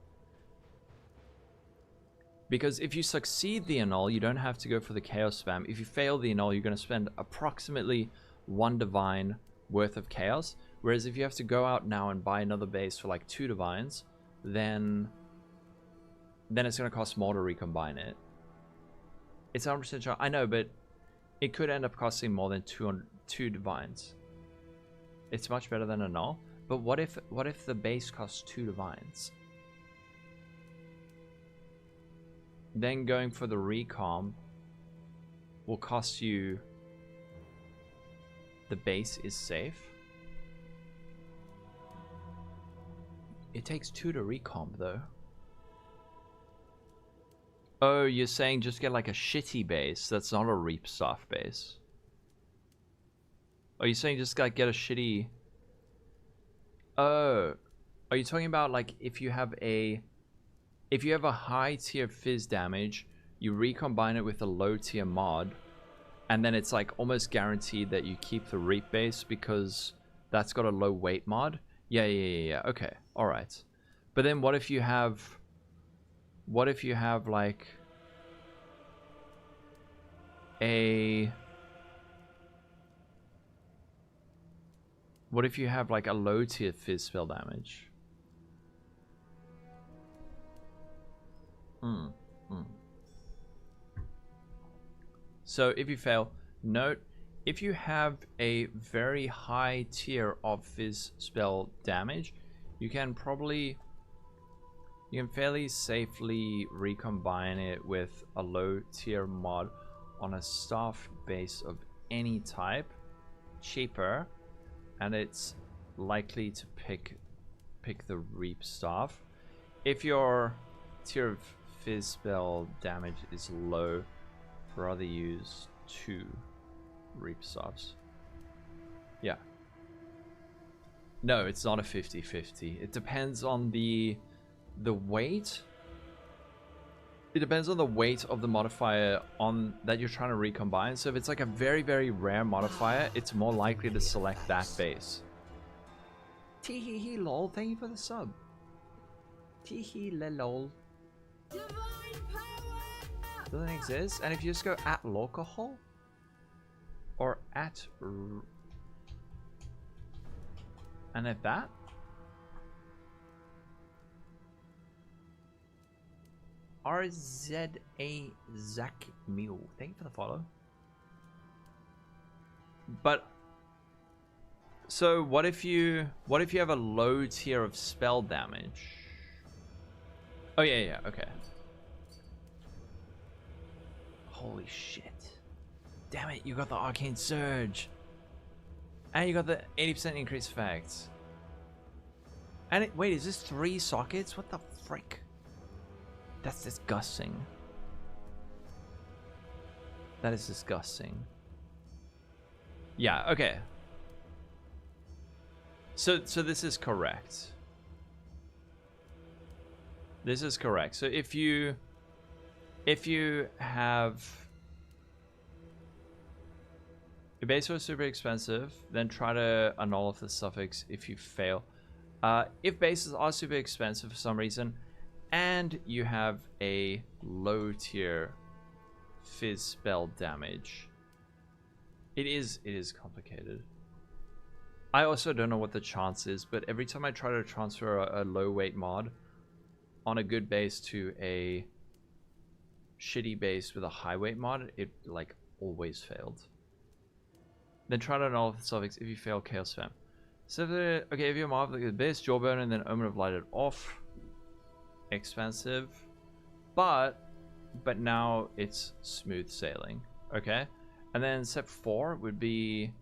Because if you succeed the annul, you don't have to go for the chaos spam. If you fail the annul, you're going to spend approximately 1 divine worth of chaos. Whereas if you have to go out now and buy another base for like 2 divines, then it's going to cost more to recombine it. It's 100% sure. I know, but it could end up costing more than 2 divines. It's much better than a null. But what if the base costs 2 divines? Then going for the recom will cost you... The base is safe. It takes 2 to recom though. Oh, you're saying just get like a shitty base that's not a Reap staff base. Are you saying just like get a shitty... Oh, are you talking about like if you have a high tier fizz damage, you recombine it with a low tier mod, and then it's like almost guaranteed that you keep the Reap base because that's got a low weight mod? Yeah. Okay, all right. But then what if you have like a... What if you have like a low tier fizz spell damage? So if you fail, note, if you have a very high tier of fizz spell damage, you can fairly safely recombine it with a low tier mod on a staff base of any type, cheaper, and it's likely to pick the Reap staff. If your tier of fizz spell damage is low, rather use 2 Reap staffs. Yeah. No, it's not a 50-50. It depends on the weight. It depends on the weight of the modifier on that you're trying to recombine. So if it's like a very, very rare modifier, it's more likely to select that base. Tee lol, thank you for the sub. Tee lol. Doesn't exist. And if you just go at Lolcohol or at And if that. RZA Zach Meal. Thank you for the follow. But so what if you have a low tier of spell damage? Oh yeah, okay. Holy shit. Damn it, you got the Arcane Surge. And you got the 80% increase effects. And wait, is this 3 sockets? What the frick? That's disgusting. That is disgusting. Yeah, okay. So this is correct. This is correct. So if you have your base was super expensive, then try to annul the suffix if you fail. If bases are super expensive for some reason, and you have a low tier fizz spell damage, it is complicated. I also don't know what the chance is, but every time I try to transfer a low weight mod on a good base to a shitty base with a high weight mod, it like always failed. Then try to annul the suffix if you fail chaos spam. So okay, if you mob like the base, jawbone, and then omen of lighted off. Expensive. But now it's smooth sailing. Okay? And then step 4 would be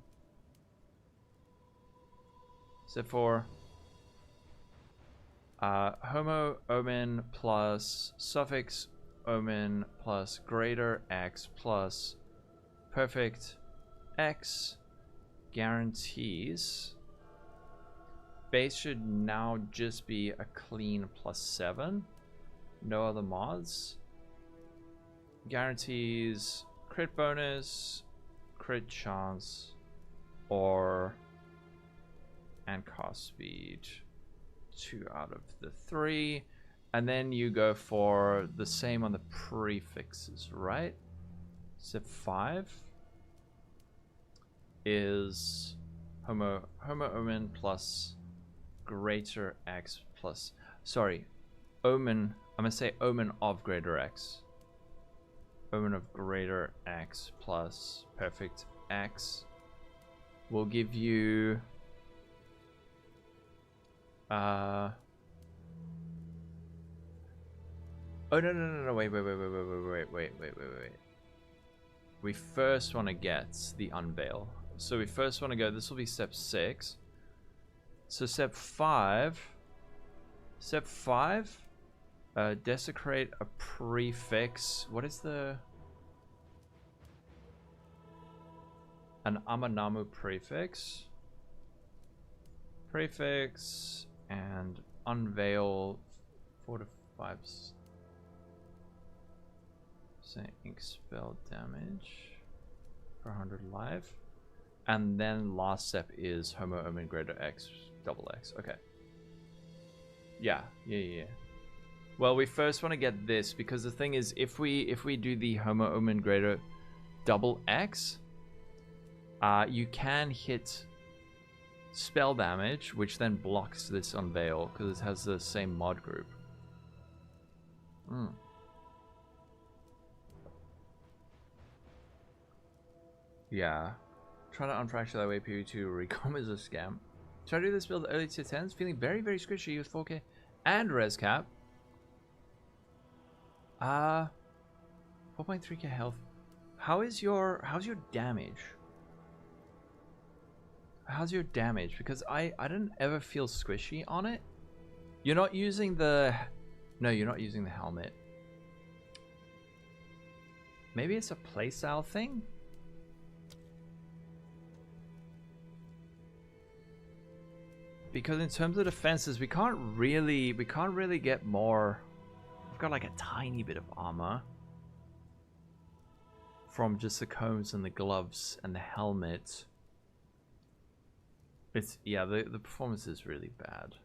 step 4. Homo omen plus suffix omen plus greater X plus perfect X guarantees. Base should now just be a clean +7. No other mods. Guarantees crit bonus, crit chance, and cost speed. 2 out of the 3. And then you go for the same on the prefixes, right? Step 5 is Homo omen plus greater X plus, sorry, omen, I'm gonna say omen of greater X. Omen of greater X plus perfect X will give you oh no, wait. We first want to get the unveil. So we first want to go, this will be step 6. So step 5, desecrate a prefix. What is an Amanamu prefix? And unveil 4 to 5 ink spell damage for 100 life. And then last step is Homo omen greater X double X. Okay. Yeah. Well, we first want to get this because the thing is, if we do the Homo omen greater double X, you can hit spell damage, which then blocks this unveil because it has the same mod group. Yeah. Try to unfracture that way, PV2 recom is a scam. Try to do this build early to 10s, feeling very, very squishy with 4K and res cap. 4.3k health. How's your damage? How's your damage? Because I didn't ever feel squishy on it. You're not using the... No, you're not using the helmet. Maybe it's a playstyle thing? Because in terms of defenses, we can't really get more. We've got like a tiny bit of armor from just the combs and the gloves and the helmet. It's, yeah, the performance is really bad.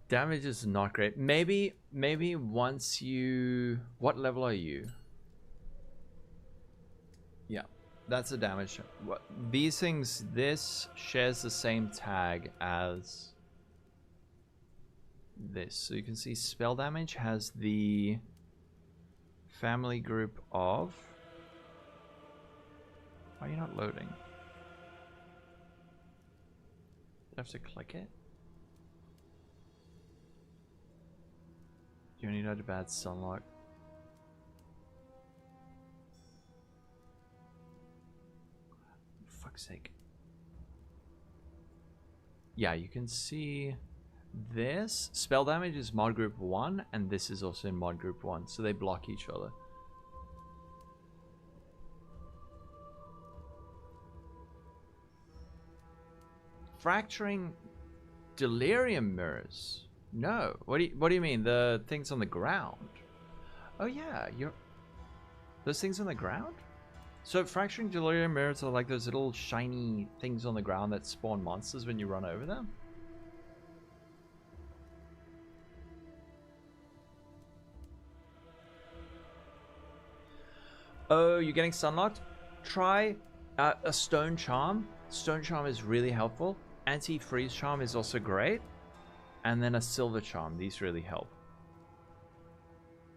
Damage is not great. Maybe once you, what level are you? Yeah. That's a damage. What these things? This shares the same tag as this, so you can see spell damage has the family group of. Why are you not loading? I have to click it. You only know the bad sunlock. For fuck's sake. Yeah, you can see this spell damage is mod group 1, and this is also in mod group 1, so they block each other. Fracturing delirium mirrors. No. What do you mean? The things on the ground? Oh yeah, those things on the ground? So fracturing delirium mirrors are like those little shiny things on the ground that spawn monsters when you run over them. Oh, you're getting sunlocked? Try a stone charm. Stone charm is really helpful. Anti-freeze charm is also great. And then a silver charm. These really help.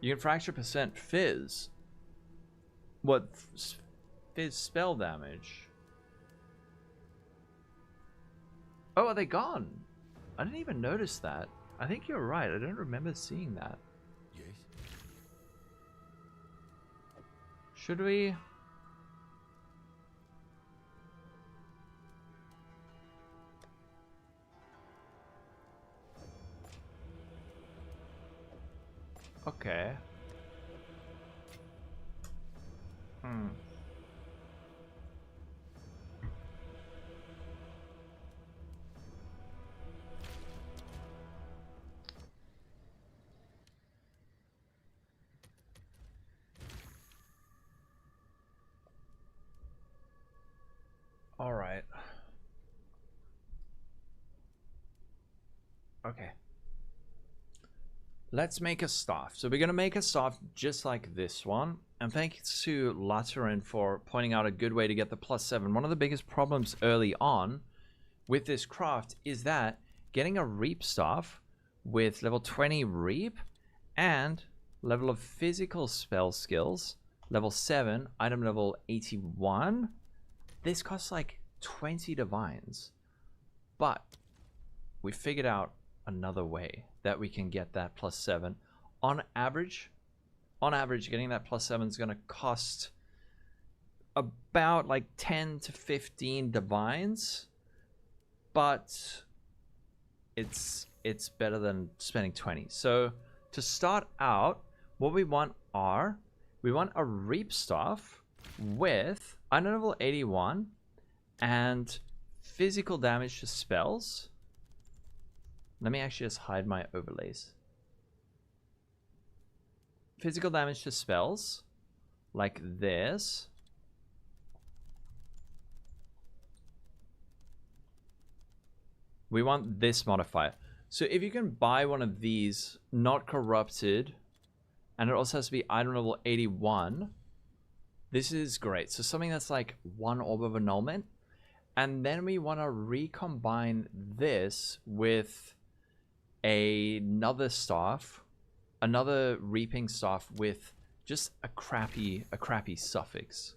You can fracture percent fizz. What? Fizz spell damage. Oh, are they gone? I didn't even notice that. I think you're right. I don't remember seeing that. Yes. Should we? Okay. All right. Okay. Let's make a staff. So we're going to make a staff just like this one. And thanks to Lateran for pointing out a good way to get the +7. One of the biggest problems early on with this craft is that getting a Reap staff with level 20 Reap and level of physical spell skills, level 7, item level 81, this costs like 20 divines. But we figured out another way that we can get that +7. On average, getting that +7 is going to cost about like 10 to 15 divines, but it's better than spending 20. So to start out, what we want a Reap staff with item level 81 and physical damage to spells. Let me actually just hide my overlays. Physical damage to spells, like this. We want this modifier. So if you can buy one of these, not corrupted, and it also has to be item level 81, this is great. So something that's like 1 orb of annulment. And then we want to recombine this with another staff, another reaping staff with just a crappy suffix.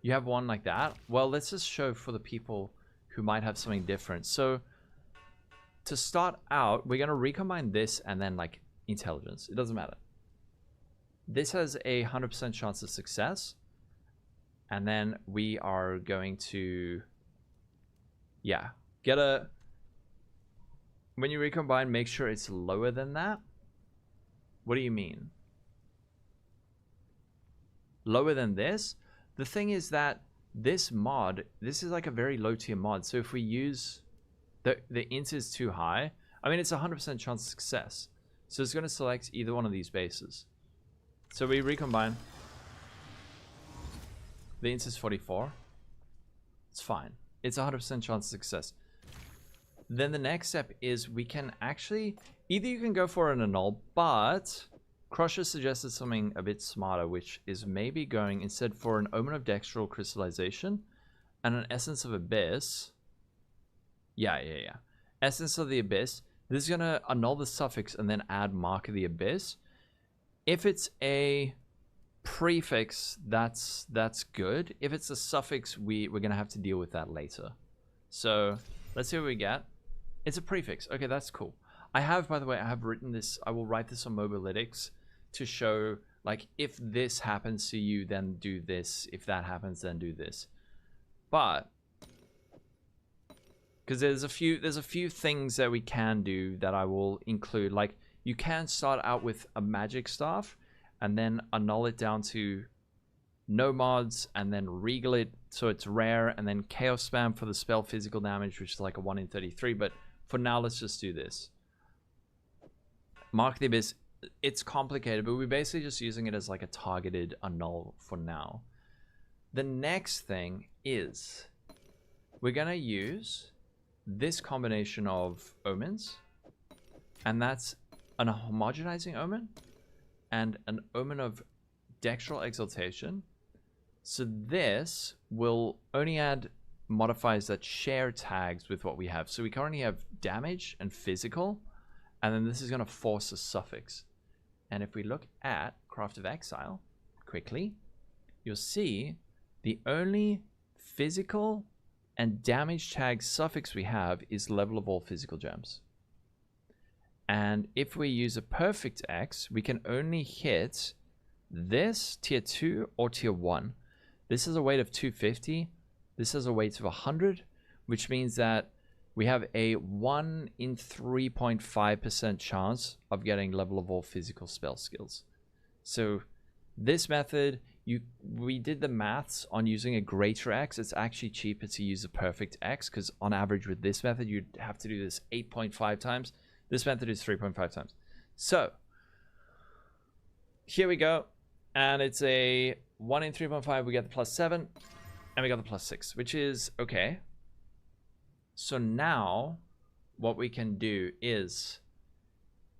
You have one like that? Well, let's just show for the people who might have something different. So to start out, we're going to recombine this and then like intelligence. It doesn't matter. This has a 100% chance of success. And then we are going to, yeah, get a, when you recombine, make sure it's lower than that. What do you mean? Lower than this? The thing is that this mod, this is like a very low tier mod. So if we use, the int is too high. I mean, it's a 100% chance of success. So it's going to select either one of these bases. So we recombine. The int is 44. It's fine. It's a 100% chance of success. Then the next step is we can actually, either you can go for an annul, but Crusher suggested something a bit smarter, which is maybe going instead for an Omen of Dextral Crystallization and an Essence of Abyss. Yeah. Essence of the Abyss. This is going to annul the suffix and then add Mark of the Abyss. If it's a prefix, that's good. If it's a suffix, we're going to have to deal with that later. So let's see what we get. It's a prefix. Okay, that's cool. I have, by the way, I have written this. I will write this on Mobalytics to show, like, if this happens to you, then do this. If that happens, then do this. But because there's a few things that we can do that I will include. Like, you can start out with a magic staff and then annul it down to no mods and then regal it so it's rare, and then chaos spam for the spell physical damage, which is like a 1 in 33. But for now, let's just do this. Mark the Abyss. It's complicated, but we're basically just using it as like a targeted annul for now. The next thing is we're going to use this combination of omens, and that's an homogenizing omen and an omen of Dextral Exaltation. So this will only add modifiers that share tags with what we have. So we currently have damage and physical, and then this is going to force a suffix. And if we look at Craft of Exile quickly, you'll see the only physical and damage tag suffix we have is level of all physical gems. And if we use a perfect X, we can only hit this tier 2 or tier 1. This has a weight of 250. This has a weight of 100, which means that we have a 1 in 3.5% chance of getting level of all physical spell skills. So this method, we did the maths on using a greater X. It's actually cheaper to use a perfect X, because on average with this method, you'd have to do this 8.5 times. This method is 3.5 times. So here we go. And it's a 1 in 3.5. We get the +7, and we got the +6, which is okay. So now what we can do is,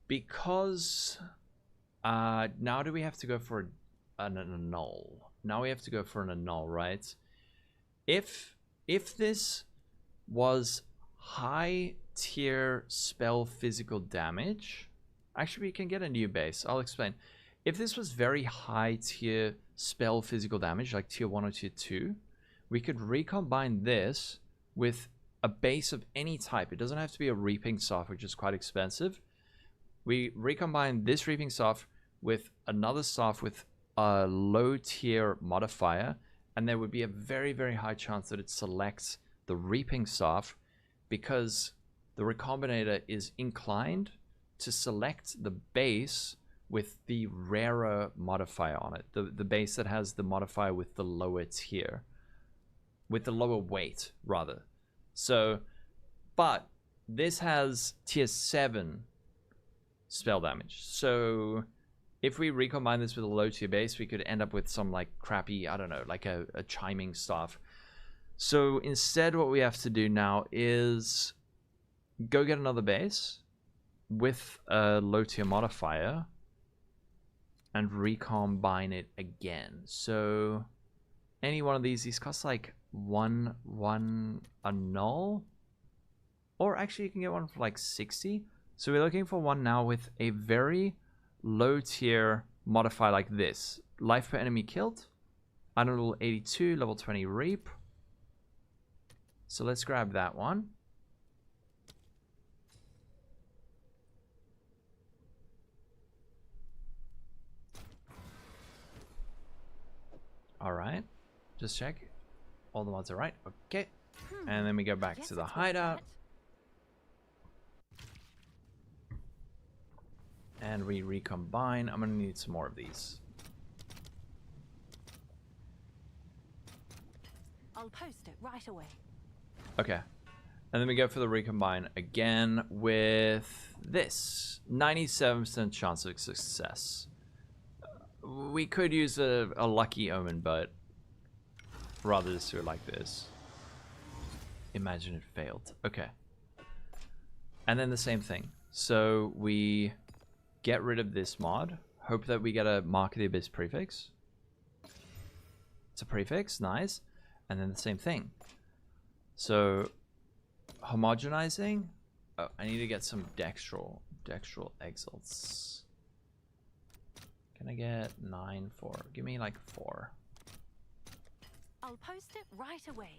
because now do we have to go for an annul? Now we have to go for an annul, right? If this was high tier spell physical damage, actually we can get a new base. I'll explain. If this was very high tier spell physical damage, like tier 1 or tier 2, we could recombine this with a base of any type. It doesn't have to be a reaping staff, which is quite expensive. We recombine this reaping staff with another staff with a low tier modifier, and there would be a very, very high chance that it selects the reaping staff, because the recombinator is inclined to select the base with the rarer modifier on it, the base that has the modifier with the lower tier, with the lower weight rather. So, but this has tier 7 spell damage. So if we recombine this with a low tier base, we could end up with some like crappy, I don't know, like a chiming staff. So instead what we have to do now is go get another base with a low tier modifier and recombine it again. So any one of these cost like one annul, or actually you can get one for like 60. So we're looking for one now with a very low tier modifier like this: life per enemy killed, item level 82, level 20 reap. So let's grab that one. All right, just check. All the mods are right. Okay. And then we go back to the hideout. And we recombine. I'm going to need some more of these. I'll post it right away. Okay. And then we go for the recombine again with this. 97% chance of success. We could use a lucky omen, but rather just do it like this. Imagine it failed. Okay. And then the same thing. So we get rid of this mod. Hope that we get a Mark of the Abyss prefix. It's a prefix, nice. And then the same thing. So, homogenizing. Oh, I need to get some dextral exalts. Can I get 9 for? Give me like 4. I'll post it right away.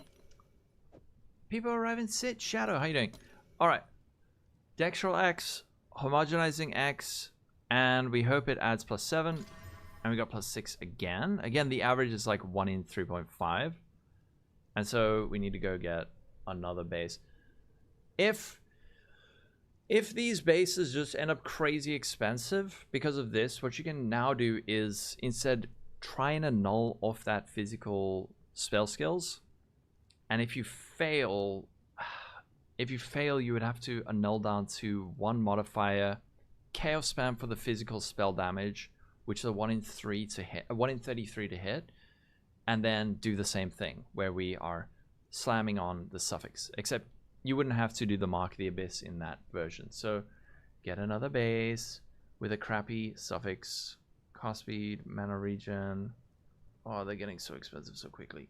People arrive in Sit. Shadow, how you doing? Alright. Dextral X, homogenizing X, and we hope it adds +7. And we got +6 again. Again, the average is like 1 in 3.5. And so we need to go get another base. If these bases just end up crazy expensive because of this, what you can now do is instead try and annul off that physical spell skills. And if you fail, you would have to annul down to 1 modifier, chaos spam for the physical spell damage, which is a 1 in 3 to hit, a 1 in 33 to hit, and then do the same thing where we are slamming on the suffix, except you wouldn't have to do the Mark of the Abyss in that version. So get another base with a crappy suffix, cost speed, mana regen. Oh, they're getting so expensive so quickly.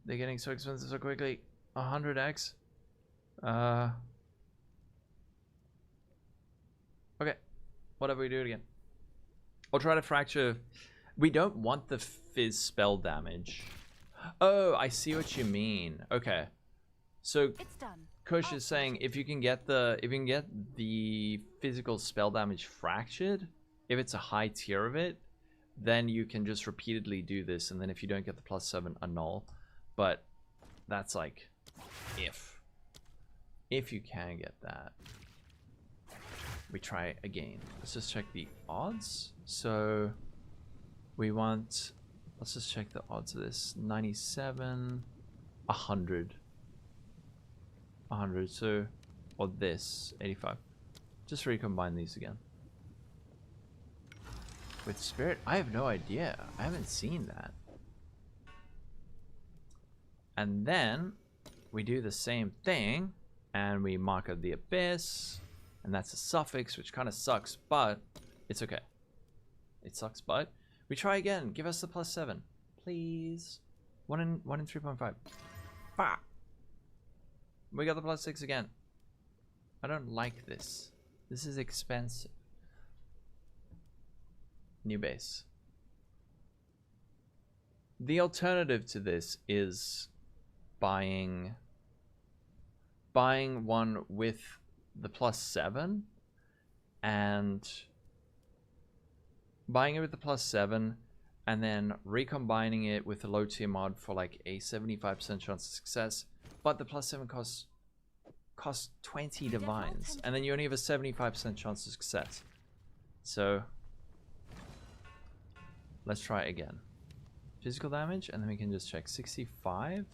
They're getting so expensive so quickly. 100x. Okay. Whatever, we do it again. I'll try to fracture. We don't want the fizz spell damage. Oh, I see what you mean. Okay. So It's done. Kush is saying if you can get the physical spell damage fractured, if it's a high tier of it, then you can just repeatedly do this, and then if you don't get the +7, annul. But that's like if you can get that. We try again. Let's just check the odds. So we want, let's just check the odds of this. 97, 100. 100, so, or this, 85. Just recombine these again. With spirit? I have no idea. I haven't seen that. And then we do the same thing and we mark out the abyss, and that's a suffix, which kind of sucks, but it's okay. It sucks, but we try again. Give us the +7, please. 1 in 3.5. Bah! We got the +6 again. I don't like this. This is expensive. New base. The alternative to this is buying one with the +7 and buying it with the +7 and then recombining it with a low tier mod for like a 75% chance of success, but the +7 costs 20 divines and then you only have a 75% chance of success. So let's try it again. Physical damage, and then we can just check 65,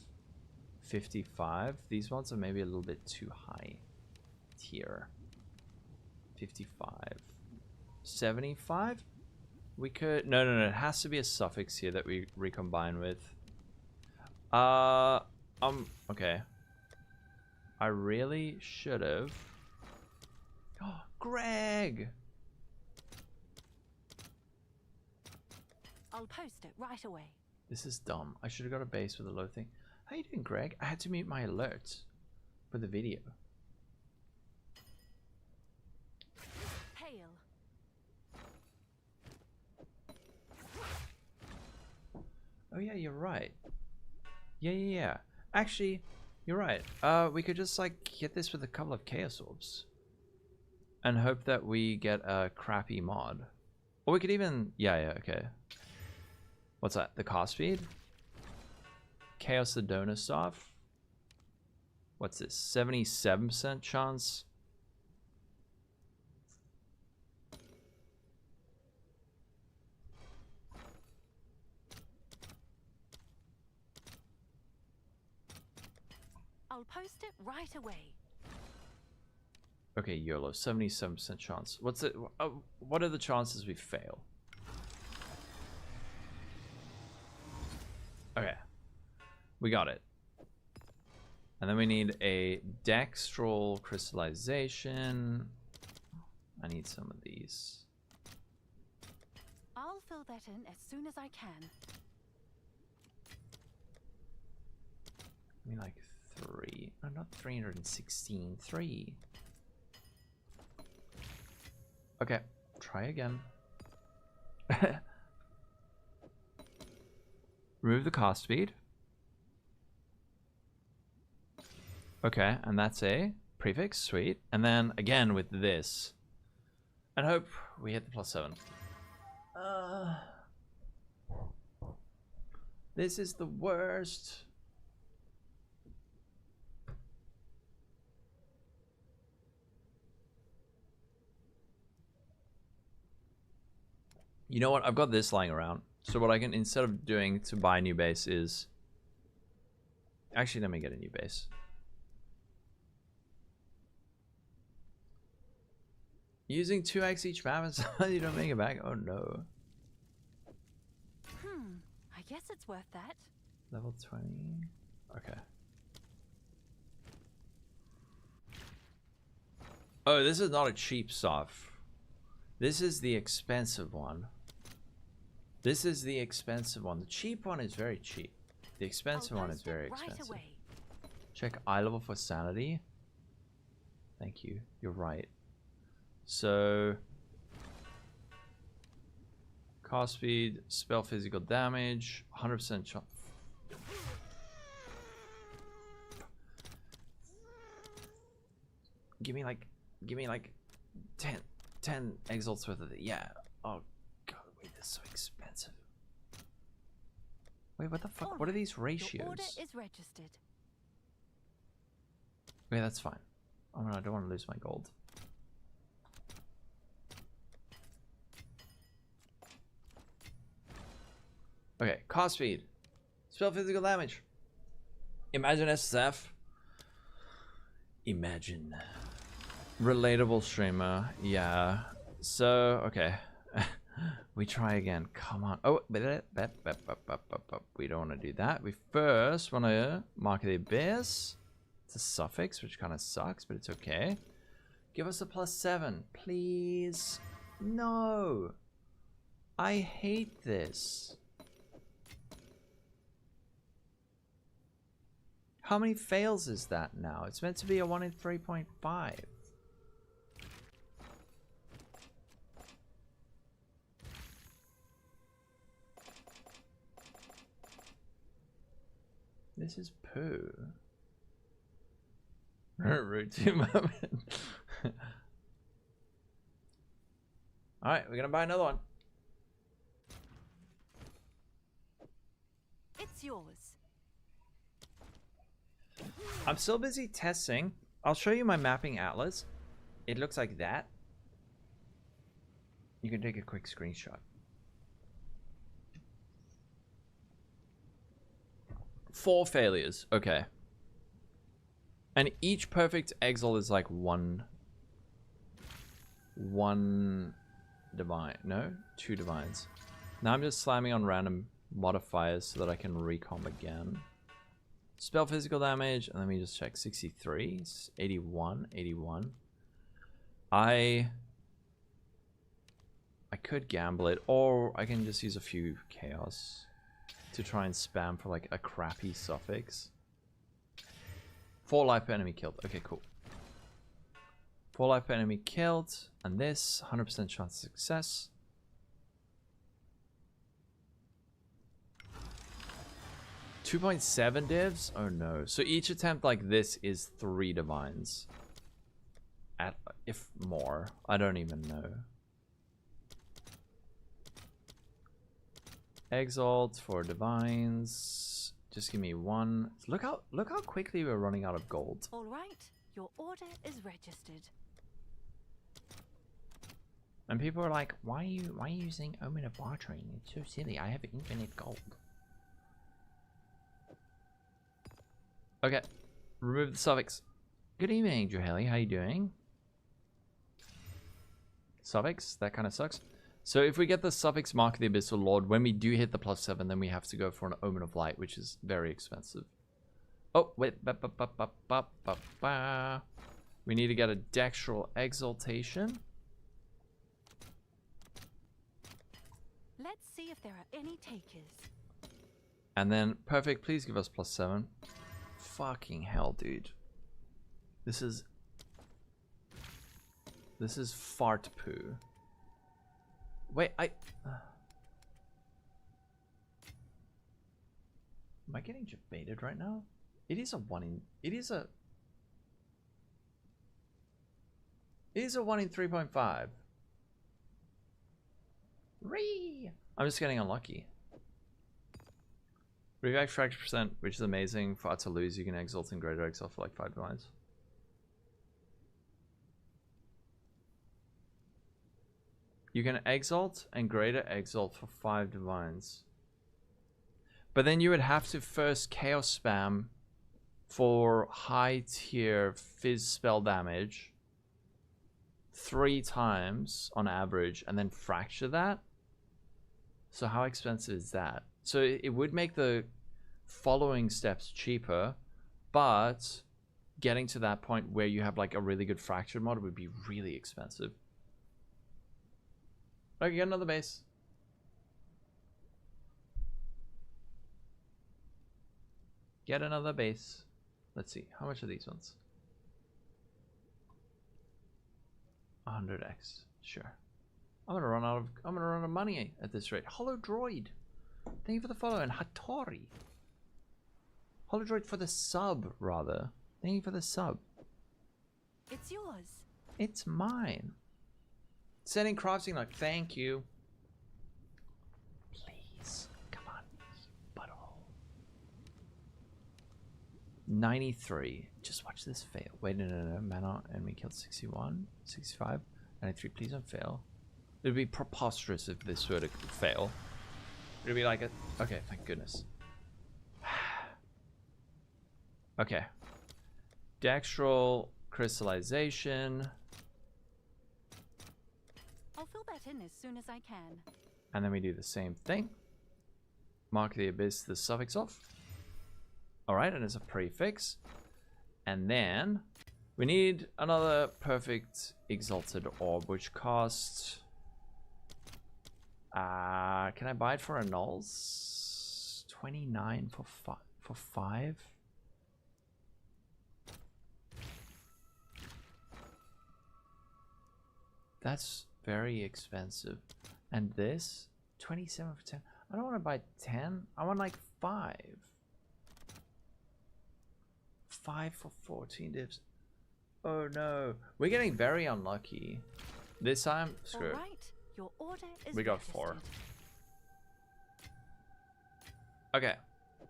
55. These ones are maybe a little bit too high tier. 55, 75. We could no, it has to be a suffix here that we recombine with. Okay. I really should have. Oh, Greg. I'll post it right away. This is dumb. I should have got a base with a low thing. How you doing, Greg? I had to mute my alerts for the video. Hail. Oh yeah, you're right. Yeah. Actually, you're right. We could just like hit this with a couple of chaos orbs and hope that we get a crappy mod. Or we could even, yeah, okay. What's that? The cost speed? Chaos the donor stuff. What's this? 77% chance. I'll post it right away. Okay, YOLO, 77% chance. What's it? What are the chances we fail? Okay, we got it. And then we need a dextral crystallization. I need some of these. I'll fill that in as soon as I can. I mean, like 3. No, not 316. 3. Okay, try again. Remove the cast speed. Okay, and that's a prefix. Sweet. And then again with this. And hope we hit the +7. This is the worst. You know what? I've got this lying around. So what I can, instead of doing to buy a new base is... Actually, let me get a new base. Using 2x each map and you don't make it back? Oh no. I guess it's worth that. Level 20. Okay. Oh, this is not a cheap stuff. This is the expensive one. This is the expensive one. The cheap one is very cheap. The expensive one is very expensive. Right away. Check eye level for sanity. Thank you. You're right. So... Cast speed, spell physical damage, 100% chance. Give me like 10 exalts worth of it. Yeah. Oh god, wait, this is so expensive. Wait, what the fuck? What are these ratios? Your order is registered. Wait, that's fine. Oh no, I don't want to lose my gold. Okay, cast speed. Spell physical damage. Imagine SSF. Imagine. Relatable streamer. Yeah. So, okay. We try again. Come on. Oh, we don't want to do that. We first want to mark the abyss. It's a suffix, which kind of sucks, but it's okay. Give us a +7, please. No. I hate this. How many fails is that now? It's meant to be a 1 in 3.5. This is poo. Route 2 moment. Alright, we're gonna buy another one. It's yours. I'm still busy testing. I'll show you my mapping atlas. It looks like that. You can take a quick screenshot. 4 failures. Okay. And each perfect exile is like one divine. No? 2 divines. Now I'm just slamming on random modifiers so that I can recomp again. Spell physical damage, and let me just check. 63, 81, 81. I could gamble it, or I can just use a few chaos to try and spam for like a crappy suffix. 4 life per enemy killed. Okay, cool. 4 life per enemy killed, and this 100% chance of success. .7 divs? Oh no. So each attempt like this is 3 divines. If more. I don't even know. Exalt for divines. Just give me 1. Look how quickly we're running out of gold. All right, your order is registered. And people are like, why are you using Omen of Bartering? It's so silly. I have infinite gold. Okay, remove the suffix. Good evening, Joheli. How you doing? Suffix, that kind of sucks. So if we get the suffix Mark of the Abyssal Lord, when we do hit the +7, then we have to go for an Omen of Light, which is very expensive. Oh, wait. We need to get a Dextral Exaltation. see if there are any takers. And then perfect, please give us +7. Fucking hell, dude. This is fart poo. Wait, am I getting baited right now? It is a 1 in 3.5. I'm just getting unlucky. React fracture percent, which is amazing. For to lose, you can exalt and greater exalt for like 5 divines. You can exalt and greater exalt for 5 divines. But then you would have to first chaos spam for high tier fizz spell damage 3 times on average and then fracture that. So how expensive is that? So it would make the following steps cheaper, but getting to that point where you have like a really good fractured mod would be really expensive. Okay, get another base. Get another base. Let's see, how much are these ones? 100x, sure. I'm gonna run out of money at this rate. Hollow Droid, thank you for the follow, and Hattori. Hollow Droid for the sub, rather. Thank you for the sub. It's yours. It's mine. Sending crafting like thank you. Please, come on, butthole. 93. Just watch this fail. Wait, no. Mana enemy killed 61, 65, 93. Please don't fail. It would be preposterous if this were to fail. It would be like a... Okay, thank goodness. Okay. Dextral crystallization. I'll fill that in as soon as I can. And then we do the same thing. Mark the abyss, the suffix off. Alright, and it's a prefix. And then we need another perfect exalted orb, which costs... can I buy it for a nulls? 29 for 5? That's very expensive. And this 27 for 10. I don't want to buy 10. I want like 5. 5 for 14 divs. Oh no, we're getting very unlucky this time. Screw it. All right, your order is We got registered. 4. Okay,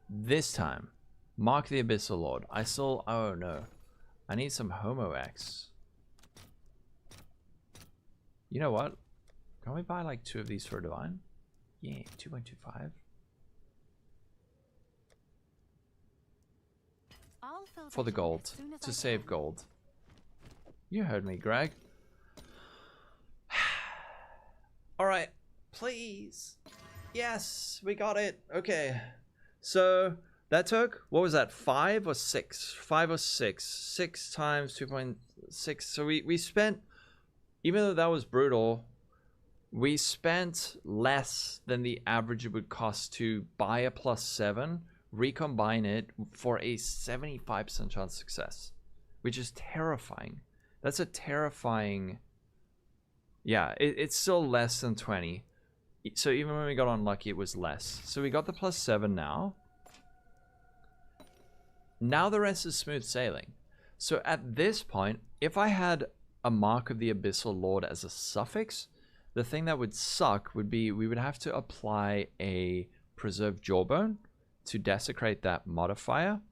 this time, mark the Abyssal Lord. I still, oh no, I need some Homo X. You know what? Can we buy like 2 of these for a divine? Yeah, 2.25. I'll fill For the that in gold, as soon as to I save can. gold. You heard me, Greg. Alright, please. Yes, we got it. Okay. So that took, what was that, 5 or 6? 5 or 6. 6 times 2.6. So we spent, even though that was brutal, we spent less than the average it would cost to buy a +7, recombine it for a 75% chance of success, which is terrifying. That's a terrifying... Yeah, it's still less than 20. So even when we got unlucky, it was less. So we got the +7 now. Now the rest is smooth sailing. So at this point, if I had a Mark of the Abyssal Lord as a suffix, the thing that would suck would be we would have to apply a Preserved Jawbone to desecrate that modifier.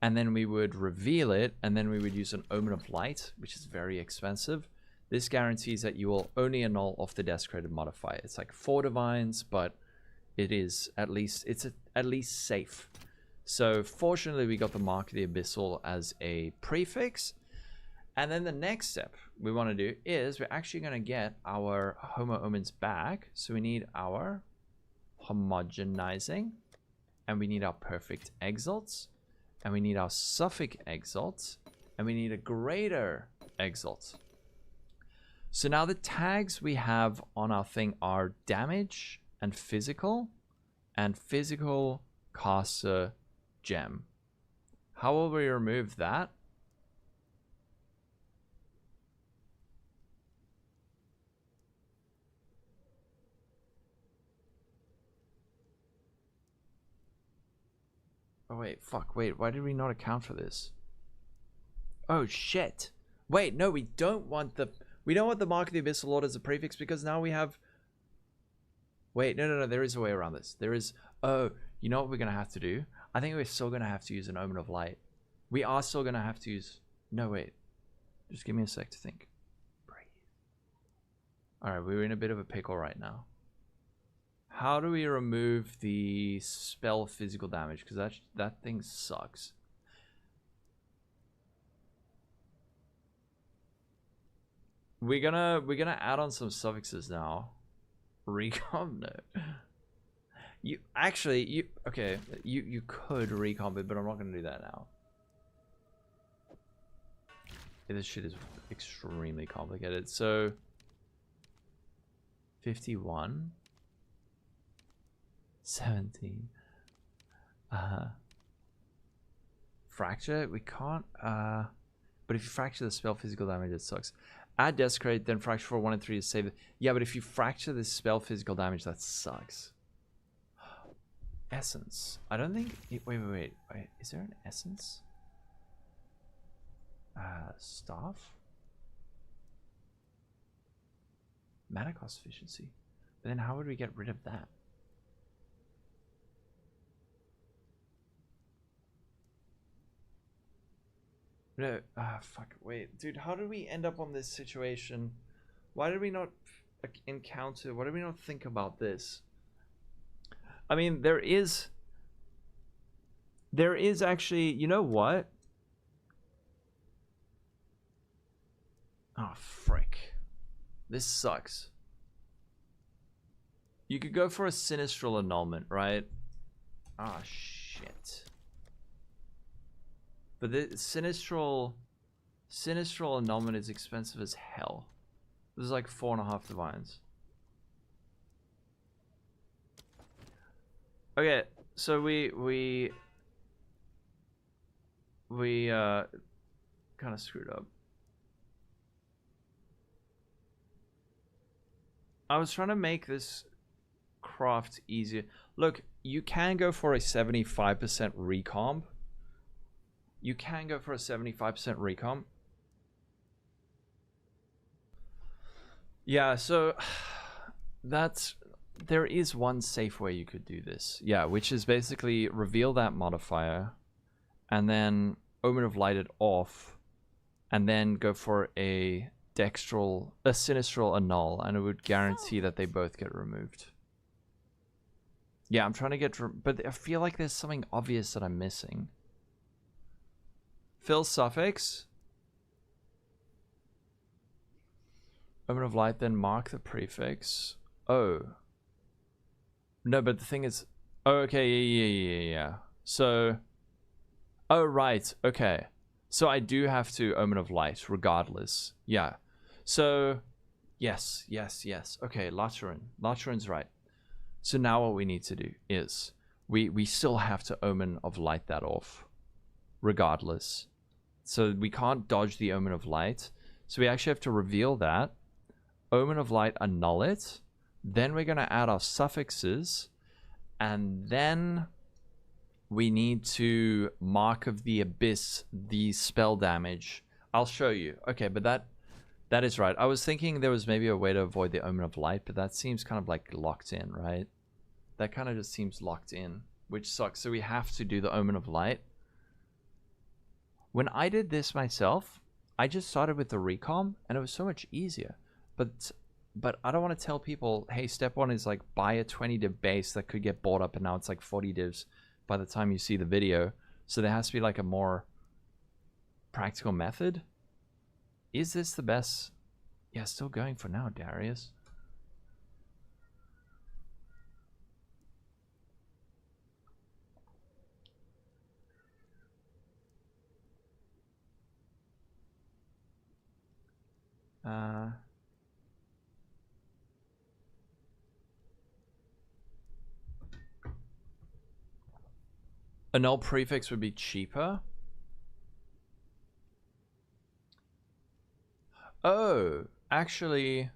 And then we would reveal it, and then we would use an Omen of Light, which is very expensive. This guarantees that you will only annul off the desecrated modifier. It's like 4 divines, but it is at least at least safe. So fortunately, we got the Mark of the Abyssal as a prefix. And then the next step we want to do is we're actually going to get our Homo Omens back. So we need our homogenizing, and we need our perfect exalts, and we need our suffix exalts, and we need a greater exalt. So now the tags we have on our thing are damage and physical caster gem. How will we remove that? Oh wait, fuck, wait, why did we not account for this? Oh shit. Wait, no, we don't want the Mark of the Abyssal Lord as a prefix because now we have... Wait, no, there is a way around this. There is... Oh, you know what we're going to have to do? I think we're still going to have to use an Omen of Light. We are still going to have to use... No, wait. Just give me a sec to think. Breathe. Alright, we're in a bit of a pickle right now. How do we remove the spell physical damage? Because that thing sucks. We're gonna add on some suffixes now. Recomp, no. You could recomp it, but I'm not gonna do that now. Yeah, this shit is extremely complicated. So 51, 17. Fracture, we can't. But if you fracture the spell physical damage, it sucks. Add Desecrate, then fracture for 1 and 3 to save it. Yeah, but if you fracture this spell physical damage, that sucks. Essence. I don't think... Wait. Is there an essence? Staff? Mana cost efficiency. But then how would we get rid of that? No, fuck, wait. Dude, how did we end up on this situation? Why did we not encounter... Why did we not think about this? I mean, there is actually... You know what? Oh, frick. This sucks. You could go for a Sinistral Annulment, right? Ah, shit. But the Sinistral Annulment is expensive as hell. This is like 4.5 divines. Okay, so we kind of screwed up. I was trying to make this craft easier. Look, you can go for a 75% recomp. You can go for a 75% recomp. Yeah, so there is one safe way you could do this. Yeah, which is basically reveal that modifier and then Omen of Light it off and then go for a Sinistral Annul, and it would guarantee that they both get removed. Yeah, I'm trying to get... But I feel like there's something obvious that I'm missing. Fill suffix. Omen of Light, then mark the prefix. Oh. No, but the thing is... Oh, okay, yeah. So... Oh, right, okay. So I do have to Omen of Light, regardless. Yeah. So... Yes. Okay, Lateran's right. So now what we need to do is... We still have to Omen of Light that off. Regardless. So we can't dodge the Omen of Light. So we actually have to reveal that. Omen of Light, annul it. Then we're going to add our suffixes. And then we need to Mark of the Abyss the spell damage. I'll show you. Okay, but that is right. I was thinking there was maybe a way to avoid the Omen of Light, but that seems kind of like locked in, right? That kind of just seems locked in, which sucks. So we have to do the Omen of Light. When I did this myself, I just started with the recom, and it was so much easier. But I don't want to tell people, hey, step 1 is like buy a 20 div base that could get bought up, and now it's like 40 divs by the time you see the video. So there has to be like a more practical method. Is this the best? Yeah, still going for now, Darius. A null prefix would be cheaper. Oh, actually...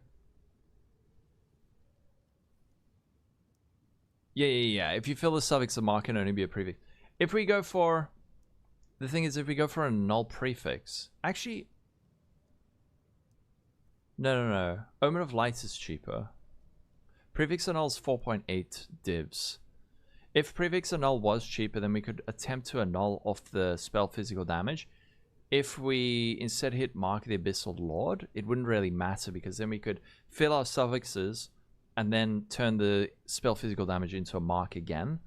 Yeah. If you fill the suffix, the mark can only be a prefix. If we go for... The thing is, if we go for a null prefix... Actually... No. Omen of Light is cheaper. Prefix annul is 4.8 divs. If prefix annul was cheaper, then we could attempt to annul off the spell physical damage. If we instead hit Mark the Abyssal Lord, it wouldn't really matter because then we could fill our suffixes and then turn the spell physical damage into a mark again.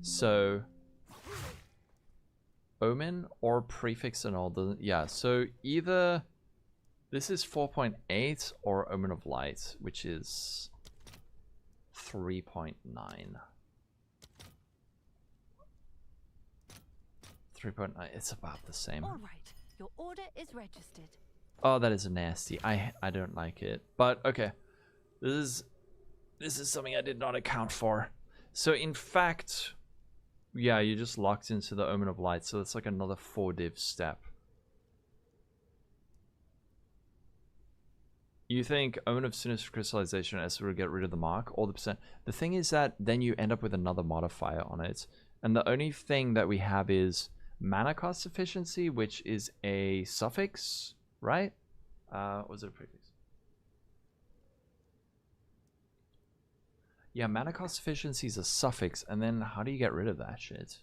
So Omen or prefix annul doesn't... Yeah, so either this is 4.8 or Omen of Light, which is 3.9. 3.9, it's about the same. All right, your order is registered. Oh, that is nasty. I don't like it. But okay. This is something I did not account for. So in fact, yeah, you just locked into the Omen of Light, so it's like another 4 div step. You think Omen of Sinister Crystallization S will get rid of the mark, all the percent. The thing is that then you end up with another modifier on it. And the only thing that we have is mana cost efficiency, which is a suffix, right? Was it a prefix? Yeah, mana cost efficiency is a suffix, and then how do you get rid of that shit?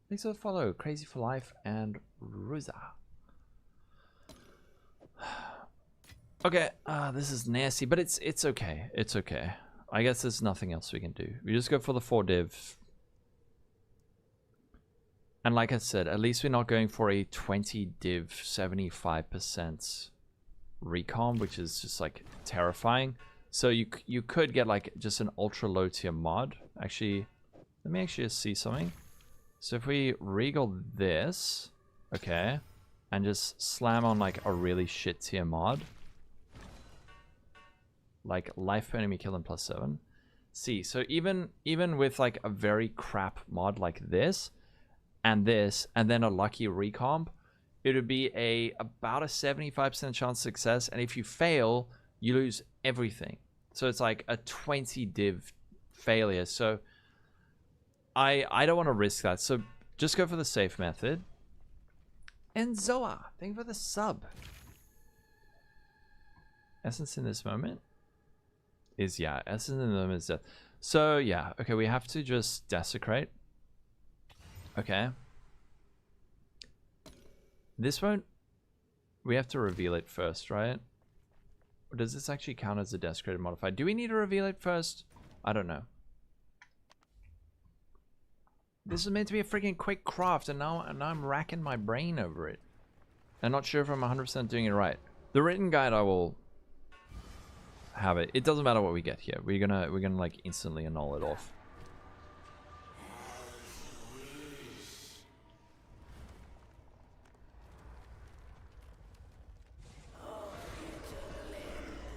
Thanks for the follow, Crazy for Life and Ruza. Okay, this is nasty, but it's okay. It's okay. I guess there's nothing else we can do. We just go for the 4 div. And like I said, at least we're not going for a 20 div 75% recon, which is just like terrifying. So you could get like just an ultra low tier mod. Actually, let me actually just see something. So if we regal this, okay, and just slam on like a really shit tier mod, like life per enemy kill and +7. See, so even with like a very crap mod like this, and then a lucky recomp, it would be about a 75% chance of success, and if you fail, you lose everything. So it's like a 20 div failure. So I don't want to risk that. So just go for the safe method. And Zoa, thank you for the sub. Essence in this moment is, yeah, essence in the moment is death. So yeah, okay, we have to just desecrate. Okay. This won't... We have to reveal it first, right? Or does this actually count as a desecrated modifier? Do we need to reveal it first? I don't know. This is meant to be a freaking quick craft, and now I'm racking my brain over it. I'm not sure if I'm 100% doing it right. The written guide, I will have it. It doesn't matter what we get here. We're gonna like instantly annul it off.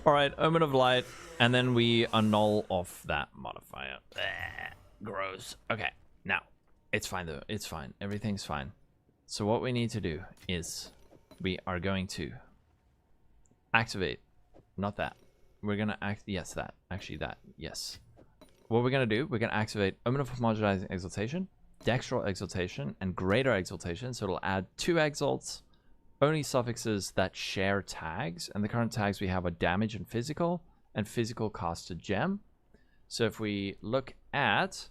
Alright, Omen of Light, and then we annul off that modifier. Blech, gross. Okay, now, it's fine though. It's fine. Everything's fine. So what we need to do is we are going to activate, not that. We're going to yes, that. Actually, that. Yes. What we're going to do, we're going to activate Omen of Homogenizing Exaltation, Dextral Exaltation, and Greater Exaltation. So it'll add 2 exalts, only suffixes that share tags, and the current tags we have are damage and physical cost a gem. So if we look at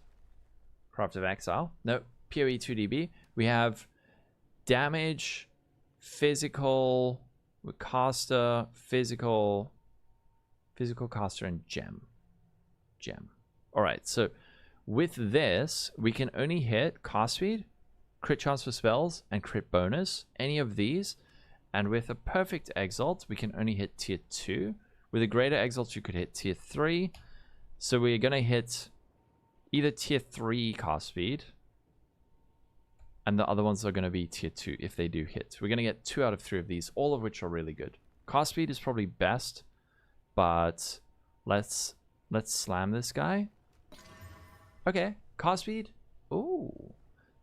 Craft of Exile, no, PoE 2DB, we have damage, physical, caster, physical caster, and gem. Alright, so with this, we can only hit cast speed, crit chance for spells, and crit bonus, any of these. And with a perfect exalt, we can only hit tier 2. With a greater exalt, you could hit tier 3. So we're going to hit either tier 3 cast speed, and the other ones are going to be tier 2 if they do hit. We're going to get 2 out of 3 of these, all of which are really good. Cast speed is probably best, but let's Let's slam this guy. Okay, cast speed. Ooh.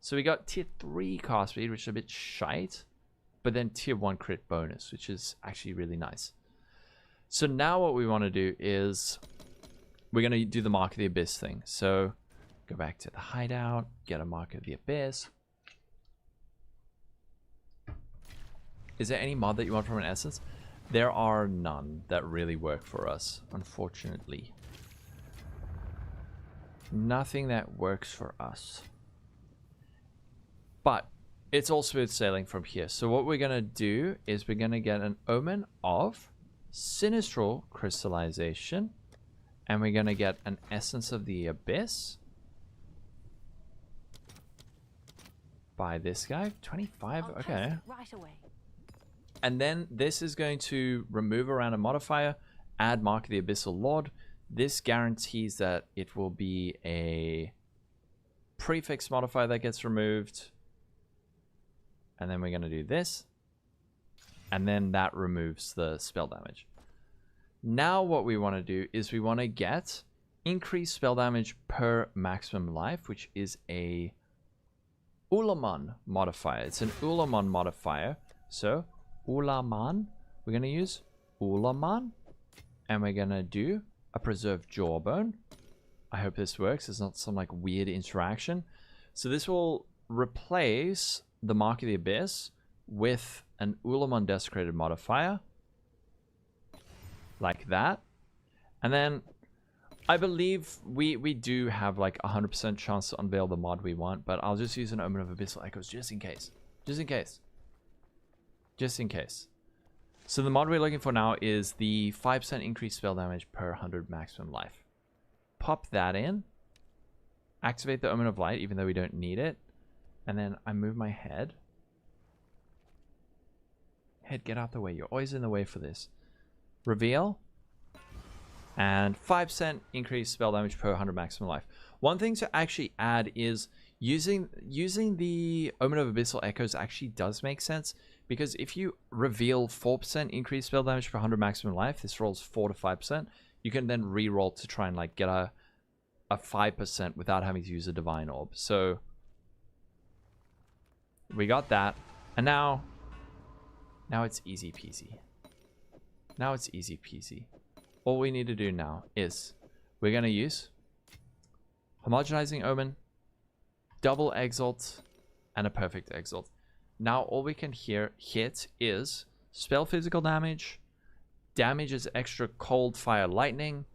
So we got tier 3 cast speed, which is a bit shite. But then tier 1 crit bonus, which is actually really nice. So now what we want to do is we're going to do the Mark of the Abyss thing. So go back to the hideout, get a Mark of the Abyss. Is there any mod that you want from an essence? There are none that really work for us, unfortunately. Nothing that works for us. But it's all smooth sailing from here. So what we're going to do is we're going to get an Omen of Sinistral Crystallization. And we're going to get an Essence of the Abyss. By this guy. 25? Okay. Right away. And then this is going to remove a random modifier. Add Mark of the Abyssal Lord. This guarantees that it will be a prefix modifier that gets removed. And then we're going to do this. And then that removes the spell damage. Now what we want to do is we want to get increased spell damage per maximum life, which is a Ulaman modifier. It's an Ulaman modifier. So Ulaman, we're going to use Ulaman. And we're going to do a preserved jawbone. I hope this works. It's not some like weird interaction. So this will replace the Mark of the Abyss with an Ulaman desecrated modifier. Like that. And then I believe we do have like 100% chance to unveil the mod we want, but I'll just use an Omen of Abyssal Echoes just in case. Just in case. Just in case. So the mod we're looking for now is the 5% increased spell damage per 100 maximum life. Pop that in. Activate the Omen of Light, even though we don't need it. And then I move my head. Head, get out the way. You're always in the way for this. Reveal. And 5% increased spell damage per 100 maximum life. One thing to actually add is using the Omen of Abyssal Echoes actually does make sense. Because if you reveal 4% increased spell damage per 100 maximum life, this rolls 4 to 5%. You can then re-roll to try and like get a 5% without having to use a Divine Orb. So we got that. And now it's easy peasy. Now it's easy peasy. All we need to do now is we're going to use Homogenizing Omen, Double Exalt, and a Perfect Exalt. Now all we can hit is spell physical damage, damages extra cold, fire, lightning,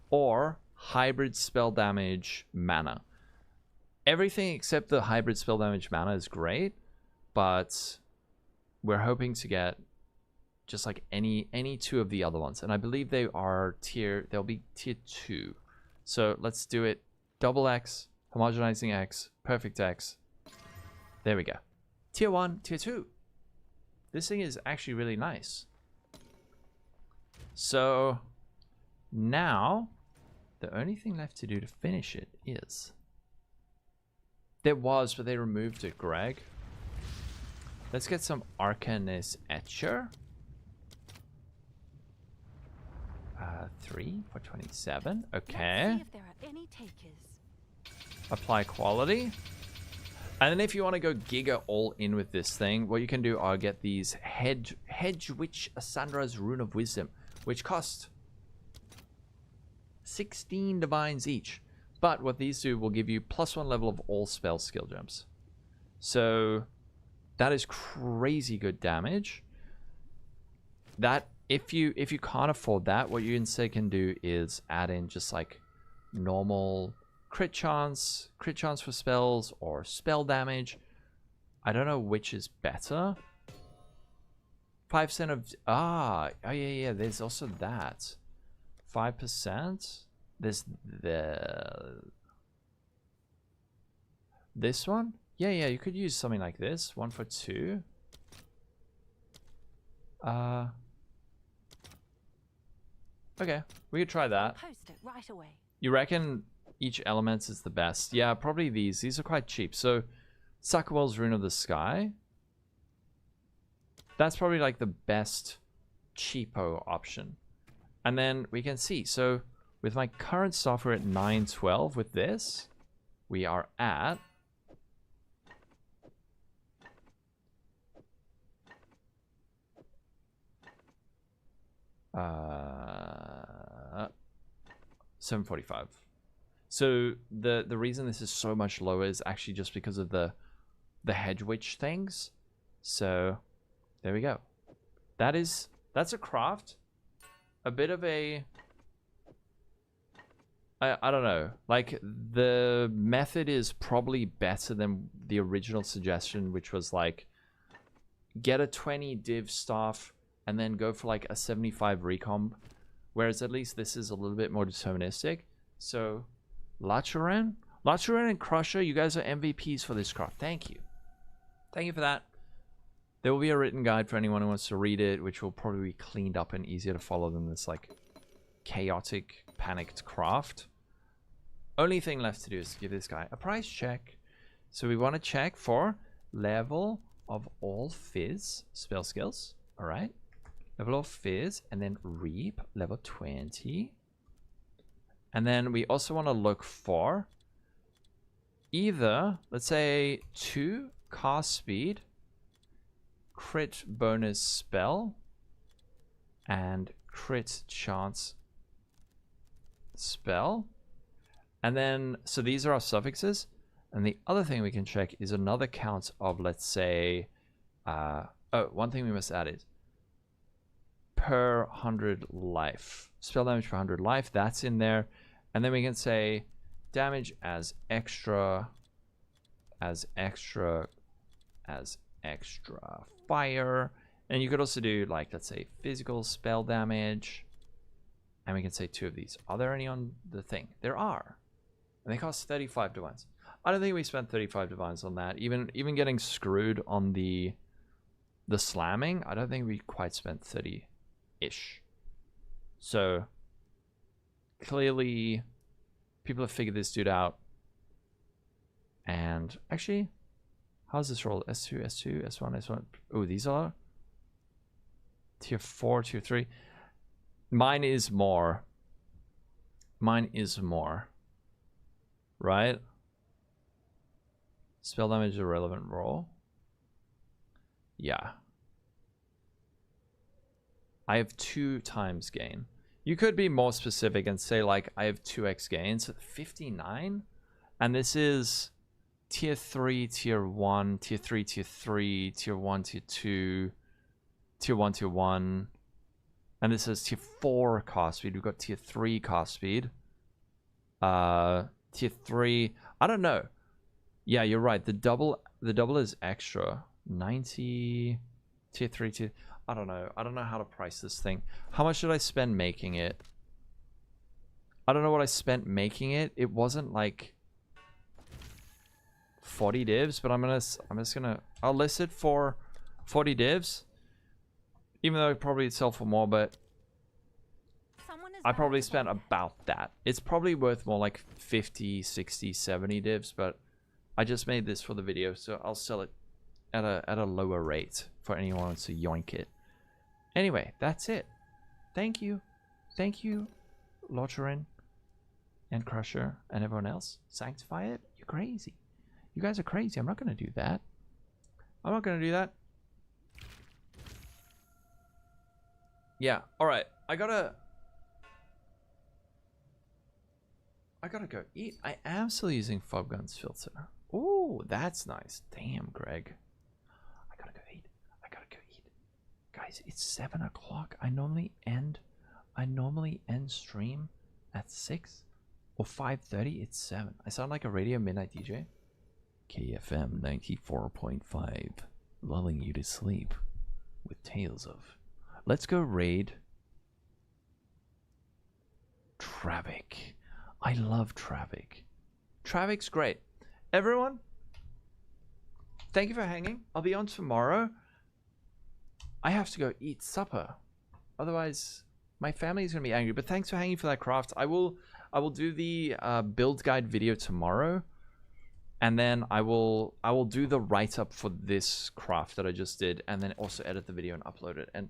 or hybrid spell damage mana. Everything except the hybrid spell damage mana is great, but we're hoping to get just like any two of the other ones. And I believe they'll be tier 2. So let's do it. Double X, Homogenizing X, Perfect X. There we go. Tier 1, tier 2. This thing is actually really nice. So now the only thing left to do to finish it is... There was, but they removed it, Greg. Let's get some Arcanist Etcher. 3 for 27. Okay. Let's see if there are any takers. Apply quality. And then if you want to go giga all in with this thing, what you can do are get these Hedge Witch Assandra's Rune of Wisdom, which cost 16 divines each. But what these do will give you +1 level of all spell skill gems. So that is crazy good damage. That if you can't afford that, what you instead can do is add in just like normal crit chance for spells, or spell damage. I don't know which is better. 5% of oh yeah, there's also that. 5%. There's this one. Yeah, you could use something like this. 1 for 2. Okay, we could try that. Post it right away. You reckon each element is the best? Yeah, probably these. These are quite cheap. So, Sakawell's Rune of the Sky. That's probably like the best cheapo option. And then we can see. So, With my current stuff, we're at 912. With this, we are at... Uh, 745. So the reason this is so much lower is actually just because of the hedge witch things. So there we go. That's a craft. A bit of a... I don't know. Like, the method is probably better than the original suggestion, which was like, get a 20 div staff and then go for like a 75 recomp. Whereas at least this is a little bit more deterministic. So, Lachuran and Crusher, you guys are MVPs for this craft. Thank you. Thank you for that. There will be a written guide for anyone who wants to read it, which will probably be cleaned up and easier to follow than this like chaotic, panicked craft. Only thing left to do is give this guy a price check. So we want to check for level of all fizz spell skills. All right. Level of fizz, and then Reap, level 20. And then we also want to look for either, let's say, 2 cast speed, crit bonus spell, and crit chance spell. And then, so these are our suffixes. And the other thing we can check is another count of, let's say, oh, one thing we must add is per 100 life. Spell damage per 100 life, that's in there. And then we can say damage as extra fire. And you could also do, like, let's say physical spell damage. And we can say 2 of these. Are there any on the thing? There are. And they cost 35 divines. I don't think we spent 35 divines on that. Even getting screwed on the slamming, I don't think we quite spent 30-ish. So clearly people have figured this dude out. And actually, how's this roll? S2, S2, S1, S1. Oh, these are tier 4, tier 3. Mine is more. Right? Spell damage is a relevant roll. Yeah. I have 2 times gain. You could be more specific and say, like, I have 2x gains. 59? And this is tier 3, tier 1, tier 3, tier 3, tier 1, tier 2, tier 1, tier 1. And this is tier 4 cast speed. We've got tier 3 cast speed. Tier 3. I don't know. Yeah, you're right. The double is extra. 90 tier 3 tier. I don't know. I don't know how to price this thing. How much did I spend making it? I don't know what I spent making it. It wasn't like 40 divs, but I'll list it for 40 divs. Even though it probably sell for more, but I probably spent about that. It's probably worth more like 50, 60, 70 divs, but I just made this for the video, so I'll sell it at a lower rate for anyone who wants to yoink it. Anyway, that's it. Thank you. Thank you, Lotterin and Crusher and everyone else. Sanctify it. You're crazy. You guys are crazy. I'm not going to do that. I'm not going to do that. Yeah, alright. I gotta go eat. I am still using Fobgun's filter. Ooh, that's nice. Damn, Greg. I gotta go eat. Guys, it's 7 o'clock. I normally end stream at 6 or 5:30. It's 7. I sound like a radio midnight DJ. KFM 94.5, lulling you to sleep with tales of. Let's go raid Travik. I love Travik. Travik's great. Everyone, thank you for hanging. I'll be on tomorrow. I have to go eat supper. Otherwise, my family is going to be angry. But thanks for hanging for that craft. I will do the build guide video tomorrow. And then I will do the write-up for this craft that I just did. And then also edit the video and upload it. And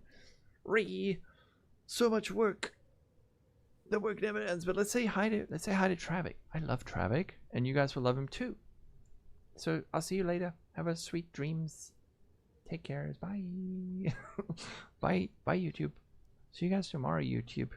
so much work. the work never ends. But let's say hi to Travik. I love Travik, and you guys will love him too. So I'll see you later. Have a sweet dreams. Take care. Bye. Bye YouTube. See you guys tomorrow, YouTube.